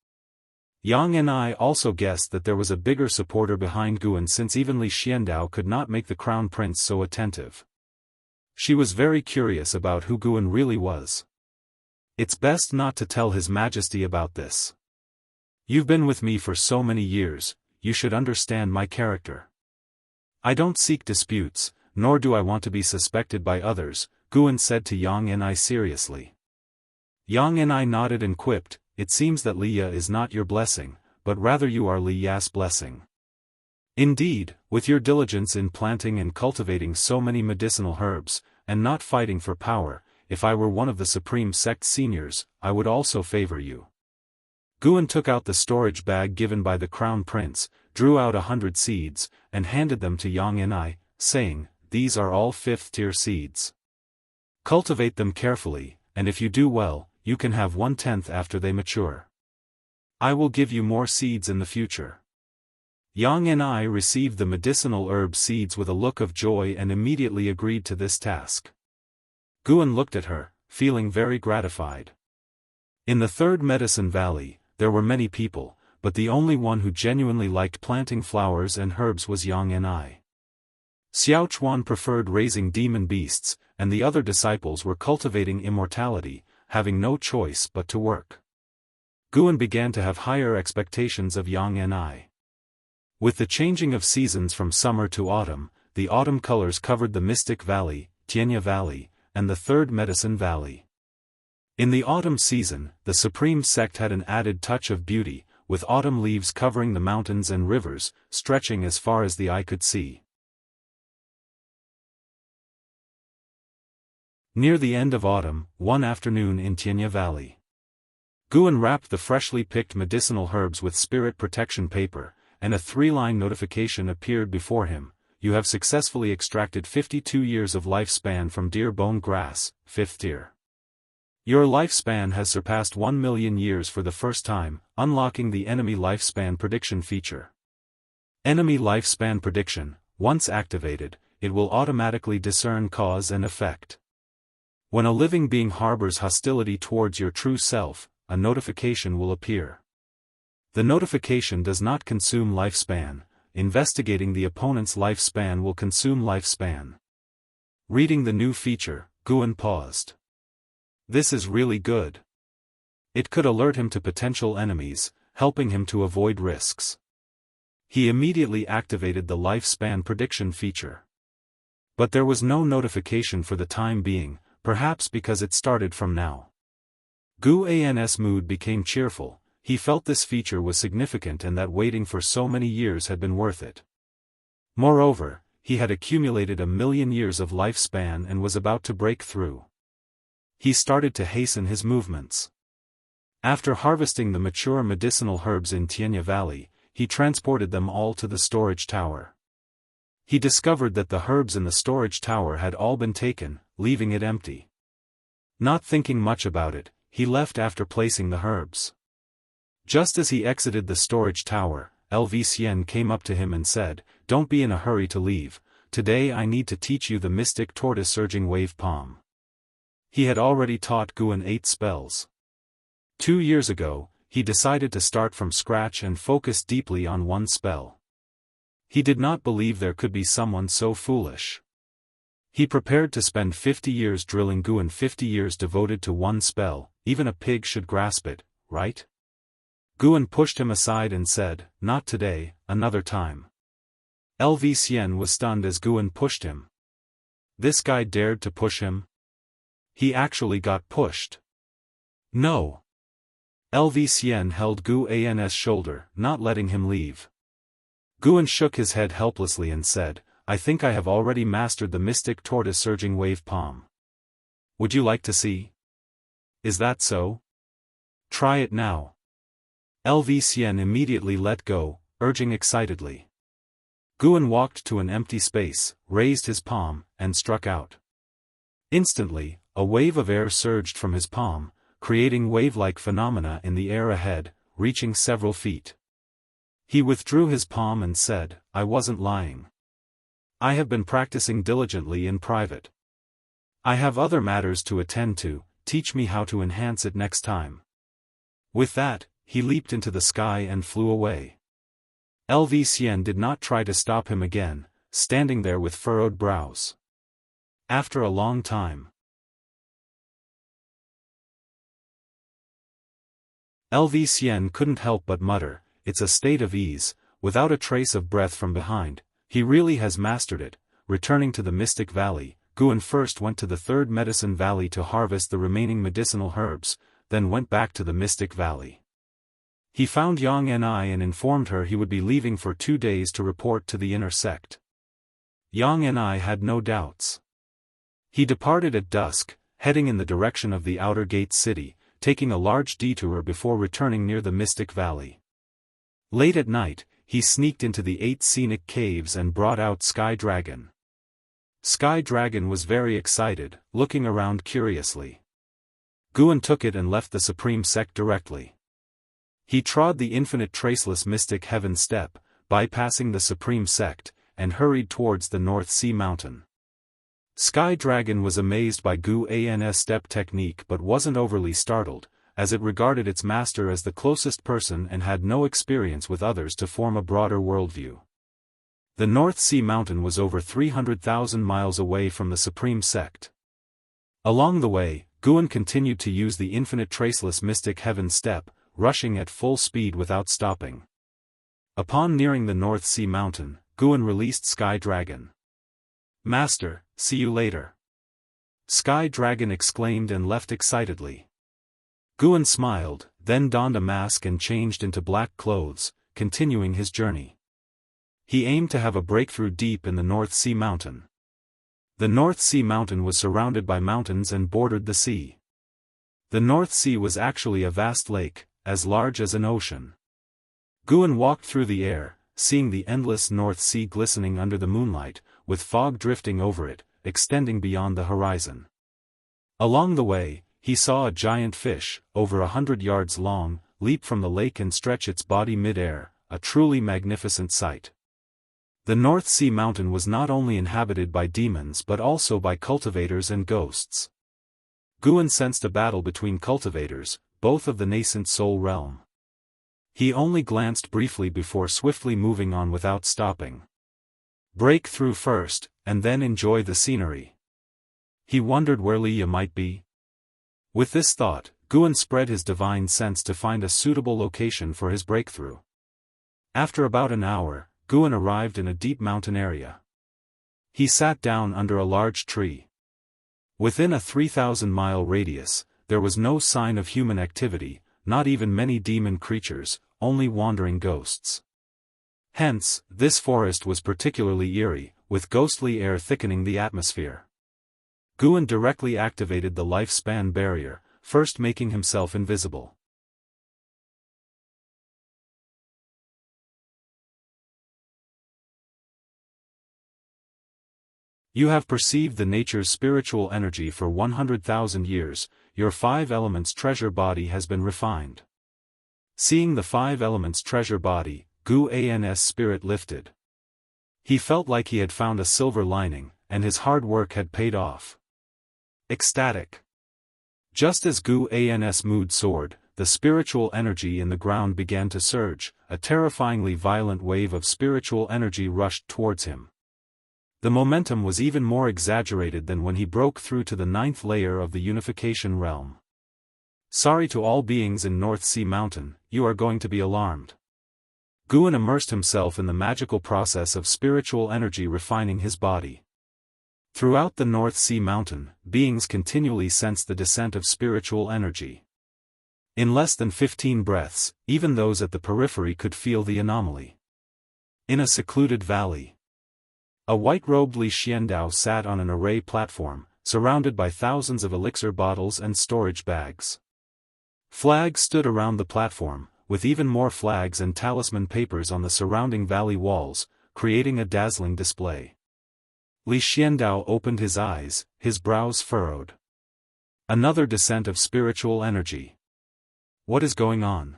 Yang and I also guessed that there was a bigger supporter behind Guan, since even Li Xiandao could not make the crown prince so attentive. She was very curious about who Guan really was. "It's best not to tell His Majesty about this. You've been with me for so many years, you should understand my character. I don't seek disputes, nor do I want to be suspected by others," Guan said to Yang and I seriously. Yang and I nodded and quipped, "It seems that Li Ya is not your blessing, but rather you are Li Ya's blessing. Indeed, with your diligence in planting and cultivating so many medicinal herbs, and not fighting for power, if I were one of the Supreme Sect seniors, I would also favor you." Guan took out the storage bag given by the Crown Prince, drew out 100 seeds, and handed them to Yang and I, saying, "These are all 5th-tier seeds. Cultivate them carefully, and if you do well, you can have 1/10 after they mature. I will give you more seeds in the future." Yang and I received the medicinal herb seeds with a look of joy and immediately agreed to this task. Guan looked at her, feeling very gratified. In the 3rd Medicine Valley, there were many people, but the only one who genuinely liked planting flowers and herbs was Yang and I. Xiao Chuan preferred raising demon beasts, and the other disciples were cultivating immortality, having no choice but to work. Guan began to have higher expectations of Yang and I. With the changing of seasons from summer to autumn, the autumn colors covered the Mystic Valley, Tianya Valley, and the 3rd Medicine Valley. In the autumn season, the Supreme Sect had an added touch of beauty, with autumn leaves covering the mountains and rivers, stretching as far as the eye could see. Near the end of autumn, one afternoon in Tianya Valley, Guan wrapped the freshly picked medicinal herbs with spirit protection paper, and a 3-line notification appeared before him: "You have successfully extracted 52 years of lifespan from deer bone grass, 5th tier. Your lifespan has surpassed 1 million years for the first time, unlocking the enemy lifespan prediction feature. Enemy lifespan prediction, once activated, it will automatically discern cause and effect. When a living being harbors hostility towards your true self, a notification will appear. The notification does not consume lifespan. Investigating the opponent's lifespan will consume lifespan." Reading the new feature, Guan paused. This is really good. It could alert him to potential enemies, helping him to avoid risks. He immediately activated the lifespan prediction feature. But there was no notification for the time being, perhaps because it started from now. Guan's mood became cheerful. He felt this feature was significant and that waiting for so many years had been worth it. Moreover, he had accumulated 1 million years of lifespan and was about to break through. He started to hasten his movements. After harvesting the mature medicinal herbs in Tianya Valley, he transported them all to the storage tower. He discovered that the herbs in the storage tower had all been taken, leaving it empty. Not thinking much about it, he left after placing the herbs. Just as he exited the storage tower, LV Xian came up to him and said, "Don't be in a hurry to leave. Today I need to teach you the mystic tortoise surging wave palm." He had already taught Guan 8 spells. 2 years ago, he decided to start from scratch and focus deeply on one spell. He did not believe there could be someone so foolish. He prepared to spend 50 years drilling Guan, 50 years devoted to one spell. Even a pig should grasp it, right? Guan pushed him aside and said, "Not today, another time." LV Xian was stunned as Guan pushed him. This guy dared to push him? He actually got pushed. No. LV Xian held Guan's shoulder, not letting him leave. Guan shook his head helplessly and said, I think I have already mastered the mystic tortoise surging wave palm. Would you like to see? Is that so? Try it now. LV Xian immediately let go, urging excitedly. Guan walked to an empty space, raised his palm, and struck out. Instantly, a wave of air surged from his palm, creating wave-like phenomena in the air ahead, reaching several feet. He withdrew his palm and said, I wasn't lying. I have been practicing diligently in private. I have other matters to attend to, teach me how to enhance it next time. With that, he leaped into the sky and flew away. LV Xian did not try to stop him again, standing there with furrowed brows. After a long time, LV Xian couldn't help but mutter, it's a state of ease, without a trace of breath from behind. He really has mastered it. Returning to the Mystic Valley, Guan first went to the third Medicine Valley to harvest the remaining medicinal herbs, then went back to the Mystic Valley. He found Yang Ni and informed her he would be leaving for 2 days to report to the inner sect. Yang Ni had no doubts. He departed at dusk, heading in the direction of the outer gate city, taking a large detour before returning near the Mystic Valley. Late at night, he sneaked into the 8 scenic caves and brought out Sky Dragon. Sky Dragon was very excited, looking around curiously. Guan took it and left the Supreme Sect directly. He trod the infinite traceless mystic heaven step, bypassing the Supreme Sect, and hurried towards the North Sea Mountain. Sky Dragon was amazed by Guan's step technique but wasn't overly startled, as it regarded its master as the closest person and had no experience with others to form a broader worldview. The North Sea Mountain was over 300,000 miles away from the Supreme Sect. Along the way, Guan continued to use the infinite traceless mystic heaven step, rushing at full speed without stopping. Upon nearing the North Sea Mountain, Guan released Sky Dragon. Master, see you later. Sky Dragon exclaimed and left excitedly. Guan smiled, then donned a mask and changed into black clothes, continuing his journey. He aimed to have a breakthrough deep in the North Sea Mountain. The North Sea Mountain was surrounded by mountains and bordered the sea. The North Sea was actually a vast lake, as large as an ocean. Guan walked through the air, seeing the endless North Sea glistening under the moonlight, with fog drifting over it, extending beyond the horizon. Along the way, he saw a giant fish, over 100 yards long, leap from the lake and stretch its body mid-air, a truly magnificent sight. The North Sea Mountain was not only inhabited by demons but also by cultivators and ghosts. Guan sensed a battle between cultivators, both of the nascent soul realm. He only glanced briefly before swiftly moving on without stopping. Break through first, and then enjoy the scenery. He wondered where Leia might be. With this thought, Guan spread his divine sense to find a suitable location for his breakthrough. After about an hour, Guan arrived in a deep mountain area. He sat down under a large tree. Within a 3,000-mile radius, there was no sign of human activity, not even many demon creatures, only wandering ghosts. Hence, this forest was particularly eerie, with ghostly air thickening the atmosphere. Guan directly activated the lifespan barrier, first making himself invisible. You have perceived the nature's spiritual energy for 100,000 years, your 5 elements treasure body has been refined. Seeing the 5 elements treasure body, Guan's spirit lifted. He felt like he had found a silver lining, and his hard work had paid off. Ecstatic. Just as Guan's mood soared, the spiritual energy in the ground began to surge, a terrifyingly violent wave of spiritual energy rushed towards him. The momentum was even more exaggerated than when he broke through to the 9th layer of the unification realm. Sorry to all beings in North Sea Mountain, you are going to be alarmed. Guan immersed himself in the magical process of spiritual energy refining his body. Throughout the North Sea Mountain, beings continually sensed the descent of spiritual energy. In less than 15 breaths, even those at the periphery could feel the anomaly. In a secluded valley, a white-robed Li Xiandao sat on an array platform, surrounded by thousands of elixir bottles and storage bags. Flags stood around the platform, with even more flags and talisman papers on the surrounding valley walls, creating a dazzling display. Li Xiandao opened his eyes, his brows furrowed. Another descent of spiritual energy. What is going on?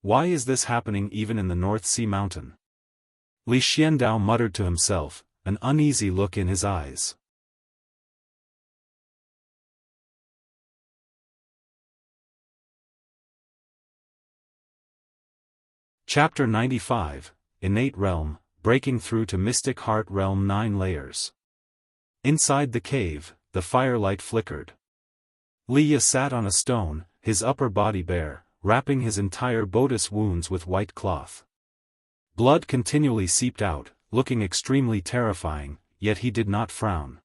Why is this happening even in the North Sea Mountain? Li Xiandao muttered to himself, an uneasy look in his eyes. Chapter 95, Innate Realm, Breaking Through to Mystic Heart Realm 9 Layers. Inside the cave, the firelight flickered. Li sat on a stone, his upper body bare, wrapping his entire bodice wounds with white cloth. Blood continually seeped out, looking extremely terrifying, yet he did not frown.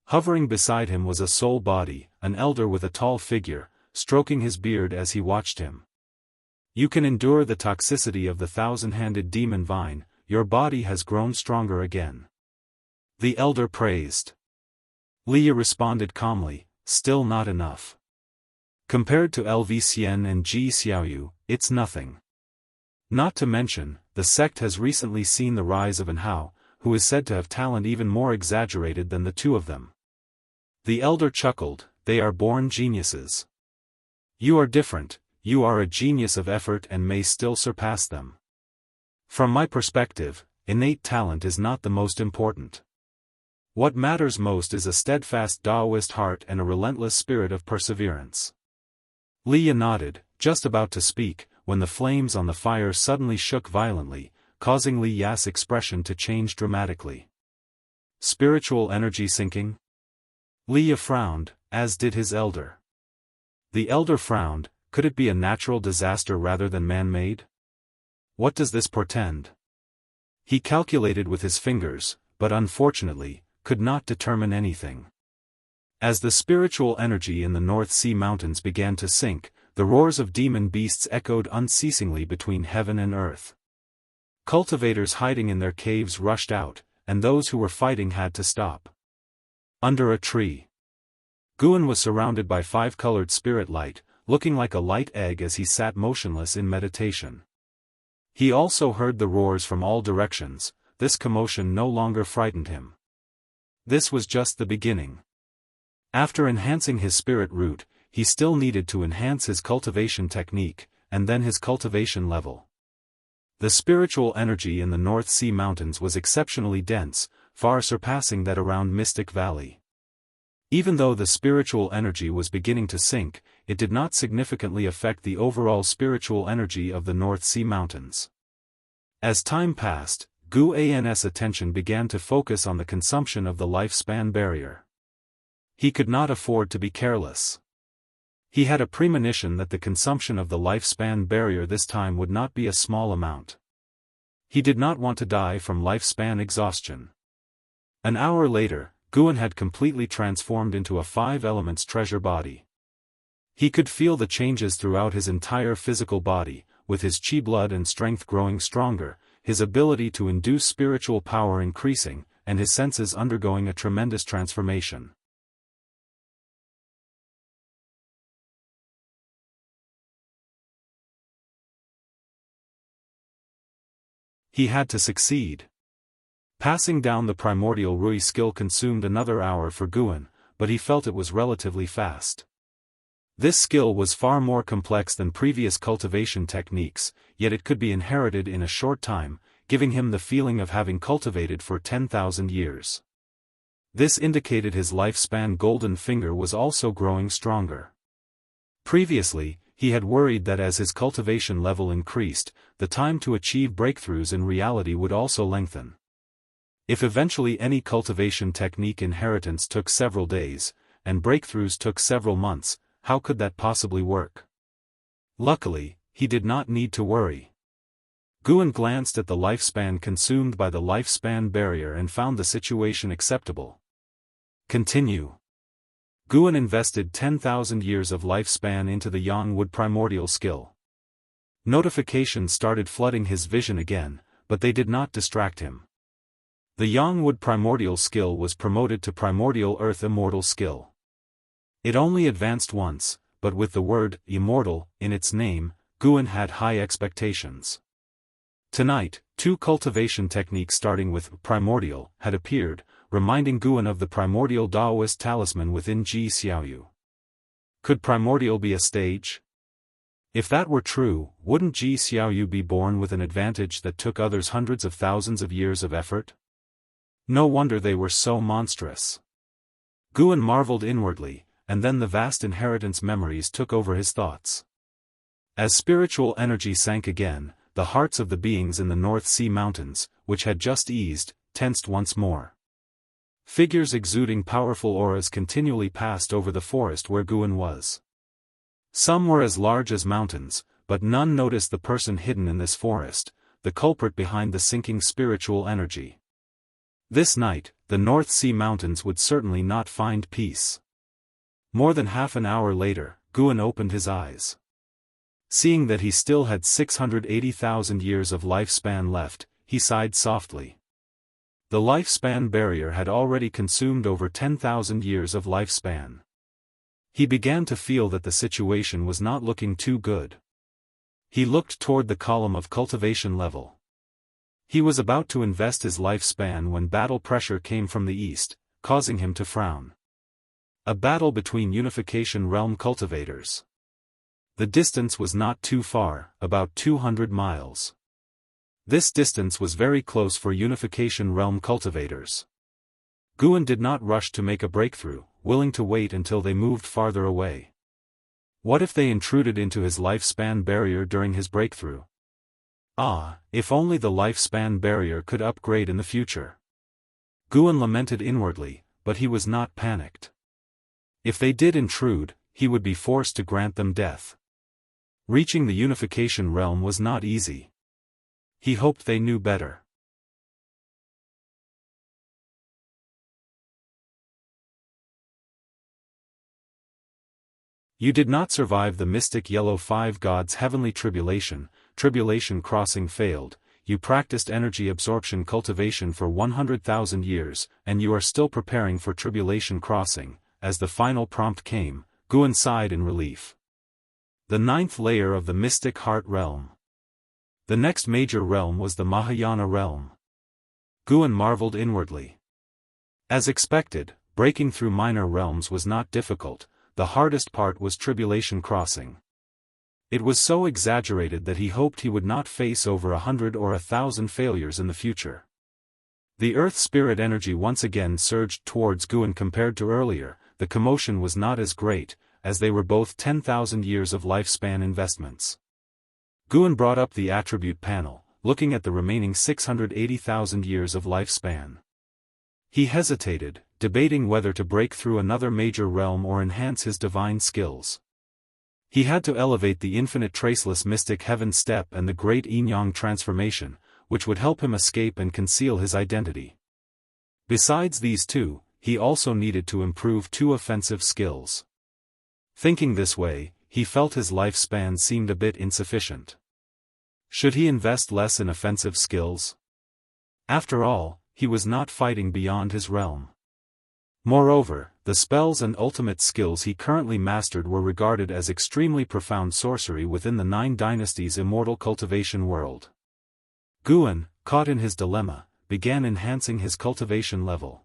Hovering beside him was a soul body, an elder with a tall figure, stroking his beard as he watched him. You can endure the toxicity of the thousand-handed demon vine, your body has grown stronger again. The elder praised. Li responded calmly, still not enough. Compared to LV Xian and Ji Xiaoyu, it's nothing. Not to mention, the sect has recently seen the rise of an Hao, who is said to have talent even more exaggerated than the two of them. The elder chuckled, they are born geniuses. You are different, you are a genius of effort and may still surpass them. From my perspective, innate talent is not the most important. What matters most is a steadfast Daoist heart and a relentless spirit of perseverance. Li nodded, just about to speak, when the flames on the fire suddenly shook violently, causing Li Ya's expression to change dramatically. Spiritual energy sinking? Li frowned, as did his elder. The elder frowned, could it be a natural disaster rather than man-made? What does this portend? He calculated with his fingers, but unfortunately, could not determine anything. As the spiritual energy in the North Sea Mountains began to sink, the roars of demon beasts echoed unceasingly between heaven and earth. Cultivators hiding in their caves rushed out, and those who were fighting had to stop. Under a tree, Guan was surrounded by five-colored spirit light, looking like a light egg as he sat motionless in meditation. He also heard the roars from all directions. This commotion no longer frightened him. This was just the beginning. After enhancing his spirit root, he still needed to enhance his cultivation technique, and then his cultivation level. The spiritual energy in the North Sea Mountains was exceptionally dense, far surpassing that around Mystic Valley. Even though the spiritual energy was beginning to sink, it did not significantly affect the overall spiritual energy of the North Sea Mountains. As time passed, Gu An's attention began to focus on the consumption of the lifespan barrier. He could not afford to be careless. He had a premonition that the consumption of the lifespan barrier this time would not be a small amount. He did not want to die from lifespan exhaustion. An hour later, Guan had completely transformed into a 5 elements treasure body. He could feel the changes throughout his entire physical body, with his chi blood and strength growing stronger, his ability to induce spiritual power increasing, and his senses undergoing a tremendous transformation. He had to succeed. Passing down the primordial Rui skill consumed another hour for Guan, but he felt it was relatively fast. This skill was far more complex than previous cultivation techniques, yet it could be inherited in a short time, giving him the feeling of having cultivated for 10,000 years. This indicated his lifespan golden finger was also growing stronger. Previously, he had worried that as his cultivation level increased, the time to achieve breakthroughs in reality would also lengthen. If eventually any cultivation technique inheritance took several days, and breakthroughs took several months, how could that possibly work? Luckily, he did not need to worry. Guan glanced at the lifespan consumed by the lifespan barrier and found the situation acceptable. Continue. Guan invested 10,000 years of lifespan into the Yang Wood primordial skill. Notifications started flooding his vision again, but they did not distract him. The Yangwood primordial skill was promoted to primordial earth immortal skill. It only advanced once, but with the word immortal in its name, Guan had high expectations. Tonight, 2 cultivation techniques starting with primordial had appeared, reminding Guan of the primordial Daoist talisman within Ji Xiaoyu. Could primordial be a stage? If that were true, wouldn't Ji Xiaoyu be born with an advantage that took others hundreds of thousands of years of effort? No wonder they were so monstrous. Guan marveled inwardly, and then the vast inheritance memories took over his thoughts. As spiritual energy sank again, the hearts of the beings in the North Sea Mountains, which had just eased, tensed once more. Figures exuding powerful auras continually passed over the forest where Guan was. Some were as large as mountains, but none noticed the person hidden in this forest, the culprit behind the sinking spiritual energy. This night, the North Sea Mountains would certainly not find peace. More than half an hour later, Guan opened his eyes. Seeing that he still had 680,000 years of lifespan left, he sighed softly. The lifespan barrier had already consumed over 10,000 years of lifespan. He began to feel that the situation was not looking too good. He looked toward the column of cultivation level. He was about to invest his lifespan when battle pressure came from the east, causing him to frown. A battle between Unification Realm cultivators. The distance was not too far, about 200 miles. This distance was very close for Unification Realm cultivators. Guan did not rush to make a breakthrough, willing to wait until they moved farther away. What if they intruded into his lifespan barrier during his breakthrough? Ah, if only the lifespan barrier could upgrade in the future. Guan lamented inwardly, but he was not panicked. If they did intrude, he would be forced to grant them death. Reaching the Unification Realm was not easy. He hoped they knew better. You did not survive the mystic yellow 5 gods' heavenly tribulation crossing failed, you practiced energy absorption cultivation for 100,000 years, and you are still preparing for tribulation crossing. As the final prompt came, Guan sighed in relief. The 9th layer of the mystic heart realm. The next major realm was the Mahayana realm. Guan marveled inwardly. As expected, breaking through minor realms was not difficult, the hardest part was tribulation crossing. It was so exaggerated that he hoped he would not face over 100 or 1,000 failures in the future. The earth spirit energy once again surged towards Guan compared to earlier. The commotion was not as great, as they were both 10,000 years of lifespan investments. Guan brought up the attribute panel, looking at the remaining 680,000 years of lifespan. He hesitated, debating whether to break through another major realm or enhance his divine skills. He had to elevate the infinite traceless mystic heaven step and the great yin-yang transformation, which would help him escape and conceal his identity. Besides these two, he also needed to improve 2 offensive skills. Thinking this way, he felt his lifespan seemed a bit insufficient. Should he invest less in offensive skills? After all, he was not fighting beyond his realm. Moreover, the spells and ultimate skills he currently mastered were regarded as extremely profound sorcery within the 9 dynasties' immortal cultivation world. Guan, caught in his dilemma, began enhancing his cultivation level.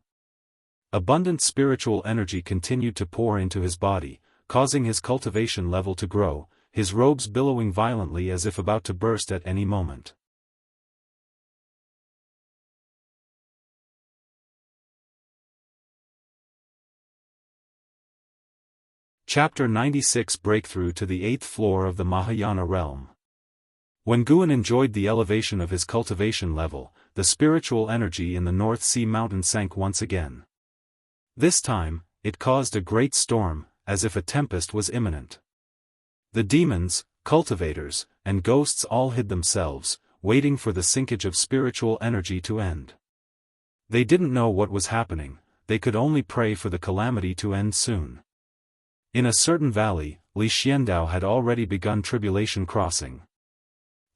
Abundant spiritual energy continued to pour into his body, causing his cultivation level to grow, his robes billowing violently as if about to burst at any moment. Chapter 96 Breakthrough to the 8th floor of the Mahayana realm. When Guan enjoyed the elevation of his cultivation level, the spiritual energy in the North Sea Mountain sank once again. This time, it caused a great storm, as if a tempest was imminent. The demons, cultivators, and ghosts all hid themselves, waiting for the sinkage of spiritual energy to end. They didn't know what was happening, they could only pray for the calamity to end soon. In a certain valley, Li Xiandao had already begun tribulation crossing.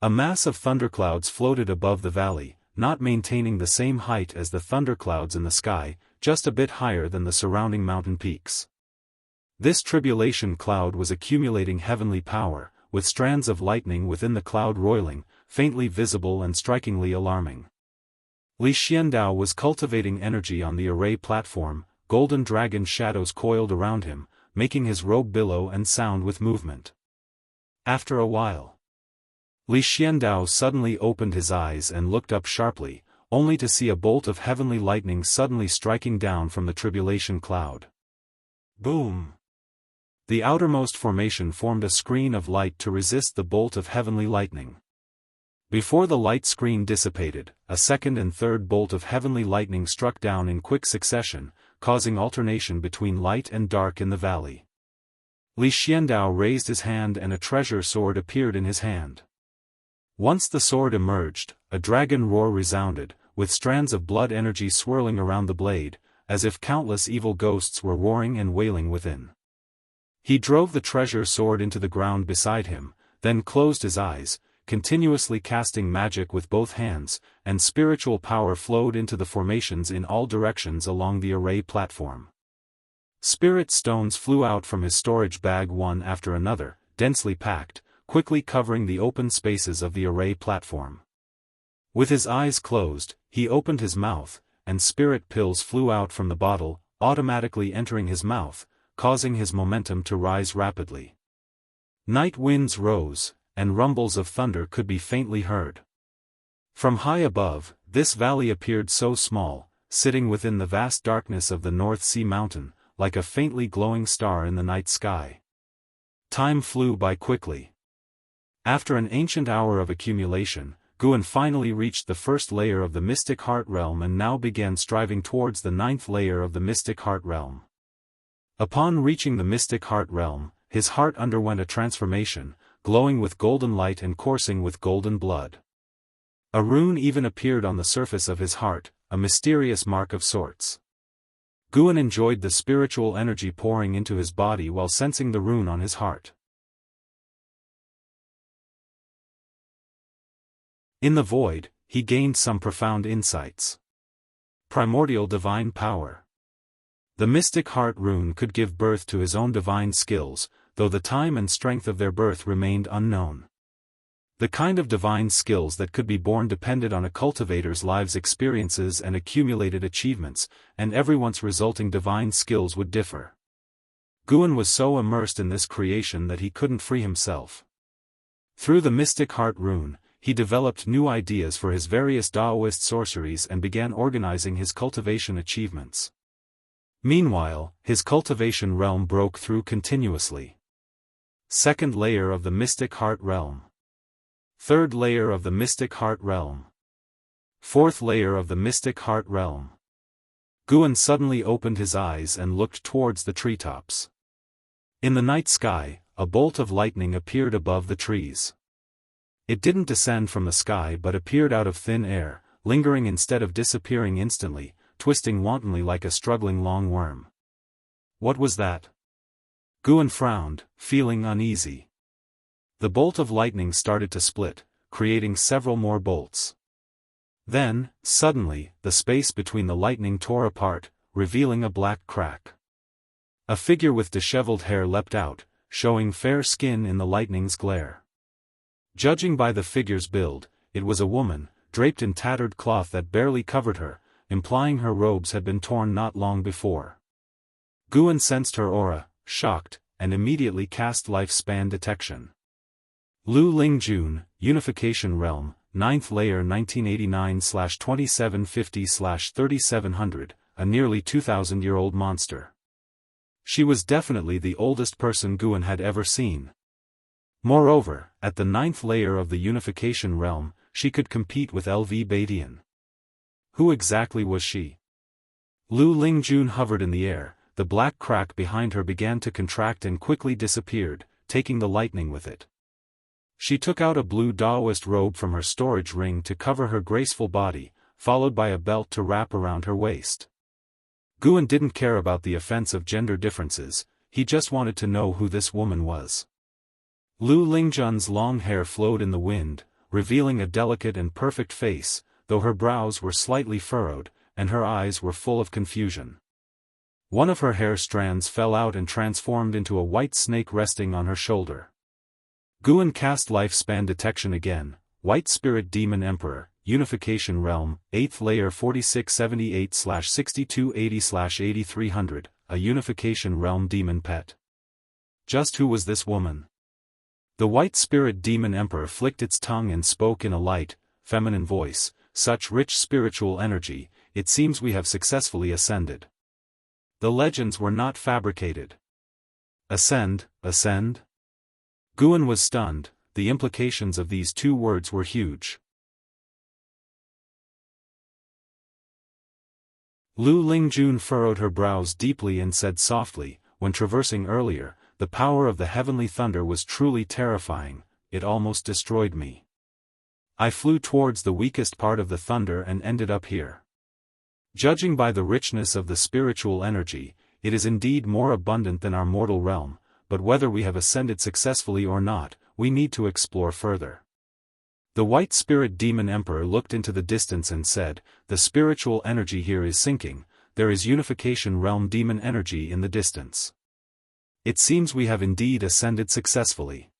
A mass of thunderclouds floated above the valley, not maintaining the same height as the thunderclouds in the sky, just a bit higher than the surrounding mountain peaks. This tribulation cloud was accumulating heavenly power, with strands of lightning within the cloud roiling, faintly visible and strikingly alarming. Li Xiandao was cultivating energy on the array platform, golden dragon shadows coiled around him, making his robe billow and sound with movement. After a while, Li Xiandao suddenly opened his eyes and looked up sharply, only to see a bolt of heavenly lightning suddenly striking down from the tribulation cloud. Boom! The outermost formation formed a screen of light to resist the bolt of heavenly lightning. Before the light screen dissipated, a second and third bolt of heavenly lightning struck down in quick succession, causing alternation between light and dark in the valley. Li Xiandao raised his hand and a treasure sword appeared in his hand. Once the sword emerged, a dragon roar resounded, with strands of blood energy swirling around the blade, as if countless evil ghosts were roaring and wailing within. He drove the treasure sword into the ground beside him, then closed his eyes, continuously casting magic with both hands, and spiritual power flowed into the formations in all directions along the array platform. Spirit stones flew out from his storage bag one after another, densely packed, quickly covering the open spaces of the array platform. With his eyes closed, he opened his mouth, and spirit pills flew out from the bottle, automatically entering his mouth, causing his momentum to rise rapidly. Night winds rose, and rumbles of thunder could be faintly heard. From high above, this valley appeared so small, sitting within the vast darkness of the North Sea Mountain, like a faintly glowing star in the night sky. Time flew by quickly. After an ancient hour of accumulation, Guan finally reached the first layer of the Mystic Heart Realm and now began striving towards the 9th layer of the Mystic Heart Realm. Upon reaching the Mystic Heart Realm, his heart underwent a transformation, glowing with golden light and coursing with golden blood. A rune even appeared on the surface of his heart, a mysterious mark of sorts. Guan enjoyed the spiritual energy pouring into his body while sensing the rune on his heart. In the void, he gained some profound insights. Primordial divine power. The Mystic Heart rune could give birth to his own divine skills, though the time and strength of their birth remained unknown. The kind of divine skills that could be born depended on a cultivator's life's experiences and accumulated achievements, and everyone's resulting divine skills would differ. Guan was so immersed in this creation that he couldn't free himself. Through the Mystic Heart rune, he developed new ideas for his various Daoist sorceries and began organizing his cultivation achievements. Meanwhile, his cultivation realm broke through continuously. Second layer of the Mystic Heart Realm. Third layer of the Mystic Heart Realm. Fourth layer of the Mystic Heart Realm. Guan suddenly opened his eyes and looked towards the treetops. In the night sky, a bolt of lightning appeared above the trees. It didn't descend from the sky but appeared out of thin air, lingering instead of disappearing instantly, twisting wantonly like a struggling long worm. What was that? Guan frowned, feeling uneasy. The bolt of lightning started to split, creating several more bolts. Then, suddenly, the space between the lightning tore apart, revealing a black crack. A figure with disheveled hair leapt out, showing fair skin in the lightning's glare. Judging by the figure's build, it was a woman, draped in tattered cloth that barely covered her, implying her robes had been torn not long before. Guan sensed her aura, shocked, and immediately cast lifespan detection. Lu Lingjun, Unification Realm, 9th Layer 1989/2750/3700, a nearly 2,000-year-old monster. She was definitely the oldest person Guan had ever seen. Moreover, at the 9th layer of the Unification Realm, she could compete with LV Badian. Who exactly was she? Lu Lingjun hovered in the air, the black crack behind her began to contract and quickly disappeared, taking the lightning with it. She took out a blue Daoist robe from her storage ring to cover her graceful body, followed by a belt to wrap around her waist. Guan didn't care about the offense of gender differences, he just wanted to know who this woman was. Lu Lingjun's long hair flowed in the wind, revealing a delicate and perfect face, though her brows were slightly furrowed, and her eyes were full of confusion. One of her hair strands fell out and transformed into a white snake resting on her shoulder. Guan cast lifespan detection again. White Spirit Demon Emperor, Unification Realm, 8th Layer 4678/6280/8300, a Unification Realm Demon Pet. Just who was this woman? The White Spirit Demon Emperor flicked its tongue and spoke in a light, feminine voice. Such rich spiritual energy, it seems we have successfully ascended. The legends were not fabricated. Ascend, ascend? Guan was stunned. The implications of these two words were huge. Lu Lingjun furrowed her brows deeply and said softly, when traversing earlier, the power of the heavenly thunder was truly terrifying, it almost destroyed me. I flew towards the weakest part of the thunder and ended up here. Judging by the richness of the spiritual energy, it is indeed more abundant than our mortal realm, but whether we have ascended successfully or not, we need to explore further. The White Spirit Demon Emperor looked into the distance and said, the spiritual energy here is sinking, there is Unification Realm demon energy in the distance. It seems we have indeed ascended successfully.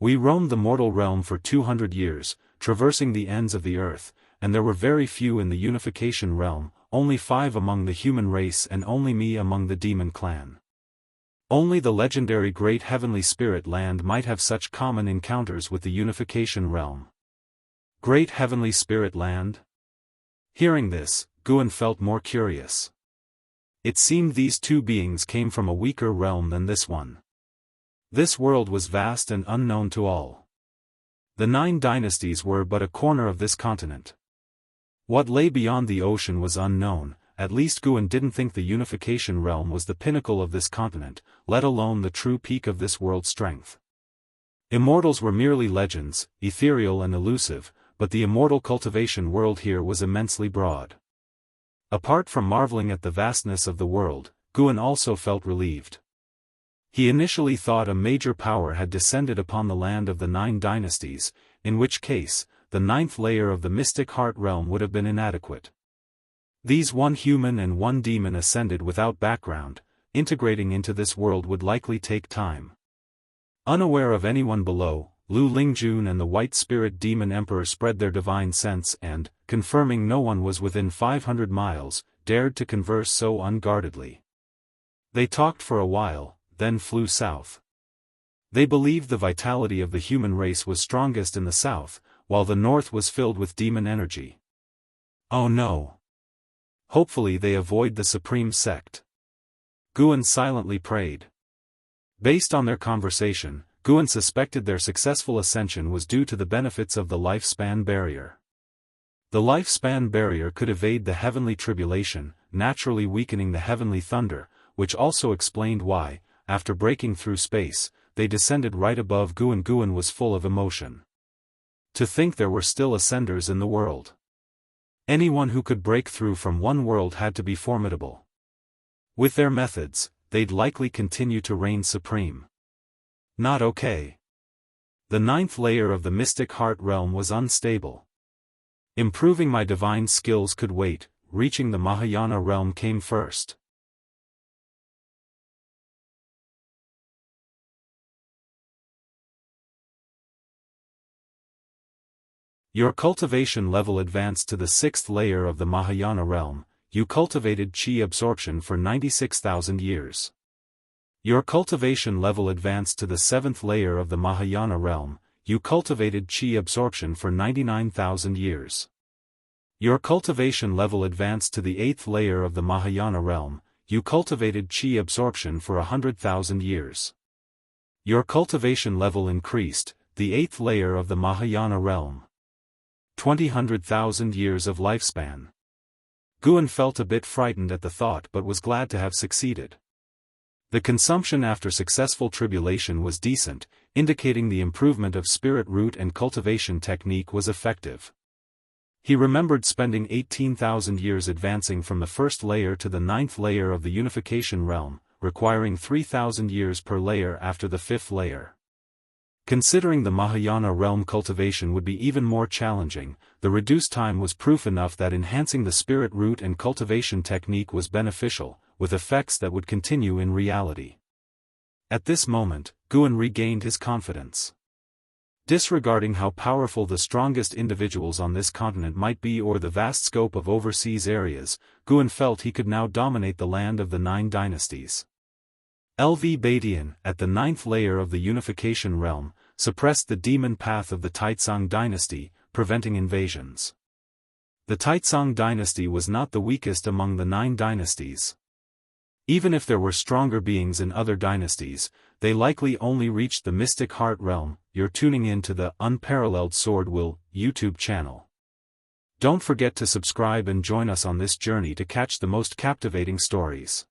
We roamed the mortal realm for 200 years, traversing the ends of the earth, and there were very few in the Unification Realm, only 5 among the human race and only me among the demon clan. Only the legendary Great Heavenly Spirit Land might have such common encounters with the Unification Realm. Great Heavenly Spirit Land? Hearing this, Guan felt more curious. It seemed these two beings came from a weaker realm than this one. This world was vast and unknown to all. The 9 dynasties were but a corner of this continent. What lay beyond the ocean was unknown. At least Guan didn't think the Unification Realm was the pinnacle of this continent, let alone the true peak of this world's strength. Immortals were merely legends, ethereal and elusive, but the immortal cultivation world here was immensely broad. Apart from marveling at the vastness of the world, Guan also felt relieved. He initially thought a major power had descended upon the land of the 9 dynasties, in which case, the 9th layer of the mystic heart realm would have been inadequate. These 1 human and 1 demon ascended without background, integrating into this world would likely take time. Unaware of anyone below, Lu Lingjun and the White Spirit Demon Emperor spread their divine sense and, confirming no one was within 500 miles, dared to converse so unguardedly. They talked for a while, then flew south. They believed the vitality of the human race was strongest in the south, while the north was filled with demon energy. Oh no! Hopefully they avoid the supreme sect. Guan silently prayed. Based on their conversation, Guan suspected their successful ascension was due to the benefits of the lifespan barrier. The lifespan barrier could evade the heavenly tribulation, naturally weakening the heavenly thunder, which also explained why, after breaking through space, they descended right above Guan. Guan was full of emotion. To think there were still ascenders in the world. Anyone who could break through from one world had to be formidable. With their methods, they'd likely continue to reign supreme. Not okay. The 9th layer of the mystic heart realm was unstable. Improving my divine skills could wait, reaching the Mahayana realm came first. Your cultivation level advanced to the 6th layer of the Mahayana realm. You cultivated chi absorption for 96,000 years. Your cultivation level advanced to the 7th layer of the Mahayana realm. You cultivated chi absorption for 99,000 years. Your cultivation level advanced to the 8th layer of the Mahayana realm. You cultivated chi absorption for 100,000 years. Your cultivation level increased, the 8th layer of the Mahayana realm. 100,000 years of lifespan. Guan felt a bit frightened at the thought but was glad to have succeeded. The consumption after successful tribulation was decent, indicating the improvement of spirit root and cultivation technique was effective. He remembered spending 18,000 years advancing from the 1st layer to the 9th layer of the Unification Realm, requiring 3,000 years per layer after the 5th layer. Considering the Mahayana realm cultivation would be even more challenging, the reduced time was proof enough that enhancing the spirit root and cultivation technique was beneficial, with effects that would continue in reality. At this moment, Guan regained his confidence. Disregarding how powerful the strongest individuals on this continent might be or the vast scope of overseas areas, Guan felt he could now dominate the land of the 9 dynasties. LV Badian, at the 9th layer of the unification realm, suppressed the demon path of the Taizong dynasty, preventing invasions. The Taizong dynasty was not the weakest among the 9 dynasties. Even if there were stronger beings in other dynasties, they likely only reached the Mystic Heart realm. You're tuning in to the Unparalleled SwordWill YouTube channel. Don't forget to subscribe and join us on this journey to catch the most captivating stories.